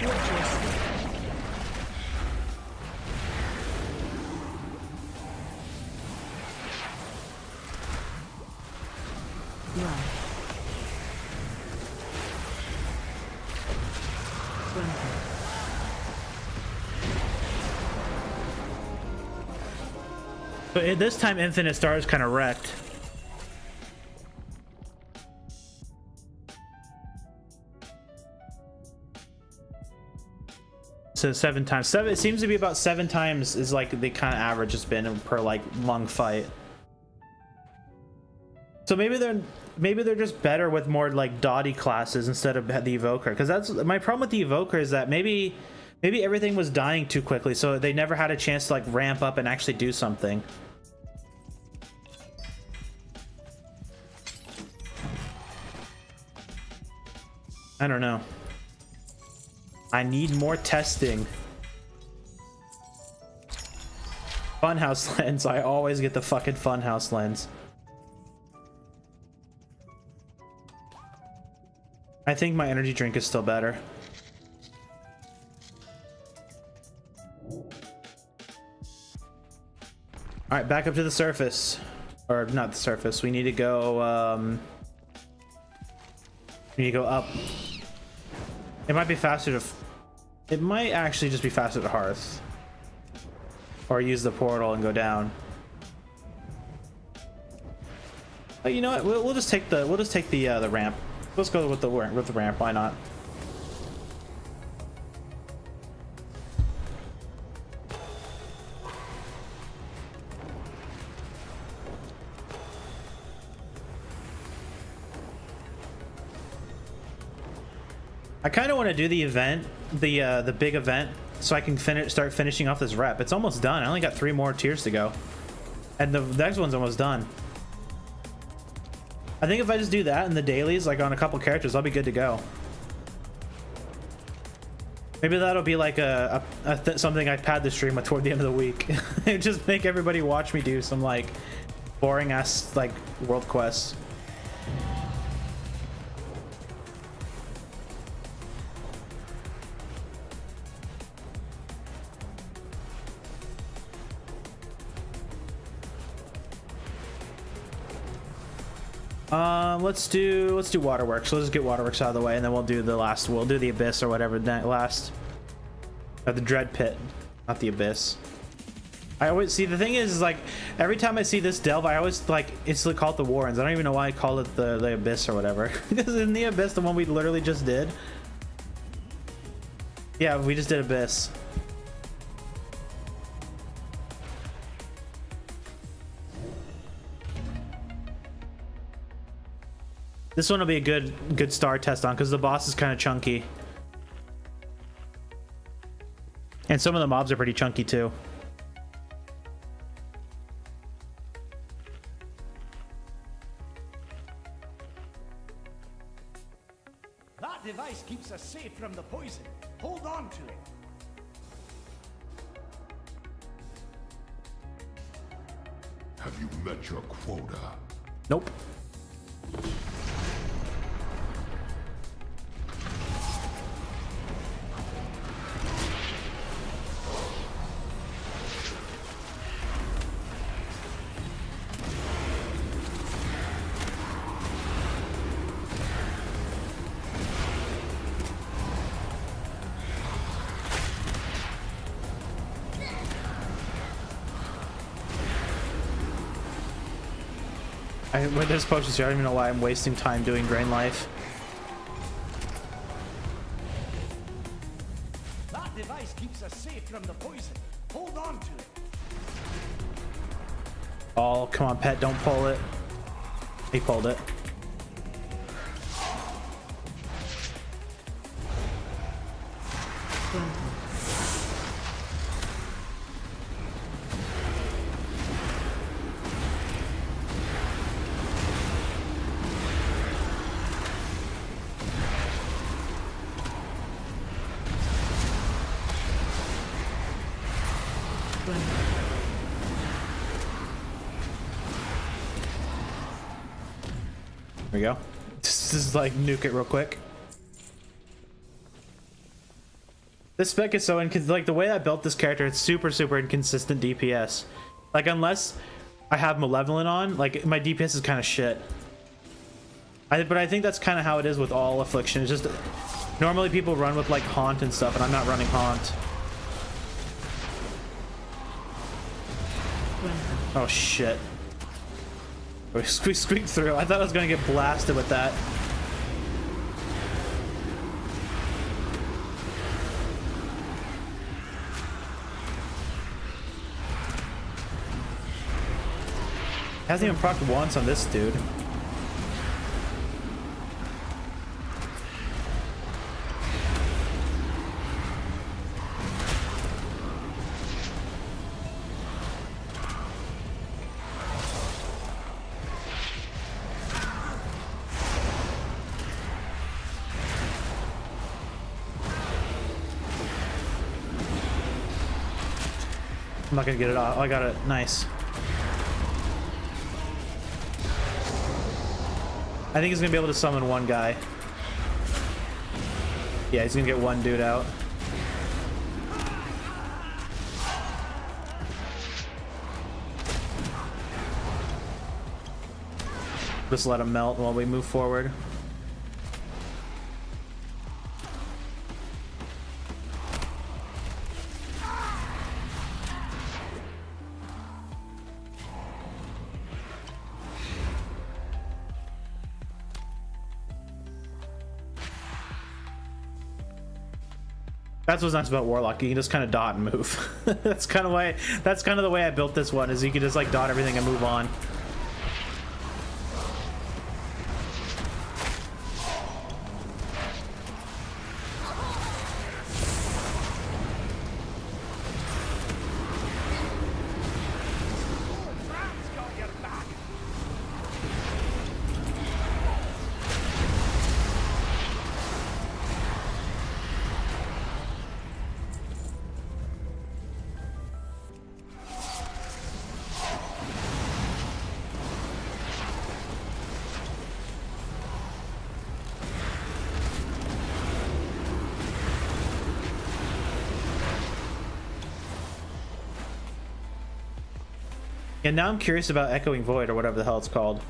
Watch your step. Run. But this time Infinite Star is kind of wrecked. So 7 times. 7, it seems to be about 7 times is like the kind of average it's been per like long fight. So maybe they're just better with more like dotty classes instead of the Evoker, because that's my problem with the Evoker, is that maybe everything was dying too quickly, so they never had a chance to like ramp up and actually do something. I don't know. I need more testing. Funhouse lens. I always get the fucking Funhouse lens. I think my energy drink is still better. Alright, back up to the surface. Or not the surface. We need to go, we need to go up. It might be faster to... It might actually just be faster to Hearth. Or use the portal and go down. But you know what? We'll just take the the ramp. Let's go with the ramp. Why not? I kind of want to do the event, the big event, so I can start finishing off this rep. It's almost done. I only got 3 more tiers to go, and the next one's almost done. I think if I just do that in the dailies, like on a couple characters, I'll be good to go. Maybe that'll be like something I pad the stream with toward the end of the week. Just make everybody watch me do some like boring ass like world quests. Let's do Waterworks. So let's just get Waterworks out of the way, and then we'll do the last. We'll do the Abyss or whatever last. Or the Dread Pit, not the Abyss. I always see, the thing is like every time I see this delve, I always like instantly call it the Warrens. I don't even know why I call it the Abyss or whatever. Because in the Abyss, the one we literally just did. Yeah, we just did Abyss. This one will be a good star test on, because the boss is kind of chunky. And some of the mobs are pretty chunky too. That device keeps us safe from the poison. Hold on to it. Have you met your quota? Nope. When there's potions here, I don't even know why I'm wasting time doing Drain Life. That device keeps us safe from the poison. Hold on to it. Oh, come on, pet, don't pull it. He pulled it. There we go. This is like nuke it real quick. This spec is so like the way I built this character, it's super inconsistent DPS. Like unless I have Malevolent on, like my DPS is kind of shit. But I think that's kind of how it is with all Affliction. It's just normally people run with like Haunt and stuff, and I'm not running Haunt. Oh shit. We squeaked through. I thought I was gonna get blasted with that. Hasn't even procced once on this dude. I'm not gonna get it off. Oh, I got it. Nice. I think he's gonna be able to summon one guy. Yeah, he's gonna get one dude out. Just let him melt while we move forward. That's what's nice about Warlock. You can just kind of dot and move. That's kind of the way I built this one, is you can just like dot everything and move on. And now I'm curious about Echoing Void, or whatever the hell it's called.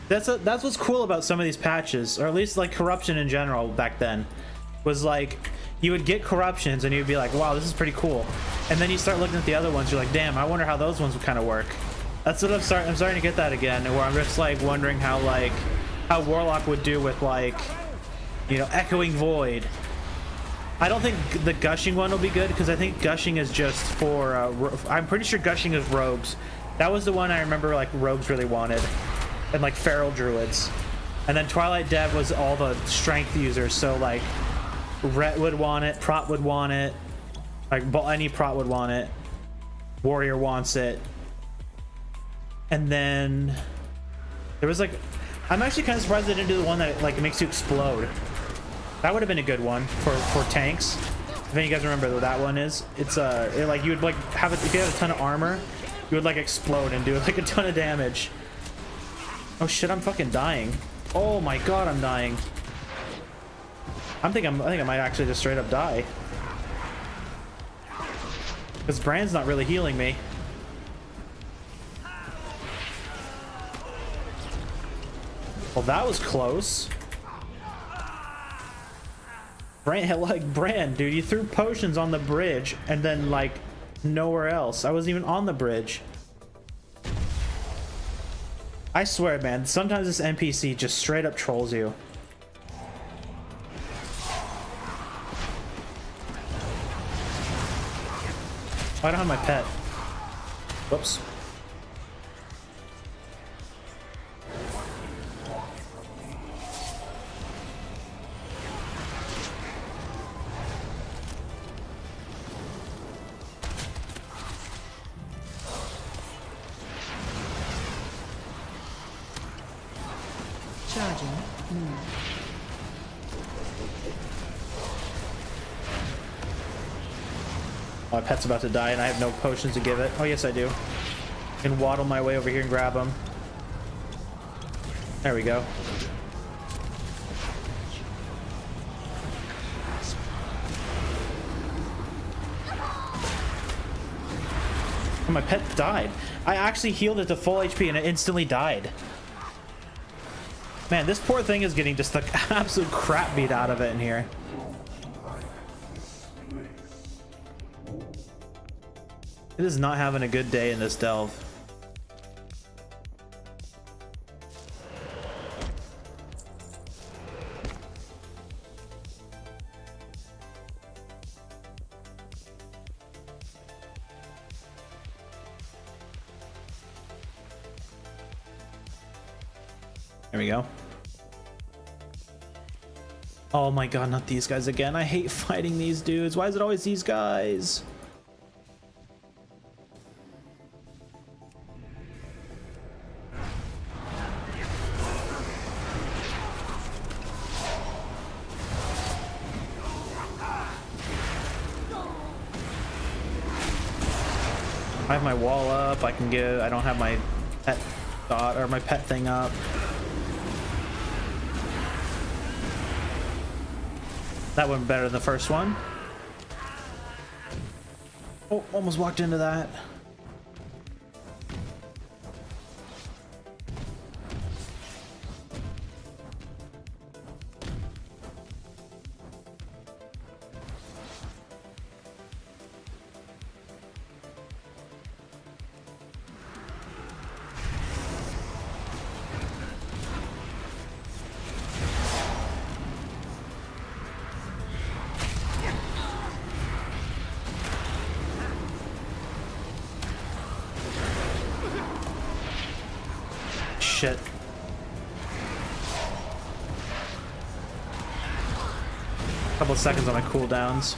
That's what's cool about some of these patches, or at least like Corruption in general back then, was like you would get Corruptions and you'd be like, wow, this is pretty cool. And then you start looking at the other ones, you're like, damn, I wonder how those ones would kind of work. That's what I'm starting to get that again, where I'm just like wondering how Warlock would do with like, you know, Echoing Void. I don't think the Gushing one will be good, because I think Gushing is just for I'm pretty sure Gushing is rogues. That was the one I remember like rogues really wanted, and like feral druids. And then Twilight Dev was all the strength users, so like Rhett would want it, Prot would want it, like any Prot would want it, Warrior wants it. And then there was like, I'm actually kind of surprised they didn't do the one that like makes you explode. That would have been a good one for tanks. If any of you guys remember what that one is, it's like you would like have it if you had a ton of armor, You would like explode and do like a ton of damage. Oh shit, I'm fucking dying. Oh my god, I'm dying. I think I might actually just straight up die. Because Brand's not really healing me. Well, that was close. Brand, dude, you threw potions on the bridge and then like nowhere else. I wasn't even on the bridge. I swear, man, sometimes this NPC just straight up trolls you. Oh, I don't have my pet. Whoops. Charging. My pet's about to die and I have no potions to give it. Oh, yes, I do. I can waddle my way over here and grab him. There we go. Oh, my pet died. I actually healed it to full HP and it instantly died. Man, this poor thing is getting just the absolute crap beat out of it in here. It is not having a good day in this delve. There we go. Oh my god, not these guys again. I hate fighting these dudes. Why is it always these guys? I have my wall up. I can get. I don't have my pet dot or my pet thing up. That went better than the first one. Oh, almost walked into that. Shit. Couple of seconds on my cooldowns.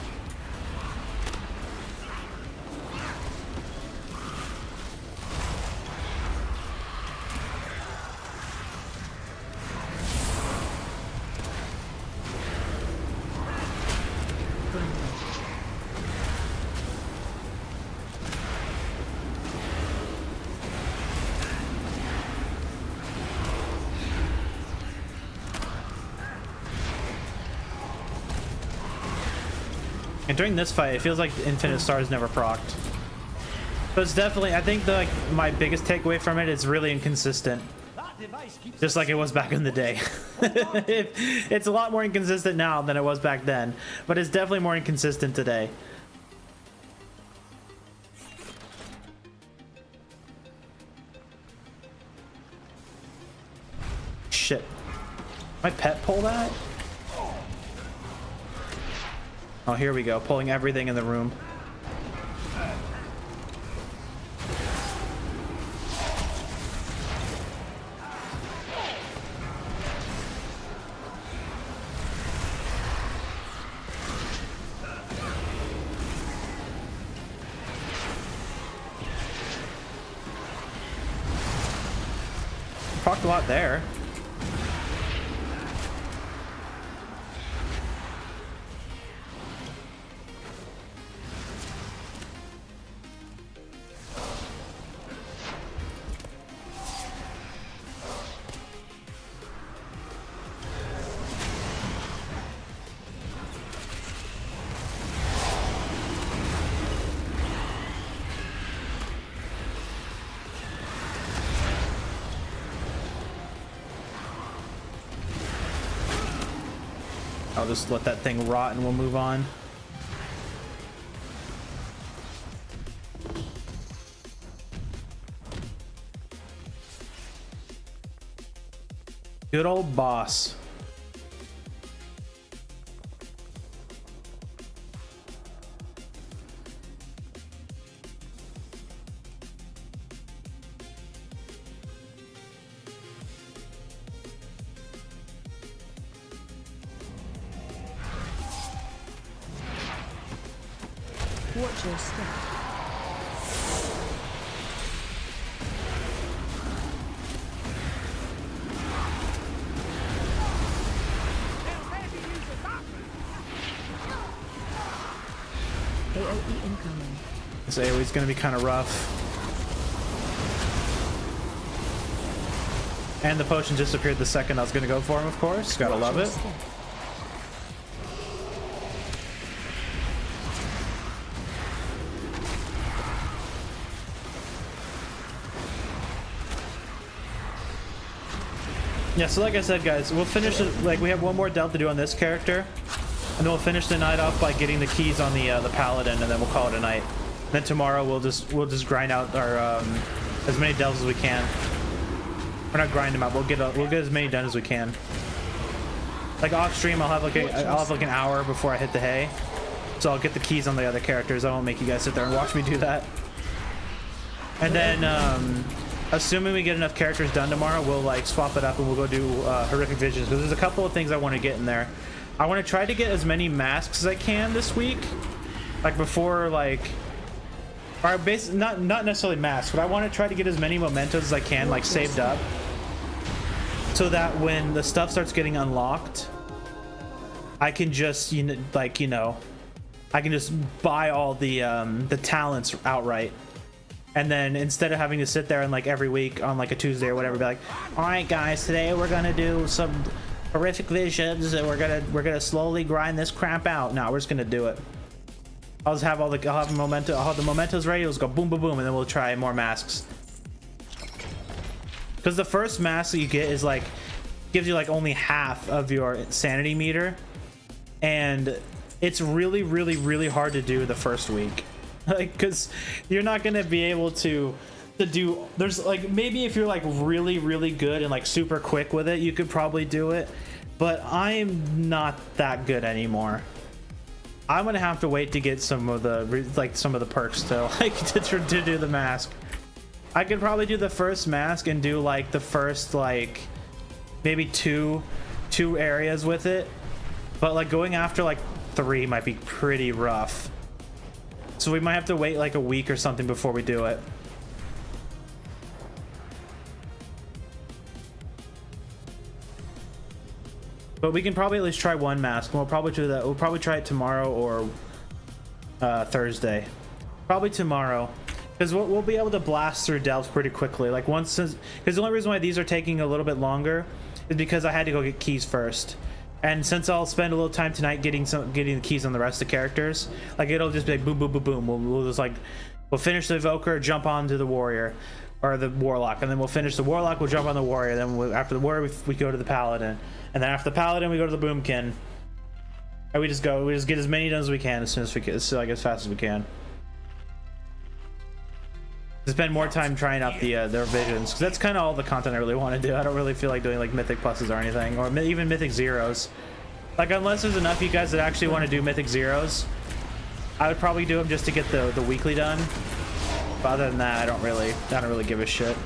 And during this fight, it feels like Infinite Stars never procced. So it's definitely, I think my biggest takeaway from it is really inconsistent. Just like it was back in the day. It's a lot more inconsistent now than it was back then, but it's definitely more inconsistent today. Shit. My pet pull that? Oh, here we go, pulling everything in the room. Procced a lot there. I'll just let that thing rot and we'll move on. Good old boss. Watch your step. AOE incoming. This AoE is going to be kind of rough. And the potion disappeared the second I was going to go for him, of course. Gotta love it. Yeah, so like I said, guys, we'll finish it. Like, we have one more delta to do on this character, and then we'll finish the night off by getting the keys on the paladin, and then we'll call it a night. And then tomorrow we'll just grind out our as many delves as we can. We're not grinding them out. We'll get as many done as we can. Like off stream, I'll have like an hour before I hit the hay, so I'll get the keys on the other characters. I won't make you guys sit there and watch me do that. And then assuming we get enough characters done tomorrow, we'll like swap it up and we'll go do horrific visions, because there's a couple of things I want to get in there. I want to try to get as many masks as I can this week, like before, like, or not necessarily masks, but I want to try to get as many mementos as I can, like, saved up, so that when the stuff starts getting unlocked, I can just I can just buy all the talents outright. And then instead of having to sit there and like every week on like a Tuesday or whatever, be like, all right guys, today we're gonna do some horrific visions and we're gonna slowly grind this crap out. No, we're just gonna do it. I'll have the mementos ready. Let's go boom boom boom, and then we'll try more masks. Because the first mask that you get is like gives you like only half of your sanity meter, and it's really really really hard to do the first week. Like, because you're not gonna be able to do, there's like, maybe if you're like really really good and like super quick with it, you could probably do it, but I'm not that good anymore. I'm gonna have to wait to get some of the perks to like to do the mask. I could probably do the first mask and do like the first like maybe two areas with it, but like going after like 3 might be pretty rough. So we might have to wait like a week or something before we do it. But we can probably at least try one mask, and we'll probably do that. We'll probably try it tomorrow or Thursday. Probably tomorrow, because we'll be able to blast through delves pretty quickly. Like because the only reason why these are taking a little bit longer is because I had to go get keys first. And since I'll spend a little time tonight getting the keys on the rest of the characters, like it'll just be like boom, boom, boom, boom. We'll just like, we'll finish the Evoker, jump onto the Warrior, or the Warlock, and then we'll finish the Warlock, we'll jump on the Warrior, then after the Warrior we go to the Paladin, and then after the Paladin we go to the Boomkin. And we just get as many done as we can as soon as we can, like as fast as we can. To spend more time trying out their visions, because that's kind of all the content I really want to do. I don't really feel like doing like mythic pluses or anything, or even mythic zeros. Like, unless there's enough of you guys that actually want to do mythic zeros, I would probably do them just to get the weekly done. But other than that, I don't really give a shit.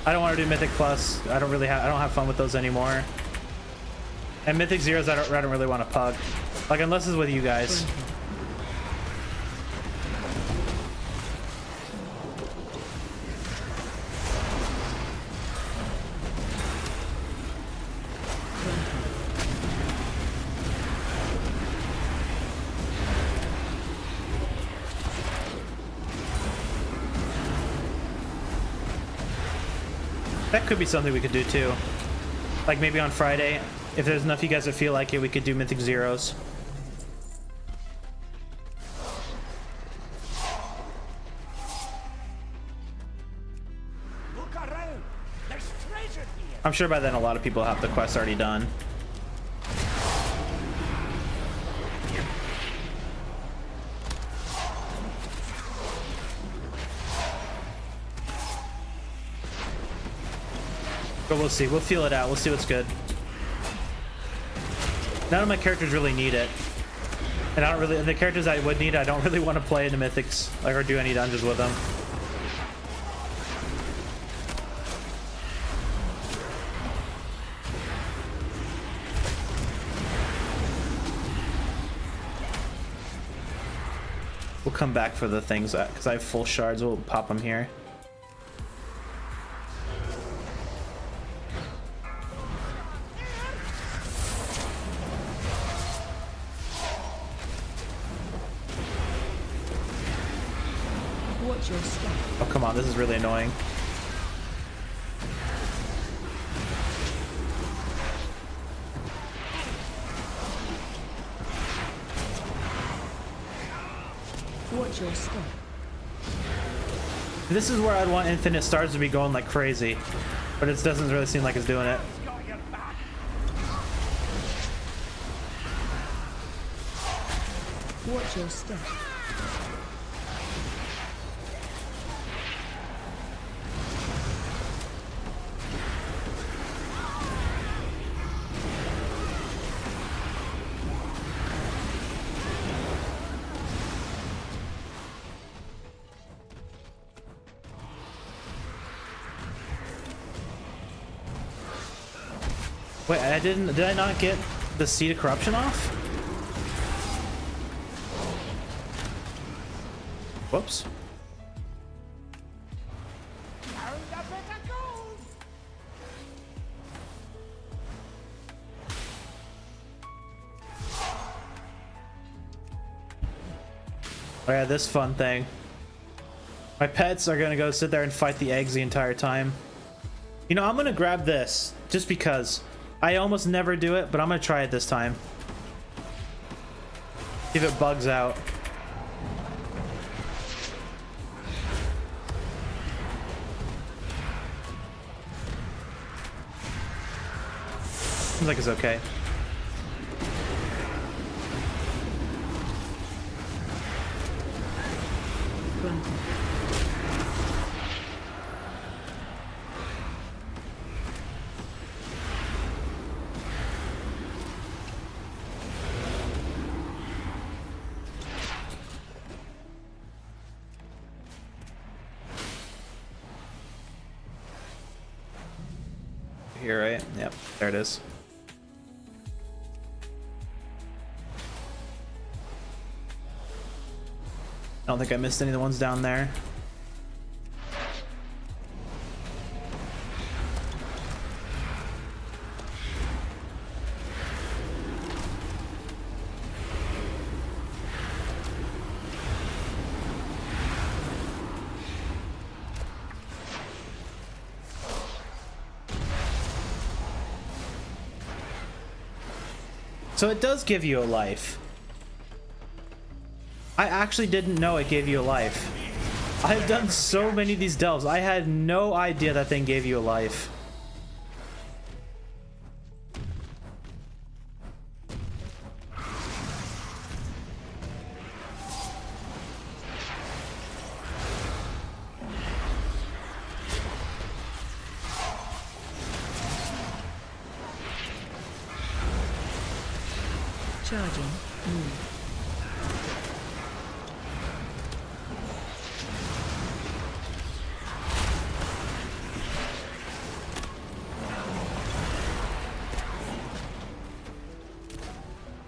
I don't want to do mythic plus. I don't have fun with those anymore. And mythic zeros, I don't really want to pug. Like, unless it's with you guys. That could be something we could do too. Like maybe on Friday, if there's enough of you guys that feel like it, we could do mythic zeros. Look around. There's treasure here. I'm sure by then a lot of people have the quest already done. But we'll see. We'll feel it out. We'll see what's good. None of my characters really need it. And I don't really... The characters I would need, I don't really want to play in the Mythics. Like, or do any dungeons with them. We'll come back for the things because I have full shards. We'll pop them here. Watch your step. Oh, come on. This is really annoying. Watch your step. This is where I'd want infinite stars to be going like crazy, but it doesn't really seem like it's doing it. Watch your step. Wait, did I not get the Seed of Corruption off? Whoops. Oh yeah, this fun thing. My pets are gonna go sit there and fight the eggs the entire time. You know, I'm gonna grab this just because. I almost never do it, but I'm gonna try it this time. See if it bugs out. Seems like it's okay. Here, right? Yep, there it is. I don't think I missed any of the ones down there. So it does give you a life. I actually didn't know it gave you a life. I've done so many of these delves. I had no idea that thing gave you a life. Charging.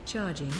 Charging.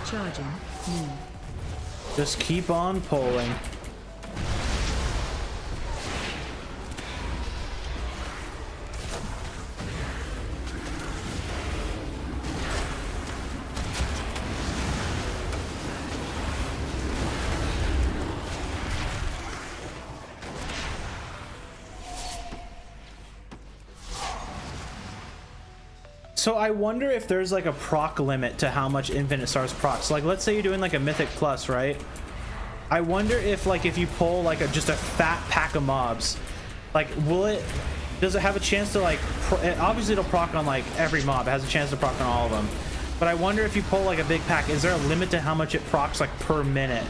Charging. Just keep on pulling. So I wonder if there's like a proc limit to how much Infinite Stars procs. Like, let's say you're doing like a Mythic Plus, right? I wonder if like if you pull like just a fat pack of mobs, like does it have a chance to like obviously it'll proc on like every mob. It has a chance to proc on all of them. But I wonder if you pull like a big pack, is there a limit to how much it procs like per minute?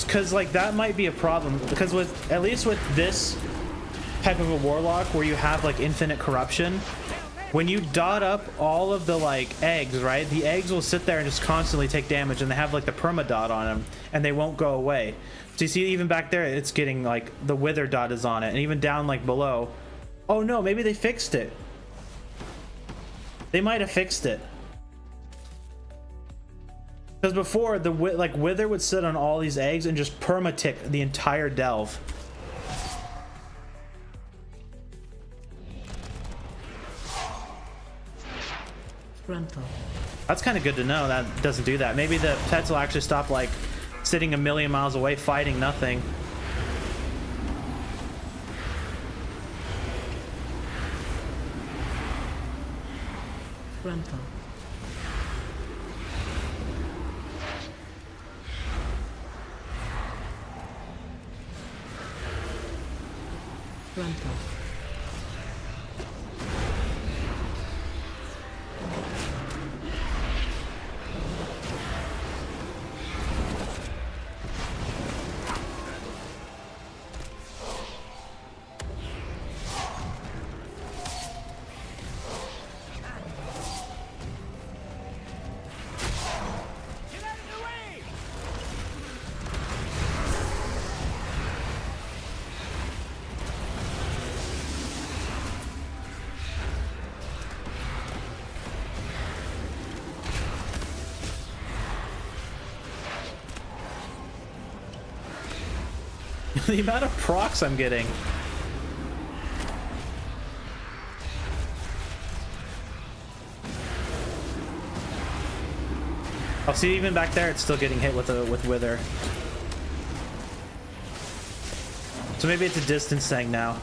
Because like that might be a problem, because with at least with this type of a warlock where you have like infinite corruption, when you dot up all of the like eggs, right, the eggs will sit there and just constantly take damage, and they have like the perma dot on them and they won't go away. So you see even back there it's getting like the wither dot is on it, and even down like below. Oh no, maybe they fixed it. They might have fixed it. Because before, the wither would sit on all these eggs and just perma-tick the entire delve. Frontal. That's kind of good to know that doesn't do that. Maybe the pets will actually stop like sitting a million miles away fighting nothing. Frontal. Frontal. The amount of procs I'm getting. I'll see even back there it's still getting hit with wither. So maybe it's a distance thing now.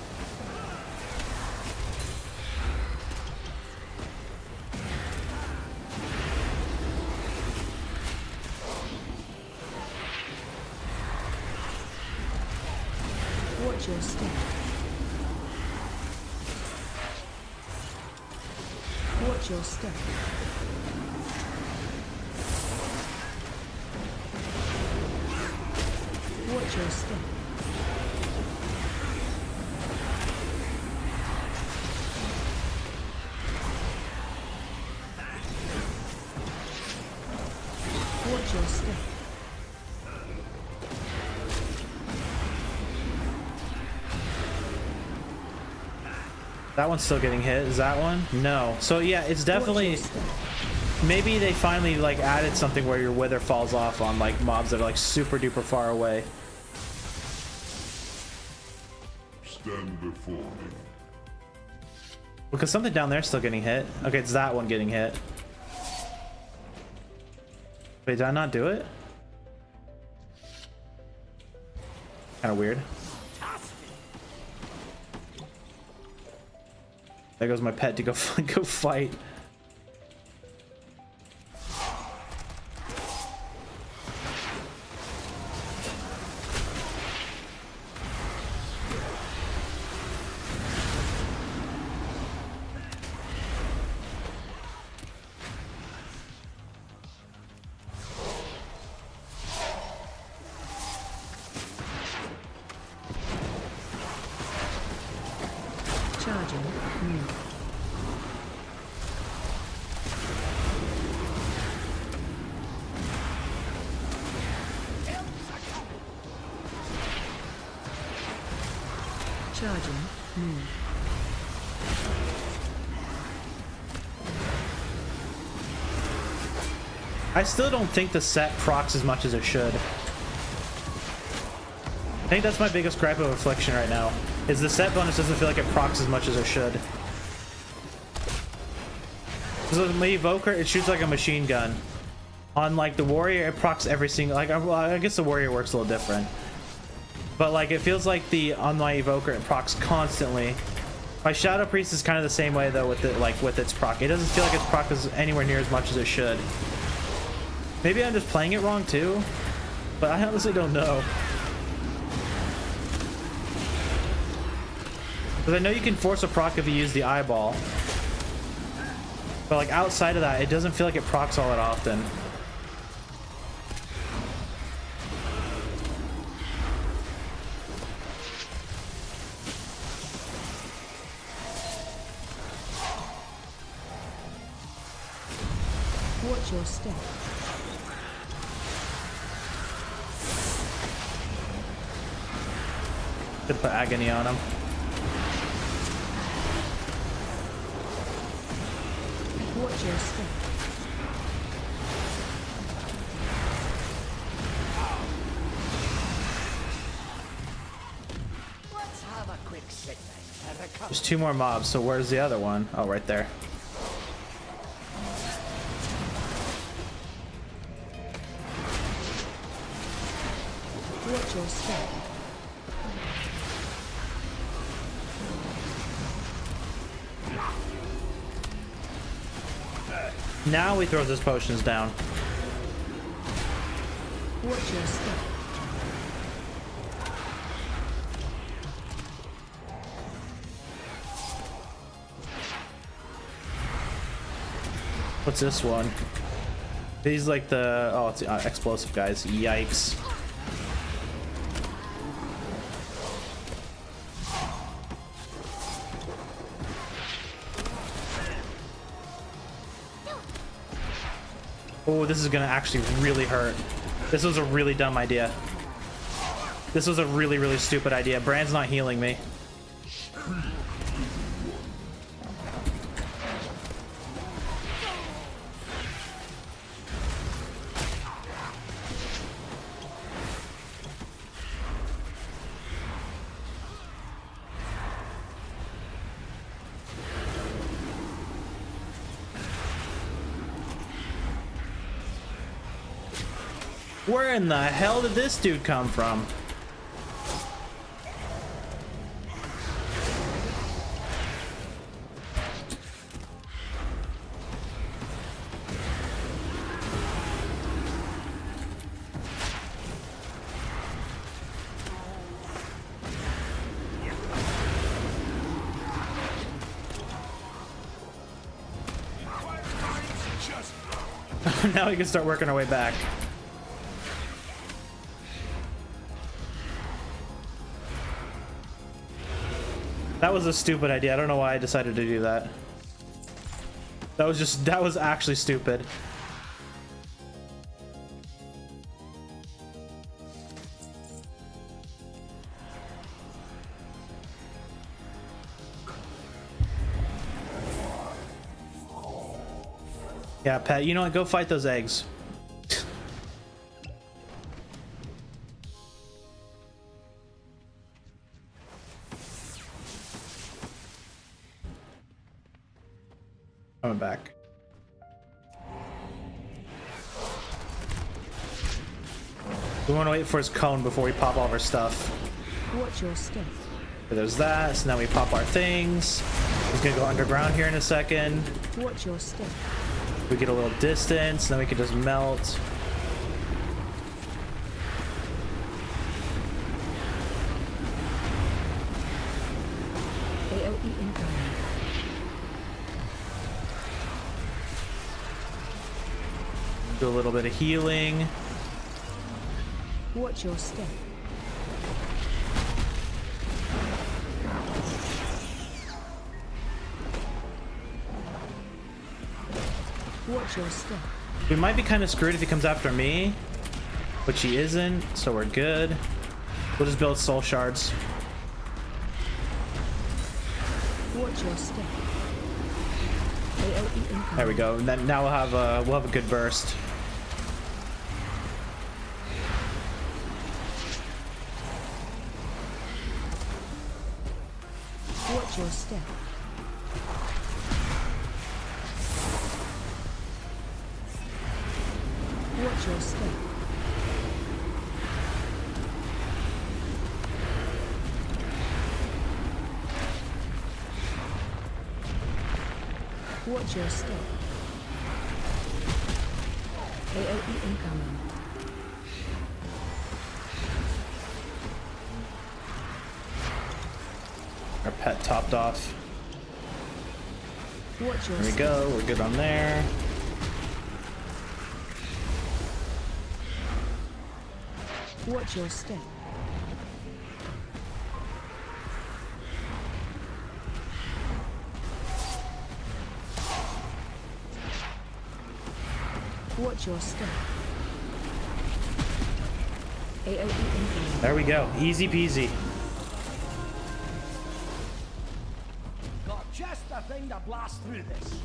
Watch your step. Watch your step. Watch your step. Watch your step. That one's still getting hit. Is that one? No. So yeah, it's definitely... Maybe they finally like added something where your wither falls off on like mobs that are like super duper far away. Stand before me. Because something down there's still getting hit. Okay, it's that one getting hit. Wait, did I not do it? Kind of weird. There goes my pet to go go fight. Charging. Move. Charging. Move. I still don't think the set procs as much as it should. I think that's my biggest gripe of Affliction right now, is the set bonus doesn't feel like it procs as much as it should. So my Evoker, it shoots like a machine gun. On like the Warrior, it procs every single, like, well, I guess the Warrior works a little different. But like, it feels like on my Evoker, it procs constantly. My Shadow Priest is kind of the same way though with it, like with its proc. It doesn't feel like its proc is anywhere near as much as it should. Maybe I'm just playing it wrong too, but I honestly don't know. Because I know you can force a proc if you use the eyeball. But like outside of that, it doesn't feel like it procs all that often. Watch your step. Could put agony on him. Watch your step. Let's have a quick sit down and recover. There's 2 more mobs, so where's the other one? Oh, right there. Watch your step. Now he throws his potions down. Watch your step. What's this one? These like the oh, it's explosive guys. Yikes. Oh, this is gonna actually really hurt. This was a really dumb idea. This was a really, really stupid idea. Brand's not healing me. Where in the hell did this dude come from? Now we can start working our way back. That was a stupid idea. I don't know why I decided to do that. That was actually stupid. Yeah, Pat, you know what? Go fight those eggs. Coming back. We want to wait for his cone before we pop all of our stuff. Watch your step. So there's that, so now we pop our things. He's gonna go underground here in a second. Watch your step. We get a little distance, then we can just melt. AOE incoming. Do a little bit of healing. Watch your step. Watch your step. We might be kind of screwed if he comes after me, which he isn't, so we're good. We'll just build soul shards. Watch your step. AOE incoming. There we go. And then now we'll have a good burst. Watch your step. Watch your step. Watch your step. AOE incoming. Our pet topped off. Watch your There we go. We're good on there. Watch your step. Watch your step. AOE incoming. There we go. Easy peasy. Got just the thing to blast through this.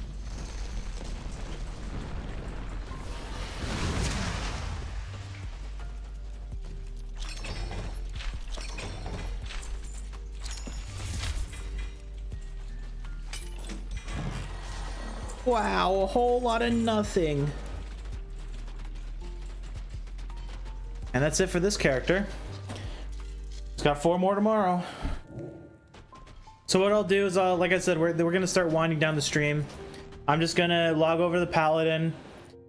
Wow, a whole lot of nothing. And that's it for this character. It's got 4 more tomorrow. So what I'll do is, like I said, we're gonna start winding down the stream. I'm just gonna log over to the Paladin.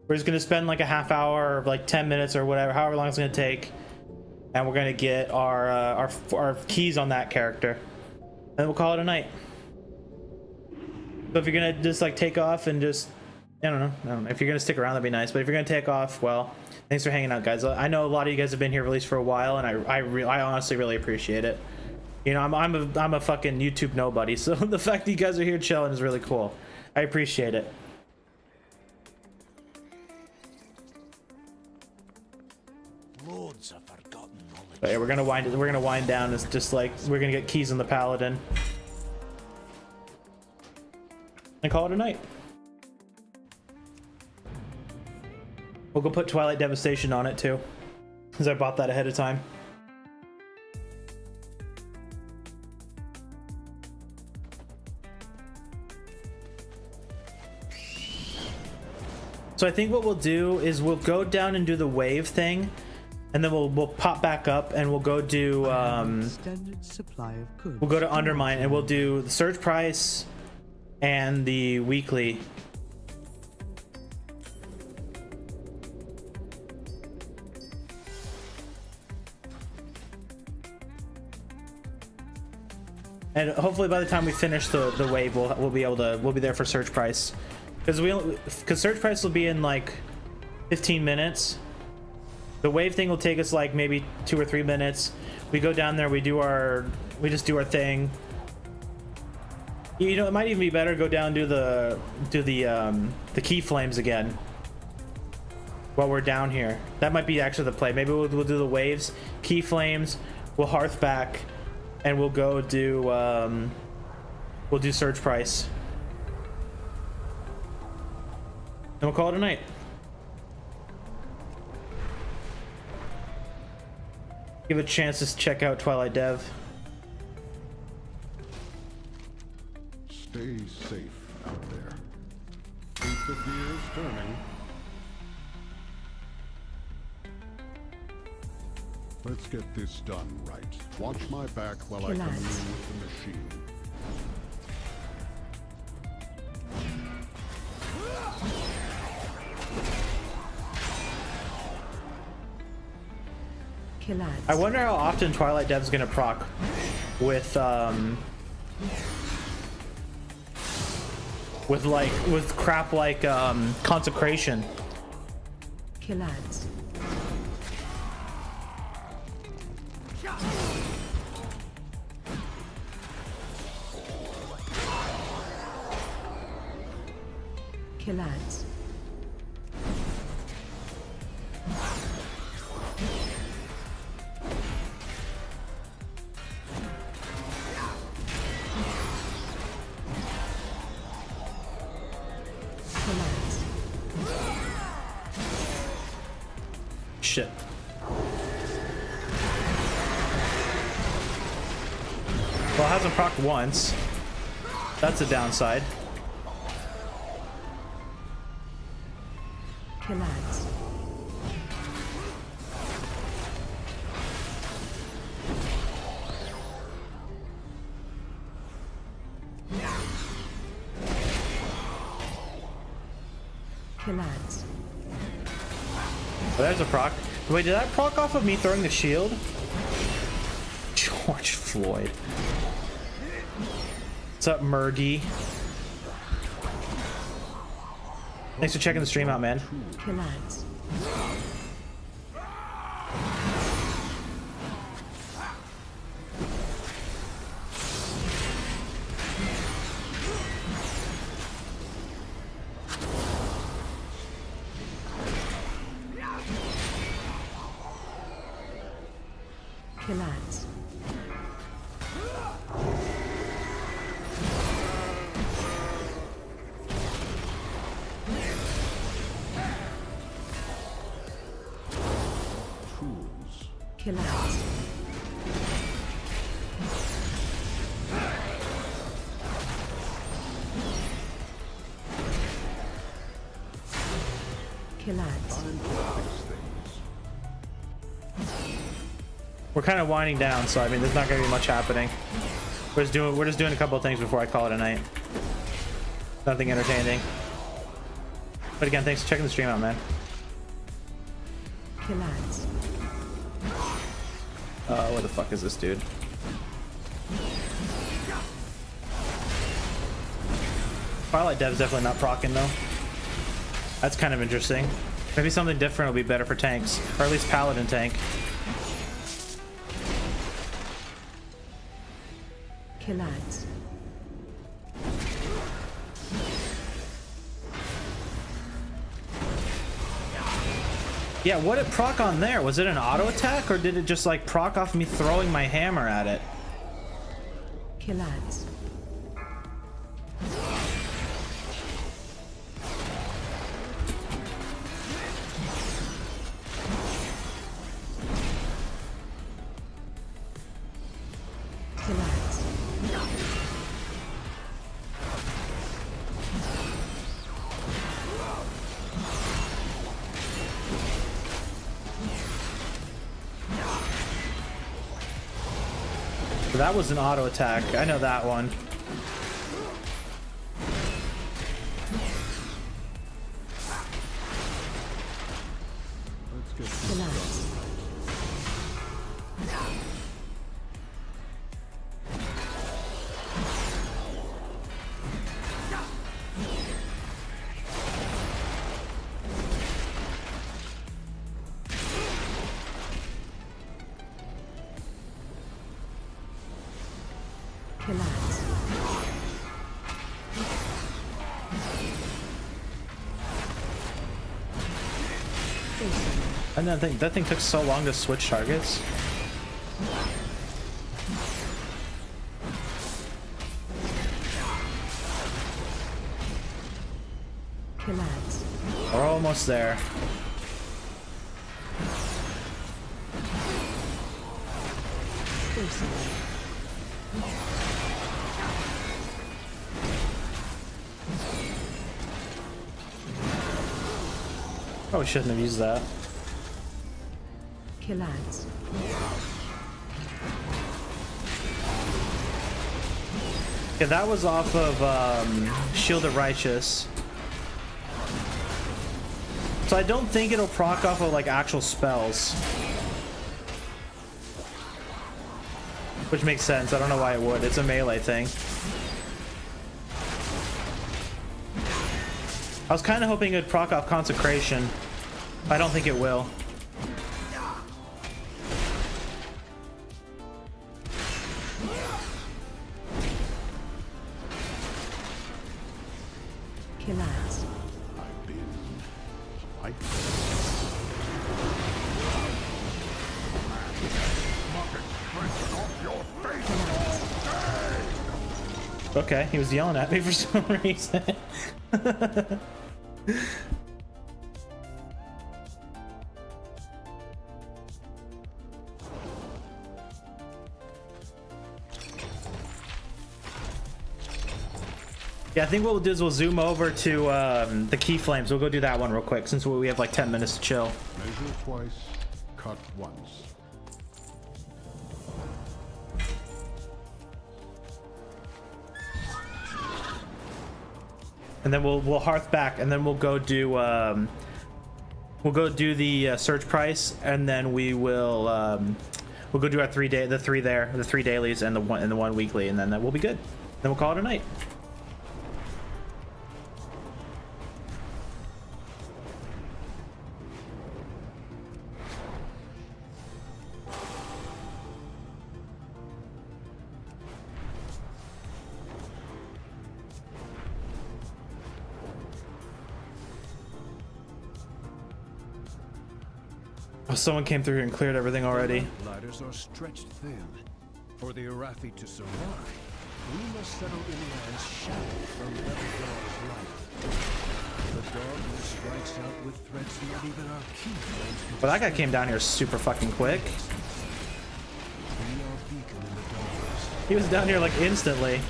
We're just gonna spend like a half hour or like 10 minutes or whatever, however long it's gonna take, and we're gonna get our keys on that character, and then we'll call it a night. So if you're gonna just like take off and just, I don't know, if you're gonna stick around, that'd be nice. But if you're gonna take off, well, thanks for hanging out, guys. I know a lot of you guys have been here at least for a while, and I honestly really appreciate it. You know, I'm a fucking YouTube nobody, so the fact that you guys are here chilling is really cool. I appreciate it. Lords have forgotten knowledge. But yeah, we're gonna wind down. It's just like we're gonna get keys on the Paladin and call it a night. We'll go put Twilight Devastation on it too, because I bought that ahead of time. So I think what we'll do is we'll go down and do the wave thing, and then we'll pop back up and we'll go do Standard supply of goods. we'll go to Undermine and we'll do the surge price and the weekly. And hopefully by the time we finish the wave, we'll be there for surge price, because surge price will be in like 15 minutes. The wave thing will take us like maybe 2 or 3 minutes. We go down there, we just do our thing. You know, it might even be better to go down and do the key flames again while we're down here. That might be actually the play. Maybe we'll do the waves, key flames, we'll hearth back, and we'll go do we'll do surge price, and we'll call it a night. Give it a chance to check out Twilight Dev. Stay safe out there. Keep the gears turning. Let's get this done right. Watch my back while I commune with the machine. I wonder how often Twilight Dev's gonna proc with crap like consecration. Killads. Killads. Shit. Well, it hasn't procced once. That's a downside. Killads. Kill ads. Oh, there's a proc. Wait, did that proc off of me throwing the shield? George Floyd. What's up, Murgy? Thanks for checking the stream out, man. Kill ads. Kill ads. Kill ads. Kill ads. We're kind of winding down, so I mean, there's not going to be much happening. We're just doing a couple of things before I call it a night. Nothing entertaining. But again, thanks for checking the stream out, man. Kill ads. What the fuck is this dude? Twilight Dev's definitely not proccing though. That's kind of interesting. Maybe something different will be better for tanks, or at least Paladin tank. Kill ads. Yeah, what did proc on there? Was it an auto attack, or did it just like proc off me throwing my hammer at it? Kill ads. Kill ads. So that was an auto attack. I know that one. Kill ads. Kill ads. And that thing took so long to switch targets. Kill ads. We're almost there. Probably shouldn't have used that. Kill ads. Yeah, that was off of Shield of Righteous. So I don't think it'll proc off of like actual spells. Which makes sense. I don't know why it would. It's a melee thing. I was kind of hoping it would proc off Consecration. I don't think it will. Kill ads. Okay, he was yelling at me for some reason. Yeah, I think what we'll do is we'll zoom over to the key flames. We'll go do that one real quick since we have like 10 minutes to chill. Measure twice, cut once. and then we'll hearth back, and then we'll go do the search price, and then we'll go do our 3 dailies and the one weekly, and then we'll be good. Then we'll call it a night. Oh, someone came through here and cleared everything already. Ladders are stretched thin. For the Arathi to survive, we must settle in lands shattered from Levidar's light. The darkness strikes out with threats not even our key flames can. Well, that guy came down here super fucking quick. Be our beacon in the darkness. He was down here like instantly.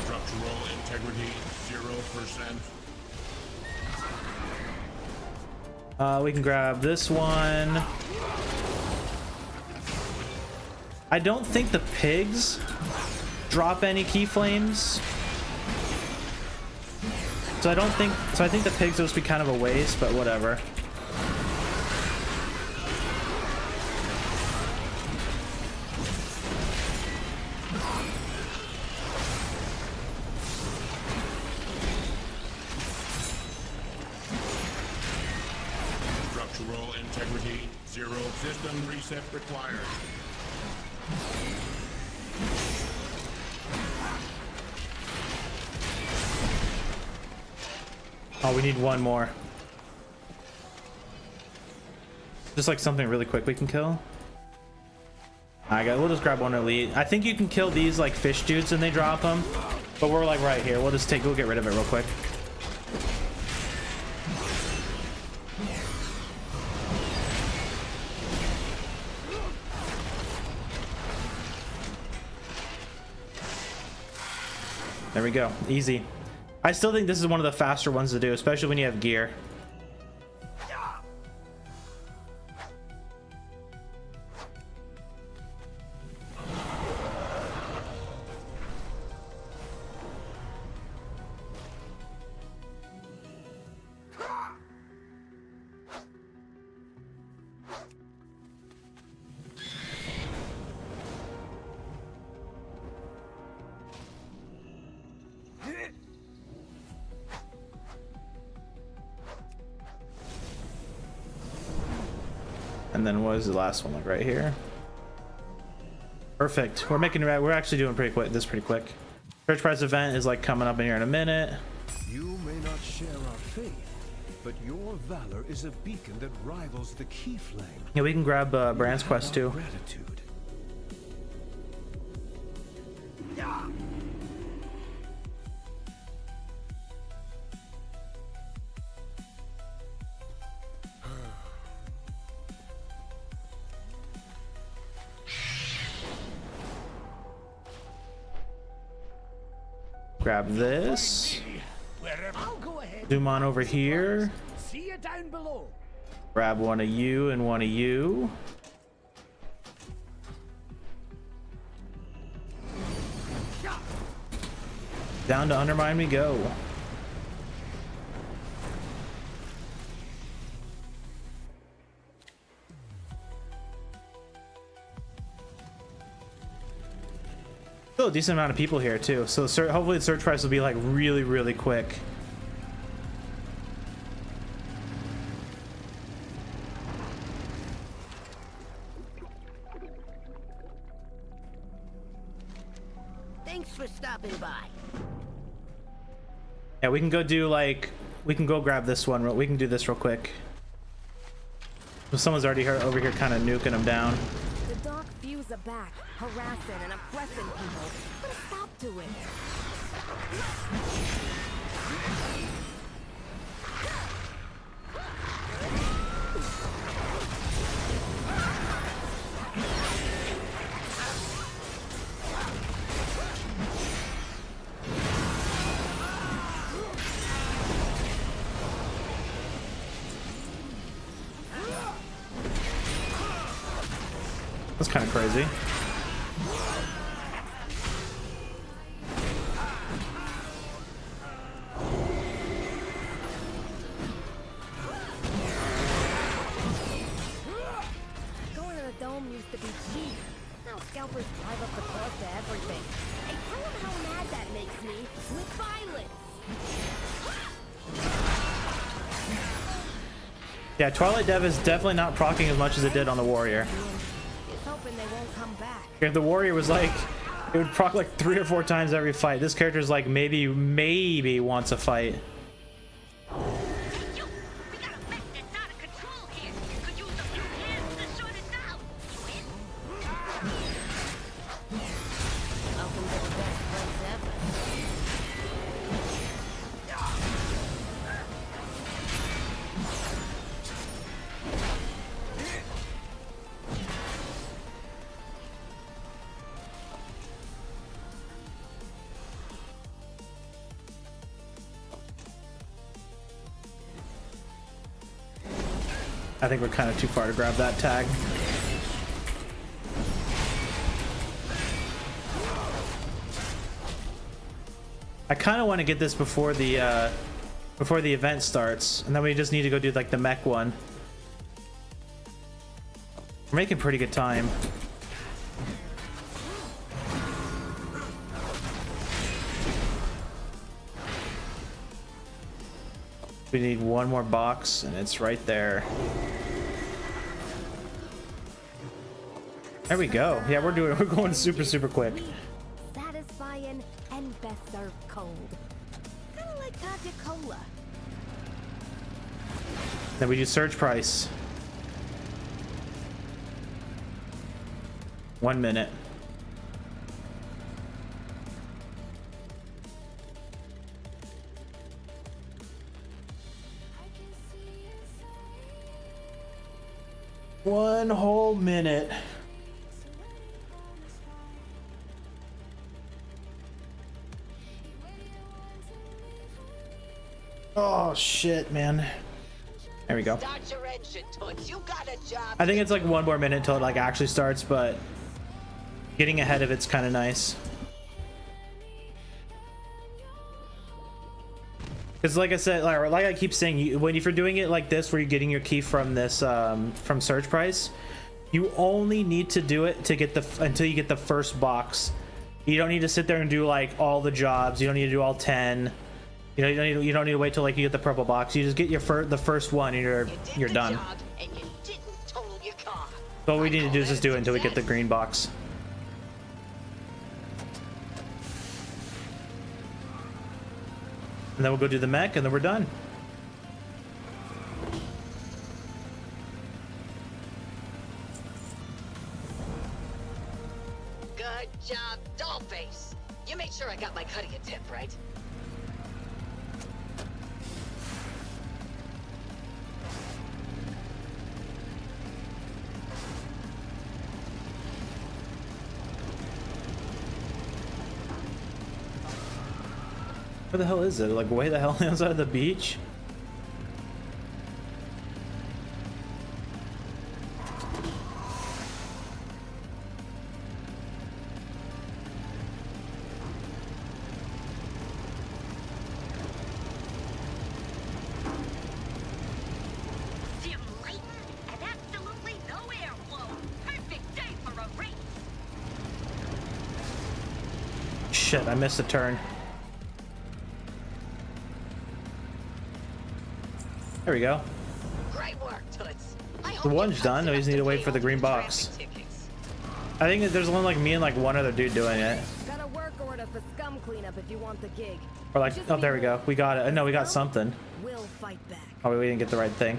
Structural integrity 0%. We can grab this one. I don't think the pigs drop any keyflames. So I think the pigs will just be kind of a waste, but whatever. Structural integrity 0. System reset required. Oh, we need one more. Just like something really quick we can kill. We'll just grab one elite. I think you can kill these like fish dudes and they drop them, but we're like right here. We'll get rid of it real quick. There we go. Easy. I still think this is one of the faster ones to do, especially when you have gear. And then what is the last one, like right here? Perfect. We're actually doing pretty quick. This pretty quick. Search price event is like coming up in here in a minute. You may not share our faith, but your valor is a beacon that rivals the key flame. Yeah, we can grab Brand's quest too. Gratitude. Grab this. I'll go ahead. Zoom on over here. See you down below. Grab one of you and one of you. Down to undermine we go. Still a decent amount of people here too, so hopefully the search price will be like really quick. Thanks for stopping by. Yeah, we can go do like, we can go grab this one. We can do this real quick. Someone's already over here kind of nuking them down. The dark views are back, harassing and oppressing people. Put a stop to it. That's kind of crazy. Yeah, Twilight Dev is definitely not proccing as much as it did on the Warrior. Just hoping they won't come back. If the Warrior was like, it would proc like 3 or 4 times every fight. This character's like maybe wants a fight. I think we're kind of too far to grab that tag. I kind of want to get this before the event starts, and then we just need to go do like the mech one. We're making pretty good time. We need one more box, and it's right there. There we go. Yeah, we're going super quick. Satisfying and best served cold. Kind of like Coca-Cola. Then we do surge price. 1 minute. One whole minute. Oh shit, man. There we go. Start your engine, Toots. You got a job. I think it's like 1 more minute till it like actually starts, but getting ahead of it's kind of nice. Because like I said, like I keep saying, if you're doing it like this, where you're getting your key from this, from Surge Price, you only need to do it to get until you get the first box. You don't need to sit there and do like all the jobs. You don't need to do all 10. You know, you don't need to wait till like you get the purple box. You just get the first one, and you're done. And you didn't total your car. So all we need to do is just do it until we get the green box. And then we'll go do the mech, and then we're done. Good job, Dollface. You made sure I got my cut of your tip, right? Where the hell is it? Like way the hell outside of the beach? Dim light and absolutely no airflow. Perfect day for a race. Shit, I missed a turn. There we go. Great work, Toots. The one's done. We just need to wait for the green box. I think that there's only like me and like one other dude doing it. Got a work order for scum cleanup if you want the gig. Or like, oh, there we go. We got it. No, we got something. We'll fight back. Oh, we didn't get the right thing.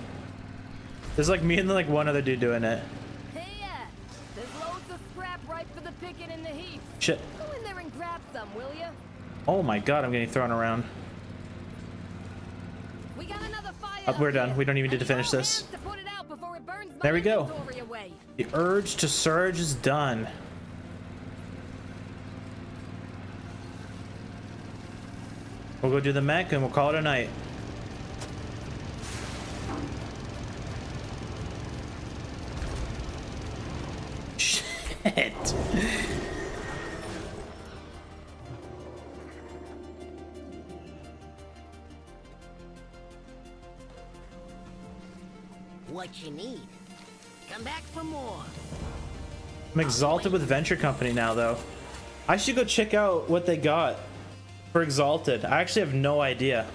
There's like me and like one other dude doing it. Hey, there's loads of scrap right for the picking in the heap. Shit. Go in there and grab some, will ya? Oh my god, I'm getting thrown around. We got another fire. We're done. We don't even need to finish this. To put it out before it burns my There we go. inventory away. The urge to surge is done. We'll go do the mech and we'll call it a night. Shit. What you need? Come back for more. I'm exalted with Venture Company now, though. I should go check out what they got for Exalted. I actually have no idea.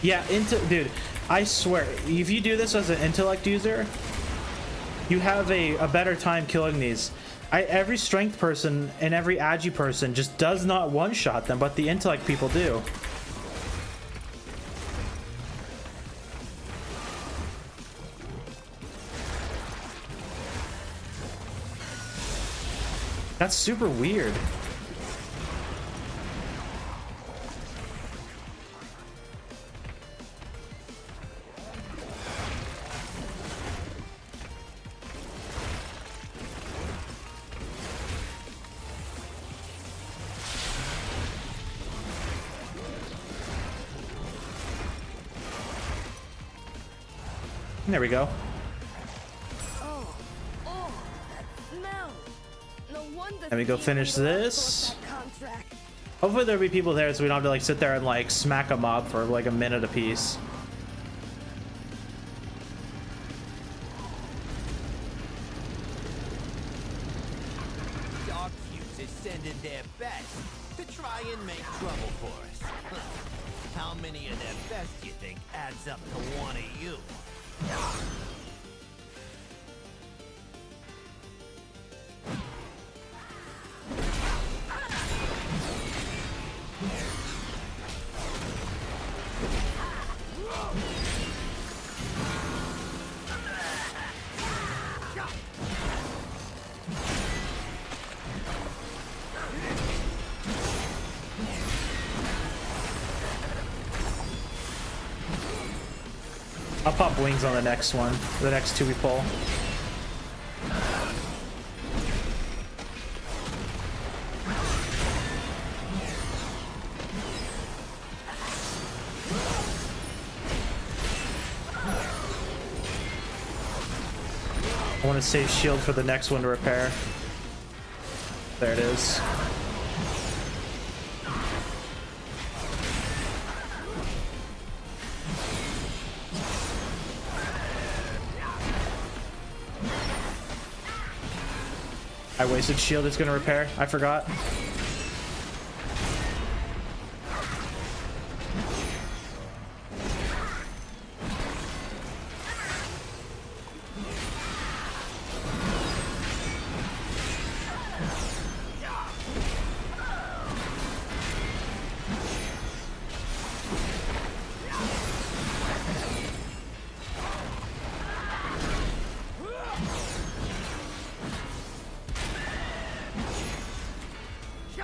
Yeah, dude, I swear, if you do this as an intellect user, you have a better time killing these. Every strength person and every agi person just does not one-shot them, but the intellect people do. That's super weird. There we go. Oh, that smell. No wonder. Let me go finish this. that contract. Hopefully there'll be people there so we don't have to like sit there and like smack a mob for like a minute apiece. Dark Fuse is sending their best to try and make trouble for us. How many of their best you think adds up to one of you? I'll pop wings on the next one, the next two we pull. I want to save shield for the next one to repair. There it is. I wasted shield, it's gonna repair. I forgot.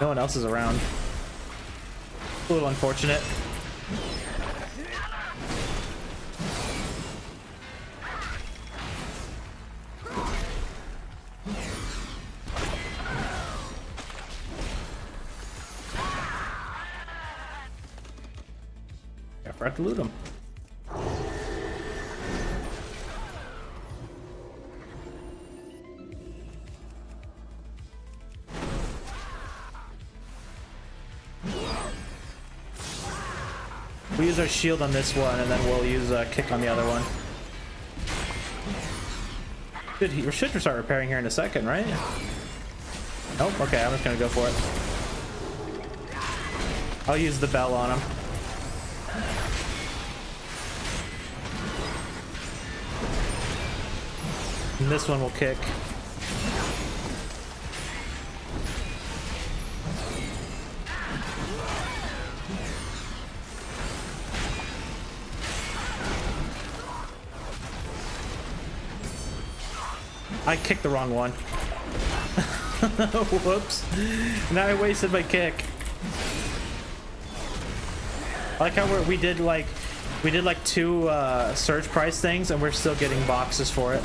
No one else is around. A little unfortunate. I forgot to loot him. We'll use our shield on this one, and then we'll use a kick on the other one. We should start repairing here in a second, right? Nope. Okay, I'm just gonna go for it. I'll use the bell on him. And this one will kick. I kicked the wrong one. Whoops. Now I wasted my kick. I like how we did like two surge price things and we're still getting boxes for it.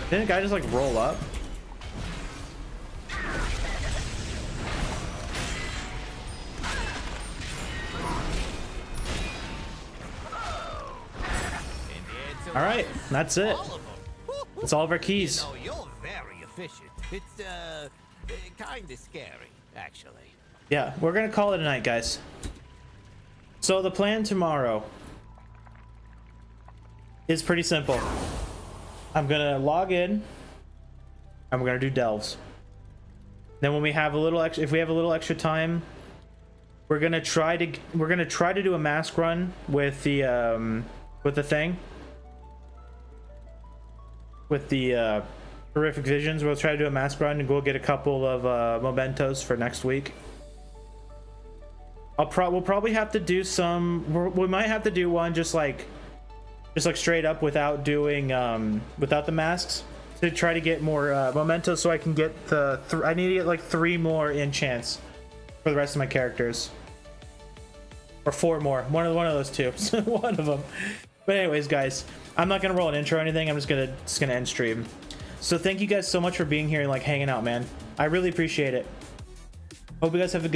Didn't the guy just like roll up? All right, that's it. That's all of our keys. You know, you're very efficient. It's kind of scary, actually. Yeah, we're gonna call it a night, guys. So the plan tomorrow. is pretty simple. I'm gonna log in. And we're gonna do delves. Then when we have a little extra, if we have a little extra time, we're gonna try to do a mask run with the thing. With the horrific visions. We'll try to do a mask run and go get a couple of mementos for next week. We'll probably have to do some. We might have to do one just like straight up without doing without the masks to try to get more mementos, so I can get the. I need to get like 3 more enchants for the rest of my characters, or 4 more. One of those two. One of them. But anyways, guys, I'm not gonna roll an intro or anything. I'm just gonna end stream. So thank you guys so much for being here and like hanging out, man. I really appreciate it. Hope you guys have a good